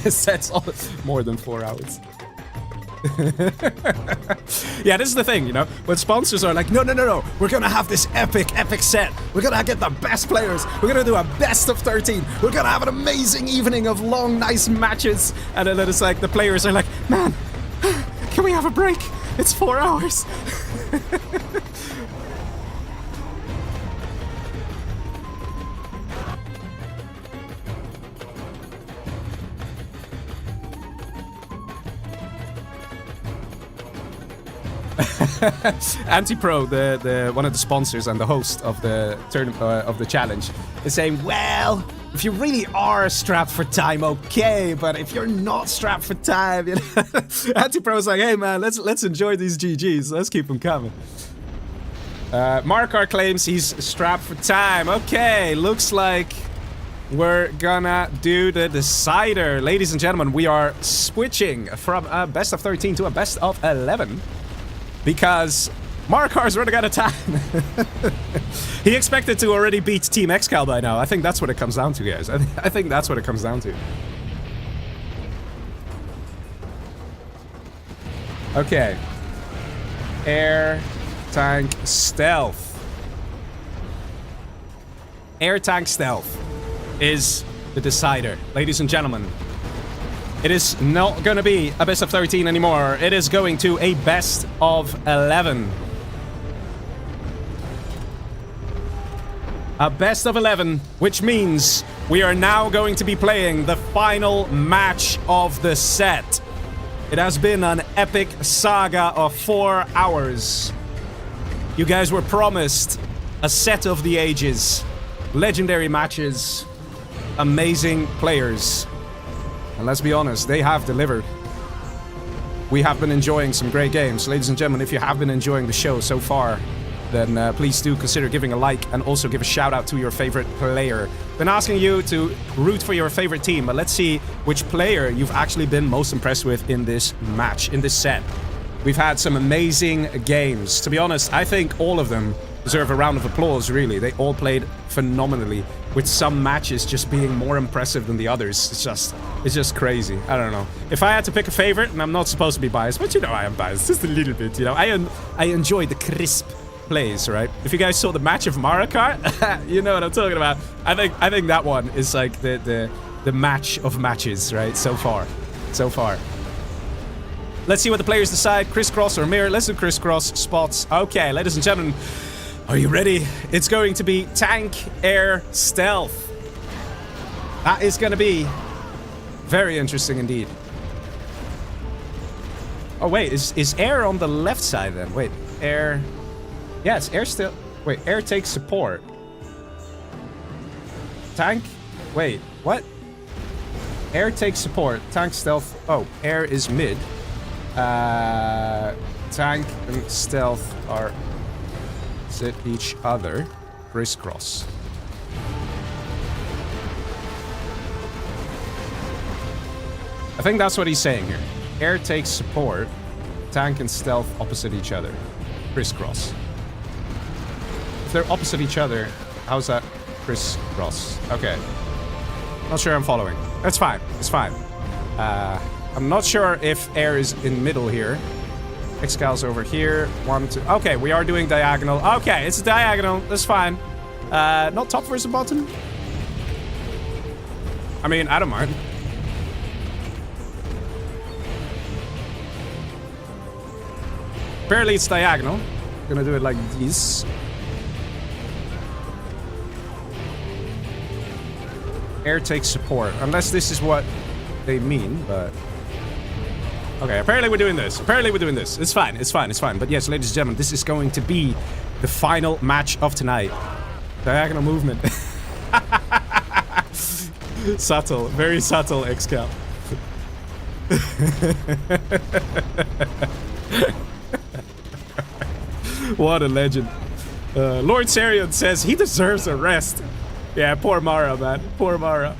This set's all more than 4 hours. Yeah, this is the thing, you know, when sponsors are like, no, we're gonna have this epic set. We're gonna get the best players. We're gonna do a best of 13. We're gonna have an amazing evening of long, nice matches. And then it's like, the players are like, man, can we have a break? It's 4 hours. Anti-Pro, the one of the sponsors and the host of the of the challenge, is saying, well, if you really are strapped for time, okay, but if you're not strapped for time, you know, Anti-Pro is like, hey man, let's enjoy these GGs, let's keep them coming. Marakar claims he's strapped for time. Okay, looks like we're gonna do the decider. Ladies and gentlemen, we are switching from a best of 13 to a best of 11. Because Marakar's running out of time. He expected to already beat Team ExCaL by now. I think that's what it comes down to, guys. I think that's what it comes down to. Okay. Air tank stealth. Air tank stealth is the decider, ladies and gentlemen. It is not going to be a best of 13 anymore. It is going to a best of 11. A best of 11, which means we are now going to be playing the final match of the set. It has been an epic saga of 4 hours. You guys were promised a set of the ages, legendary matches, amazing players. And let's be honest, they have delivered. We have been enjoying some great games. Ladies and gentlemen, if you have been enjoying the show so far, then please do consider giving a like and also give a shout out to your favorite player. Been asking you to root for your favorite team, but let's see which player you've actually been most impressed with in this match, in this set. We've had some amazing games. To be honest, I think all of them deserve a round of applause, really. They all played phenomenally, with some matches just being more impressive than the others. It's just crazy. I don't know. If I had to pick a favorite, and I'm not supposed to be biased, but you know I am biased, just a little bit, you know. I enjoy the crisp plays, right? If you guys saw the match of Marakar, you know what I'm talking about. I think that one is like the match of matches, right? So far. Let's see what the players decide. Crisscross or mirror. Let's do crisscross spots. Okay, ladies and gentlemen, are you ready? It's going to be tank, air, stealth. That is going to be very interesting indeed. Oh wait, is air on the left side then? Wait, air. Yeah, it's air still. Wait, air takes support. Tank? Wait, what? Air takes support. Tank stealth. Oh, air is mid. Tank and stealth are opposite each other. Crisscross. I think that's what he's saying here. Air takes support. Tank and stealth opposite each other. Crisscross. If they're opposite each other, how's that crisscross? Okay. Not sure I'm following. That's fine. It's fine. I'm not sure if air is in middle here. ExCaL's over here. 1, 2. Okay, we are doing diagonal. Okay, it's a diagonal. That's fine. Not top versus bottom. I mean, I don't mind. Apparently it's diagonal. Gonna do it like this. Air takes support. Unless this is what they mean, but... Okay, apparently we're doing this. It's fine, it's fine, it's fine. But yes, ladies and gentlemen, this is going to be the final match of tonight. Diagonal movement. Subtle. Very subtle, ExCaL. What a legend. Lord Sarion says he deserves a rest. Yeah, poor Mara, man. Poor Mara.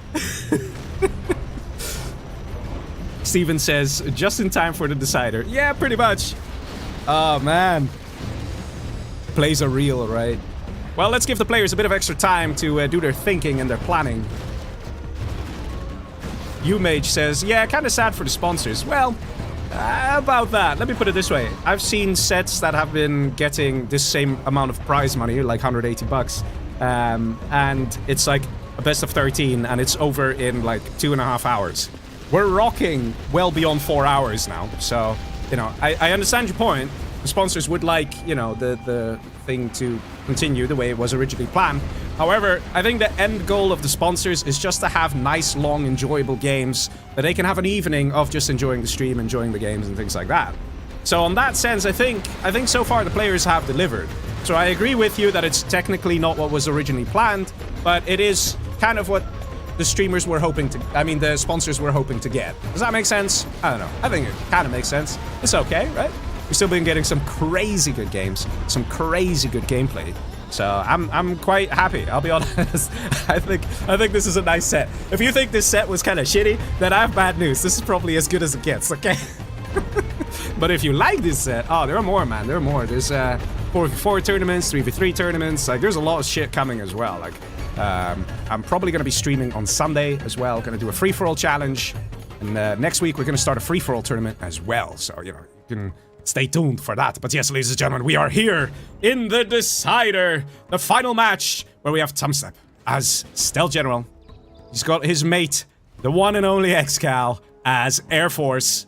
Steven says, just in time for the decider. Yeah, pretty much. Oh, man. Plays are real, right? Well, let's give the players a bit of extra time to do their thinking and their planning. UMage says, yeah, kind of sad for the sponsors. Well, about that. Let me put it this way. I've seen sets that have been getting this same amount of prize money, like 180 bucks. And it's like a best of 13, and it's over in like 2.5 hours. We're rocking well beyond 4 hours now, so, you know, I understand your point. The sponsors would like, you know, the thing to continue the way it was originally planned. However, I think the end goal of the sponsors is just to have nice, long, enjoyable games that they can have an evening of just enjoying the stream, enjoying the games, and things like that. So, on that sense, I think so far the players have delivered. So I agree with you that it's technically not what was originally planned, but it is kind of what the streamers were hoping to... I mean, the sponsors were hoping to get. Does that make sense? I don't know. I think it kind of makes sense. It's okay, right? We've still been getting some crazy good games, some crazy good gameplay. So I'm quite happy, I'll be honest. I think this is a nice set. If you think this set was kind of shitty, then I have bad news. This is probably as good as it gets, okay? But if you like this set, oh, there are more, man. There are more. There's 4v4 tournaments, 3v3 tournaments. Like, there's a lot of shit coming as well. Like, I'm probably going to be streaming on Sunday as well. Going to do a free-for-all challenge. And next week, we're going to start a free-for-all tournament as well. So, you know, you can stay tuned for that. But yes, ladies and gentlemen, we are here in the decider. The final match where we have TumStep as Stealth General. He's got his mate, the one and only ExCaL, as Air Force.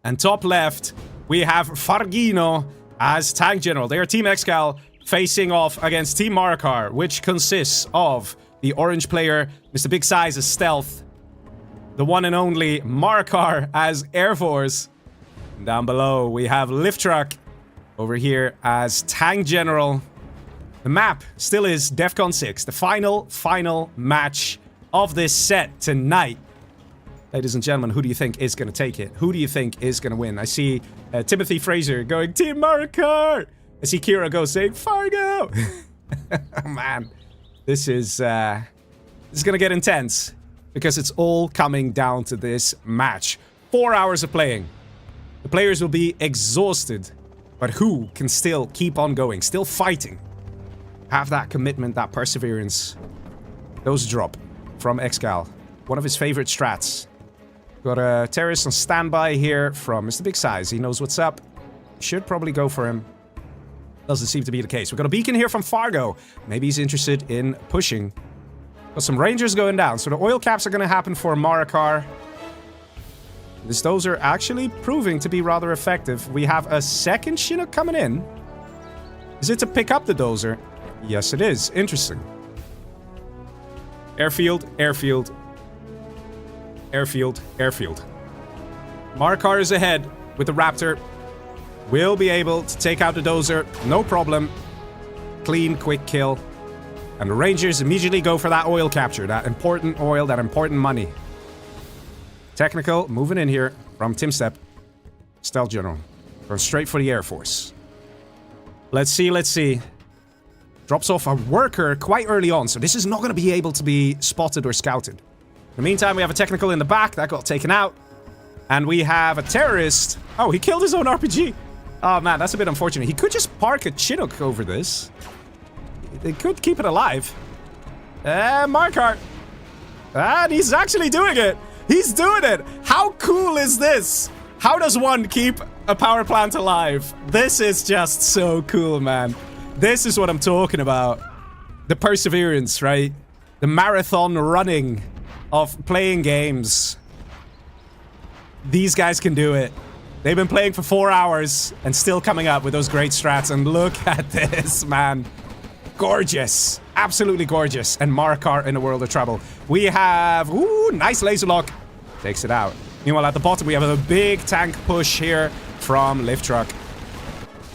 And top left, we have Fargino as Tank General. They are Team ExCaL facing off against Team Marakar, which consists of the orange player, Mr. Big Size as Stealth, the one and only Marakar as Air Force. And down below, we have LiftTruck over here as Tank General. The map still is Defcon 6, the final match of this set tonight. Ladies and gentlemen, who do you think is going to take it? Who do you think is going to win? I see Timothy Fraser going, Team Marakar! I see Kira go saying, Fargo! Oh, man. This is going to get intense. Because it's all coming down to this match. 4 hours of playing. The players will be exhausted. But who can still keep on going? Still fighting. Have that commitment, that perseverance. Those drop from ExCaL. One of his favorite strats. Got a terrorist on standby here from Mr. Big SiZe. He knows what's up. Should probably go for him. Doesn't seem to be the case. We've got a beacon here from Fargo. Maybe he's interested in pushing. Got some Rangers going down. So the oil caps are going to happen for Marakar. Those are actually proving to be rather effective. We have a second Chinook coming in. Is it to pick up the dozer? Yes, it is. Interesting. Airfield, airfield. Airfield, airfield. Marakar is ahead with the Raptor. Will be able to take out the dozer. No problem. Clean, quick kill. And the Rangers immediately go for that oil capture. That important oil, that important money. Technical, moving in here from TumStep. Stealth General. Going straight for the Air Force. Let's see, let's see. Drops off a worker quite early on, so this is not going to be able to be spotted or scouted. In the meantime, we have a technical in the back. That got taken out. And we have a terrorist. Oh, he killed his own RPG. Oh, man, that's a bit unfortunate. He could just park a Chinook over this. They could keep it alive. Marakar. And he's actually doing it. He's doing it. How cool is this? How does one keep a power plant alive? This is just so cool, man. This is what I'm talking about. The perseverance, right? The marathon running of playing games. These guys can do it. They've been playing for 4 hours and still coming up with those great strats. And look at this, man. Gorgeous. Absolutely gorgeous. And Marakar in a world of trouble. We have... Ooh, nice laser lock. Takes it out. Meanwhile, at the bottom, we have a big tank push here from LiftTruck.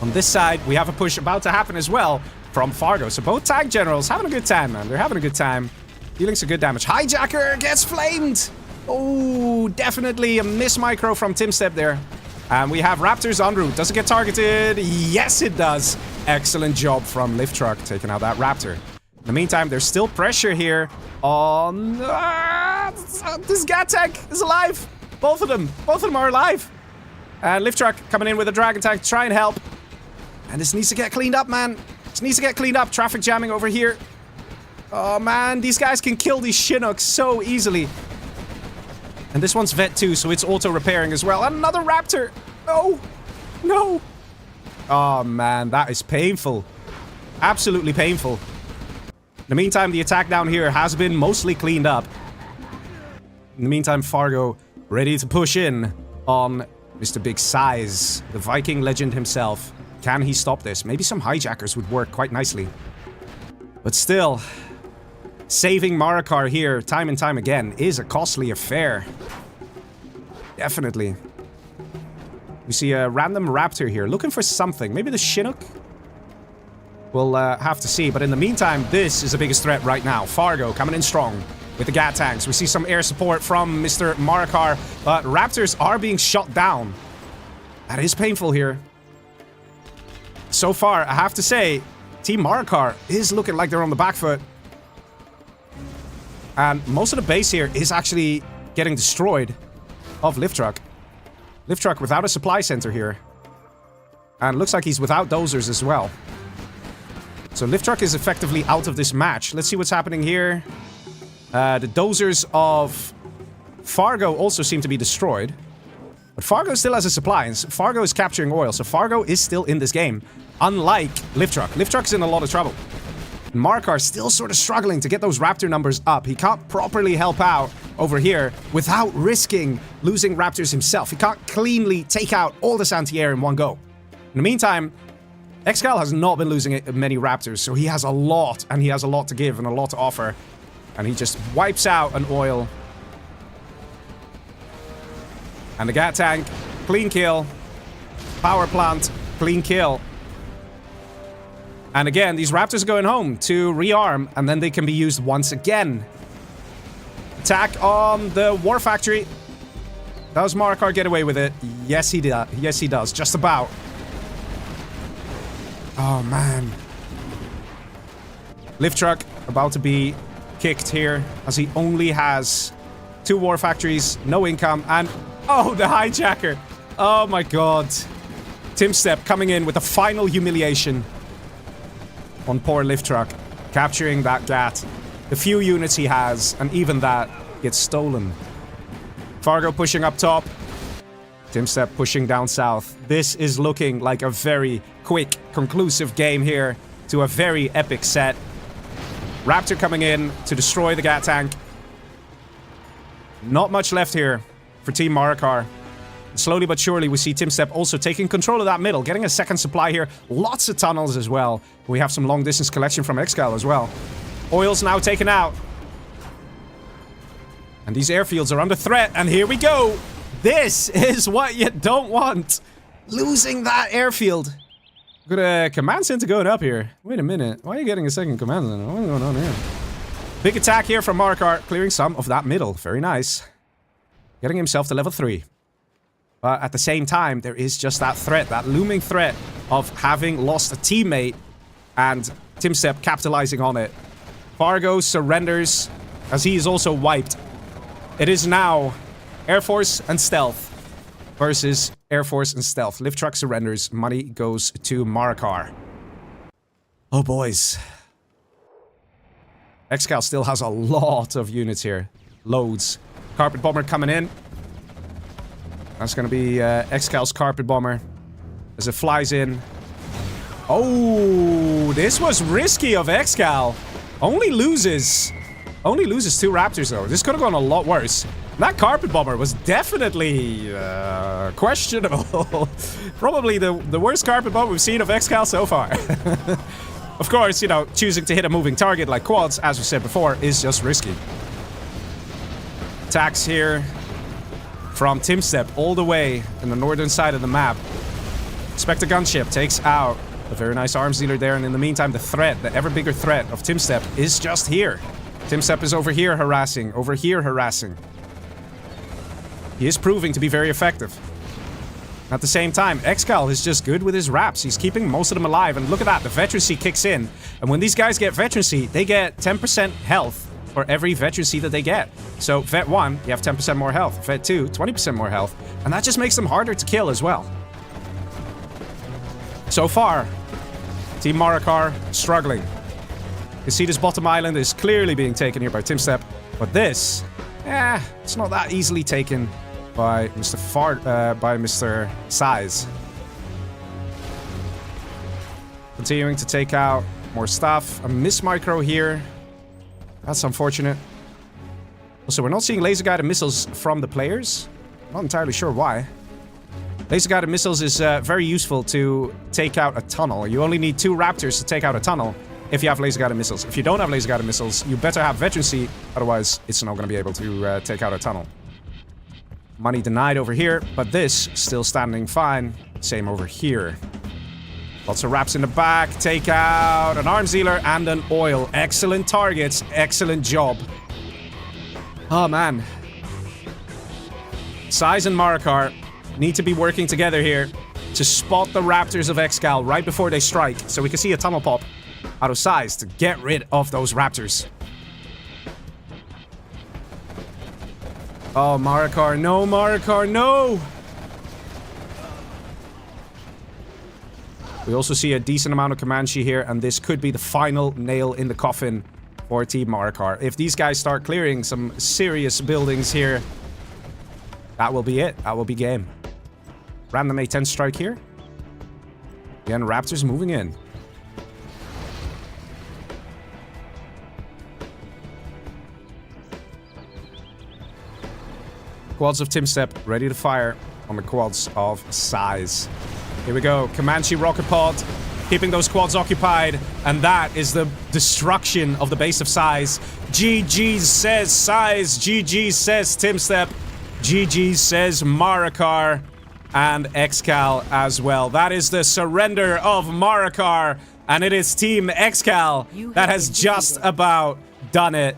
On this side, we have a push about to happen as well from Fargo. So both tank generals having a good time, man. They're having a good time. Dealing some good damage. Hijacker gets flamed. Oh, definitely a miss micro from TumStep there. And we have Raptors en route. Does it get targeted? Yes, it does. Excellent job from LiftTruck taking out that Raptor. In the meantime, there's still pressure here on... this Gat tank is alive. Both of them are alive. And LiftTruck coming in with a Dragon tank to try and help. And this needs to get cleaned up, man. This needs to get cleaned up. Traffic jamming over here. Oh, man. These guys can kill these Chinooks so easily. And this one's Vet 2, so it's auto-repairing as well. Another Raptor. No. No. Oh, man. That is painful. Absolutely painful. In the meantime, the attack down here has been mostly cleaned up. In the meantime, Fargo ready to push in on Mr. Big SiZe, the Viking legend himself. Can he stop this? Maybe some hijackers would work quite nicely. But still, saving Marakar here time and time again is a costly affair. Definitely. We see a random Raptor here looking for something. Maybe the Chinook? We'll have to see. But in the meantime, this is the biggest threat right now. Fargo coming in strong with the Gat tanks. We see some air support from Mr. Marakar. But Raptors are being shot down. That is painful here. So far, I have to say, Team Marakar is looking like they're on the back foot. And most of the base here is actually getting destroyed of LiftTruck. LiftTruck without a supply center here. And looks like he's without dozers as well. So LiftTruck is effectively out of this match. Let's see what's happening here. The dozers of Fargo also seem to be destroyed. But Fargo still has a supply, and Fargo is capturing oil, so Fargo is still in this game. Unlike LiftTruck. LiftTruck's in a lot of trouble. Marakar still sort of struggling to get those Raptor numbers up. He can't properly help out over here without risking losing Raptors himself. He can't cleanly take out all this anti-air in one go. In the meantime, ExCaL has not been losing many Raptors, so he has a lot, and he has a lot to give and a lot to offer. And he just wipes out an oil. And the Gat tank, clean kill. Power plant, clean kill. And again, these Raptors are going home to rearm, and then they can be used once again. Attack on the War Factory. Does Marakar get away with it? Yes, he does. Yes, he does. Just about. Oh, man. LiftTruck about to be kicked here, as he only has 2 war factories, no income, and... Oh, the hijacker. Oh, my God. TumStep coming in with the final humiliation on poor LiftTruck, capturing that GAT. The few units he has, and even that gets stolen. Fargo pushing up top. TumStep pushing down south. This is looking like a very quick, conclusive game here to a very epic set. Raptor coming in to destroy the GAT tank. Not much left here for Team Marakar. Slowly but surely, we see TumStep also taking control of that middle, getting a second supply here. Lots of tunnels as well. We have some long-distance collection from ExCaL as well. Oil's now taken out. And these airfields are under threat, and here we go! This is what you don't want! Losing that airfield. Got a command center going up here. Wait a minute, why are you getting a second command center? What's going on here? Big attack here from Marakar, clearing some of that middle. Very nice. Getting himself to level 3. But at the same time, there is just that threat, that looming threat of having lost a teammate and TumStep capitalizing on it. Fargo surrenders as he is also wiped. It is now Air Force and Stealth versus Air Force and Stealth. LiftTruck surrenders. Money goes to Marakar. Oh, boys. ExCaL still has a lot of units here. Loads. Carpet Bomber coming in. That's going to be ExCaL's Carpet Bomber as it flies in. Oh, this was risky of ExCaL. Only loses 2 Raptors, though. This could have gone a lot worse. That Carpet Bomber was definitely questionable. Probably the worst Carpet Bomber we've seen of ExCaL so far. Of course, you know, choosing to hit a moving target like quads, as we said before, is just risky. Attacks here from TumStep all the way in the northern side of the map. Spectre gunship takes out a very nice arms dealer there, and in the meantime, the threat, the ever bigger threat of TumStep is just here. TumStep is over here harassing, over here harassing. He is proving to be very effective. At the same time, ExCaL is just good with his raps. He's keeping most of them alive, and look at that, the veterancy kicks in. And when these guys get veterancy, they get 10% health for every veterancy that they get. So, Vet 1, you have 10% more health. Vet 2, 20% more health. And that just makes them harder to kill as well. So far, Team Marakar struggling. You see this bottom island is clearly being taken here by TumStep. But this, it's not that easily taken by Mr. SiZe. Continuing to take out more stuff. A miss micro here. That's unfortunate. Also, we're not seeing laser-guided missiles from the players. Not entirely sure why. Laser-guided missiles is very useful to take out a tunnel. You only need 2 Raptors to take out a tunnel if you have laser-guided missiles. If you don't have laser-guided missiles, you better have veterancy. Otherwise, it's not going to be able to take out a tunnel. Money denied over here, but this still standing fine. Same over here. Lots of raps in the back. Take out an arms dealer and an oil. Excellent targets. Excellent job. Oh, man. SiZe and Marakar need to be working together here to spot the Raptors of ExCaL right before they strike, so we can see a tunnel pop out of SiZe to get rid of those Raptors. Oh, Marakar, no, Marakar, no! We also see a decent amount of Comanche here, and this could be the final nail in the coffin for Team Marakar. If these guys start clearing some serious buildings here, that will be it. That will be game. Random A10 strike here. Again, Raptors moving in. Quads of TumStep ready to fire on the quads of SiZe. Here we go. Comanche rocket pod, keeping those quads occupied, and that is the destruction of the base of SiZe. GG says SiZe, GG says TumStep, GG says Marakar, and ExCaL as well. That is the surrender of Marakar, and it is Team ExCaL that has just about done it.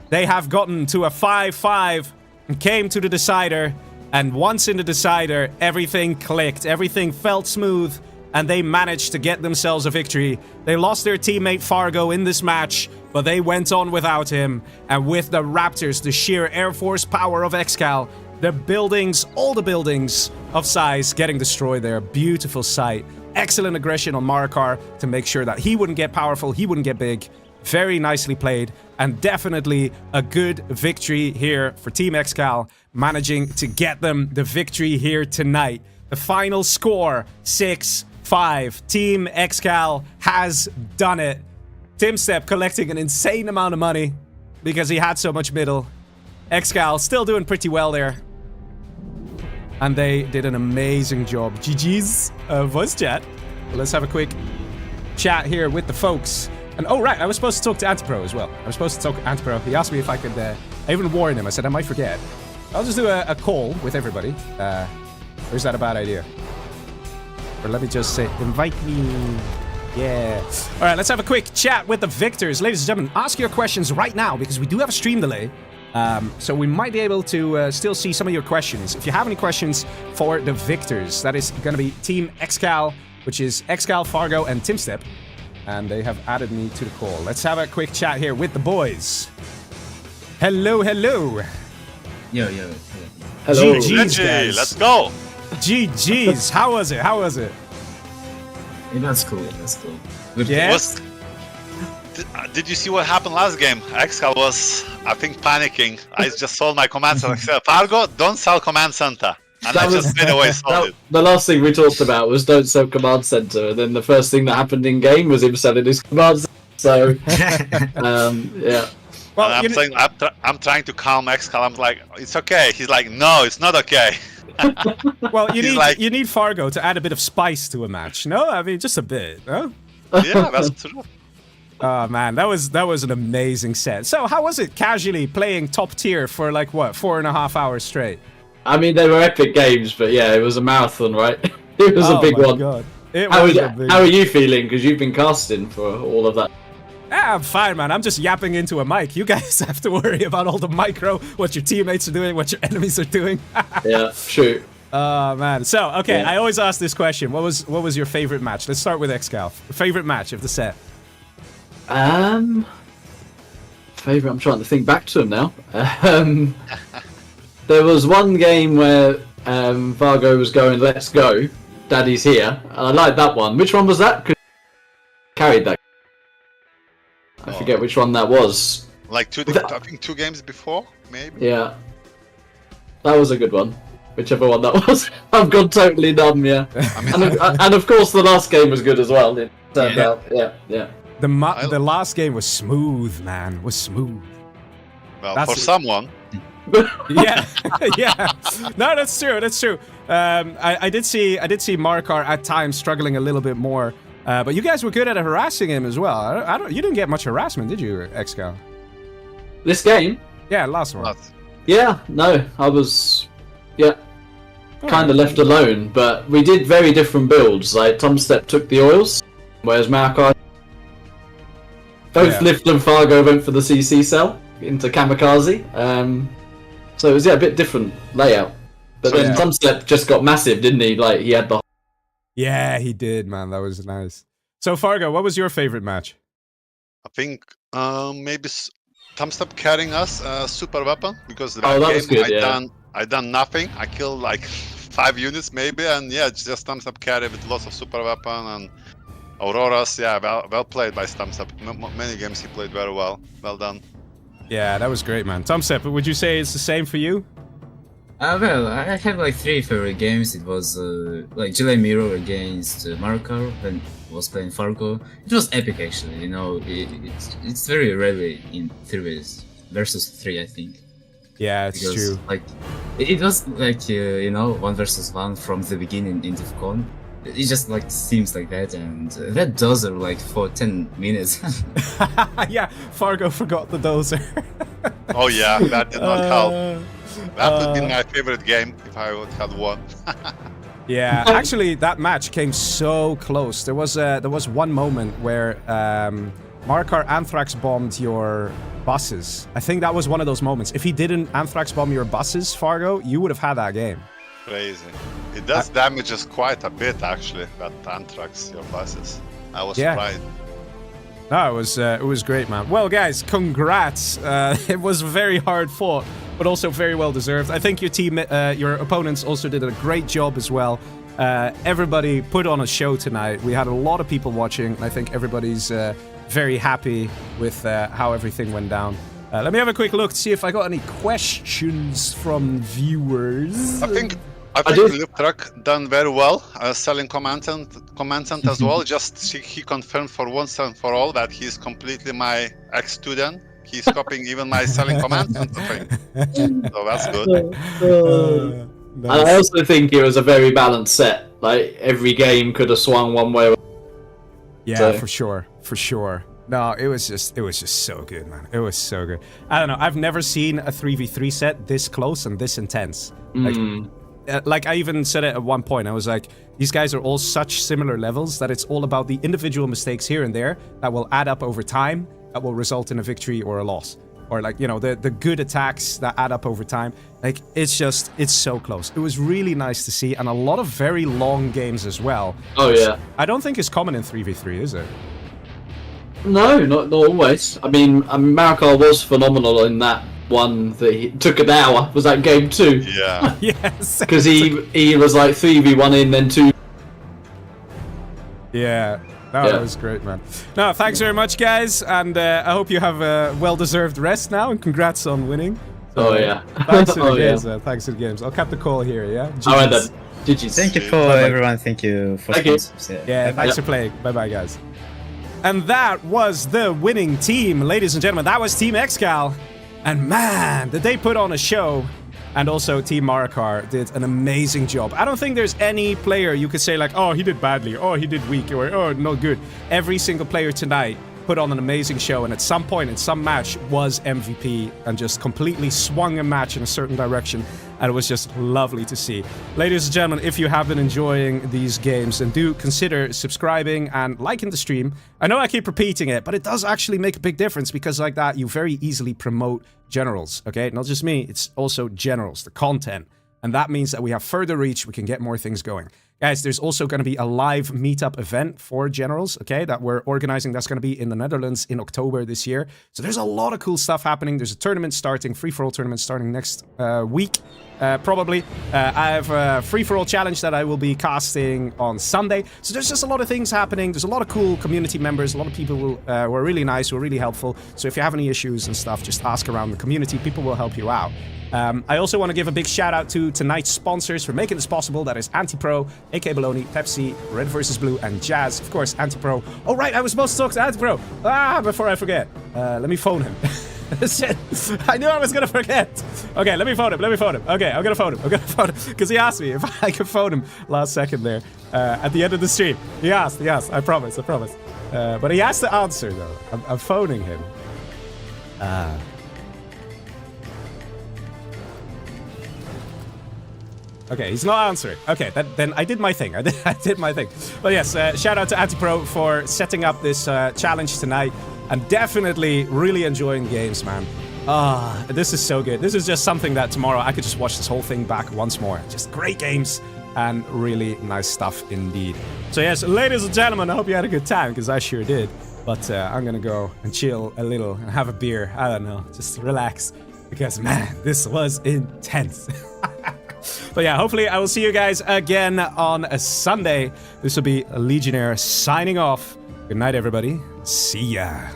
They have gotten to a 5-5 and came to the decider. And once in the decider, everything clicked. Everything felt smooth. And they managed to get themselves a victory. They lost their teammate Fargo in this match, but they went on without him. And with the Raptors, the sheer Air Force power of ExCaL, the buildings, all the buildings of SiZe getting destroyed there. Beautiful sight. Excellent aggression on Marakar to make sure that he wouldn't get powerful, he wouldn't get big. Very nicely played, and definitely a good victory here for Team ExCaL, managing to get them the victory here tonight. The final score, 6-5. Team ExCaL has done it. TumStep collecting an insane amount of money because he had so much middle. ExCaL still doing pretty well there. And they did an amazing job. GG's voice chat. Let's have a quick chat here with the folks. And oh right, I was supposed to talk to Antipro as well. I was supposed to talk to Antipro. He asked me if I could, I even warned him. I said I might forget. I'll just do a call with everybody. Or is that a bad idea? Or let me just say, invite me. Yeah. All right, let's have a quick chat with the victors. Ladies and gentlemen, ask your questions right now because we do have a stream delay. So we might be able to still see some of your questions. If you have any questions for the victors, that is going to be Team ExCaL, which is ExCaL, Fargo, and TumStep. And they have added me to the call. Let's have a quick chat here with the boys. Hello, hello.
Yo.
Hello. GG's,
guys. Let's go.
GG's. How was it? How was it?
It was cool. Good.
Yes.
Did you see what happened last game? ExCaL was, I think, panicking. I just sold my command center. I said, Fargo, don't sell command center. And I just made away sold it.
The last thing we talked about was don't sell command center, and then the first thing that happened in game was him selling his command center. So, yeah.
Well, I'm saying I'm trying to calm ExCaL. I'm like, it's okay. He's like, no, it's not okay.
Well, you need Fargo to add a bit of spice to a match. No, I mean just a bit. No.
Yeah, that's true.
Oh man, that was an amazing set. So how was it casually playing top tier for like what 4.5 hours straight?
I mean, they were epic games, but yeah, it was a marathon, right? It was a big one.
God.
How are you feeling? Because you've been casting for all of that.
Yeah, I'm fine, man. I'm just yapping into a mic. You guys have to worry about all the micro, what your teammates are doing, what your enemies are doing.
Yeah, true.
Oh man. So okay,
Yeah.
I always ask this question. What was your favorite match? Let's start with ExCaL. Favorite match of the set.
Favorite. I'm trying to think back to them now. There was one game where Fargo was going, "Let's go, Daddy's here." I liked that one. Which one was that? 'Cause I carried that. I forget which one that was.
Like I think 2 games before, maybe.
Yeah, that was a good one. Whichever one that was. I've gone totally numb. Yeah,
I mean,
and of course the last game was good as well. It turned out. Yeah.
The last game was smooth, man. Was smooth.
Well, for someone.
Yeah, yeah. No, that's true. That's true. I did see Marakar at times struggling a little bit more, but you guys were good at harassing him as well. You didn't get much harassment, did you, ExCaL?
This game?
Yeah, last one.
Yeah, no, I was, kind of left alone. But we did very different builds. Like TumStep took the oils, whereas Marakar. Both Lift and Fargo went for the CC cell into Kamikaze. So it was a bit different layout. But then TumStep just got massive, didn't he? Like he had the.
Yeah, he did, man. That was nice. So Fargo, what was your favorite match?
I think maybe TumStep carrying us super weapon because that
was good,
I done nothing. I killed like 5 units maybe, and yeah, it's just TumStep carry with lots of super weapon and Auroras. Yeah, well played by TumStep. Many games he played very well. Well done.
Yeah, that was great, man. TumStep, would you say it's the same for you?
Well, I had like 3 favorite games. It was like July Mirror against Marakar when I was playing Fargo. It was epic actually, you know. It's very rarely in 3 versus 3, I think.
Yeah, it's true.
Like it was like 1 versus 1 from the beginning in Defcon. It just like seems like that, and that dozer like for 10 minutes.
Yeah, Fargo forgot the dozer.
Oh yeah, that did not help. That would be my favorite game if I would have won.
Yeah, actually, that match came so close. There was one moment where Marakar Anthrax bombed your buses. I think that was one of those moments. If he didn't Anthrax bomb your buses, Fargo, you would have had that game.
Crazy. It does damages quite a bit, actually, that Anthrax, your buses. I was surprised.
No, it was great, man. Well, guys, congrats. It was very hard fought, but also very well deserved. I think your team, your opponents also did a great job as well. Everybody put on a show tonight. We had a lot of people watching. And I think everybody's very happy with how everything went down. Let me have a quick look to see if I got any questions from viewers.
I think LiftTruck done very well selling commentant as well. Just he confirmed for once and for all that he's completely my ex-student. He's copying even my selling commentant thing. So that's good.
Nice.
I also think it was a very balanced set. Like every game could have swung one way.
Yeah, for sure. No, it was just so good, man. It was so good. I don't know. I've never seen a 3v3 set this close and this intense. Like I even said it at one point. I was like, these guys are all such similar levels that it's all about the individual mistakes here and there that will add up over time, that will result in a victory or a loss. Or like, you know, the good attacks that add up over time. Like, it's so close. It was really nice to see, and a lot of very long games as well.
Oh, yeah.
I don't think it's common in 3v3, is it?
No, not always. I mean, Marakar was phenomenal in that one that he took an hour. Was that game 2?
Yeah.
Yes.
Because he was like 3v1 in, then 2.
Yeah. No, that was great, man. No, thanks very much, guys, and I hope you have a well-deserved rest now, and congrats on winning. So, Thanks to the games, thanks to the games. I'll cap the call here, yeah?
Alright then. GG's.
Thank you for everyone. Thank you for sponsors.
Yeah, thanks for playing. Bye-bye, guys. And that was the winning team, ladies and gentlemen. That was Team ExCaL. And man, did they put on a show. And also Team Marakar did an amazing job. I don't think there's any player you could say like, oh, he did badly, oh, he did weak, or oh, not good. Every single player tonight put on an amazing show, and at some point in some match was MVP and just completely swung a match in a certain direction, and it was just lovely to see. Ladies and gentlemen, if you have been enjoying these games, then do consider subscribing and liking the stream. I know I keep repeating it, but it does actually make a big difference, because like that, you very easily promote generals, okay? Not just me, it's also generals, the content. And that means that we have further reach, we can get more things going. Guys, there's also going to be a live meetup event for generals, okay, that we're organizing. That's going to be in the Netherlands in October this year. So there's a lot of cool stuff happening. There's a tournament starting, free-for-all tournament starting next week, probably. I have a free-for-all challenge that I will be casting on Sunday. So there's just a lot of things happening. There's a lot of cool community members, a lot of people who are really nice, who are really helpful. So if you have any issues and stuff, just ask around the community. People will help you out. I also want to give a big shout out to tonight's sponsors for making this possible. That is Antipro, AK Baloney, Pepsi, Red vs. Blue, and Jazz. Of course, Antipro. Oh, right, I was supposed to talk to Antipro. Before I forget. Let me phone him. Shit, I knew I was gonna forget. Okay, let me phone him. Okay, I'm gonna phone him. Because he asked me if I could phone him last second there at the end of the stream. He asked, I promise. But he has to answer, though. I'm phoning him. Okay, he's not answering. Okay, then I did my thing. I did my thing. But yes, shout out to Antipro for setting up this challenge tonight. And definitely really enjoying games, man. This is so good. This is just something that tomorrow I could just watch this whole thing back once more. Just great games and really nice stuff indeed. So yes, ladies and gentlemen, I hope you had a good time, because I sure did. But I'm gonna go and chill a little and have a beer. I don't know, just relax. Because man, this was intense. But yeah, hopefully I will see you guys again on a Sunday. This will be Legionnaire signing off. Good night, everybody. See ya.